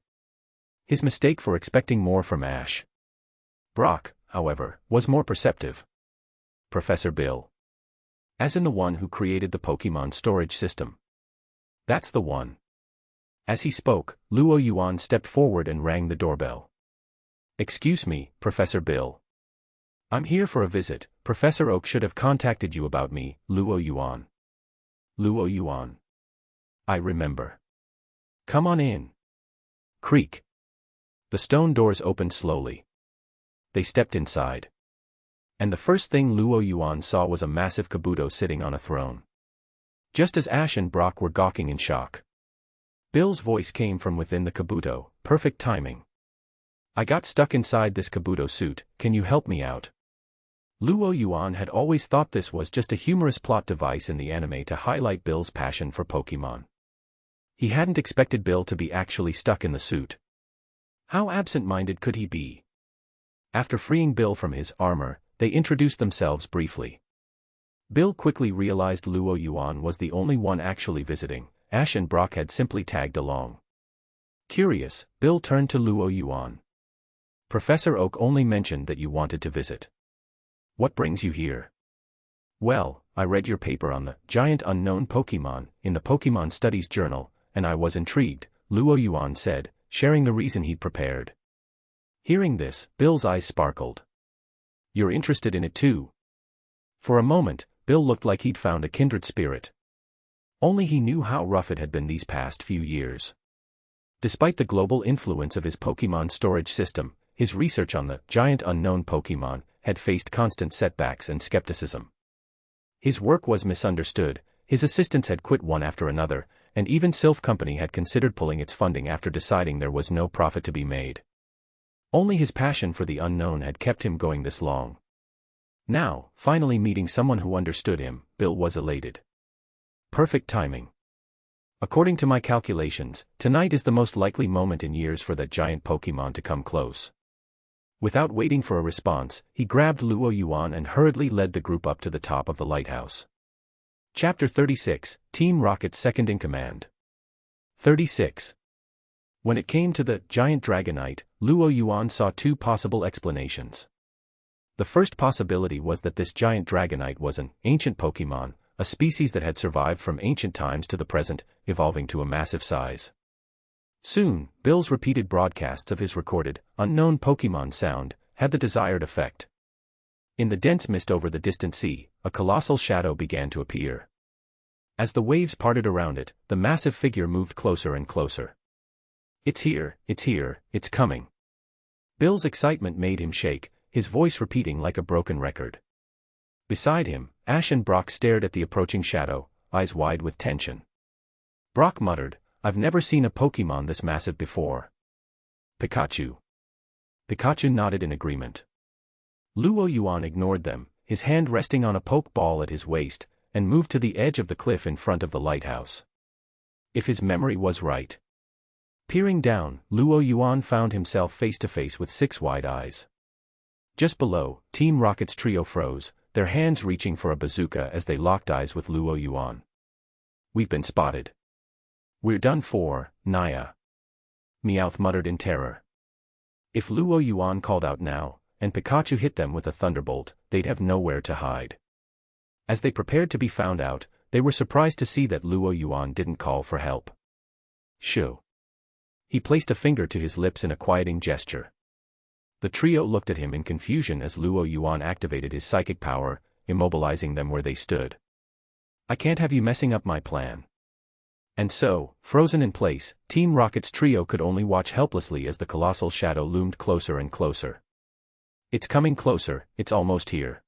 His mistake for expecting more from Ash. Brock, however, was more perceptive. Professor Bill. As in the one who created the Pokemon storage system. That's the one. As he spoke, Luo Yuan stepped forward and rang the doorbell. Excuse me, Professor Bill. I'm here for a visit. Professor Oak should have contacted you about me, Luo Yuan. Luo Yuan. I remember. Come on in. Creak. The stone doors opened slowly. They stepped inside. And the first thing Luo Yuan saw was a massive Kabuto sitting on a throne. Just as Ash and Brock were gawking in shock. Bill's voice came from within the Kabuto, perfect timing. I got stuck inside this Kabuto suit, can you help me out? Luo Yuan had always thought this was just a humorous plot device in the anime to highlight Bill's passion for Pokemon. He hadn't expected Bill to be actually stuck in the suit. How absent-minded could he be? After freeing Bill from his armor, they introduced themselves briefly. Bill quickly realized Luo Yuan was the only one actually visiting. Ash and Brock had simply tagged along. Curious, Bill turned to Luo Yuan. Professor Oak only mentioned that you wanted to visit. What brings you here? Well, I read your paper on the giant unknown Pokemon in the Pokemon Studies Journal, and I was intrigued, Luo Yuan said, sharing the reason he'd prepared. Hearing this, Bill's eyes sparkled. You're interested in it too? For a moment, Bill looked like he'd found a kindred spirit. Only he knew how rough it had been these past few years. Despite the global influence of his Pokemon storage system, his research on the giant unknown Pokemon had faced constant setbacks and skepticism. His work was misunderstood, his assistants had quit one after another, and even Sylph Company had considered pulling its funding after deciding there was no profit to be made. Only his passion for the unknown had kept him going this long. Now, finally meeting someone who understood him, Bill was elated. Perfect timing. According to my calculations, tonight is the most likely moment in years for that giant Pokemon to come close. Without waiting for a response, he grabbed Luo Yuan and hurriedly led the group up to the top of the lighthouse. Chapter 36, Team Rocket's Second in Command. 36. When it came to the giant Dragonite, Luo Yuan saw two possible explanations. The first possibility was that this giant Dragonite was an ancient Pokemon, a species that had survived from ancient times to the present, evolving to a massive size. Soon, Bill's repeated broadcasts of his recorded, unknown Pokemon sound had the desired effect. In the dense mist over the distant sea, a colossal shadow began to appear. As the waves parted around it, the massive figure moved closer and closer. It's here, it's coming. Bill's excitement made him shake, his voice repeating like a broken record. Beside him, Ash and Brock stared at the approaching shadow, eyes wide with tension. Brock muttered, I've never seen a Pokemon this massive before. Pikachu. Pikachu nodded in agreement. Luo Yuan ignored them, his hand resting on a pokeball at his waist, and moved to the edge of the cliff in front of the lighthouse. If his memory was right, Peering down, Luo Yuan found himself face to face with 6 wide eyes. Just below, Team Rocket's trio froze, their hands reaching for a bazooka as they locked eyes with Luo Yuan. "We've been spotted. We're done for, Naya," Meowth muttered in terror. If Luo Yuan called out now, and Pikachu hit them with a thunderbolt, they'd have nowhere to hide. As they prepared to be found out, they were surprised to see that Luo Yuan didn't call for help. "Shoo." He placed a finger to his lips in a quieting gesture. The trio looked at him in confusion as Luo Yuan activated his psychic power, immobilizing them where they stood. "I can't have you messing up my plan." And so, frozen in place, Team Rocket's trio could only watch helplessly as the colossal shadow loomed closer and closer. "It's coming closer, it's almost here."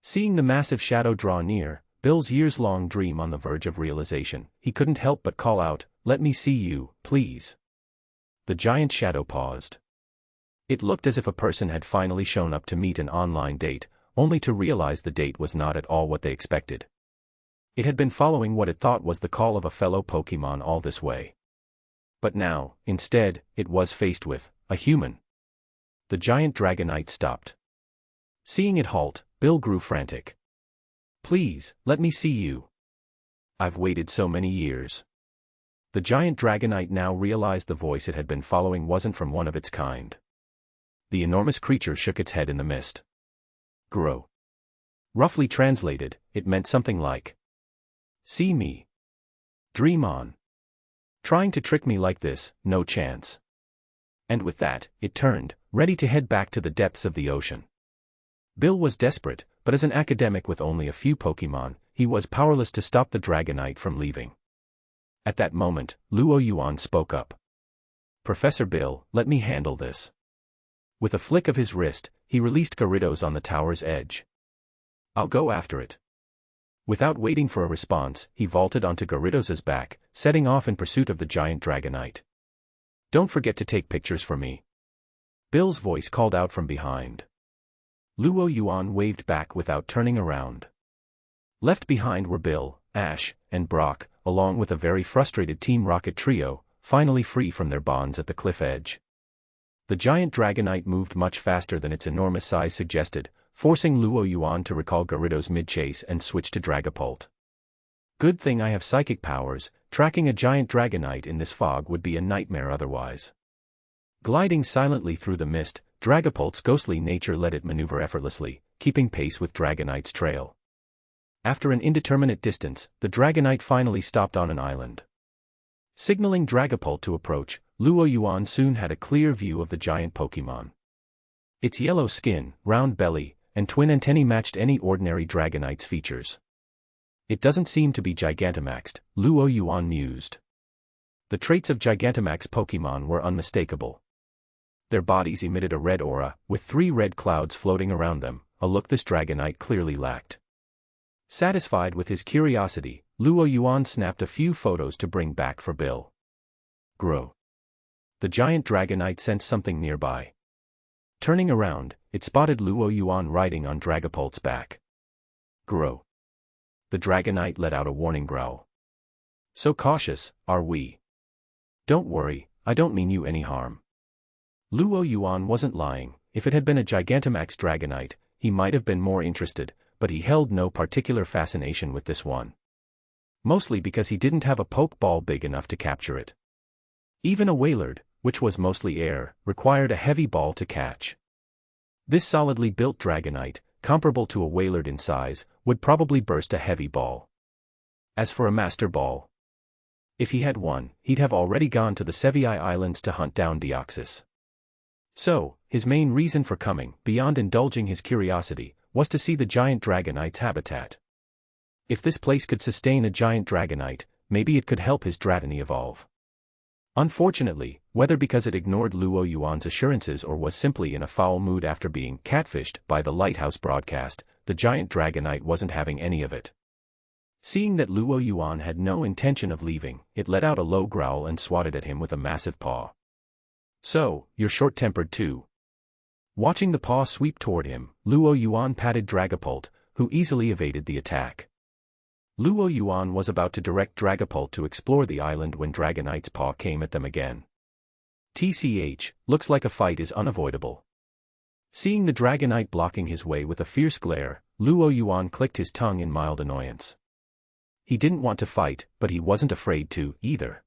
Seeing the massive shadow draw near, Bill's years-long dream on the verge of realization, he couldn't help but call out, "Let me see you, please." The giant shadow paused. It looked as if a person had finally shown up to meet an online date, only to realize the date was not at all what they expected. It had been following what it thought was the call of a fellow Pokémon all this way. But now, instead, it was faced with a human. The giant Dragonite stopped. Seeing it halt, Bill grew frantic. "Please, let me see you. I've waited so many years." The giant Dragonite now realized the voice it had been following wasn't from one of its kind. The enormous creature shook its head in the mist. "Grow." Roughly translated, it meant something like, "See me. Dream on. Trying to trick me like this, no chance." And with that, it turned, ready to head back to the depths of the ocean. Bill was desperate, but as an academic with only a few Pokémon, he was powerless to stop the Dragonite from leaving. At that moment, Luo Yuan spoke up. "Professor Bill, let me handle this." With a flick of his wrist, he released Gyarados on the tower's edge. "I'll go after it." Without waiting for a response, he vaulted onto Gyarados' back, setting off in pursuit of the giant Dragonite. "Don't forget to take pictures for me." Bill's voice called out from behind. Luo Yuan waved back without turning around. Left behind were Bill, Ash, and Brock, along with a very frustrated Team Rocket trio, finally free from their bonds at the cliff edge. The giant Dragonite moved much faster than its enormous size suggested, forcing Luo Yuan to recall Gyarados mid-chase and switch to Dragapult. Good thing I have psychic powers, tracking a giant Dragonite in this fog would be a nightmare otherwise. Gliding silently through the mist, Dragapult's ghostly nature let it maneuver effortlessly, keeping pace with Dragonite's trail. After an indeterminate distance, the Dragonite finally stopped on an island. Signaling Dragapult to approach, Luo Yuan soon had a clear view of the giant Pokémon. Its yellow skin, round belly, and twin antennae matched any ordinary Dragonite's features. "It doesn't seem to be Gigantamaxed," Luo Yuan mused. The traits of Gigantamax Pokémon were unmistakable. Their bodies emitted a red aura, with 3 red clouds floating around them, a look this Dragonite clearly lacked. Satisfied with his curiosity, Luo Yuan snapped a few photos to bring back for Bill. "Grow." The giant Dragonite sensed something nearby. Turning around, it spotted Luo Yuan riding on Dragapult's back. "Grow." The Dragonite let out a warning growl. "So cautious, are we?" "Don't worry, I don't mean you any harm." Luo Yuan wasn't lying. If it had been a Gigantamax Dragonite, he might have been more interested, but he held no particular fascination with this one. Mostly because he didn't have a Pokeball big enough to capture it. Even a Wailord, which was mostly air, required a heavy ball to catch. This solidly built Dragonite, comparable to a Wailord in size, would probably burst a heavy ball. As for a Master Ball, if he had one, he'd have already gone to the Sevii Islands to hunt down Deoxys. So, his main reason for coming, beyond indulging his curiosity, was to see the giant Dragonite's habitat. If this place could sustain a giant Dragonite, maybe it could help his Dratini evolve. Unfortunately, whether because it ignored Luo Yuan's assurances or was simply in a foul mood after being catfished by the Lighthouse broadcast, the giant Dragonite wasn't having any of it. Seeing that Luo Yuan had no intention of leaving, it let out a low growl and swatted at him with a massive paw. "So, you're short-tempered too." Watching the paw sweep toward him, Luo Yuan patted Dragapult, who easily evaded the attack. Luo Yuan was about to direct Dragapult to explore the island when Dragonite's paw came at them again. TCH, looks like a fight is unavoidable. Seeing the Dragonite blocking his way with a fierce glare, Luo Yuan clicked his tongue in mild annoyance. He didn't want to fight, but he wasn't afraid to, either.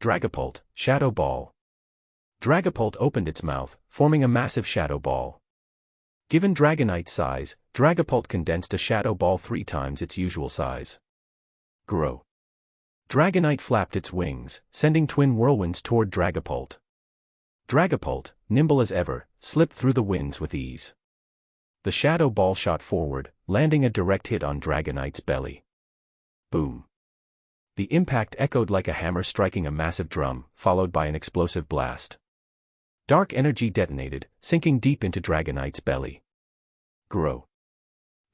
Dragapult, Shadow Ball. Dragapult opened its mouth, forming a massive shadow ball. Given Dragonite's size, Dragapult condensed a shadow ball 3 times its usual size. Grow. Dragonite flapped its wings, sending twin whirlwinds toward Dragapult. Dragapult, nimble as ever, slipped through the winds with ease. The shadow ball shot forward, landing a direct hit on Dragonite's belly. Boom. The impact echoed like a hammer striking a massive drum, followed by an explosive blast. Dark energy detonated, sinking deep into Dragonite's belly. Grow.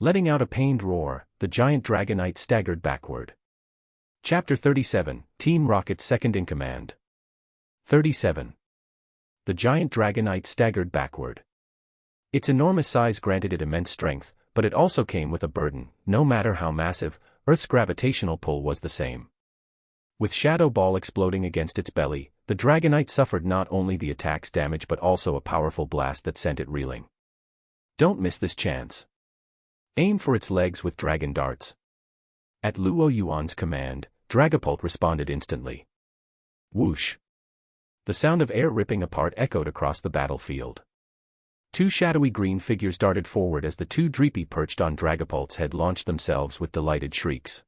Letting out a pained roar, the giant Dragonite staggered backward. Chapter 37, Team Rocket's Second in Command. 37. The giant Dragonite staggered backward. Its enormous size granted it immense strength, but it also came with a burden. No matter how massive, Earth's gravitational pull was the same. With Shadow Ball exploding against its belly, the Dragonite suffered not only the attack's damage but also a powerful blast that sent it reeling. Don't miss this chance. Aim for its legs with dragon darts. At Luo Yuan's command, Dragapult responded instantly. Whoosh. The sound of air ripping apart echoed across the battlefield. 2 shadowy green figures darted forward as the 2 Dreepy perched on Dragapult's head launched themselves with delighted shrieks.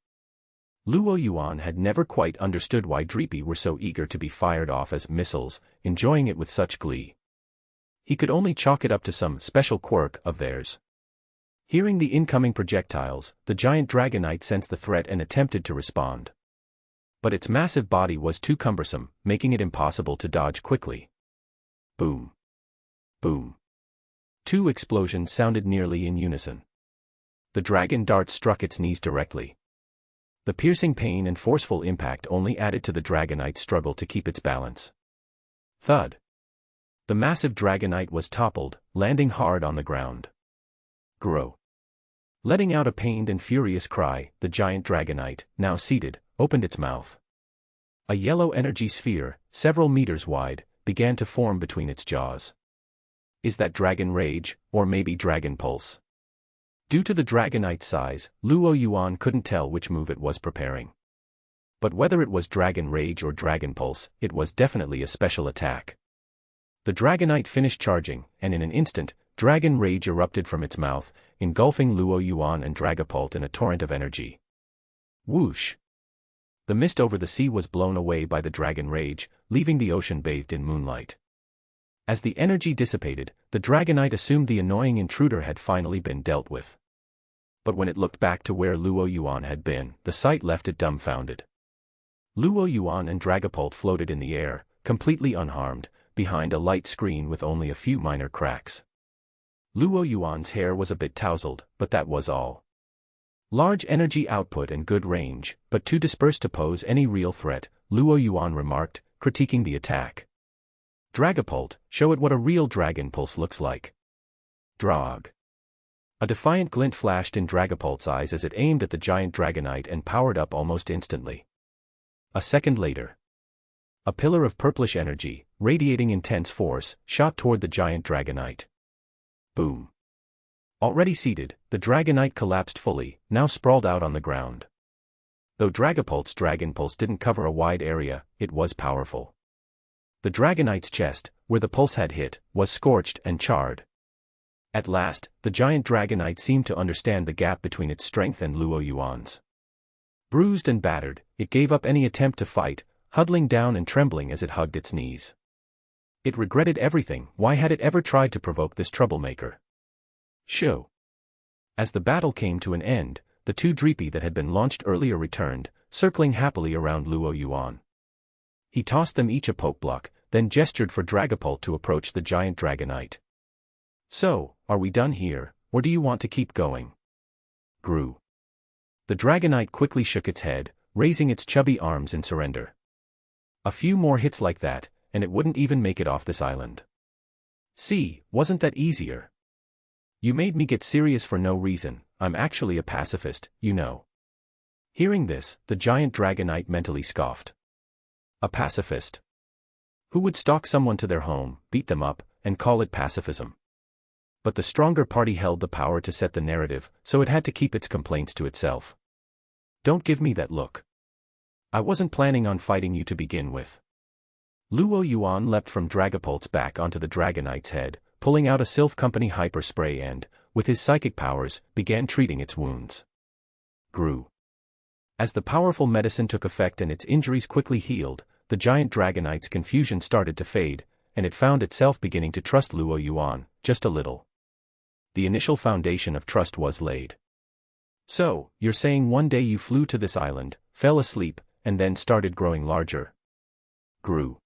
Luo Yuan had never quite understood why Dreepy were so eager to be fired off as missiles, enjoying it with such glee. He could only chalk it up to some special quirk of theirs. Hearing the incoming projectiles, the giant Dragonite sensed the threat and attempted to respond. But its massive body was too cumbersome, making it impossible to dodge quickly. Boom. Boom. 2 explosions sounded nearly in unison. The dragon dart struck its knees directly. The piercing pain and forceful impact only added to the Dragonite's struggle to keep its balance. Thud. The massive Dragonite was toppled, landing hard on the ground. Grow. Letting out a pained and furious cry, the giant Dragonite, now seated, opened its mouth. A yellow energy sphere, several meters wide, began to form between its jaws. Is that Dragon Rage, or maybe Dragon Pulse? Due to the Dragonite's size, Luo Yuan couldn't tell which move it was preparing. But whether it was Dragon Rage or Dragon Pulse, it was definitely a special attack. The Dragonite finished charging, and in an instant, Dragon Rage erupted from its mouth, engulfing Luo Yuan and Dragapult in a torrent of energy. Whoosh! The mist over the sea was blown away by the Dragon Rage, leaving the ocean bathed in moonlight. As the energy dissipated, the Dragonite assumed the annoying intruder had finally been dealt with. But when it looked back to where Luo Yuan had been, the sight left it dumbfounded. Luo Yuan and Dragapult floated in the air, completely unharmed, behind a light screen with only a few minor cracks. Luo Yuan's hair was a bit tousled, but that was all. Large energy output and good range, but too dispersed to pose any real threat, Luo Yuan remarked, critiquing the attack. Dragapult, show it what a real Dragon Pulse looks like. Drog. A defiant glint flashed in Dragapult's eyes as it aimed at the giant Dragonite and powered up almost instantly. A second later, a pillar of purplish energy, radiating intense force, shot toward the giant Dragonite. Boom. Already seated, the Dragonite collapsed fully, now sprawled out on the ground. Though Dragapult's Dragon Pulse didn't cover a wide area, it was powerful. The Dragonite's chest, where the pulse had hit, was scorched and charred. At last, the giant Dragonite seemed to understand the gap between its strength and Luo Yuan's. Bruised and battered, it gave up any attempt to fight, huddling down and trembling as it hugged its knees. It regretted everything. Why had it ever tried to provoke this troublemaker? Show. As the battle came to an end, the 2 Dreepy that had been launched earlier returned, circling happily around Luo Yuan. He tossed them each a poke block, then gestured for Dragapult to approach the giant Dragonite. So, are we done here, or do you want to keep going? Grew. The Dragonite quickly shook its head, raising its chubby arms in surrender. A few more hits like that, and it wouldn't even make it off this island. See, wasn't that easier? You made me get serious for no reason. I'm actually a pacifist, you know. Hearing this, the giant dragonite mentally scoffed. A pacifist. Who would stalk someone to their home, beat them up, and call it pacifism? But the stronger party held the power to set the narrative, so it had to keep its complaints to itself. Don't give me that look. I wasn't planning on fighting you to begin with. Luo Yuan leapt from Dragapult's back onto the dragonite's head, pulling out a Sylph Company hyper spray and, with his psychic powers, began treating its wounds. Grew. As the powerful medicine took effect and its injuries quickly healed, the giant dragonite's confusion started to fade, and it found itself beginning to trust Luo Yuan, just a little. The initial foundation of trust was laid. So, you're saying one day you flew to this island, fell asleep, and then started growing larger? Grew.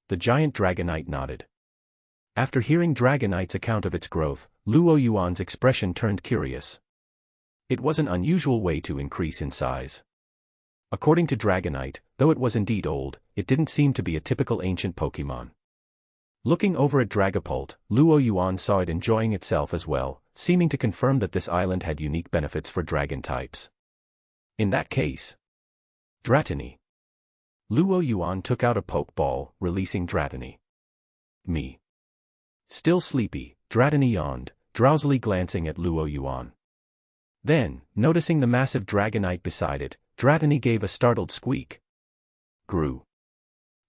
The giant dragonite nodded. After hearing Dragonite's account of its growth, Luo Yuan's expression turned curious. It was an unusual way to increase in size. According to Dragonite, though it was indeed old, it didn't seem to be a typical ancient Pokemon. Looking over at Dragapult, Luo Yuan saw it enjoying itself as well, seeming to confirm that this island had unique benefits for dragon types. In that case, Dratini. Luo Yuan took out a Pokeball, releasing Dratini. Me. Still sleepy, Dratini yawned, drowsily glancing at Luo Yuan. Then, noticing the massive dragonite beside it, Dratini gave a startled squeak. Grew.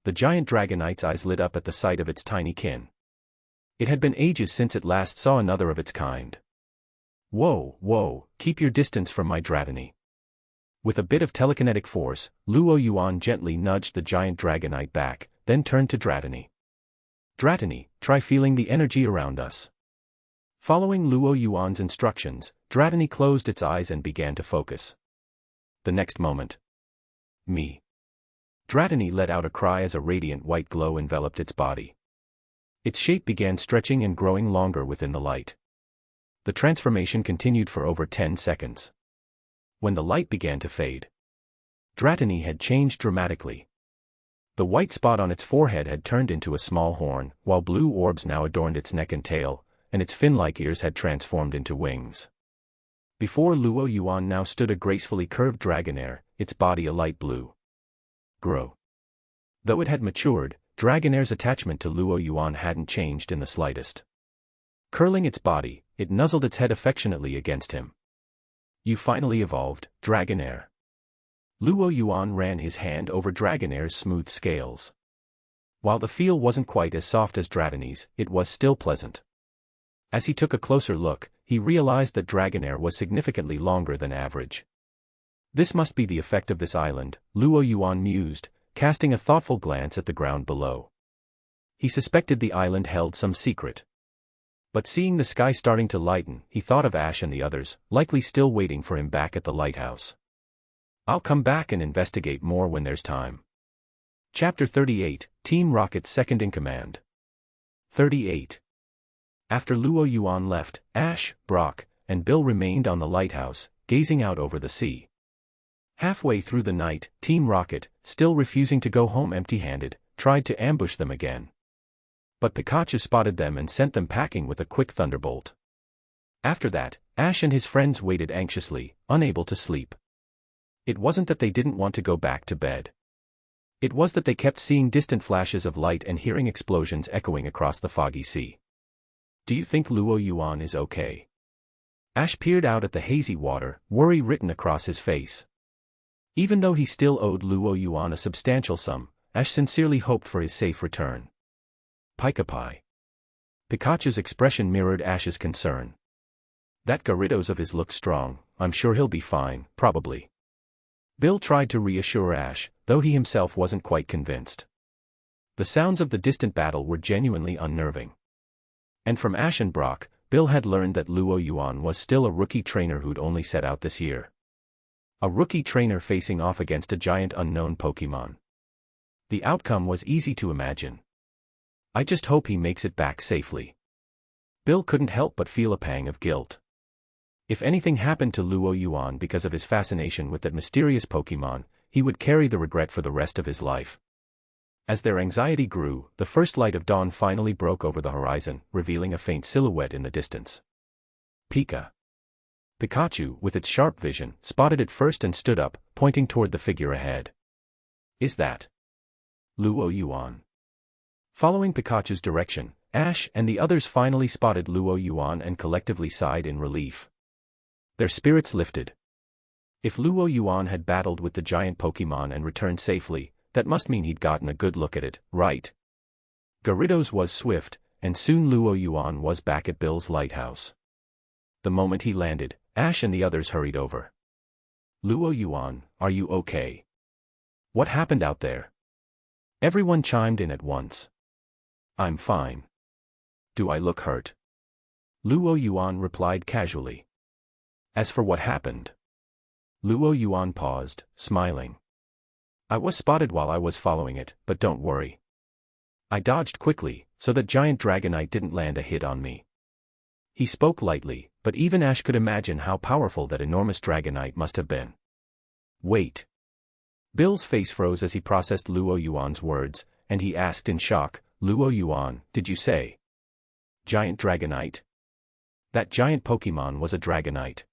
The giant dragonite's eyes lit up at the sight of its tiny kin. It had been ages since it last saw another of its kind. Whoa, whoa, keep your distance from my Dratini. With a bit of telekinetic force, Luo Yuan gently nudged the giant dragonite back, then turned to Dratini. Dratini, try feeling the energy around us. Following Luo Yuan's instructions, Dratini closed its eyes and began to focus. The next moment. Me. Dratini let out a cry as a radiant white glow enveloped its body. Its shape began stretching and growing longer within the light. The transformation continued for over 10 seconds. When the light began to fade, Dratini had changed dramatically. The white spot on its forehead had turned into a small horn, while blue orbs now adorned its neck and tail, and its fin-like ears had transformed into wings. Before Luo Yuan now stood a gracefully curved Dragonair, its body a light blue. Grow. Though it had matured, Dragonair's attachment to Luo Yuan hadn't changed in the slightest. Curling its body, it nuzzled its head affectionately against him. You finally evolved, Dragonair. Luo Yuan ran his hand over Dragonair's smooth scales. While the feel wasn't quite as soft as Dratini's, it was still pleasant. As he took a closer look, he realized that Dragonair was significantly longer than average. This must be the effect of this island, Luo Yuan mused, casting a thoughtful glance at the ground below. He suspected the island held some secret. But seeing the sky starting to lighten, he thought of Ash and the others, likely still waiting for him back at the lighthouse. I'll come back and investigate more when there's time. Chapter 38, Team Rocket's Second in Command. 38. After Luo Yuan left, Ash, Brock, and Bill remained on the lighthouse, gazing out over the sea. Halfway through the night, Team Rocket, still refusing to go home empty-handed, tried to ambush them again. But Pikachu spotted them and sent them packing with a quick thunderbolt. After that, Ash and his friends waited anxiously, unable to sleep. It wasn't that they didn't want to go back to bed. It was that they kept seeing distant flashes of light and hearing explosions echoing across the foggy sea. Do you think Luo Yuan is okay? Ash peered out at the hazy water, worry written across his face. Even though he still owed Luo Yuan a substantial sum, Ash sincerely hoped for his safe return. Pika-Pi. Pikachu's expression mirrored Ash's concern. That Gyarados of his looks strong, I'm sure he'll be fine, probably. Bill tried to reassure Ash, though he himself wasn't quite convinced. The sounds of the distant battle were genuinely unnerving. And from Ash and Brock, Bill had learned that Luo Yuan was still a rookie trainer who'd only set out this year. A rookie trainer facing off against a giant unknown Pokemon. The outcome was easy to imagine. I just hope he makes it back safely. Bill couldn't help but feel a pang of guilt. If anything happened to Luo Yuan because of his fascination with that mysterious Pokemon, he would carry the regret for the rest of his life. As their anxiety grew, the first light of dawn finally broke over the horizon, revealing a faint silhouette in the distance. Pika. Pikachu, with its sharp vision, spotted it first and stood up, pointing toward the figure ahead. Is that Luo Yuan? Following Pikachu's direction, Ash and the others finally spotted Luo Yuan and collectively sighed in relief. Their spirits lifted. If Luo Yuan had battled with the giant Pokémon and returned safely, that must mean he'd gotten a good look at it, right? Gyarados was swift, and soon Luo Yuan was back at Bill's lighthouse. The moment he landed, Ash and the others hurried over. Luo Yuan, are you okay? What happened out there? Everyone chimed in at once. I'm fine. Do I look hurt? Luo Yuan replied casually. As for what happened? Luo Yuan paused, smiling. I was spotted while I was following it, but don't worry. I dodged quickly, so that giant Dragonite didn't land a hit on me. He spoke lightly, but even Ash could imagine how powerful that enormous Dragonite must have been. Wait. Bill's face froze as he processed Luo Yuan's words, and he asked in shock, Luo Yuan, did you say giant Dragonite? That giant Pokémon was a Dragonite.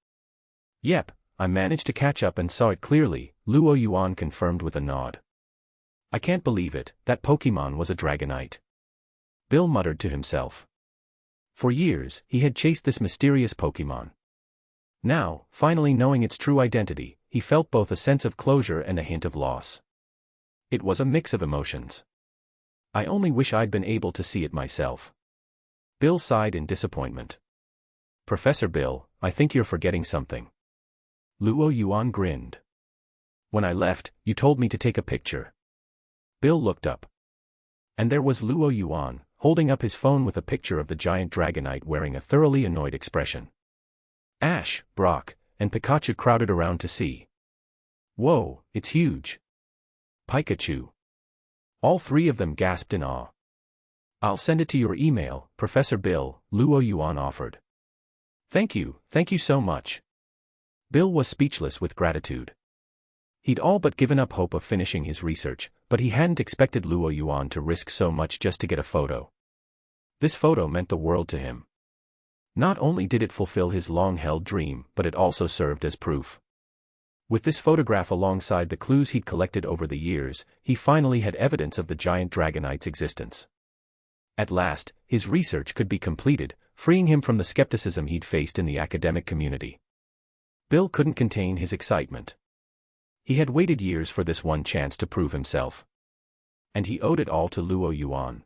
Yep, I managed to catch up and saw it clearly, Luo Yuan confirmed with a nod. I can't believe it, that Pokémon was a Dragonite. Bill muttered to himself. For years, he had chased this mysterious Pokémon. Now, finally knowing its true identity, he felt both a sense of closure and a hint of loss. It was a mix of emotions. I only wish I'd been able to see it myself. Bill sighed in disappointment. Professor Bill, I think you're forgetting something. Luo Yuan grinned. When I left, you told me to take a picture. Bill looked up. And there was Luo Yuan, holding up his phone with a picture of the giant Dragonite wearing a thoroughly annoyed expression. Ash, Brock, and Pikachu crowded around to see. Whoa, it's huge. Pikachu. All three of them gasped in awe. I'll send it to your email, Professor Bill, Luo Yuan offered. Thank you so much. Bill was speechless with gratitude. He'd all but given up hope of finishing his research, but he hadn't expected Luo Yuan to risk so much just to get a photo. This photo meant the world to him. Not only did it fulfill his long-held dream, but it also served as proof. With this photograph alongside the clues he'd collected over the years, he finally had evidence of the giant Dragonite's existence. At last, his research could be completed, freeing him from the skepticism he'd faced in the academic community. Bill couldn't contain his excitement. He had waited years for this one chance to prove himself. And he owed it all to Luo Yuan.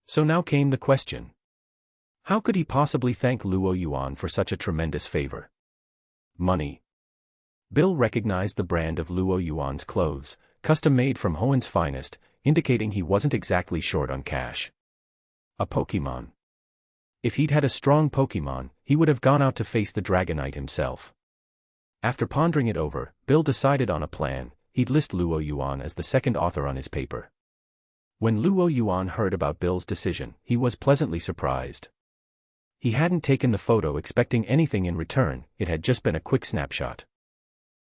So now came the question. How could he possibly thank Luo Yuan for such a tremendous favor? Money. Bill recognized the brand of Luo Yuan's clothes, custom-made from Hoenn's finest, indicating he wasn't exactly short on cash. A Pokémon. If he'd had a strong Pokémon, he would have gone out to face the Dragonite himself. After pondering it over, Bill decided on a plan. He'd list Luo Yuan as the second author on his paper. When Luo Yuan heard about Bill's decision, he was pleasantly surprised. He hadn't taken the photo expecting anything in return, it had just been a quick snapshot.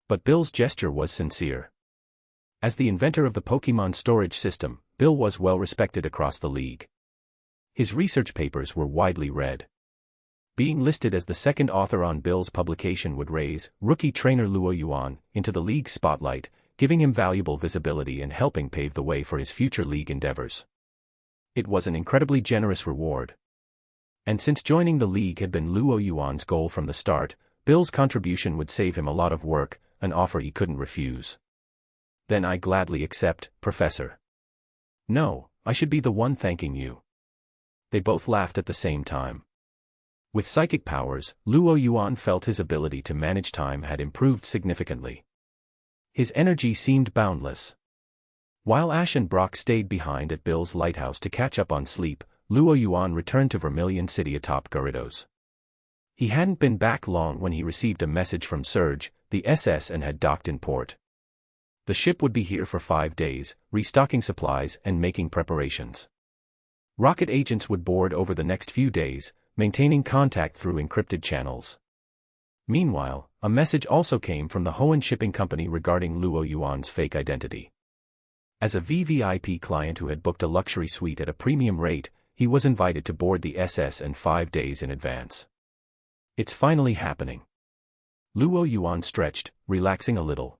But Bill's gesture was sincere. As the inventor of the Pokémon storage system, Bill was well respected across the league. His research papers were widely read. Being listed as the second author on Bill's publication would raise rookie trainer Luo Yuan into the league's spotlight, giving him valuable visibility and helping pave the way for his future league endeavors. It was an incredibly generous reward. And since joining the league had been Luo Yuan's goal from the start, Bill's contribution would save him a lot of work, an offer he couldn't refuse. Then I gladly accept, Professor. No, I should be the one thanking you. They both laughed at the same time. With psychic powers, Luo Yuan felt his ability to manage time had improved significantly. His energy seemed boundless. While Ash and Brock stayed behind at Bill's lighthouse to catch up on sleep, Luo Yuan returned to Vermilion City atop Gyarados. He hadn't been back long when he received a message from Surge, the SS, and had docked in port. The ship would be here for 5 days, restocking supplies and making preparations. Rocket agents would board over the next few days, maintaining contact through encrypted channels. Meanwhile, a message also came from the Hoenn shipping company regarding Luo Yuan's fake identity. As a VVIP client who had booked a luxury suite at a premium rate, he was invited to board the SS and 5 days in advance. It's finally happening. Luo Yuan stretched, relaxing a little.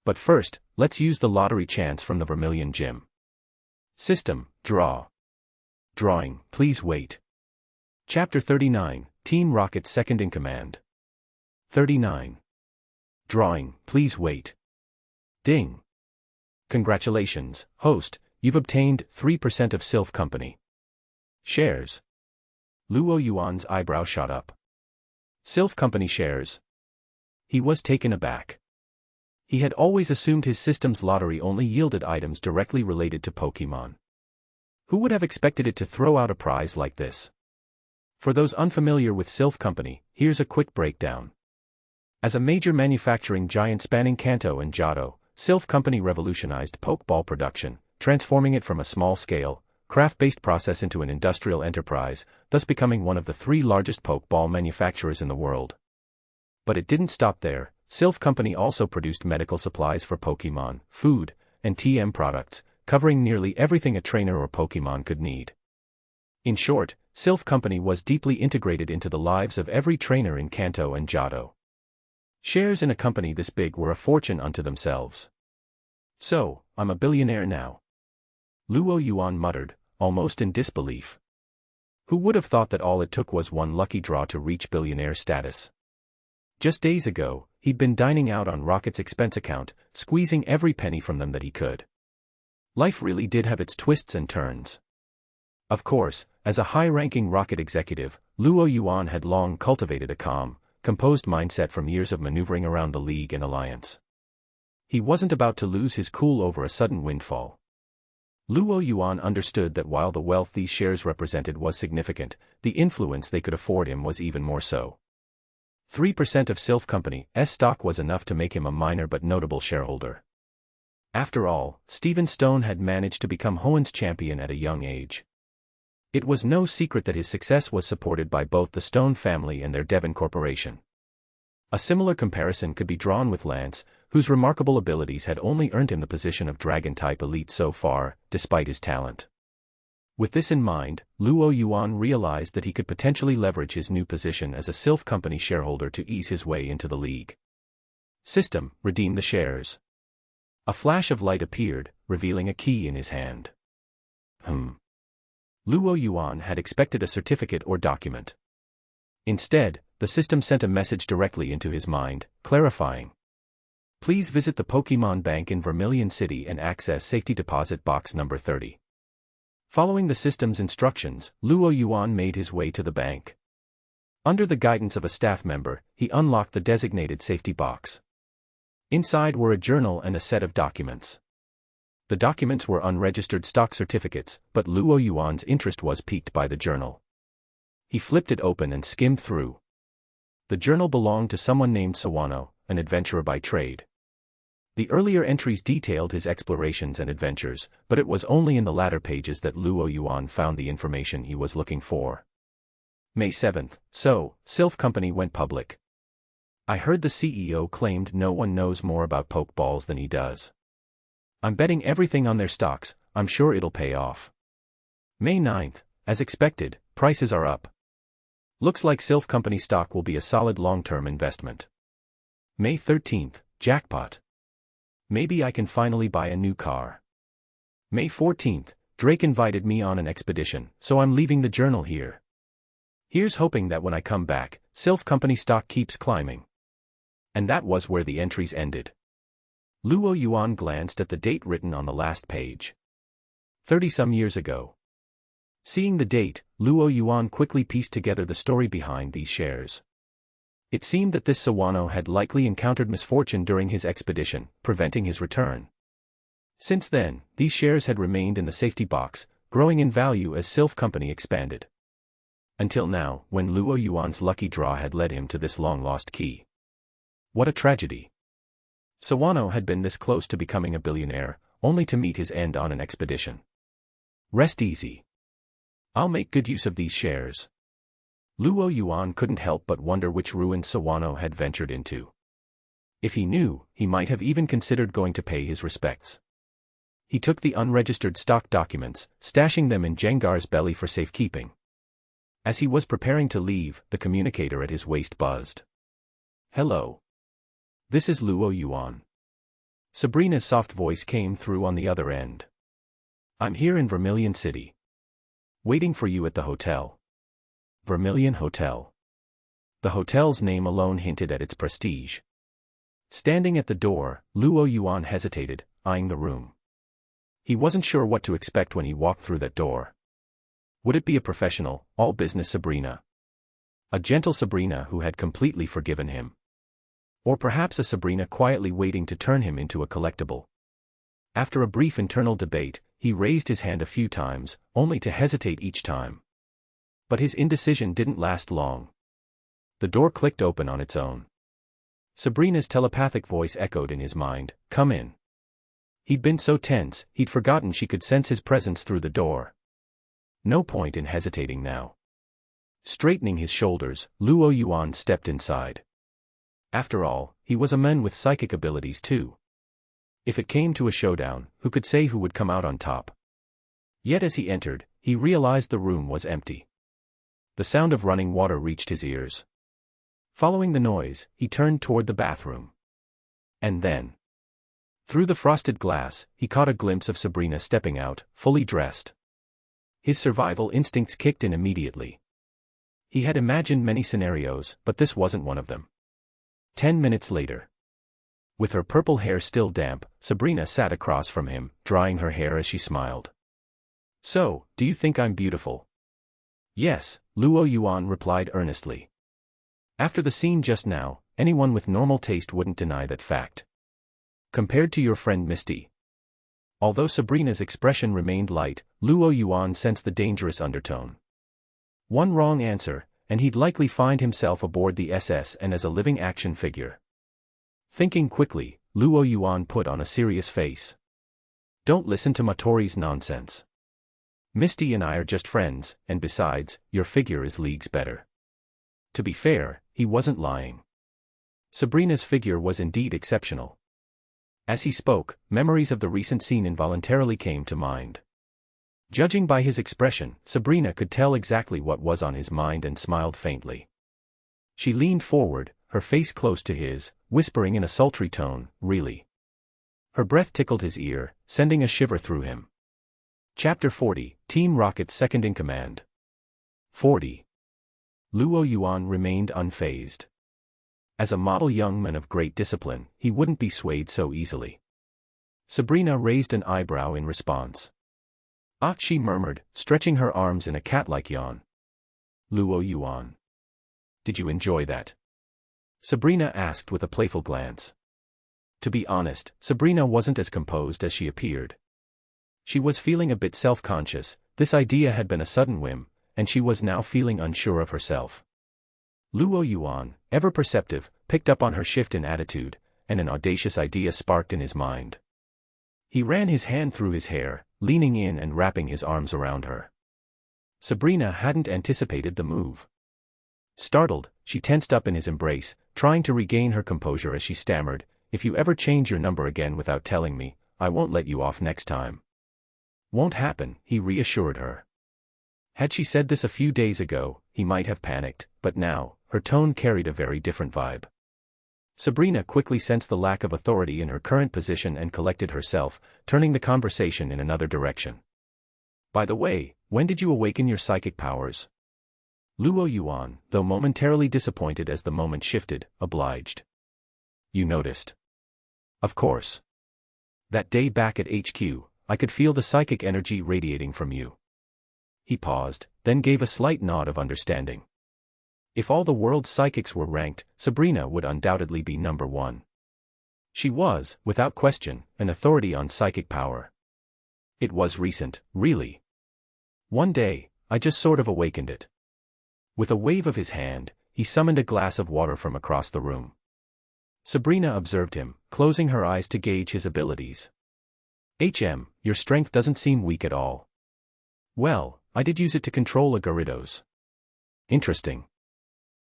But first, let's use the lottery chance from the Vermilion Gym. System, draw. Drawing, please wait. Chapter 39, Team Rocket's Second in Command. 39. Drawing, please wait. Ding. Congratulations, host, you've obtained 3% of Sylph Company shares. Luo Yuan's eyebrow shot up. Sylph Company shares? He was taken aback. He had always assumed his system's lottery only yielded items directly related to Pokemon. Who would have expected it to throw out a prize like this? For those unfamiliar with Sylph Company, here's a quick breakdown. As a major manufacturing giant spanning Kanto and Johto, Sylph Company revolutionized Pokeball production, transforming it from a small-scale, craft-based process into an industrial enterprise, thus becoming one of the 3 largest Pokeball manufacturers in the world. But it didn't stop there. Sylph Company also produced medical supplies for Pokemon, food, and TM products, covering nearly everything a trainer or Pokemon could need. In short, Sylph Company was deeply integrated into the lives of every trainer in Kanto and Johto. Shares in a company this big were a fortune unto themselves. So, I'm a billionaire now. Luo Yuan muttered, almost in disbelief. Who would have thought that all it took was one lucky draw to reach billionaire status? Just days ago, he'd been dining out on Rocket's expense account, squeezing every penny from them that he could. Life really did have its twists and turns. Of course, as a high-ranking Rocket executive, Luo Yuan had long cultivated a calm, composed mindset from years of maneuvering around the League and Alliance. He wasn't about to lose his cool over a sudden windfall. Luo Yuan understood that while the wealth these shares represented was significant, the influence they could afford him was even more so. 3% of Sylph Company's stock was enough to make him a minor but notable shareholder. After all, Stephen Stone had managed to become Hoenn's champion at a young age. It was no secret that his success was supported by both the Stone family and their Devon Corporation. A similar comparison could be drawn with Lance, whose remarkable abilities had only earned him the position of Dragon-type elite so far, despite his talent. With this in mind, Luo Yuan realized that he could potentially leverage his new position as a Sylph Company shareholder to ease his way into the League. System, redeem the shares. A flash of light appeared, revealing a key in his hand. Luo Yuan had expected a certificate or document. Instead, the system sent a message directly into his mind, clarifying. Please visit the Pokemon Bank in Vermilion City and access safety deposit box number 30. Following the system's instructions, Luo Yuan made his way to the bank. Under the guidance of a staff member, he unlocked the designated safety box. Inside were a journal and a set of documents. The documents were unregistered stock certificates, but Luo Yuan's interest was piqued by the journal. He flipped it open and skimmed through. The journal belonged to someone named Sawano, an adventurer by trade. The earlier entries detailed his explorations and adventures, but it was only in the latter pages that Luo Yuan found the information he was looking for. May 7th, so, Sylph Company went public. I heard the CEO claimed no one knows more about Pokeballs than he does. I'm betting everything on their stocks, I'm sure it'll pay off. May 9th, as expected, prices are up. Looks like Sylph Company stock will be a solid long-term investment. May 13th, jackpot. Maybe I can finally buy a new car. May 14th, Drake invited me on an expedition, so I'm leaving the journal here. Here's hoping that when I come back, Sylph Company stock keeps climbing. And that was where the entries ended. Luo Yuan glanced at the date written on the last page. 30-some years ago. Seeing the date, Luo Yuan quickly pieced together the story behind these shares. It seemed that this Sawano had likely encountered misfortune during his expedition, preventing his return. Since then, these shares had remained in the safety box, growing in value as Sylph Company expanded. Until now, when Luo Yuan's lucky draw had led him to this long-lost key. What a tragedy. Sawano had been this close to becoming a billionaire, only to meet his end on an expedition. Rest easy. I'll make good use of these shares. Luo Yuan couldn't help but wonder which ruin Sawano had ventured into. If he knew, he might have even considered going to pay his respects. He took the unregistered stock documents, stashing them in Jengar's belly for safekeeping. As he was preparing to leave, the communicator at his waist buzzed. Hello. This is Luo Yuan. Sabrina's soft voice came through on the other end. I'm here in Vermilion City. Waiting for you at the hotel. Vermilion Hotel. The hotel's name alone hinted at its prestige. Standing at the door, Luo Yuan hesitated, eyeing the room. He wasn't sure what to expect when he walked through that door. Would it be a professional, all-business Sabrina? A gentle Sabrina who had completely forgiven him? Or perhaps a Sabrina quietly waiting to turn him into a collectible? After a brief internal debate, he raised his hand a few times, only to hesitate each time. But his indecision didn't last long. The door clicked open on its own. Sabrina's telepathic voice echoed in his mind, "Come in." He'd been so tense, he'd forgotten she could sense his presence through the door. No point in hesitating now. Straightening his shoulders, Luo Yuan stepped inside. After all, he was a man with psychic abilities too. If it came to a showdown, who could say who would come out on top? Yet as he entered, he realized the room was empty. The sound of running water reached his ears. Following the noise, he turned toward the bathroom. And then, through the frosted glass, he caught a glimpse of Sabrina stepping out, fully dressed. His survival instincts kicked in immediately. He had imagined many scenarios, but this wasn't one of them. 10 minutes later. With her purple hair still damp, Sabrina sat across from him, drying her hair as she smiled. "So, do you think I'm beautiful?" "Yes," Luo Yuan replied earnestly. After the scene just now, anyone with normal taste wouldn't deny that fact. Compared to your friend Misty. Although Sabrina's expression remained light, Luo Yuan sensed the dangerous undertone. One wrong answer, and he'd likely find himself aboard the SS and as a living action figure. Thinking quickly, Luo Yuan put on a serious face. "Don't listen to Matori's nonsense. Misty and I are just friends, and besides, your figure is leagues better." To be fair, he wasn't lying. Sabrina's figure was indeed exceptional. As he spoke, memories of the recent scene involuntarily came to mind. Judging by his expression, Sabrina could tell exactly what was on his mind and smiled faintly. She leaned forward, her face close to his, whispering in a sultry tone, "Really?" Her breath tickled his ear, sending a shiver through him. Chapter 40, Team Rocket's Second in Command. 40. Luo Yuan remained unfazed. As a model young man of great discipline, he wouldn't be swayed so easily. Sabrina raised an eyebrow in response. "Ah," she murmured, stretching her arms in a cat-like yawn. "Luo Yuan. Did you enjoy that?" Sabrina asked with a playful glance. To be honest, Sabrina wasn't as composed as she appeared. She was feeling a bit self-conscious. This idea had been a sudden whim, and she was now feeling unsure of herself. Luo Yuan, ever perceptive, picked up on her shift in attitude, and an audacious idea sparked in his mind. He ran his hand through his hair, leaning in and wrapping his arms around her. Sabrina hadn't anticipated the move. Startled, she tensed up in his embrace, trying to regain her composure as she stammered, "If you ever change your number again without telling me, I won't let you off next time." "Won't happen," he reassured her. Had she said this a few days ago, he might have panicked, but now, her tone carried a very different vibe. Sabrina quickly sensed the lack of authority in her current position and collected herself, turning the conversation in another direction. "By the way, when did you awaken your psychic powers?" Luo Yuan, though momentarily disappointed as the moment shifted, obliged. "You noticed?" "Of course. That day back at HQ, I could feel the psychic energy radiating from you." He paused, then gave a slight nod of understanding. If all the world's psychics were ranked, Sabrina would undoubtedly be number one. She was, without question, an authority on psychic power. It was recent, really. One day, I just sort of awakened it. With a wave of his hand, he summoned a glass of water from across the room. Sabrina observed him, closing her eyes to gauge his abilities. Your strength doesn't seem weak at all." "Well, I did use it to control a Gyarados." "Interesting."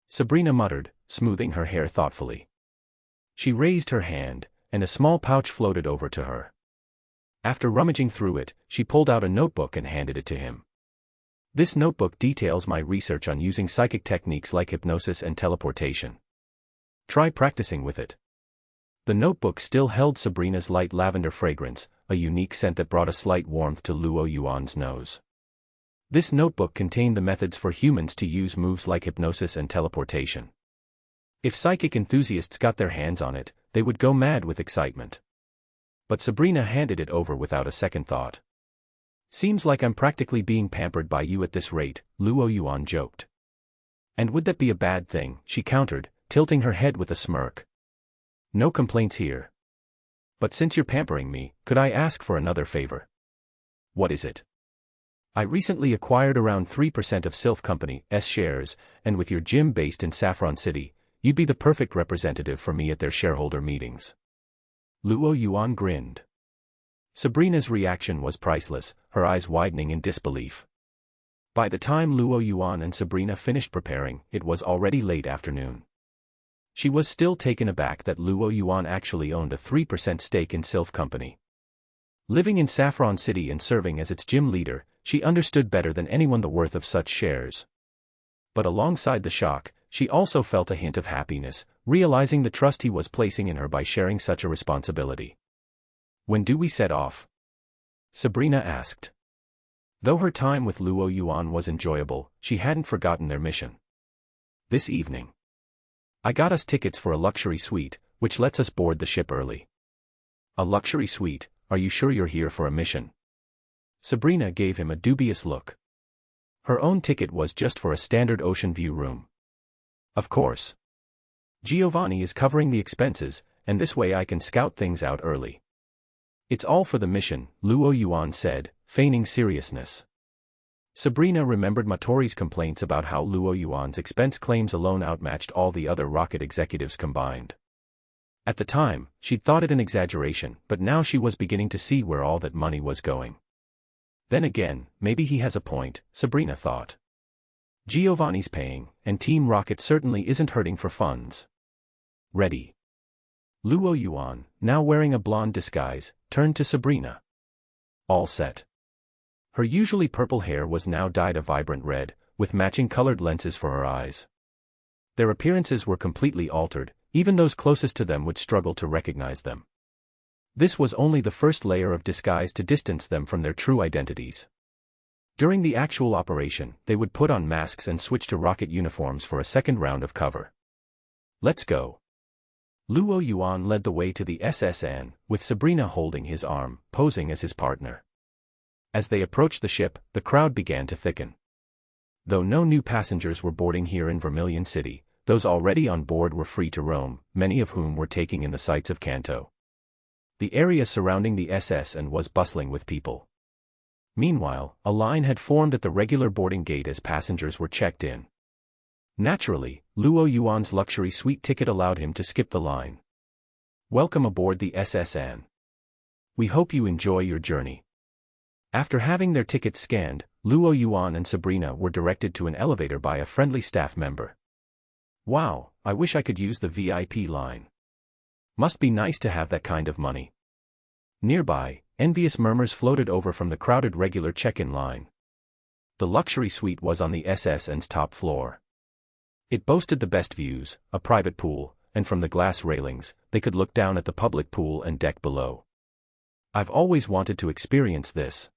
Sabrina muttered, smoothing her hair thoughtfully. She raised her hand, and a small pouch floated over to her. After rummaging through it, she pulled out a notebook and handed it to him. "This notebook details my research on using psychic techniques like hypnosis and teleportation." Try practicing with it. The notebook still held Sabrina's light lavender fragrance, a unique scent that brought a slight warmth to Luo Yuan's nose. This notebook contained the methods for humans to use moves like hypnosis and teleportation. If psychic enthusiasts got their hands on it, they would go mad with excitement. But Sabrina handed it over without a second thought. Seems like I'm practically being pampered by you at this rate, Luo Yuan joked. And would that be a bad thing, she countered, tilting her head with a smirk. No complaints here. But since you're pampering me, could I ask for another favor? What is it? I recently acquired around 3% of Sylph Company's shares, and with your gym based in Saffron City, you'd be the perfect representative for me at their shareholder meetings. Luo Yuan grinned. Sabrina's reaction was priceless, her eyes widening in disbelief. By the time Luo Yuan and Sabrina finished preparing, it was already late afternoon. She was still taken aback that Luo Yuan actually owned a 3% stake in Sylph Company. Living in Saffron City and serving as its gym leader, she understood better than anyone the worth of such shares. But alongside the shock, she also felt a hint of happiness, realizing the trust he was placing in her by sharing such a responsibility. When do we set off? Sabrina asked. Though her time with Luo Yuan was enjoyable, she hadn't forgotten their mission. This evening. I got us tickets for a luxury suite, which lets us board the ship early. A luxury suite? Are you sure you're here for a mission? Sabrina gave him a dubious look. Her own ticket was just for a standard ocean view room. Of course. Giovanni is covering the expenses, and this way I can scout things out early. It's all for the mission, Luo Yuan said, feigning seriousness. Sabrina remembered Matori's complaints about how Luo Yuan's expense claims alone outmatched all the other rocket executives combined. At the time, she'd thought it an exaggeration, but now she was beginning to see where all that money was going. Then again, maybe he has a point, Sabrina thought. Giovanni's paying, and Team Rocket certainly isn't hurting for funds. Ready. Luo Yuan, now wearing a blonde disguise, turned to Sabrina. All set. Her usually purple hair was now dyed a vibrant red, with matching colored lenses for her eyes. Their appearances were completely altered, even those closest to them would struggle to recognize them. This was only the first layer of disguise to distance them from their true identities. During the actual operation, they would put on masks and switch to rocket uniforms for a second round of cover. Let's go. Luo Yuan led the way to the SSN, with Sabrina holding his arm, posing as his partner. As they approached the ship, the crowd began to thicken. Though no new passengers were boarding here in Vermilion City, those already on board were free to roam, many of whom were taking in the sights of Kanto. The area surrounding the SSN was bustling with people. Meanwhile, a line had formed at the regular boarding gate as passengers were checked in. Naturally, Luo Yuan's luxury suite ticket allowed him to skip the line. Welcome aboard the SSN. We hope you enjoy your journey. After having their tickets scanned, Luo Yuan and Sabrina were directed to an elevator by a friendly staff member. Wow, I wish I could use the VIP line. Must be nice to have that kind of money. Nearby, envious murmurs floated over from the crowded regular check-in line. The luxury suite was on the SSN's top floor. It boasted the best views, a private pool, and from the glass railings, they could look down at the public pool and deck below. I've always wanted to experience this.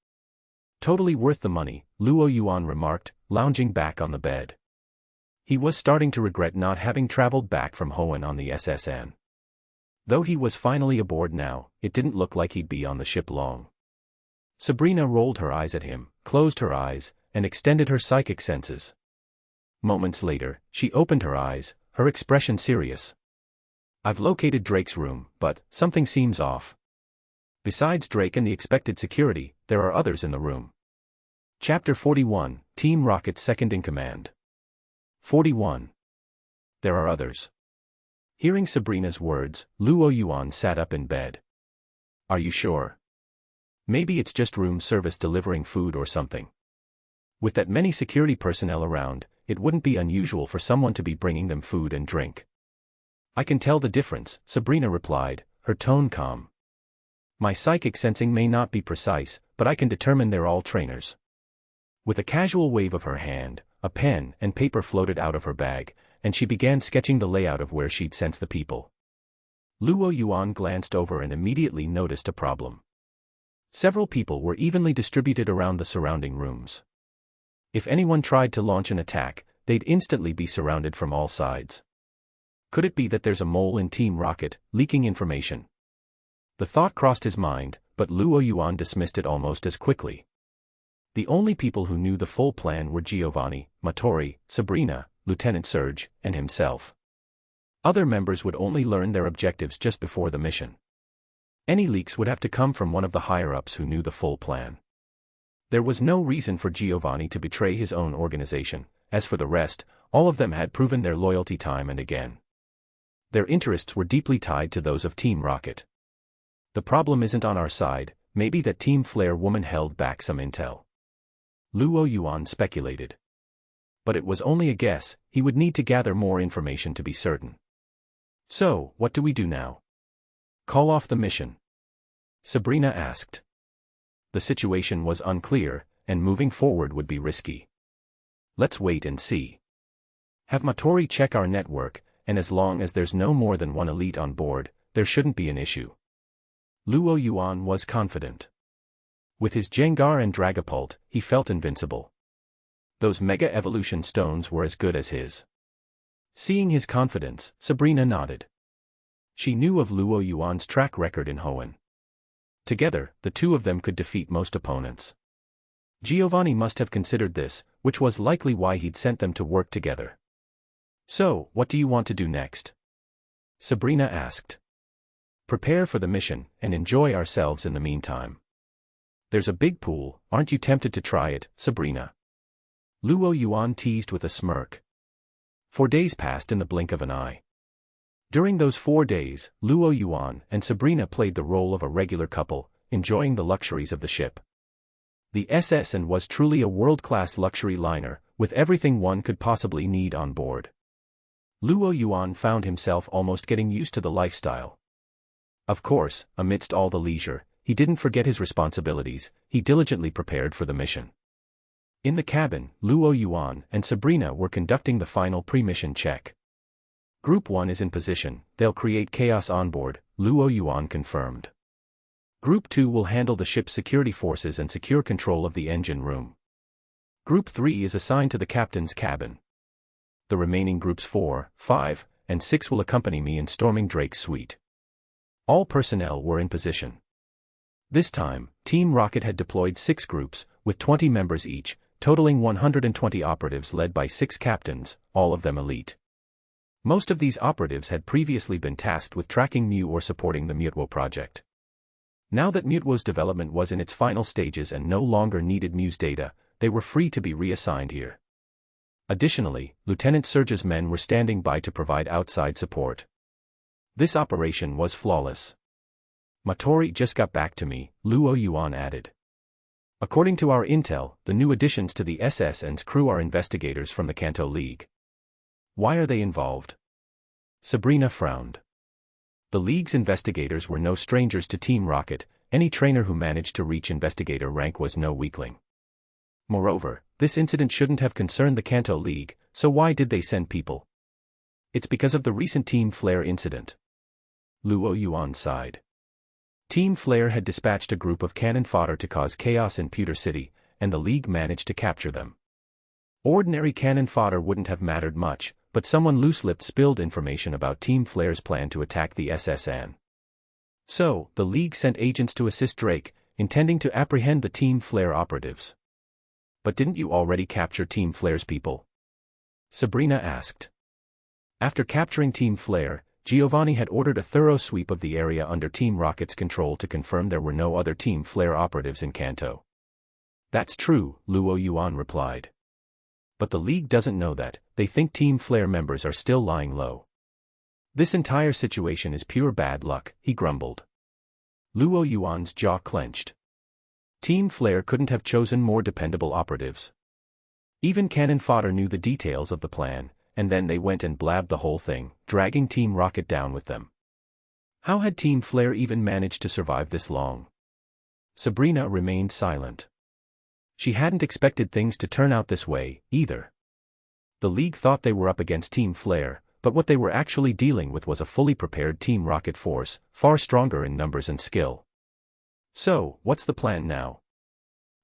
Totally worth the money, Luo Yuan remarked, lounging back on the bed. He was starting to regret not having traveled back from Hoenn on the SSN. Though he was finally aboard now, it didn't look like he'd be on the ship long. Sabrina rolled her eyes at him, closed her eyes, and extended her psychic senses. Moments later, she opened her eyes, her expression serious. I've located Drake's room, but something seems off. Besides Drake and the expected security, there are others in the room. Chapter 41, Team Rocket's Second in Command. 41. There are others. Hearing Sabrina's words, Luo Yuan sat up in bed. Are you sure? Maybe it's just room service delivering food or something. With that many security personnel around, it wouldn't be unusual for someone to be bringing them food and drink. I can tell the difference, Sabrina replied, her tone calm. My psychic sensing may not be precise, but I can determine they're all trainers. With a casual wave of her hand, a pen and paper floated out of her bag, and she began sketching the layout of where she'd sense the people. Luo Yuan glanced over and immediately noticed a problem. Several people were evenly distributed around the surrounding rooms. If anyone tried to launch an attack, they'd instantly be surrounded from all sides. Could it be that there's a mole in Team Rocket, leaking information? The thought crossed his mind, but Luo Yuan dismissed it almost as quickly. The only people who knew the full plan were Giovanni, Matori, Sabrina, Lieutenant Surge, and himself. Other members would only learn their objectives just before the mission. Any leaks would have to come from one of the higher-ups who knew the full plan. There was no reason for Giovanni to betray his own organization. As for the rest, all of them had proven their loyalty time and again. Their interests were deeply tied to those of Team Rocket. The problem isn't on our side, maybe that Team Flare woman held back some intel. Luo Yuan speculated. But it was only a guess, he would need to gather more information to be certain. So, what do we do now? Call off the mission? Sabrina asked. The situation was unclear, and moving forward would be risky. Let's wait and see. Have Matori check our network, and as long as there's no more than one elite on board, there shouldn't be an issue. Luo Yuan was confident. With his Jengar and Dragapult, he felt invincible. Those Mega Evolution stones were as good as his. Seeing his confidence, Sabrina nodded. She knew of Luo Yuan's track record in Hoenn. Together, the two of them could defeat most opponents. Giovanni must have considered this, which was likely why he'd sent them to work together. So, what do you want to do next? Sabrina asked. Prepare for the mission, and enjoy ourselves in the meantime. There's a big pool, aren't you tempted to try it, Sabrina? Luo Yuan teased with a smirk. 4 days passed in the blink of an eye. During those 4 days, Luo Yuan and Sabrina played the role of a regular couple, enjoying the luxuries of the ship. The SSN was truly a world-class luxury liner, with everything one could possibly need on board. Luo Yuan found himself almost getting used to the lifestyle. Of course, amidst all the leisure, he didn't forget his responsibilities, he diligently prepared for the mission. In the cabin, Luo Yuan and Sabrina were conducting the final pre-mission check. Group 1 is in position, they'll create chaos on board, Luo Yuan confirmed. Group 2 will handle the ship's security forces and secure control of the engine room. Group 3 is assigned to the captain's cabin. The remaining groups 4, 5, and 6 will accompany me in storming Drake's suite. All personnel were in position. This time, Team Rocket had deployed 6 groups, with 20 members each, totaling 120 operatives led by 6 captains, all of them elite. Most of these operatives had previously been tasked with tracking Mu or supporting the Mutwo project. Now that Mutwo's development was in its final stages and no longer needed Mu's data, they were free to be reassigned here. Additionally, Lieutenant Surge's men were standing by to provide outside support. This operation was flawless. Matori just got back to me, Luo Yuan added. According to our intel, the new additions to the SSN's crew are investigators from the Kanto League. Why are they involved? Sabrina frowned. The League's investigators were no strangers to Team Rocket, any trainer who managed to reach investigator rank was no weakling. Moreover, this incident shouldn't have concerned the Kanto League, so why did they send people? It's because of the recent Team Flare incident. Luo Yuan sighed. Team Flare had dispatched a group of cannon fodder to cause chaos in Pewter City, and the League managed to capture them. Ordinary cannon fodder wouldn't have mattered much, but someone loose-lipped spilled information about Team Flare's plan to attack the SSN. So, the League sent agents to assist Drake, intending to apprehend the Team Flare operatives. But didn't you already capture Team Flare's people? Sabrina asked. After capturing Team Flare, Giovanni had ordered a thorough sweep of the area under Team Rocket's control to confirm there were no other Team Flare operatives in Kanto. That's true, Luo Yuan replied. But the League doesn't know that, they think Team Flare members are still lying low. This entire situation is pure bad luck, he grumbled. Luo Yuan's jaw clenched. Team Flare couldn't have chosen more dependable operatives. Even Cannon Fodder knew the details of the plan, and then they went and blabbed the whole thing, dragging Team Rocket down with them. How had Team Flare even managed to survive this long? Sabrina remained silent. She hadn't expected things to turn out this way, either. The League thought they were up against Team Flare, but what they were actually dealing with was a fully prepared Team Rocket force, far stronger in numbers and skill. "So, what's the plan now?"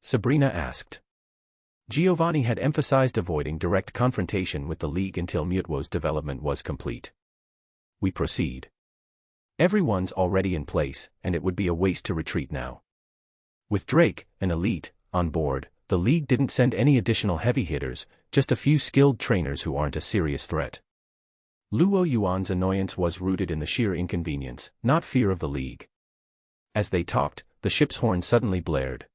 Sabrina asked. Giovanni had emphasized avoiding direct confrontation with the League until Mutwo's development was complete. "We proceed. Everyone's already in place, and it would be a waste to retreat now." With Drake, an elite, on board, the League didn't send any additional heavy hitters, just a few skilled trainers who aren't a serious threat. Luo Yuan's annoyance was rooted in the sheer inconvenience, not fear of the League. As they talked, the ship's horn suddenly blared.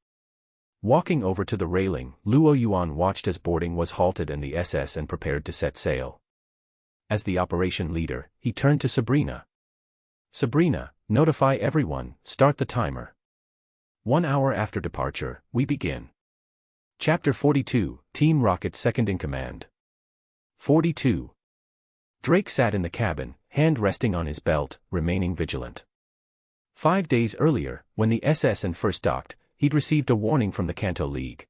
Walking over to the railing, Luo Yuan watched as boarding was halted and the SS and prepared to set sail. As the operation leader, he turned to Sabrina. "Sabrina, notify everyone, start the timer. 1 hour after departure, we begin." Chapter 42, Team Rocket's Second in Command. 42. Drake sat in the cabin, hand resting on his belt, remaining vigilant. 5 days earlier, when the SS and first docked, he'd received a warning from the Kanto League.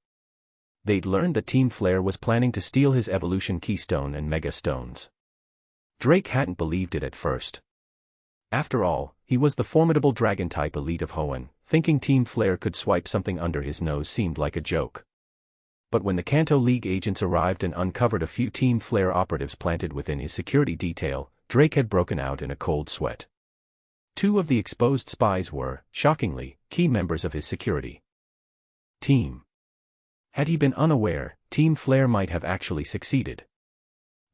They'd learned that Team Flare was planning to steal his evolution keystone and mega stones. Drake hadn't believed it at first. After all, he was the formidable dragon-type elite of Hoenn. Thinking Team Flare could swipe something under his nose seemed like a joke. But when the Kanto League agents arrived and uncovered a few Team Flare operatives planted within his security detail, Drake had broken out in a cold sweat. 2 of the exposed spies were, shockingly, key members of his security team. Had he been unaware, Team Flare might have actually succeeded.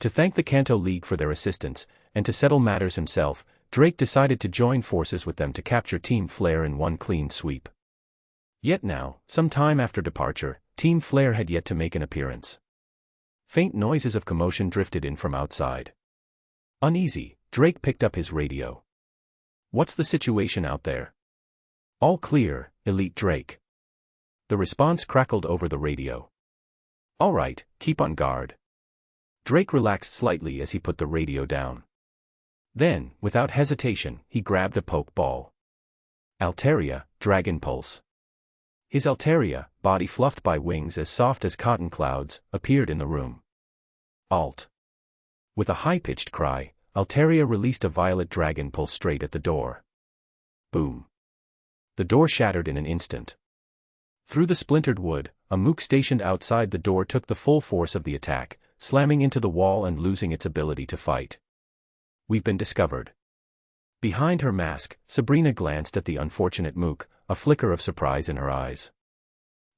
To thank the Kanto League for their assistance, and to settle matters himself, Drake decided to join forces with them to capture Team Flare in one clean sweep. Yet now, some time after departure, Team Flare had yet to make an appearance. Faint noises of commotion drifted in from outside. Uneasy, Drake picked up his radio. "What's the situation out there?" "All clear, Elite Drake." The response crackled over the radio. "All right, keep on guard." Drake relaxed slightly as he put the radio down. Then, without hesitation, he grabbed a poke ball. Altaria, Dragon Pulse. His Altaria, body fluffed by wings as soft as cotton clouds, appeared in the room. Alt. With a high-pitched cry, Altaria released a violet dragon pulse straight at the door. Boom. The door shattered in an instant. Through the splintered wood, a mook stationed outside the door took the full force of the attack, slamming into the wall and losing its ability to fight. "We've been discovered." Behind her mask, Sabrina glanced at the unfortunate mook, a flicker of surprise in her eyes.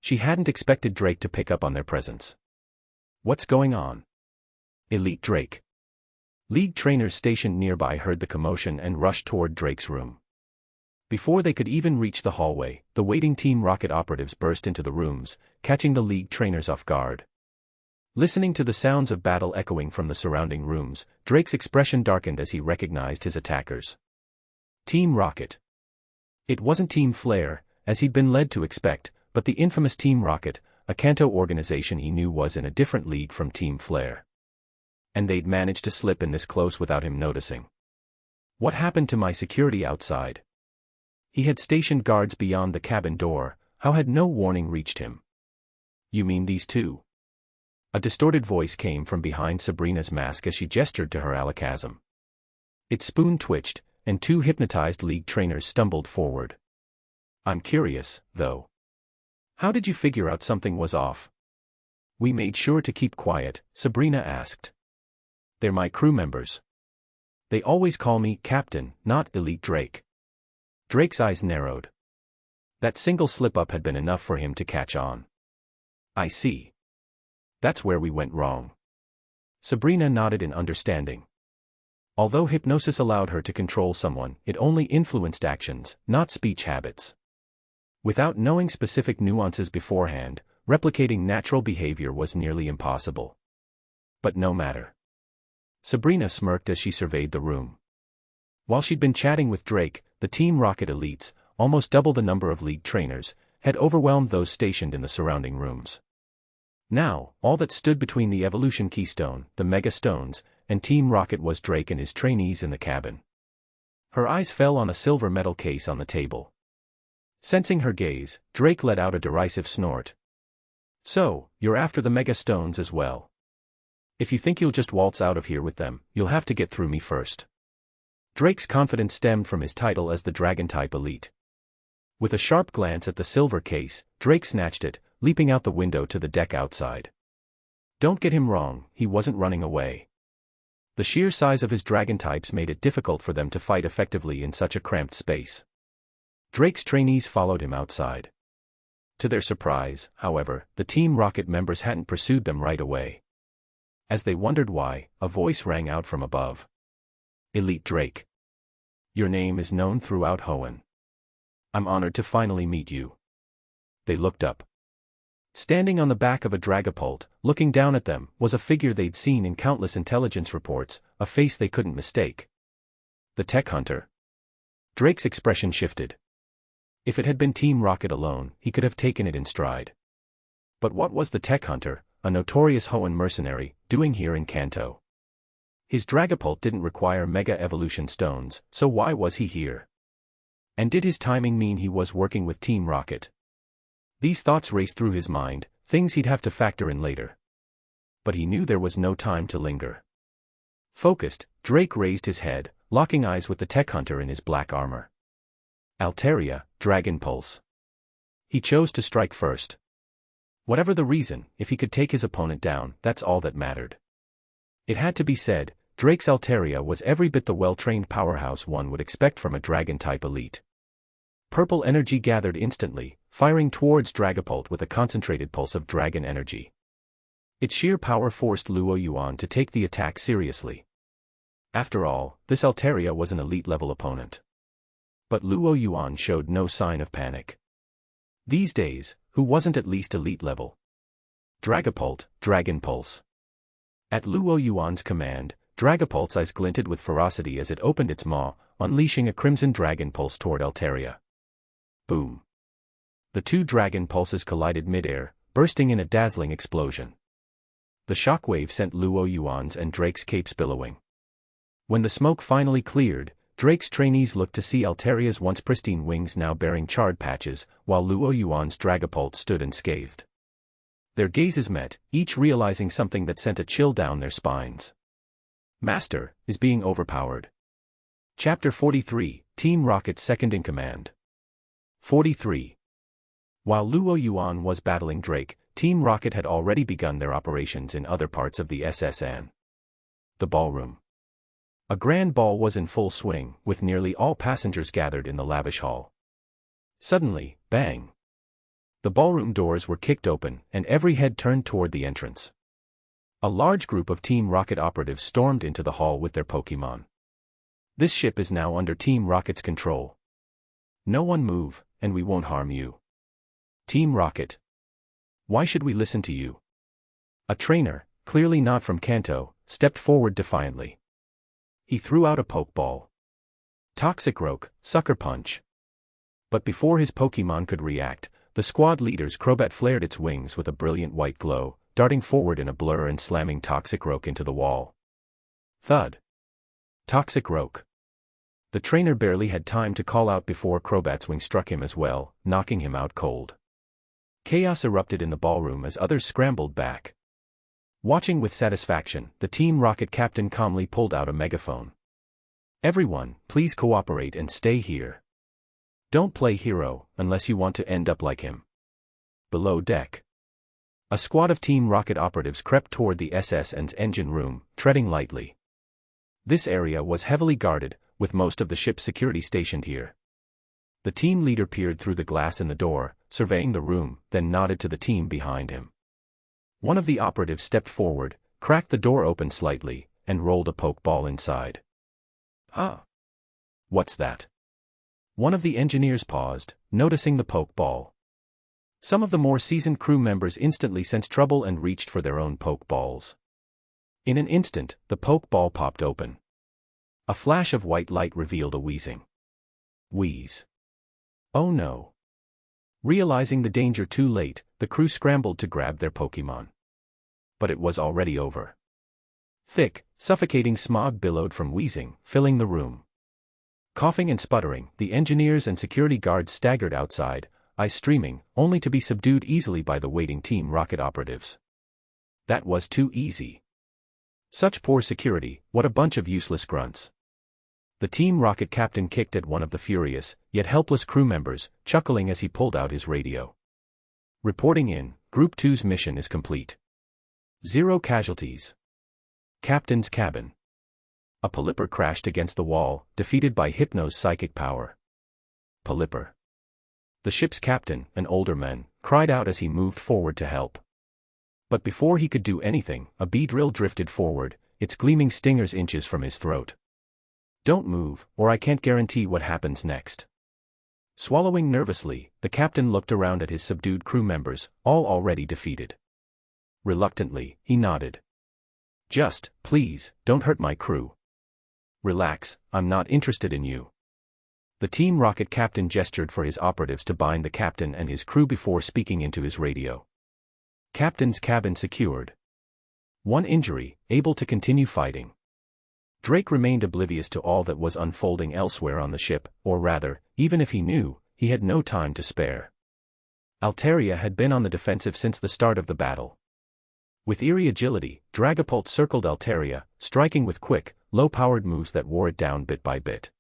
She hadn't expected Drake to pick up on their presence. "What's going on?" Elite Drake. League trainers stationed nearby heard the commotion and rushed toward Drake's room. Before they could even reach the hallway, the waiting Team Rocket operatives burst into the rooms, catching the League trainers off guard. Listening to the sounds of battle echoing from the surrounding rooms, Drake's expression darkened as he recognized his attackers. Team Rocket. It wasn't Team Flare, as he'd been led to expect, but the infamous Team Rocket, a Kanto organization he knew was in a different league from Team Flare. And they'd managed to slip in this close without him noticing. What happened to my security outside? He had stationed guards beyond the cabin door. How had no warning reached him? "You mean these two?" A distorted voice came from behind Sabrina's mask as she gestured to her alakazam. Its spoon twitched, and 2 hypnotized League trainers stumbled forward. "I'm curious, though. How did you figure out something was off?" "We made sure to keep quiet," Sabrina asked. "They're my crew members. They always call me Captain, not Elite Drake." Drake's eyes narrowed. That single slip-up had been enough for him to catch on. "I see. That's where we went wrong." Sabrina nodded in understanding. Although hypnosis allowed her to control someone, it only influenced actions, not speech habits. Without knowing specific nuances beforehand, replicating natural behavior was nearly impossible. But no matter. Sabrina smirked as she surveyed the room. While she'd been chatting with Drake, the Team Rocket elites, almost double the number of League trainers, had overwhelmed those stationed in the surrounding rooms. Now, all that stood between the evolution keystone, the mega stones, and Team Rocket was Drake and his trainees in the cabin. Her eyes fell on a silver metal case on the table. Sensing her gaze, Drake let out a derisive snort. "So, you're after the mega stones as well?" If you think you'll just waltz out of here with them, you'll have to get through me first. Drake's confidence stemmed from his title as the Dragon-type elite. With a sharp glance at the silver case, Drake snatched it, leaping out the window to the deck outside. Don't get him wrong, he wasn't running away. The sheer size of his dragon types made it difficult for them to fight effectively in such a cramped space. Drake's trainees followed him outside. To their surprise, however, the Team Rocket members hadn't pursued them right away. As they wondered why, a voice rang out from above. Elite Drake. Your name is known throughout Hoenn. I'm honored to finally meet you. They looked up. Standing on the back of a dragapult, looking down at them, was a figure they'd seen in countless intelligence reports, a face they couldn't mistake. The Tech Hunter. Drake's expression shifted. If it had been Team Rocket alone, he could have taken it in stride. But what was the Tech Hunter, a notorious Hoenn mercenary, doing here in Kanto? His dragapult didn't require Mega Evolution Stones, so why was he here? And did his timing mean he was working with Team Rocket? These thoughts raced through his mind, things he'd have to factor in later. But he knew there was no time to linger. Focused, Drake raised his head, locking eyes with the Tech Hunter in his black armor. Altaria, Dragon Pulse. He chose to strike first. Whatever the reason, if he could take his opponent down, that's all that mattered. It had to be said, Drake's Altaria was every bit the well-trained powerhouse one would expect from a dragon-type elite. Purple energy gathered instantly, firing towards Dragapult with a concentrated pulse of dragon energy. Its sheer power forced Luo Yuan to take the attack seriously. After all, this Altaria was an elite-level opponent. But Luo Yuan showed no sign of panic. These days, who wasn't at least elite-level? Dragapult, Dragon Pulse. At Luo Yuan's command, Dragapult's eyes glinted with ferocity as it opened its maw, unleashing a crimson dragon pulse toward Altaria. Boom. The two dragon pulses collided mid-air, bursting in a dazzling explosion. The shockwave sent Luo Yuan's and Drake's capes billowing. When the smoke finally cleared, Drake's trainees looked to see Altaria's once pristine wings now bearing charred patches, while Luo Yuan's Dragapult stood unscathed. Their gazes met, each realizing something that sent a chill down their spines. Master is being overpowered. Chapter 43, Team Rocket's Second-in-Command. 43. While Luo Yuan was battling Drake, Team Rocket had already begun their operations in other parts of the SSN. The ballroom. A grand ball was in full swing, with nearly all passengers gathered in the lavish hall. Suddenly, bang! The ballroom doors were kicked open, and every head turned toward the entrance. A large group of Team Rocket operatives stormed into the hall with their Pokémon. This ship is now under Team Rocket's control. No one move, and we won't harm you. Team Rocket. Why should we listen to you? A trainer, clearly not from Kanto, stepped forward defiantly. He threw out a Pokeball. Toxic Roke, Sucker Punch. But before his Pokémon could react, the squad leader's Crobat flared its wings with a brilliant white glow, darting forward in a blur and slamming Toxic Roke into the wall. Thud. Toxic Roke. The trainer barely had time to call out before Crobat's wing struck him as well, knocking him out cold. Chaos erupted in the ballroom as others scrambled back. Watching with satisfaction, the Team Rocket captain calmly pulled out a megaphone. Everyone, please cooperate and stay here. Don't play hero, unless you want to end up like him. Below deck. A squad of Team Rocket operatives crept toward the SSN's engine room, treading lightly. This area was heavily guarded, with most of the ship's security stationed here. The team leader peered through the glass in the door, surveying the room, then nodded to the team behind him. One of the operatives stepped forward, cracked the door open slightly, and rolled a Pokeball inside. Huh? What's that? One of the engineers paused, noticing the Pokeball. Some of the more seasoned crew members instantly sensed trouble and reached for their own Pokeballs. In an instant, the Pokeball popped open. A flash of white light revealed a wheezing. Wheeze. Oh no. Realizing the danger too late, the crew scrambled to grab their Pokémon. But it was already over. Thick, suffocating smog billowed from wheezing, filling the room. Coughing and sputtering, the engineers and security guards staggered outside, eyes streaming, only to be subdued easily by the waiting Team Rocket operatives. That was too easy. Such poor security, what a bunch of useless grunts. The Team Rocket captain kicked at one of the furious, yet helpless crew members, chuckling as he pulled out his radio. Reporting in, Group 2's mission is complete. 0 casualties. Captain's cabin. A polyper crashed against the wall, defeated by Hypno's psychic power. Polyper. The ship's captain, an older man, cried out as he moved forward to help. But before he could do anything, a beedrill drifted forward, its gleaming stingers inches from his throat. Don't move, or I can't guarantee what happens next. Swallowing nervously, the captain looked around at his subdued crew members, all already defeated. Reluctantly, he nodded. Just, please, don't hurt my crew. Relax, I'm not interested in you. The Team Rocket captain gestured for his operatives to bind the captain and his crew before speaking into his radio. Captain's cabin secured. 1 injury, able to continue fighting. Drake remained oblivious to all that was unfolding elsewhere on the ship, or rather, even if he knew, he had no time to spare. Alteria had been on the defensive since the start of the battle. With eerie agility, Dragapult circled Alteria, striking with quick, low-powered moves that wore it down bit by bit.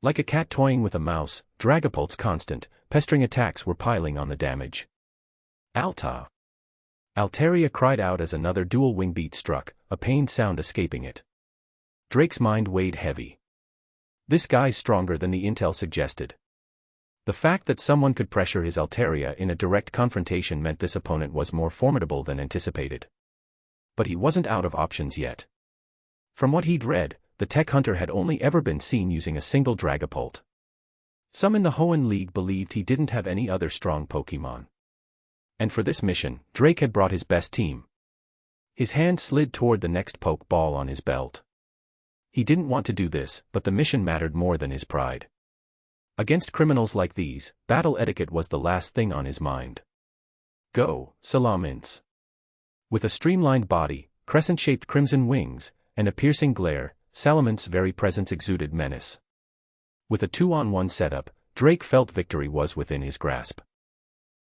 Like a cat toying with a mouse, Dragapult's constant, pestering attacks were piling on the damage. Alta! Alteria cried out as another dual wing beat struck, a pained sound escaping it. Drake's mind weighed heavy. This guy's stronger than the intel suggested. The fact that someone could pressure his Alteria in a direct confrontation meant this opponent was more formidable than anticipated. But he wasn't out of options yet. From what he'd read, the tech hunter had only ever been seen using a single Dragapult. Some in the Hoenn League believed he didn't have any other strong Pokémon. And for this mission, Drake had brought his best team. His hand slid toward the next poke ball on his belt. He didn't want to do this, but the mission mattered more than his pride. Against criminals like these, battle etiquette was the last thing on his mind. Go, Salamence. With a streamlined body, crescent-shaped crimson wings, and a piercing glare, Salamance's very presence exuded menace. With a 2-on-1 setup, Drake felt victory was within his grasp.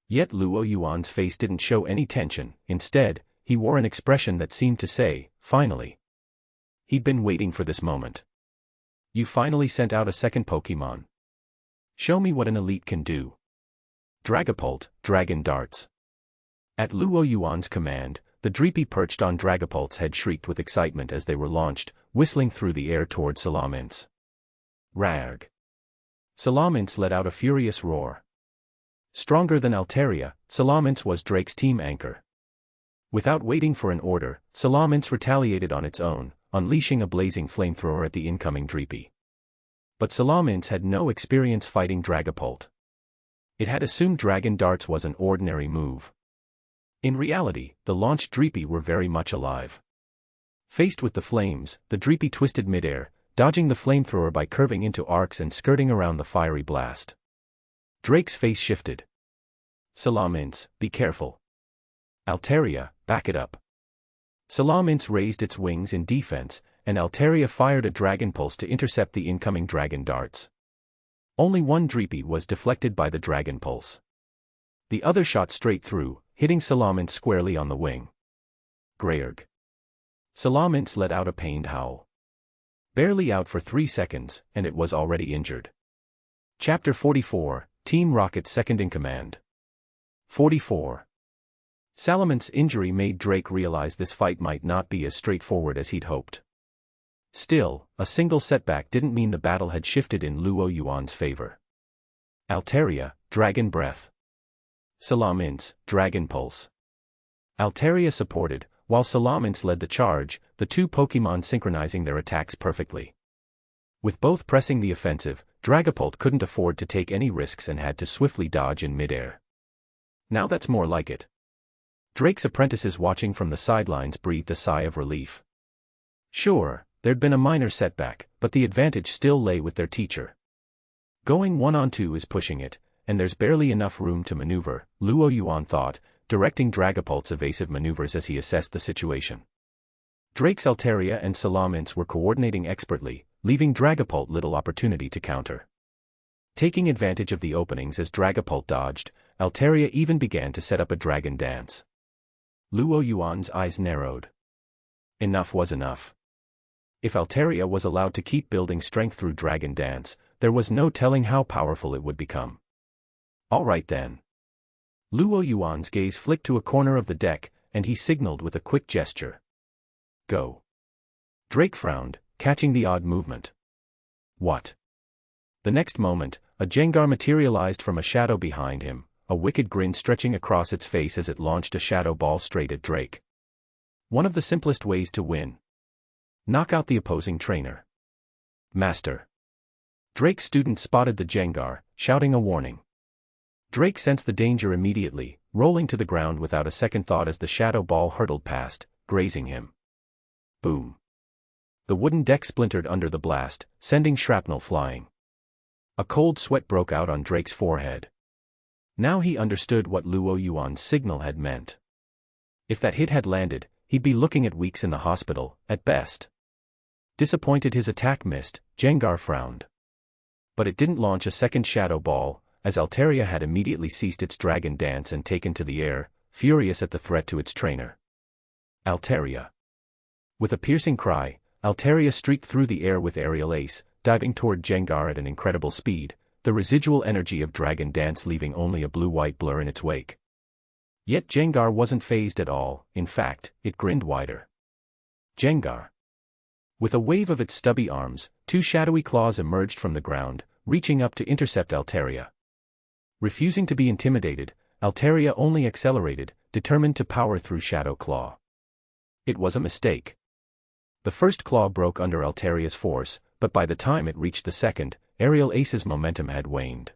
Yet Luo Yuan's face didn't show any tension, instead, he wore an expression that seemed to say, finally. He'd been waiting for this moment. You finally sent out a second Pokémon. Show me what an elite can do. Dragapult, Dragon Darts. At Luo Yuan's command, the Dreepy perched on Dragapult's head shrieked with excitement as they were launched, whistling through the air toward Salamence. Rarg. Salamence let out a furious roar. Stronger than Alteria, Salamence was Drake's team anchor. Without waiting for an order, Salamence retaliated on its own, unleashing a blazing flamethrower at the incoming Dreepy. But Salamence had no experience fighting Dragapult. It had assumed Dragon Darts was an ordinary move. In reality, the launched Dreepy were very much alive. Faced with the flames, the Dreepy twisted midair, dodging the flamethrower by curving into arcs and skirting around the fiery blast. Drake's face shifted. Salamence, be careful. Alteria, back it up. Salamence raised its wings in defense, and Alteria fired a Dragon Pulse to intercept the incoming Dragon Darts. Only one Dreepy was deflected by the Dragon Pulse. The other shot straight through, hitting Salamence squarely on the wing. Grayerg. Salamence let out a pained howl. Barely out for 3 seconds, and it was already injured. Chapter 44, Team Rocket's second-in-command. 44. Salamance's injury made Drake realize this fight might not be as straightforward as he'd hoped. Still, a single setback didn't mean the battle had shifted in Luo Yuan's favor. Alteria, Dragon Breath. Salamence, Dragon Pulse. Alteria supported, while Salamence led the charge, the two Pokémon synchronizing their attacks perfectly. With both pressing the offensive, Dragapult couldn't afford to take any risks and had to swiftly dodge in midair. Now that's more like it. Drake's apprentices watching from the sidelines breathed a sigh of relief. Sure, there'd been a minor setback, but the advantage still lay with their teacher. Going 1-on-2 is pushing it, and there's barely enough room to maneuver, Luo Yuan thought, directing Dragapult's evasive maneuvers as he assessed the situation. Drake's Alteria and Salamence were coordinating expertly, leaving Dragapult little opportunity to counter. Taking advantage of the openings as Dragapult dodged, Alteria even began to set up a dragon dance. Luo Yuan's eyes narrowed. Enough was enough. If Alteria was allowed to keep building strength through Dragon Dance, there was no telling how powerful it would become. All right then. Luo Yuan's gaze flicked to a corner of the deck, and he signaled with a quick gesture. Go. Drake frowned, catching the odd movement. What? The next moment, a Jengar materialized from a shadow behind him, a wicked grin stretching across its face as it launched a shadow ball straight at Drake. One of the simplest ways to win. Knock out the opposing trainer. Master. Drake's student spotted the Jengar, shouting a warning. Drake sensed the danger immediately, rolling to the ground without a second thought as the shadow ball hurtled past, grazing him. Boom. The wooden deck splintered under the blast, sending shrapnel flying. A cold sweat broke out on Drake's forehead. Now he understood what Luo Yuan's signal had meant. If that hit had landed, he'd be looking at weeks in the hospital, at best. Disappointed his attack missed, Jengar frowned. But it didn't launch a second shadow ball, as Alteria had immediately ceased its dragon dance and taken to the air, furious at the threat to its trainer. Alteria. With a piercing cry, Alteria streaked through the air with aerial ace, diving toward Jengar at an incredible speed, the residual energy of dragon dance leaving only a blue-white blur in its wake. Yet Jengar wasn't fazed at all, in fact, it grinned wider. Jengar. With a wave of its stubby arms, two shadowy claws emerged from the ground, reaching up to intercept Alteria. Refusing to be intimidated, Alteria only accelerated, determined to power through Shadow Claw. It was a mistake. The first claw broke under Alteria's force, but by the time it reached the second, Aerial Ace's momentum had waned.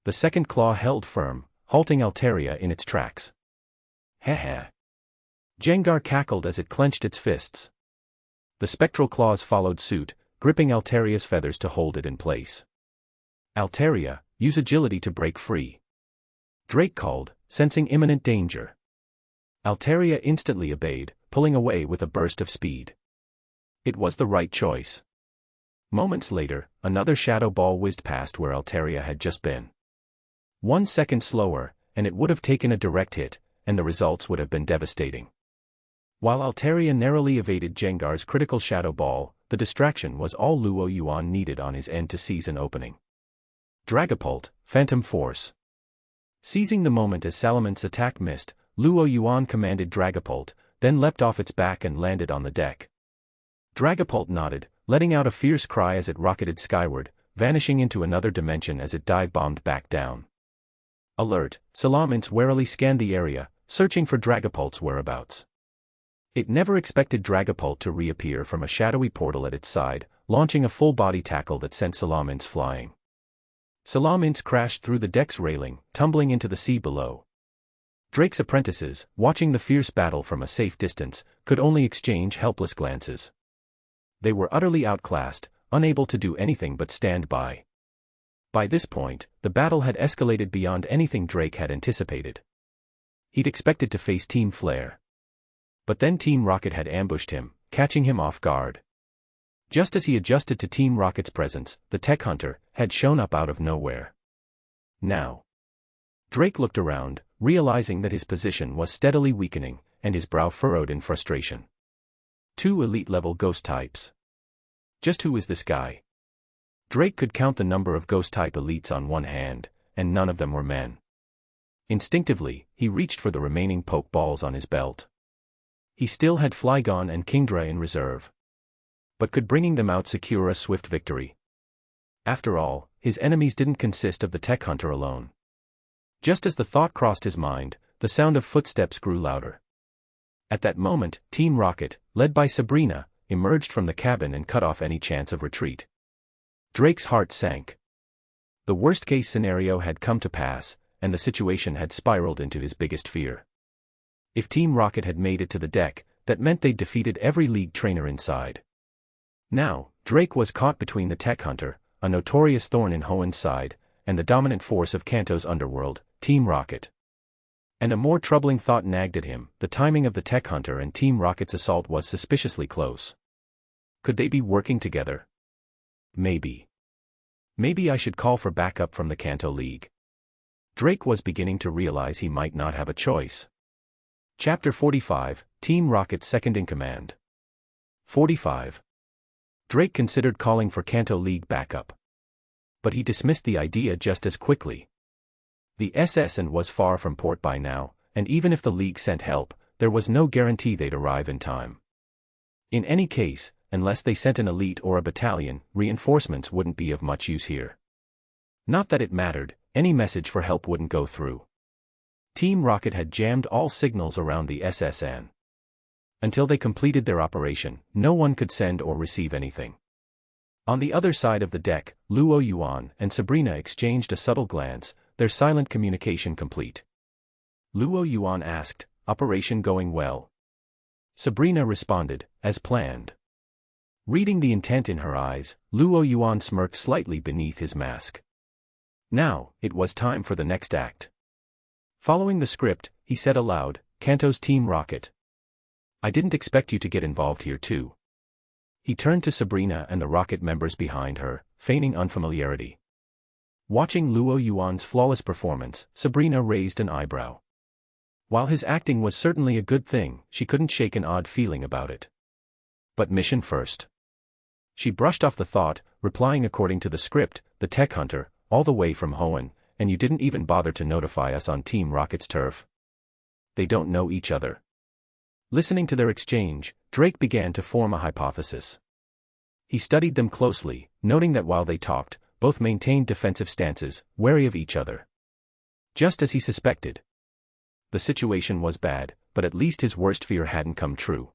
The second claw held firm, halting Alteria in its tracks. Heh. Jengar cackled as it clenched its fists. The spectral claws followed suit, gripping Alteria's feathers to hold it in place. Alteria, use agility to break free. Drake called, sensing imminent danger. Alteria instantly obeyed, pulling away with a burst of speed. It was the right choice. Moments later, another shadow ball whizzed past where Alteria had just been. 1 second slower, and it would have taken a direct hit, and the results would have been devastating. While Alteria narrowly evaded Jengar's critical shadow ball, the distraction was all Luo Yuan needed on his end to seize an opening. Dragapult, Phantom Force. Seizing the moment as Salamance's attack missed, Luo Yuan commanded Dragapult, then leapt off its back and landed on the deck. Dragapult nodded, letting out a fierce cry as it rocketed skyward, vanishing into another dimension as it dive-bombed back down. Alert, Salamence warily scanned the area, searching for Dragapult's whereabouts. It never expected Dragapult to reappear from a shadowy portal at its side, launching a full-body tackle that sent Salamence flying. Salamence crashed through the deck's railing, tumbling into the sea below. Drake's apprentices, watching the fierce battle from a safe distance, could only exchange helpless glances. They were utterly outclassed, unable to do anything but stand by. By this point, the battle had escalated beyond anything Drake had anticipated. He'd expected to face Team Flare. But then Team Rocket had ambushed him, catching him off guard. Just as he adjusted to Team Rocket's presence, the Tech Hunter had shown up out of nowhere. Now. Drake looked around, realizing that his position was steadily weakening, and his brow furrowed in frustration. 2 elite-level ghost types. Just who is this guy? Drake could count the number of ghost-type elites on one hand, and none of them were men. Instinctively, he reached for the remaining poke balls on his belt. He still had Flygon and Kingdra in reserve. But could bringing them out secure a swift victory? After all, his enemies didn't consist of the Tech Hunter alone. Just as the thought crossed his mind, the sound of footsteps grew louder. At that moment, Team Rocket, led by Sabrina, emerged from the cabin and cut off any chance of retreat. Drake's heart sank. The worst-case scenario had come to pass, and the situation had spiraled into his biggest fear. If Team Rocket had made it to the deck, that meant they'd defeated every league trainer inside. Now, Drake was caught between the Tech Hunter, a notorious thorn in Hoenn's side, and the dominant force of Kanto's underworld, Team Rocket. And a more troubling thought nagged at him: the timing of the Tech Hunter and Team Rocket's assault was suspiciously close. Could they be working together? Maybe. Maybe I should call for backup from the Kanto League. Drake was beginning to realize he might not have a choice. Chapter 45, Team Rocket's Second in Command. 45. Drake considered calling for Kanto League backup. But he dismissed the idea just as quickly. The SSN was far from port by now, and even if the League sent help, there was no guarantee they'd arrive in time. In any case, unless they sent an elite or a battalion, reinforcements wouldn't be of much use here. Not that it mattered, any message for help wouldn't go through. Team Rocket had jammed all signals around the SSN. Until they completed their operation, no one could send or receive anything. On the other side of the deck, Luo Yuan and Sabrina exchanged a subtle glance, their silent communication complete. Luo Yuan asked, "Operation going well?" Sabrina responded, "As planned." Reading the intent in her eyes, Luo Yuan smirked slightly beneath his mask. Now, it was time for the next act. Following the script, he said aloud, "Kanto's Team Rocket. I didn't expect you to get involved here too." He turned to Sabrina and the Rocket members behind her, feigning unfamiliarity. Watching Luo Yuan's flawless performance, Sabrina raised an eyebrow. While his acting was certainly a good thing, she couldn't shake an odd feeling about it. But mission first. She brushed off the thought, replying according to the script, "The Tech Hunter, all the way from Hoenn, and you didn't even bother to notify us on Team Rocket's turf. They don't know each other." Listening to their exchange, Drake began to form a hypothesis. He studied them closely, noting that while they talked, both maintained defensive stances, wary of each other. Just as he suspected. The situation was bad, but at least his worst fear hadn't come true.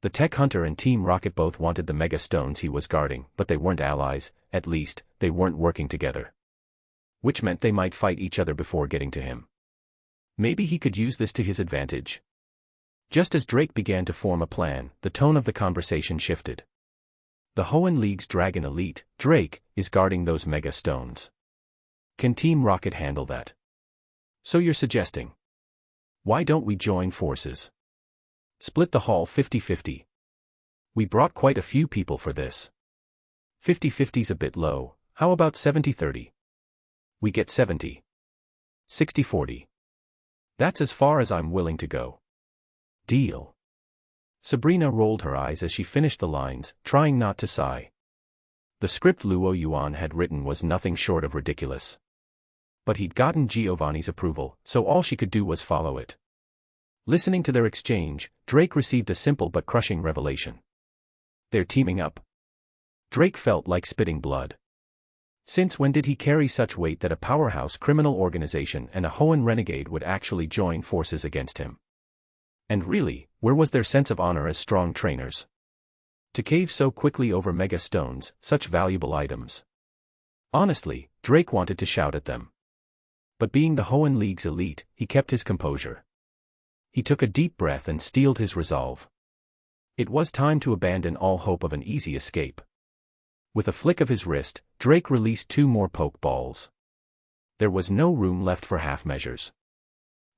The Tech Hunter and Team Rocket both wanted the Mega Stones he was guarding, but they weren't allies, at least, they weren't working together. Which meant they might fight each other before getting to him. Maybe he could use this to his advantage. Just as Drake began to form a plan, the tone of the conversation shifted. The Hoenn League's Dragon Elite, Drake, is guarding those Mega Stones. Can Team Rocket handle that? So you're suggesting? Why don't we join forces? Split the haul 50-50. We brought quite a few people for this. 50-50's a bit low, how about 70-30? We get 70. 60-40. That's as far as I'm willing to go. Deal. Sabrina rolled her eyes as she finished the lines, trying not to sigh. The script Luo Yuan had written was nothing short of ridiculous. But he'd gotten Giovanni's approval, so all she could do was follow it. Listening to their exchange, Drake received a simple but crushing revelation. They're teaming up. Drake felt like spitting blood. Since when did he carry such weight that a powerhouse criminal organization and a Hoenn renegade would actually join forces against him? And really, where was their sense of honor as strong trainers? To cave so quickly over Mega Stones, such valuable items. Honestly, Drake wanted to shout at them. But being the Hoenn League's elite, he kept his composure. He took a deep breath and steeled his resolve. It was time to abandon all hope of an easy escape. With a flick of his wrist, Drake released 2 more poke balls. There was no room left for half measures.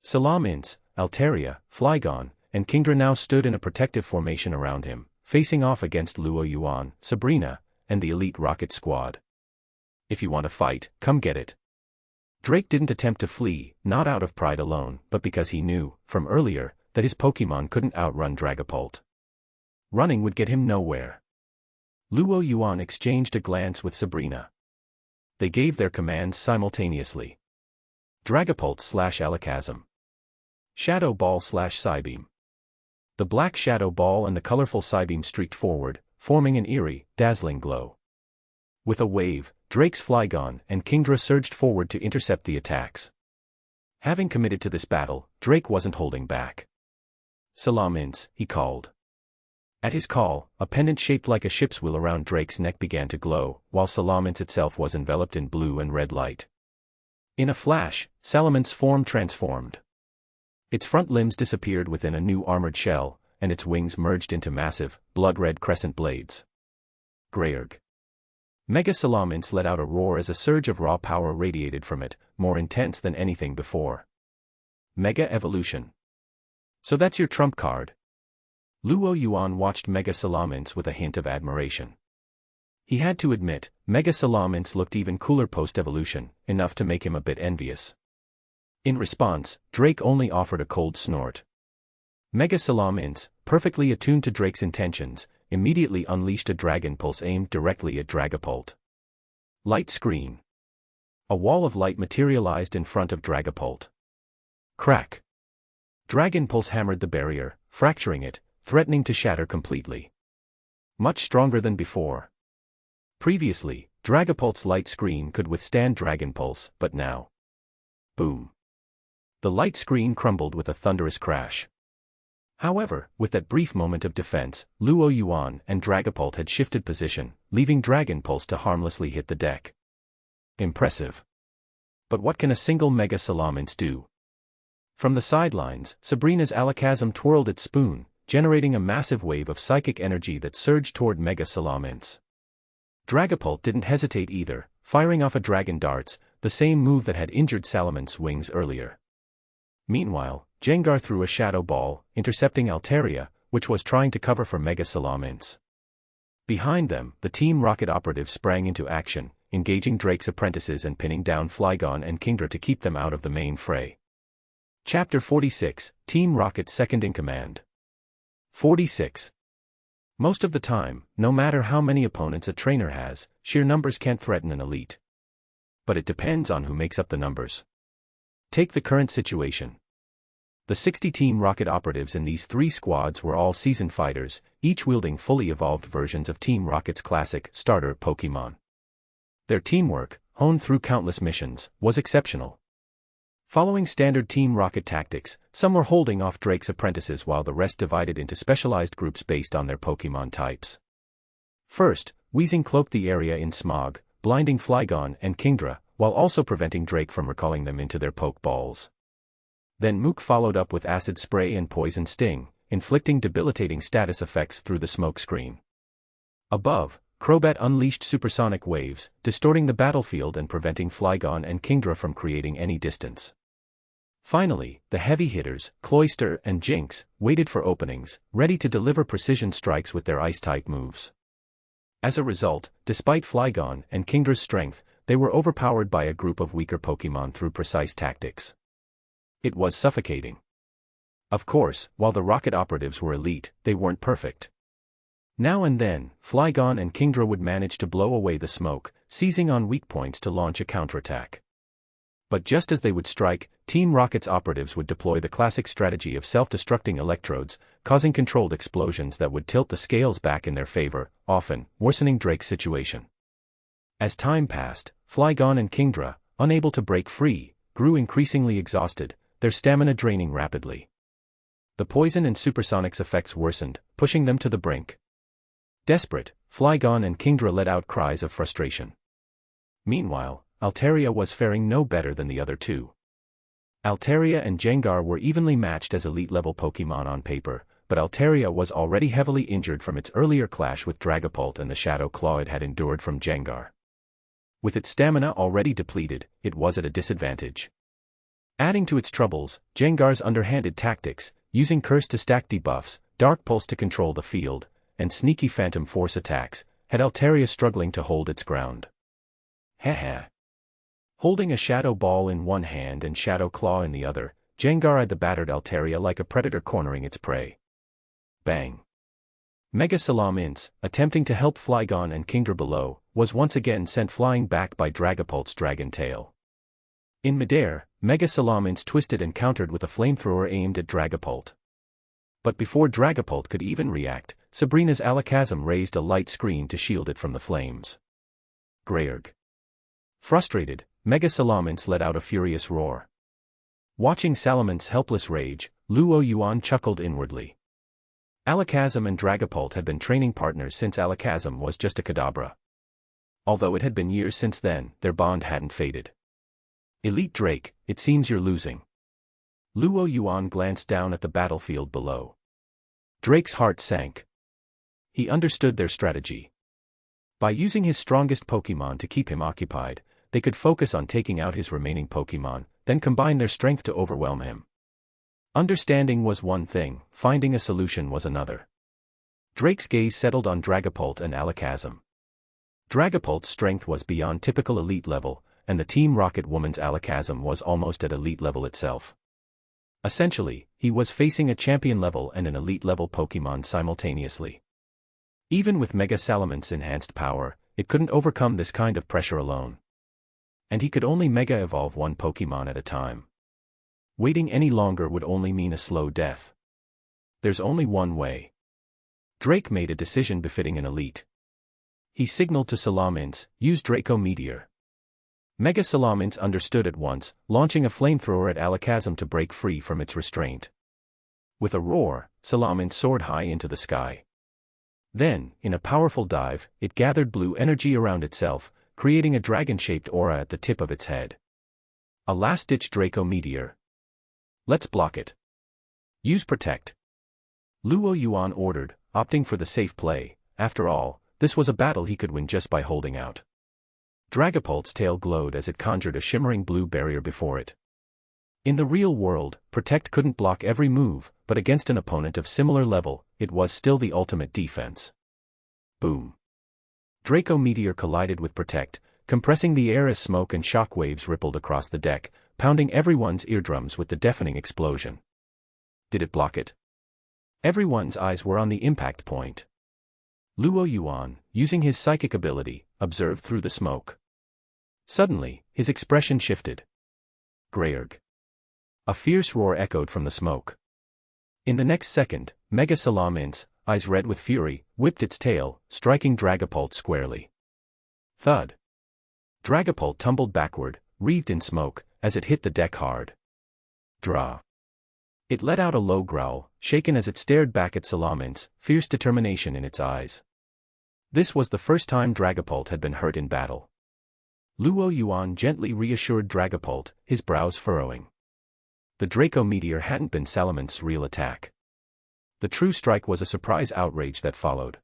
Salam Ince, Altaria, Flygon, and Kingdra now stood in a protective formation around him, facing off against Luo Yuan, Sabrina, and the elite rocket squad. If you want to fight, come get it. Drake didn't attempt to flee, not out of pride alone, but because he knew, from earlier, that his Pokémon couldn't outrun Dragapult. Running would get him nowhere. Luo Yuan exchanged a glance with Sabrina. They gave their commands simultaneously. Dragapult/Alakazam. Shadow Ball/Psybeam. The black Shadow Ball and the colorful Psybeam streaked forward, forming an eerie, dazzling glow. With a wave, Drake's Flygon and Kingdra surged forward to intercept the attacks. Having committed to this battle, Drake wasn't holding back. Salam Ince, he called. At his call, a pendant shaped like a ship's wheel around Drake's neck began to glow, while Salam Ince itself was enveloped in blue and red light. In a flash, Salamance's form transformed. Its front limbs disappeared within a new armored shell, and its wings merged into massive, blood-red crescent blades. Greyerg. Mega Salam Ince let out a roar as a surge of raw power radiated from it, more intense than anything before. Mega Evolution. So that's your trump card. Luo Yuan watched Mega Salam Ince with a hint of admiration. He had to admit, Mega Salam Ince looked even cooler post-evolution, enough to make him a bit envious. In response, Drake only offered a cold snort. Mega Salam Ince, perfectly attuned to Drake's intentions, immediately unleashed a dragon pulse aimed directly at Dragapult. Light screen. A wall of light materialized in front of Dragapult. Crack. Dragon pulse hammered the barrier, fracturing it, threatening to shatter completely. Much stronger than before. Previously, Dragapult's light screen could withstand Dragon Pulse, but now. Boom. The light screen crumbled with a thunderous crash. However, with that brief moment of defense, Luo Yuan and Dragapult had shifted position, leaving Dragon Pulse to harmlessly hit the deck. Impressive. But what can a single Mega Salamence do? From the sidelines, Sabrina's Alakazam twirled its spoon, generating a massive wave of psychic energy that surged toward Mega Salamence. Dragapult didn't hesitate either, firing off a Dragon Darts, the same move that had injured Salamence's wings earlier. Meanwhile, Gengar threw a Shadow Ball, intercepting Altaria, which was trying to cover for Mega Salamence. Behind them, the Team Rocket operatives sprang into action, engaging Drake's apprentices and pinning down Flygon and Kingdra to keep them out of the main fray. Chapter 46, Team Rocket's Second-in-Command. 46. Most of the time, no matter how many opponents a trainer has, sheer numbers can't threaten an elite. But it depends on who makes up the numbers. Take the current situation. The 60 Team Rocket operatives in these three squads were all seasoned fighters, each wielding fully evolved versions of Team Rocket's classic starter Pokémon. Their teamwork, honed through countless missions, was exceptional. Following standard Team Rocket tactics, some were holding off Drake's apprentices while the rest divided into specialized groups based on their Pokémon types. First, Weezing cloaked the area in smog, blinding Flygon and Kingdra, while also preventing Drake from recalling them into their Pokeballs. Then Mook followed up with Acid Spray and Poison Sting, inflicting debilitating status effects through the smoke screen. Above, Crobat unleashed supersonic waves, distorting the battlefield and preventing Flygon and Kingdra from creating any distance. Finally, the heavy hitters, Cloyster and Jinx, waited for openings, ready to deliver precision strikes with their Ice-type moves. As a result, despite Flygon and Kingdra's strength, they were overpowered by a group of weaker Pokémon through precise tactics. It was suffocating. Of course, while the Rocket operatives were elite, they weren't perfect. Now and then, Flygon and Kingdra would manage to blow away the smoke, seizing on weak points to launch a counterattack. But just as they would strike, Team Rocket's operatives would deploy the classic strategy of self-destructing electrodes, causing controlled explosions that would tilt the scales back in their favor, often worsening Drake's situation. As time passed, Flygon and Kingdra, unable to break free, grew increasingly exhausted, their stamina draining rapidly. The poison and supersonic's effects worsened, pushing them to the brink. Desperate, Flygon and Kingdra let out cries of frustration. Meanwhile, Altaria was faring no better than the other two. Altaria and Gengar were evenly matched as elite-level Pokémon on paper, but Altaria was already heavily injured from its earlier clash with Dragapult and the Shadow Claw it had endured from Gengar. With its stamina already depleted, it was at a disadvantage. Adding to its troubles, Gengar's underhanded tactics, using Curse to stack debuffs, Dark Pulse to control the field, and sneaky Phantom Force attacks, had Altaria struggling to hold its ground. Heh. Holding a Shadow Ball in one hand and Shadow Claw in the other, Gengar eyed the battered Altaria like a predator cornering its prey. Bang. Mega Salamence, attempting to help Flygon and Kingdra below, was once again sent flying back by Dragapult's Dragon Tail. In midair, Mega Salamence twisted and countered with a flamethrower aimed at Dragapult. But before Dragapult could even react, Sabrina's Alakazam raised a light screen to shield it from the flames. Grayerg. Frustrated, Mega Salamence let out a furious roar. Watching Salamence's helpless rage, Luo Yuan chuckled inwardly. Alakazam and Dragapult had been training partners since Alakazam was just a Kadabra. Although it had been years since then, their bond hadn't faded. Elite Drake, it seems you're losing. Luo Yuan glanced down at the battlefield below. Drake's heart sank. He understood their strategy. By using his strongest Pokémon to keep him occupied, they could focus on taking out his remaining Pokémon, then combine their strength to overwhelm him. Understanding was one thing, finding a solution was another. Drake's gaze settled on Dragapult and Alakazam. Dragapult's strength was beyond typical elite level, and the Team Rocket woman's Alakazam was almost at elite level itself. Essentially, he was facing a champion level and an elite level Pokémon simultaneously. Even with Mega Salamance's enhanced power, it couldn't overcome this kind of pressure alone. And he could only Mega Evolve one Pokemon at a time. Waiting any longer would only mean a slow death. There's only one way. Drake made a decision befitting an elite. He signaled to Salamence, use Draco Meteor. Mega Salamence understood at once, launching a flamethrower at Alakazam to break free from its restraint. With a roar, Salamence soared high into the sky. Then, in a powerful dive, it gathered blue energy around itself, creating a dragon-shaped aura at the tip of its head. A last-ditch Draco Meteor. Let's block it. Use Protect. Luo Yuan ordered, opting for the safe play. After all, this was a battle he could win just by holding out. Dragapult's tail glowed as it conjured a shimmering blue barrier before it. In the real world, Protect couldn't block every move, but against an opponent of similar level, it was still the ultimate defense. Boom. Draco Meteor collided with Protect, compressing the air as smoke and shock waves rippled across the deck, pounding everyone's eardrums with the deafening explosion. Did it block it? Everyone's eyes were on the impact point. Luo Yuan, using his psychic ability, observed through the smoke. Suddenly, his expression shifted. Greyerg. A fierce roar echoed from the smoke. In the next second, Mega Salamence, eyes red with fury, whipped its tail, striking Dragapult squarely. Thud. Dragapult tumbled backward, wreathed in smoke, as it hit the deck hard. Draw. It let out a low growl, shaken as it stared back at Salamence, fierce determination in its eyes. This was the first time Dragapult had been hurt in battle. Luo Yuan gently reassured Dragapult, his brows furrowing. The Draco Meteor hadn't been Salamance's real attack. The true strike was a surprise outrage that followed.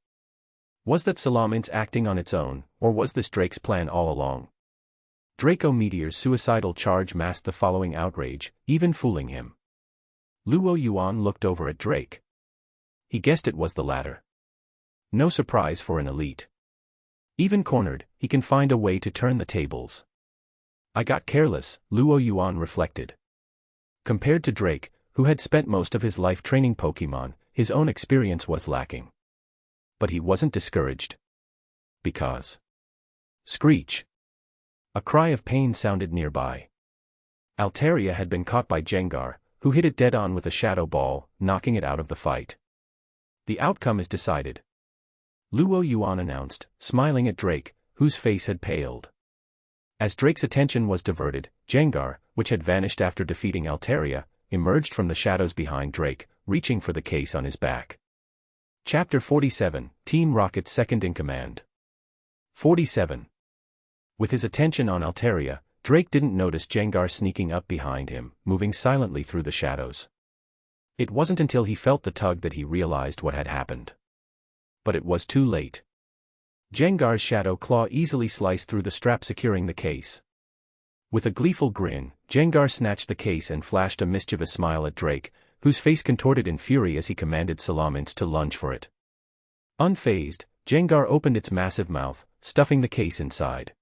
Was that Salamence acting on its own, or was this Drake's plan all along? Draco Meteor's suicidal charge masked the following outrage, even fooling him. Luo Yuan looked over at Drake. He guessed it was the latter. No surprise for an elite. Even cornered, he can find a way to turn the tables. I got careless, Luo Yuan reflected. Compared to Drake, who had spent most of his life training Pokemon, his own experience was lacking. But he wasn't discouraged. Because. Screech. A cry of pain sounded nearby. Altaria had been caught by Gengar, who hit it dead-on with a shadow ball, knocking it out of the fight. The outcome is decided. Luo Yuan announced, smiling at Drake, whose face had paled. As Drake's attention was diverted, Gengar, which had vanished after defeating Altaria, emerged from the shadows behind Drake, reaching for the case on his back. Chapter 47, Team Rocket's Second in Command. 47. With his attention on Altaria, Drake didn't notice Gengar sneaking up behind him, moving silently through the shadows. It wasn't until he felt the tug that he realized what had happened. But it was too late. Gengar's shadow claw easily sliced through the strap securing the case. With a gleeful grin, Gengar snatched the case and flashed a mischievous smile at Drake, whose face contorted in fury as he commanded Salamence to lunge for it. Unfazed, Gengar opened its massive mouth, stuffing the case inside.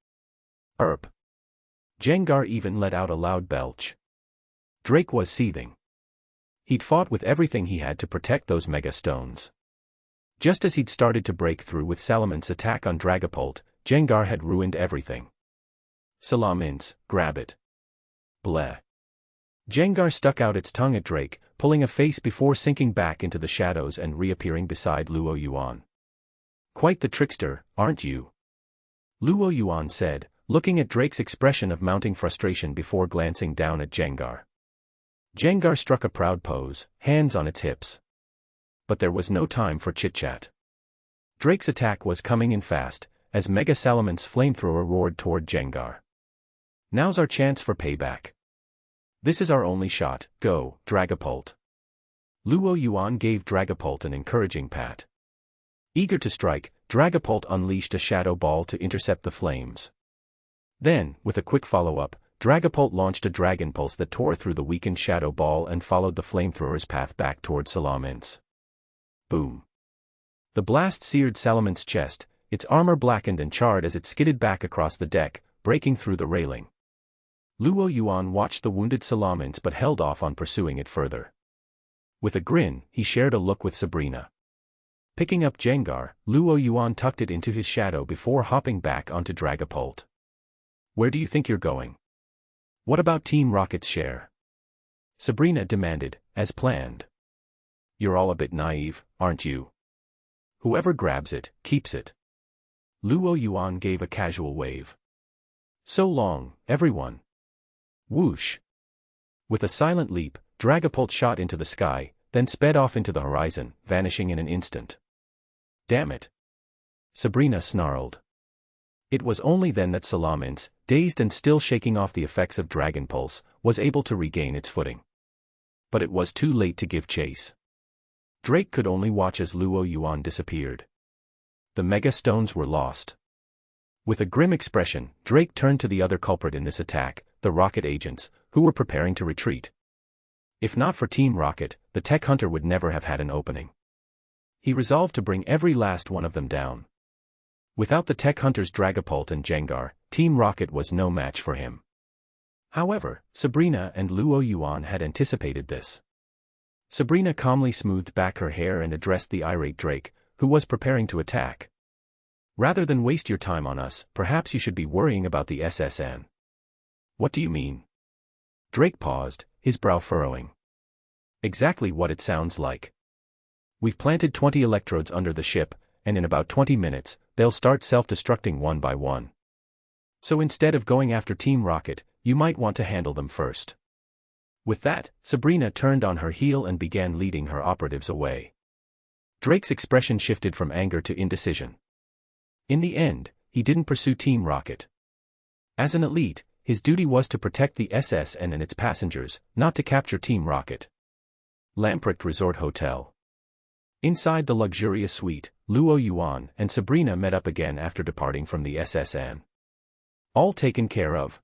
Erp. Gengar even let out a loud belch. Drake was seething. He'd fought with everything he had to protect those mega stones. Just as he'd started to break through with Salamance's attack on Dragapult, Gengar had ruined everything. Salamence, grab it. Bleh. Gengar stuck out its tongue at Drake, pulling a face before sinking back into the shadows and reappearing beside Luo Yuan. Quite the trickster, aren't you? Luo Yuan said, looking at Drake's expression of mounting frustration before glancing down at Gengar. Gengar struck a proud pose, hands on its hips. But there was no time for chit-chat. Drake's attack was coming in fast, as Mega Salamance's flamethrower roared toward Gengar. Now's our chance for payback. This is our only shot, go, Dragapult. Luo Yuan gave Dragapult an encouraging pat. Eager to strike, Dragapult unleashed a shadow ball to intercept the flames. Then, with a quick follow-up, Dragapult launched a Dragon Pulse that tore through the weakened shadow ball and followed the flamethrower's path back toward Salamence. Boom. The blast seared Salamance's chest, its armor blackened and charred as it skidded back across the deck, breaking through the railing. Luo Yuan watched the wounded Salamence but held off on pursuing it further. With a grin, he shared a look with Sabrina. Picking up Jengar, Luo Yuan tucked it into his shadow before hopping back onto Dragapult. Where do you think you're going? What about Team Rocket's share? Sabrina demanded, as planned. You're all a bit naive, aren't you? Whoever grabs it, keeps it. Luo Yuan gave a casual wave. So long, everyone. Whoosh. With a silent leap, Dragapult shot into the sky, then sped off into the horizon, vanishing in an instant. Damn it. Sabrina snarled. It was only then that Salamence, dazed and still shaking off the effects of Dragon Pulse, was able to regain its footing. But it was too late to give chase. Drake could only watch as Luo Yuan disappeared. The Mega Stones were lost. With a grim expression, Drake turned to the other culprit in this attack, the Rocket agents, who were preparing to retreat. If not for Team Rocket, the Tech Hunter would never have had an opening. He resolved to bring every last one of them down. Without the Tech Hunters Dragapult and Jengar, Team Rocket was no match for him. However, Sabrina and Luo Yuan had anticipated this. Sabrina calmly smoothed back her hair and addressed the irate Drake, who was preparing to attack. Rather than waste your time on us, perhaps you should be worrying about the SSN. What do you mean? Drake paused, his brow furrowing. Exactly what it sounds like. We've planted 20 electrodes under the ship, and in about 20 minutes, they'll start self-destructing one by one. So instead of going after Team Rocket, you might want to handle them first. With that, Sabrina turned on her heel and began leading her operatives away. Drake's expression shifted from anger to indecision. In the end, he didn't pursue Team Rocket. As an elite, his duty was to protect the SSN and its passengers, not to capture Team Rocket. Lamprecht Resort Hotel. Inside the luxurious suite, Luo Yuan and Sabrina met up again after departing from the SSN. All taken care of?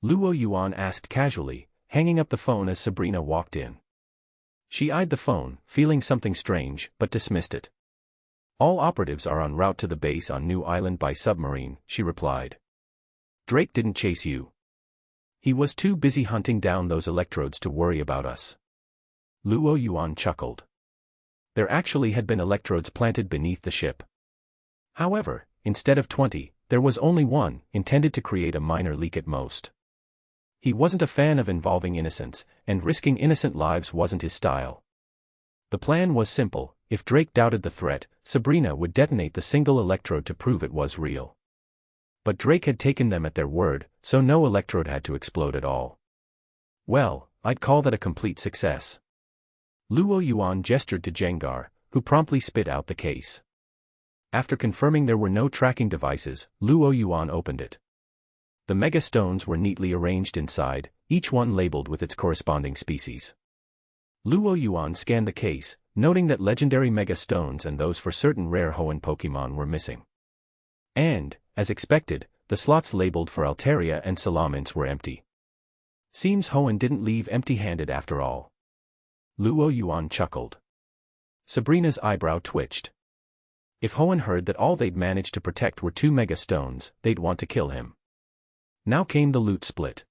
Luo Yuan asked casually, hanging up the phone as Sabrina walked in. She eyed the phone, feeling something strange, but dismissed it. All operatives are en route to the base on New Island by submarine, she replied. Drake didn't chase you. He was too busy hunting down those electrodes to worry about us. Luo Yuan chuckled. There actually had been electrodes planted beneath the ship. However, instead of 20, there was only one, intended to create a minor leak at most. He wasn't a fan of involving innocents, and risking innocent lives wasn't his style. The plan was simple: if Drake doubted the threat, Sabrina would detonate the single electrode to prove it was real. But Drake had taken them at their word, so no electrode had to explode at all. Well, I'd call that a complete success. Luo Yuan gestured to Jengar, who promptly spit out the case. After confirming there were no tracking devices, Luo Yuan opened it. The Mega Stones were neatly arranged inside, each one labeled with its corresponding species. Luo Yuan scanned the case, noting that legendary Mega Stones and those for certain rare Hoenn Pokémon were missing. And, as expected, the slots labeled for Altaria and Salamence were empty. Seems Hoenn didn't leave empty-handed after all. Luo Yuan chuckled. Sabrina's eyebrow twitched. If Hoenn heard that all they'd managed to protect were 2 Mega Stones, they'd want to kill him. Now came the loot split.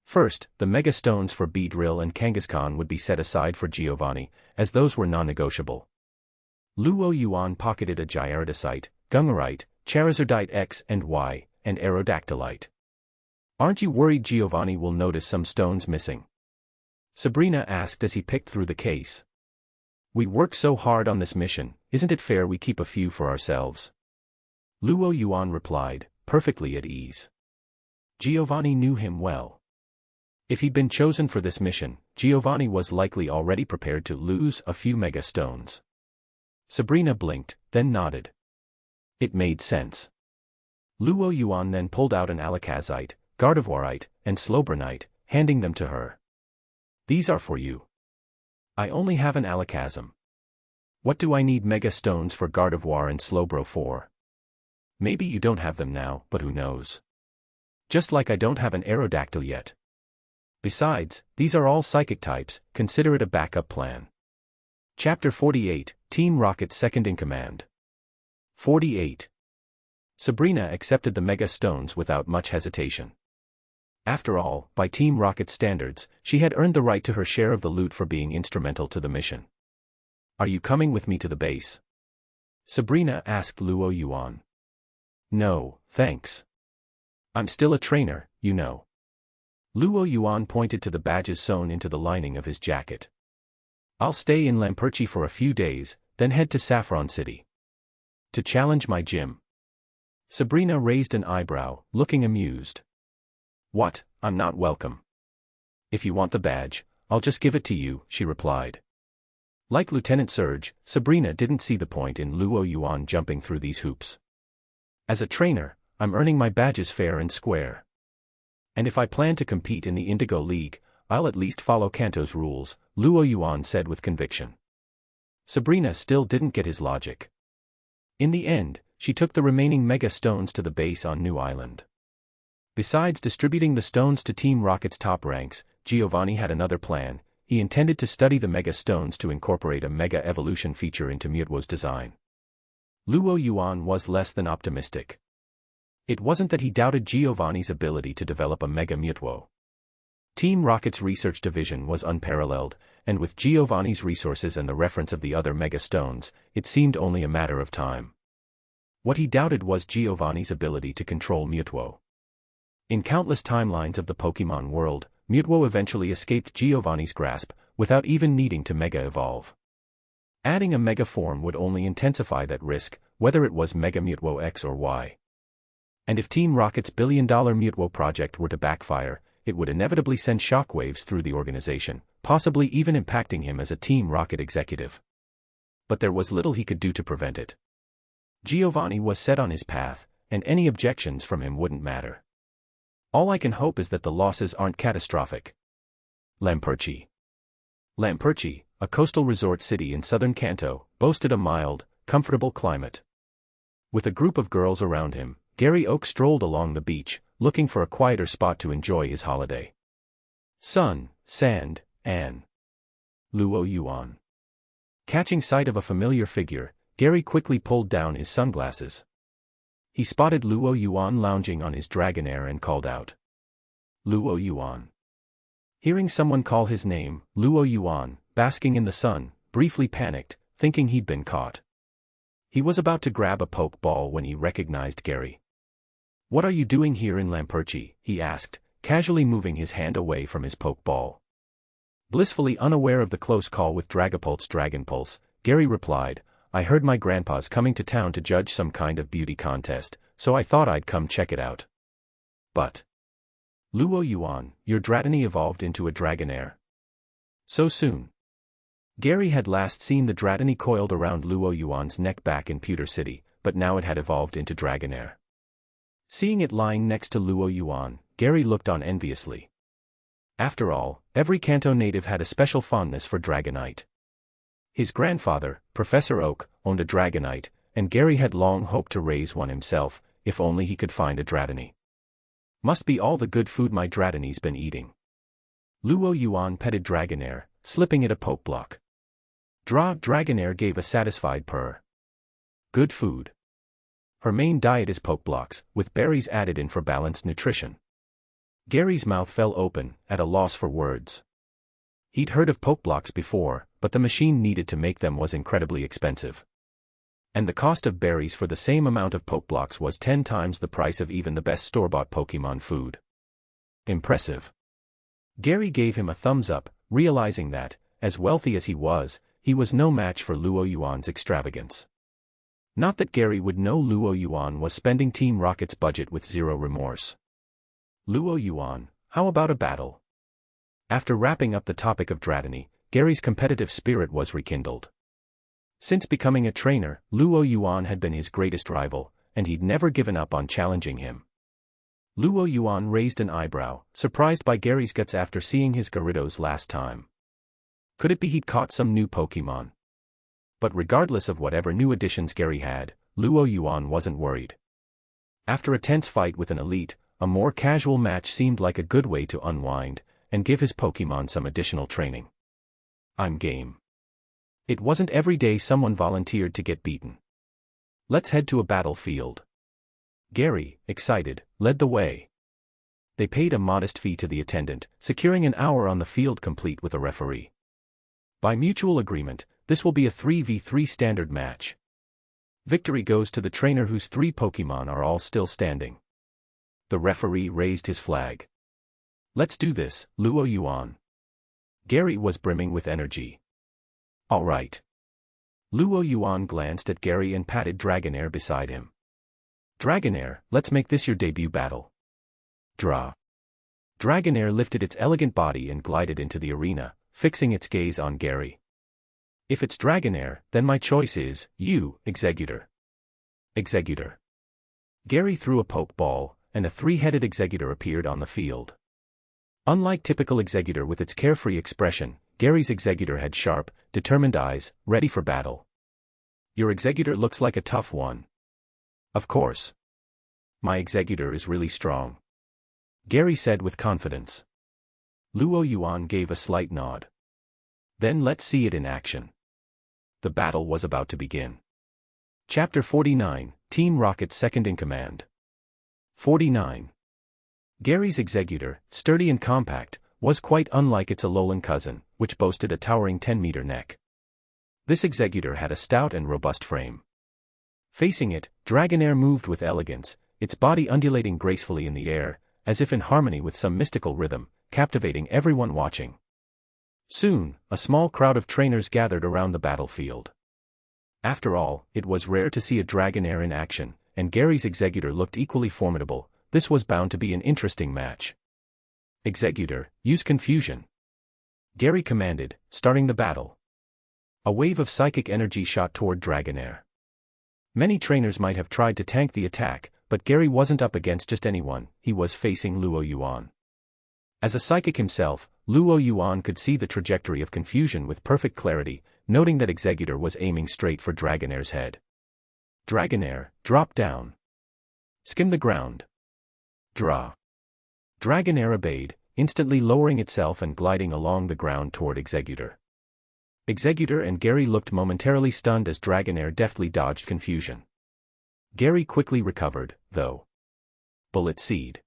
First, the Mega Stones for Beedrill and Kangaskhan would be set aside for Giovanni, as those were non-negotiable. Luo Yuan pocketed a Gyaradocyte, Gungarite, Charizardite X and Y, and Aerodactylite. Aren't you worried Giovanni will notice some stones missing? Sabrina asked as he picked through the case. We work so hard on this mission, isn't it fair we keep a few for ourselves? Luo Yuan replied, perfectly at ease. Giovanni knew him well. If he'd been chosen for this mission, Giovanni was likely already prepared to lose a few Mega Stones. Sabrina blinked, then nodded. It made sense. Luo Yuan then pulled out an Alakazite, Gardevoirite, and Slowbronite, handing them to her. These are for you. I only have an Alakazam. What do I need Mega Stones for Gardevoir and Slowbro for? Maybe you don't have them now, but who knows? Just like I don't have an Aerodactyl yet. Besides, these are all psychic types, consider it a backup plan. Chapter 48, Team Rocket's Second-in-Command. 48. Sabrina accepted the Mega Stones without much hesitation. After all, by Team Rocket's standards, she had earned the right to her share of the loot for being instrumental to the mission. Are you coming with me to the base? Sabrina asked Luo Yuan. No, thanks. I'm still a trainer, you know. Luo Yuan pointed to the badges sewn into the lining of his jacket. I'll stay in Lamperchi for a few days, then head to Saffron City. To challenge my gym. Sabrina raised an eyebrow, looking amused. What, I'm not welcome. If you want the badge, I'll just give it to you, she replied. Like Lieutenant Surge, Sabrina didn't see the point in Luo Yuan jumping through these hoops. As a trainer, I'm earning my badges fair and square. And if I plan to compete in the Indigo League, I'll at least follow Kanto's rules, Luo Yuan said with conviction. Sabrina still didn't get his logic. In the end, she took the remaining Mega Stones to the base on New Island. Besides distributing the stones to Team Rocket's top ranks, Giovanni had another plan. He intended to study the Mega Stones to incorporate a Mega Evolution feature into Mutuo's design. Luo Yuan was less than optimistic. It wasn't that he doubted Giovanni's ability to develop a Mega Mutuo. Team Rocket's research division was unparalleled, and with Giovanni's resources and the reference of the other Mega Stones, it seemed only a matter of time. What he doubted was Giovanni's ability to control Mutuo. In countless timelines of the Pokemon world, Mutuo eventually escaped Giovanni's grasp, without even needing to Mega Evolve. Adding a Mega form would only intensify that risk, whether it was Mega Mutuo X or Y. And if Team Rocket's billion-dollar Mutuo project were to backfire, it would inevitably send shockwaves through the organization, possibly even impacting him as a Team Rocket executive. But there was little he could do to prevent it. Giovanni was set on his path, and any objections from him wouldn't matter. All I can hope is that the losses aren't catastrophic. Lamperchi. Lamperchi, a coastal resort city in southern Kanto, boasted a mild, comfortable climate. With a group of girls around him, Gary Oak strolled along the beach, looking for a quieter spot to enjoy his holiday. Sun, sand, and Luo Yuan. Catching sight of a familiar figure, Gary quickly pulled down his sunglasses. He spotted Luo Yuan lounging on his Dragonair and called out. Luo Yuan. Hearing someone call his name, Luo Yuan, basking in the sun, briefly panicked, thinking he'd been caught. He was about to grab a poke ball when he recognized Gary. What are you doing here in Lamperchi? He asked, casually moving his hand away from his poke ball. Blissfully unaware of the close call with Dragapult's Dragon Pulse, Gary replied, I heard my grandpa's coming to town to judge some kind of beauty contest, so I thought I'd come check it out. But Luo Yuan, your Dratini evolved into a Dragonair. So soon. Gary had last seen the Dratini coiled around Luo Yuan's neck back in Pewter City, but now it had evolved into Dragonair. Seeing it lying next to Luo Yuan, Gary looked on enviously. After all, every Kanto native had a special fondness for Dragonite. His grandfather, Professor Oak, owned a Dragonite, and Gary had long hoped to raise one himself, if only he could find a Dratini. Must be all the good food my Dratini's been eating. Luo Yuan petted Dragonair, slipping it a poke block. Dragonair gave a satisfied purr. Good food. Her main diet is poke blocks, with berries added in for balanced nutrition. Gary's mouth fell open, at a loss for words. He'd heard of poke blocks before, but the machine needed to make them was incredibly expensive. And the cost of berries for the same amount of poke blocks was 10 times the price of even the best store-bought Pokemon food. Impressive. Gary gave him a thumbs up, realizing that, as wealthy as he was no match for Luo Yuan's extravagance. Not that Gary would know Luo Yuan was spending Team Rocket's budget with zero remorse. Luo Yuan, how about a battle? After wrapping up the topic of Dratini, Gary's competitive spirit was rekindled. Since becoming a trainer, Luo Yuan had been his greatest rival, and he'd never given up on challenging him. Luo Yuan raised an eyebrow, surprised by Gary's guts after seeing his Gyarados last time. Could it be he'd caught some new Pokemon? But regardless of whatever new additions Gary had, Luo Yuan wasn't worried. After a tense fight with an elite, a more casual match seemed like a good way to unwind, and give his Pokemon some additional training. I'm game. It wasn't every day someone volunteered to get beaten. Let's head to a battlefield. Gary, excited, led the way. They paid a modest fee to the attendant, securing an hour on the field complete with a referee. By mutual agreement, this will be a 3v3 standard match. Victory goes to the trainer whose 3 Pokemon are all still standing. The referee raised his flag. Let's do this, Luo Yuan. Gary was brimming with energy. All right. Luo Yuan glanced at Gary and patted Dragonair beside him. Dragonair, let's make this your debut battle. Draw. Dragonair lifted its elegant body and glided into the arena, fixing its gaze on Gary. If it's Dragonair, then my choice is, you, Executor. Executor. Gary threw a Pokeball, and a 3-headed Executor appeared on the field. Unlike typical Executor with its carefree expression, Gary's Executor had sharp, determined eyes, ready for battle. Your Executor looks like a tough one. Of course. My Executor is really strong. Gary said with confidence. Luo Yuan gave a slight nod. Then let's see it in action. The battle was about to begin. Chapter 49, Team Rocket's Second in Command. 49. Gary's Executor, sturdy and compact, was quite unlike its Alolan cousin, which boasted a towering 10-meter neck. This Executor had a stout and robust frame. Facing it, Dragonair moved with elegance, its body undulating gracefully in the air, as if in harmony with some mystical rhythm, captivating everyone watching. Soon, a small crowd of trainers gathered around the battlefield. After all, it was rare to see a Dragonair in action, and Gary's Executor looked equally formidable. This was bound to be an interesting match. Executor, use confusion. Gary commanded, starting the battle. A wave of psychic energy shot toward Dragonair. Many trainers might have tried to tank the attack, but Gary wasn't up against just anyone, he was facing Luo Yuan. As a psychic himself, Luo Yuan could see the trajectory of confusion with perfect clarity, noting that Executor was aiming straight for Dragonair's head. Dragonair, drop down. Skim the ground. Draw. Dragonair obeyed, instantly lowering itself and gliding along the ground toward Executor. Executor and Gary looked momentarily stunned as Dragonair deftly dodged confusion. Gary quickly recovered, though. Bullet Seed.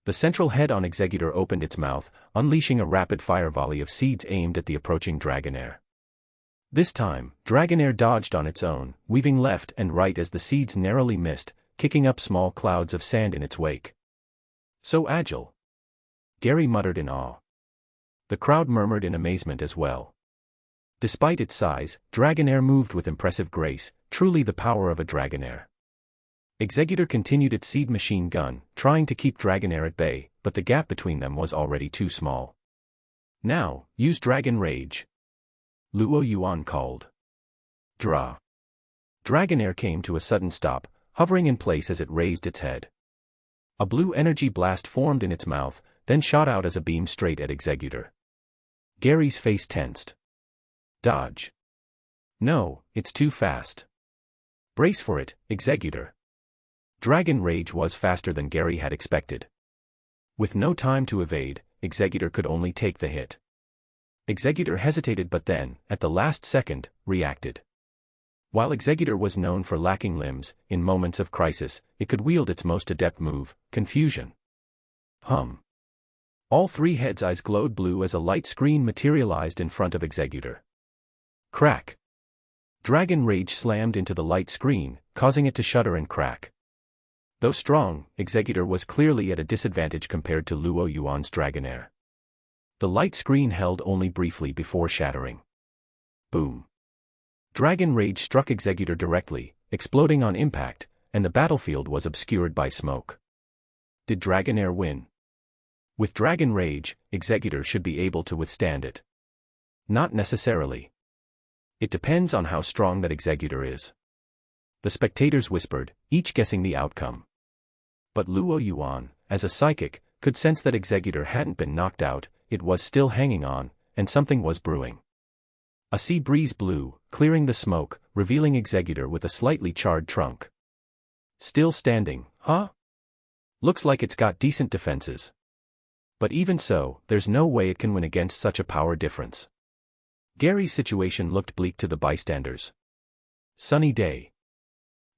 The central head on Executor opened its mouth, unleashing a rapid-fire volley of seeds aimed at the approaching Dragonair. This time, Dragonair dodged on its own, weaving left and right as the seeds narrowly missed, kicking up small clouds of sand in its wake. So agile. Gary muttered in awe. The crowd murmured in amazement as well. Despite its size, Dragonair moved with impressive grace, truly the power of a Dragonair. Executor continued its seed machine gun, trying to keep Dragonair at bay, but the gap between them was already too small. Now, use Dragon Rage. Luo Yuan called. Draw. Dragonair came to a sudden stop, hovering in place as it raised its head. A blue energy blast formed in its mouth, then shot out as a beam straight at Executor. Gary's face tensed. Dodge. No, it's too fast. Brace for it, Executor. Dragon Rage was faster than Gary had expected. With no time to evade, Executor could only take the hit. Executor hesitated but then, at the last second, reacted. While Executor was known for lacking limbs, in moments of crisis, it could wield its most adept move, confusion. Hum. All 3 heads' eyes glowed blue as a light screen materialized in front of Executor. Crack. Dragon Rage slammed into the light screen, causing it to shudder and crack. Though strong, Executor was clearly at a disadvantage compared to Luo Yuan's Dragonair. The light screen held only briefly before shattering. Boom. Dragon Rage struck Executor directly, exploding on impact, and the battlefield was obscured by smoke. Did Dragonair win? With Dragon Rage, Executor should be able to withstand it. Not necessarily. It depends on how strong that Executor is. The spectators whispered, each guessing the outcome. But Luo Yuan, as a psychic, could sense that Executor hadn't been knocked out, it was still hanging on, and something was brewing. A sea breeze blew, clearing the smoke, revealing Executor with a slightly charred trunk. Still standing, huh? Looks like it's got decent defenses. But even so, there's no way it can win against such a power difference. Gary's situation looked bleak to the bystanders. Sunny day.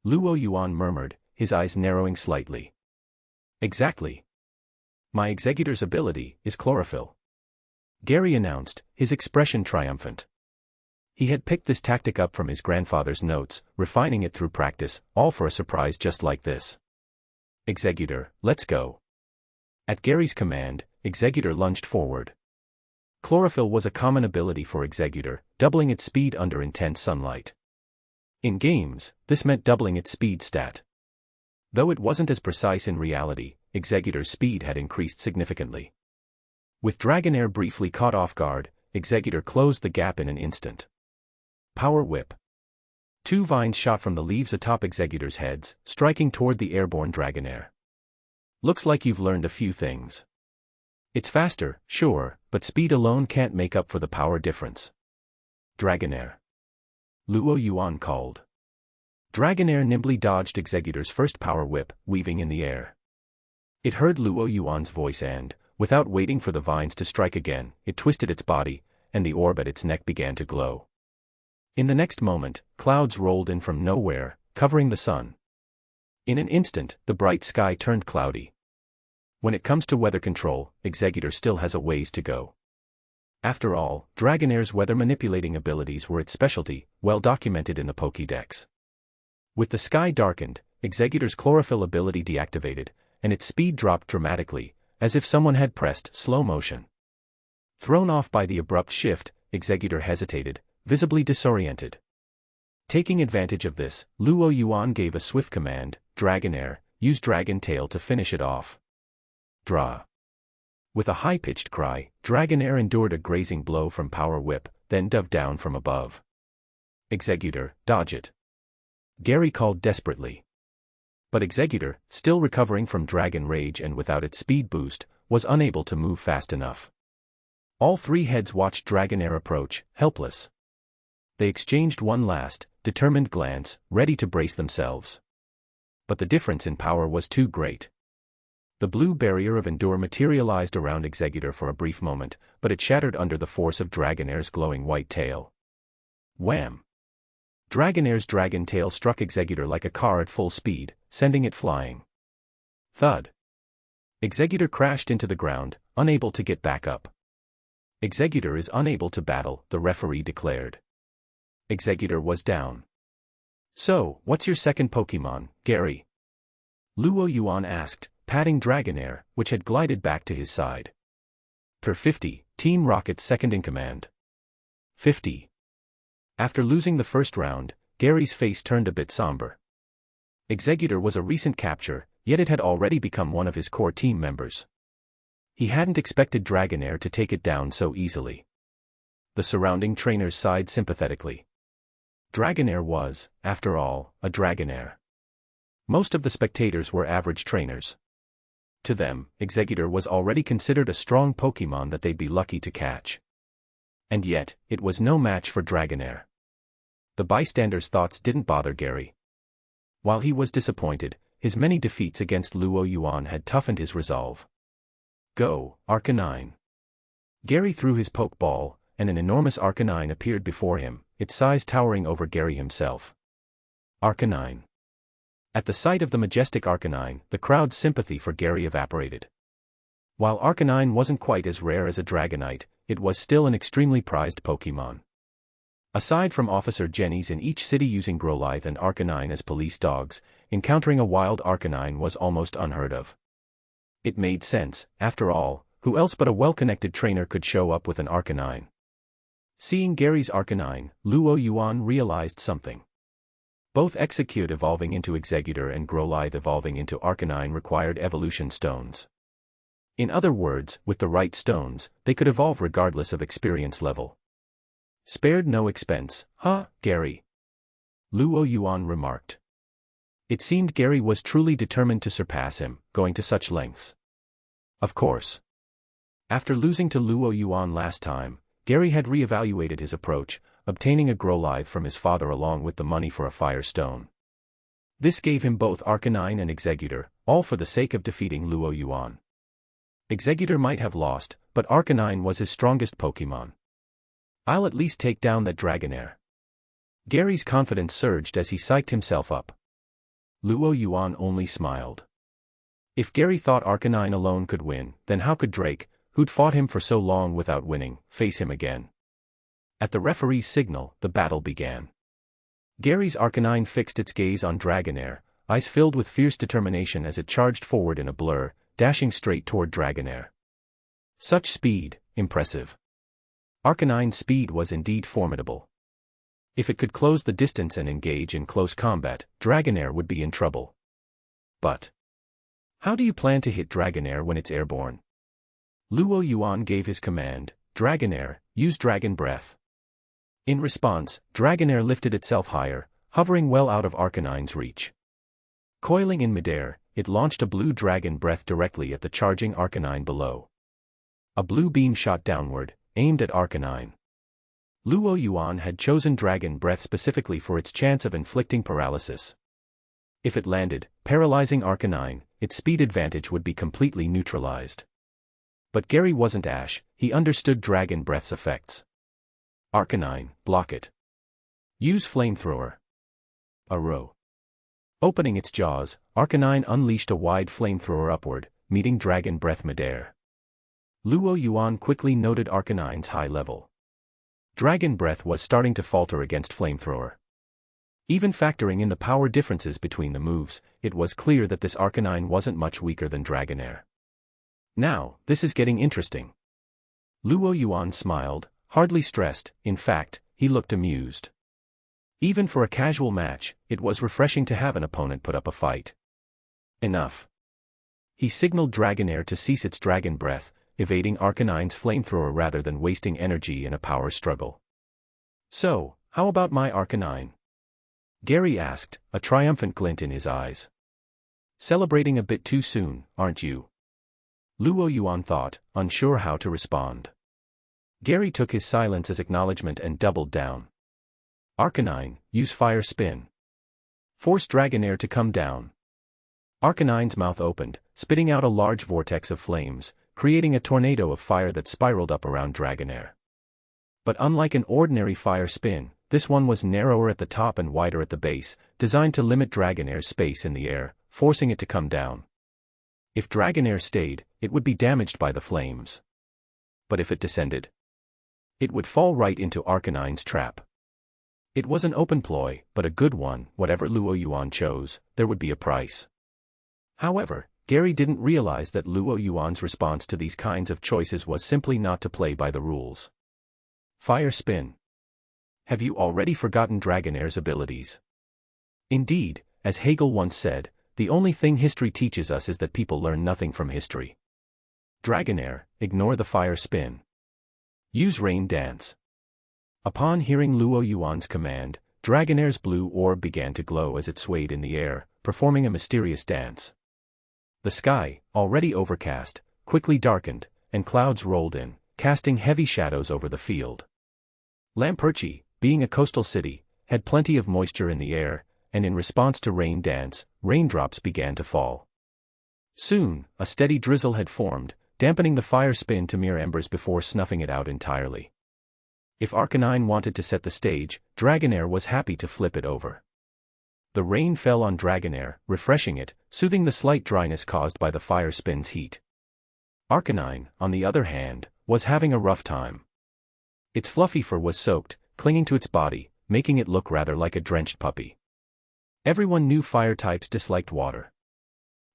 Luo Yuan murmured, his eyes narrowing slightly. Exactly. My Executor's ability is chlorophyll. Gary announced, his expression triumphant. He had picked this tactic up from his grandfather's notes, refining it through practice, all for a surprise just like this. Executor, let's go. At Gary's command, Executor lunged forward. Chlorophyll was a common ability for Executor, doubling its speed under intense sunlight. In games, this meant doubling its speed stat. Though it wasn't as precise in reality, Executor's speed had increased significantly. With Dragonair briefly caught off guard, Executor closed the gap in an instant. Power Whip. 2 vines shot from the leaves atop Executor's heads, striking toward the airborne Dragonair. Looks like you've learned a few things. It's faster, sure, but speed alone can't make up for the power difference. Dragonair. Luo Yuan called. Dragonair nimbly dodged Executor's first power whip, weaving in the air. It heard Luo Yuan's voice and, without waiting for the vines to strike again, it twisted its body, and the orb at its neck began to glow. In the next moment, clouds rolled in from nowhere, covering the sun. In an instant, the bright sky turned cloudy. When it comes to weather control, Executor still has a ways to go. After all, Dragonair's weather-manipulating abilities were its specialty, well documented in the Pokédex. With the sky darkened, Executor's chlorophyll ability deactivated, and its speed dropped dramatically, as if someone had pressed slow motion. Thrown off by the abrupt shift, Executor hesitated, visibly disoriented. Taking advantage of this, Luo Yuan gave a swift command, Dragonair, use Dragon Tail to finish it off. Draw. With a high-pitched cry, Dragonair endured a grazing blow from Power Whip, then dove down from above. Executor, dodge it. Gary called desperately. But Executor, still recovering from Dragon Rage and without its speed boost, was unable to move fast enough. All 3 heads watched Dragonair approach, helpless. They exchanged one last, determined glance, ready to brace themselves. But the difference in power was too great. The blue barrier of Endure materialized around Executor for a brief moment, but it shattered under the force of Dragonair's glowing white tail. Wham! Dragonair's dragon tail struck Executor like a car at full speed, sending it flying. Thud! Executor crashed into the ground, unable to get back up. Executor is unable to battle, the referee declared. Executor was down. So, what's your second Pokémon, Gary? Luo Yuan asked, patting Dragonair, which had glided back to his side. Per 50, Team Rocket's second in command. 50. After losing the first round, Gary's face turned a bit somber. Executor was a recent capture, yet it had already become one of his core team members. He hadn't expected Dragonair to take it down so easily. The surrounding trainers sighed sympathetically. Dragonair was, after all, a Dragonair. Most of the spectators were average trainers. To them, Executor was already considered a strong Pokémon that they'd be lucky to catch. And yet, it was no match for Dragonair. The bystanders' thoughts didn't bother Gary. While he was disappointed, his many defeats against Luo Yuan had toughened his resolve. Go, Arcanine. Gary threw his Pokeball, and an enormous Arcanine appeared before him, its size towering over Gary himself. Arcanine. At the sight of the majestic Arcanine, the crowd's sympathy for Gary evaporated. While Arcanine wasn't quite as rare as a Dragonite, it was still an extremely prized Pokémon. Aside from Officer Jenny's in each city using Growlithe and Arcanine as police dogs, encountering a wild Arcanine was almost unheard of. It made sense, after all, who else but a well-connected trainer could show up with an Arcanine? Seeing Gary's Arcanine, Luo Yuan realized something. Both Execute evolving into Executor and Growlithe evolving into Arcanine required evolution stones. In other words, with the right stones, they could evolve regardless of experience level. Spared no expense, huh, Gary? Luo Yuan remarked. It seemed Gary was truly determined to surpass him, going to such lengths. Of course. After losing to Luo Yuan last time, Gary had re-evaluated his approach, obtaining a Growlithe from his father along with the money for a Fire Stone. This gave him both Arcanine and Executor, all for the sake of defeating Luo Yuan. Executor might have lost, but Arcanine was his strongest Pokémon. I'll at least take down that Dragonair. Gary's confidence surged as he psyched himself up. Luo Yuan only smiled. If Gary thought Arcanine alone could win, then how could Drake, who'd fought him for so long without winning, face him again? At the referee's signal, the battle began. Gary's Arcanine fixed its gaze on Dragonair, eyes filled with fierce determination as it charged forward in a blur, dashing straight toward Dragonair. Such speed, impressive. Arcanine's speed was indeed formidable. If it could close the distance and engage in close combat, Dragonair would be in trouble. But how do you plan to hit Dragonair when it's airborne? Luo Yuan gave his command, Dragonair, use Dragon Breath. In response, Dragonair lifted itself higher, hovering well out of Arcanine's reach. Coiling in midair, it launched a blue Dragon Breath directly at the charging Arcanine below. A blue beam shot downward, aimed at Arcanine. Luo Yuan had chosen Dragon Breath specifically for its chance of inflicting paralysis. If it landed, paralyzing Arcanine, its speed advantage would be completely neutralized. But Gary wasn't Ash, he understood Dragon Breath's effects. Arcanine, block it. Use Flamethrower. A row. Opening its jaws, Arcanine unleashed a wide flamethrower upward, meeting Dragon Breath midair. Luo Yuan quickly noted Arcanine's high level. Dragon Breath was starting to falter against Flamethrower. Even factoring in the power differences between the moves, it was clear that this Arcanine wasn't much weaker than Dragonair. Now, this is getting interesting. Luo Yuan smiled, hardly stressed, in fact, he looked amused. Even for a casual match, it was refreshing to have an opponent put up a fight. Enough. He signaled Dragonair to cease its Dragon Breath, evading Arcanine's flamethrower rather than wasting energy in a power struggle. So, how about my Arcanine? Gary asked, a triumphant glint in his eyes. Celebrating a bit too soon, aren't you? Luo Yuan thought, unsure how to respond. Gary took his silence as acknowledgement and doubled down. Arcanine, use Fire Spin. Force Dragonair to come down. Arcanine's mouth opened, spitting out a large vortex of flames, creating a tornado of fire that spiraled up around Dragonair. But unlike an ordinary fire spin, this one was narrower at the top and wider at the base, designed to limit Dragonair's space in the air, forcing it to come down. If Dragonair stayed, it would be damaged by the flames. But if it descended, it would fall right into Arcanine's trap. It was an open ploy, but a good one. Whatever Luo Yuan chose, there would be a price. However, Gary didn't realize that Luo Yuan's response to these kinds of choices was simply not to play by the rules. Fire Spin. Have you already forgotten Dragonair's abilities? Indeed, as Hegel once said, the only thing history teaches us is that people learn nothing from history. Dragonair, ignore the Fire Spin. Use Rain Dance. Upon hearing Luo Yuan's command, Dragonair's blue orb began to glow as it swayed in the air, performing a mysterious dance. The sky, already overcast, quickly darkened, and clouds rolled in, casting heavy shadows over the field. Lamperchi, being a coastal city, had plenty of moisture in the air, and in response to Rain Dance, raindrops began to fall. Soon, a steady drizzle had formed, dampening the Fire Spin to mere embers before snuffing it out entirely. If Arcanine wanted to set the stage, Dragonair was happy to flip it over. The rain fell on Dragonair, refreshing it, soothing the slight dryness caused by the Fire Spin's heat. Arcanine, on the other hand, was having a rough time. Its fluffy fur was soaked, clinging to its body, making it look rather like a drenched puppy. Everyone knew fire types disliked water.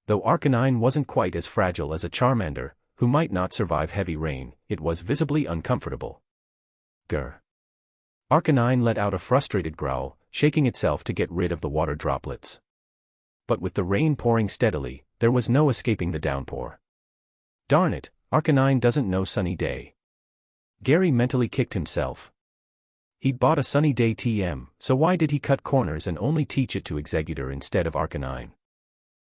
Though Arcanine wasn't quite as fragile as a Charmander, who might not survive heavy rain, it was visibly uncomfortable. Grr. Arcanine let out a frustrated growl, shaking itself to get rid of the water droplets. But with the rain pouring steadily, there was no escaping the downpour. Darn it, Arcanine doesn't know sunny day. Gary mentally kicked himself. He'd bought a sunny day TM, so why did he cut corners and only teach it to Executor instead of Arcanine?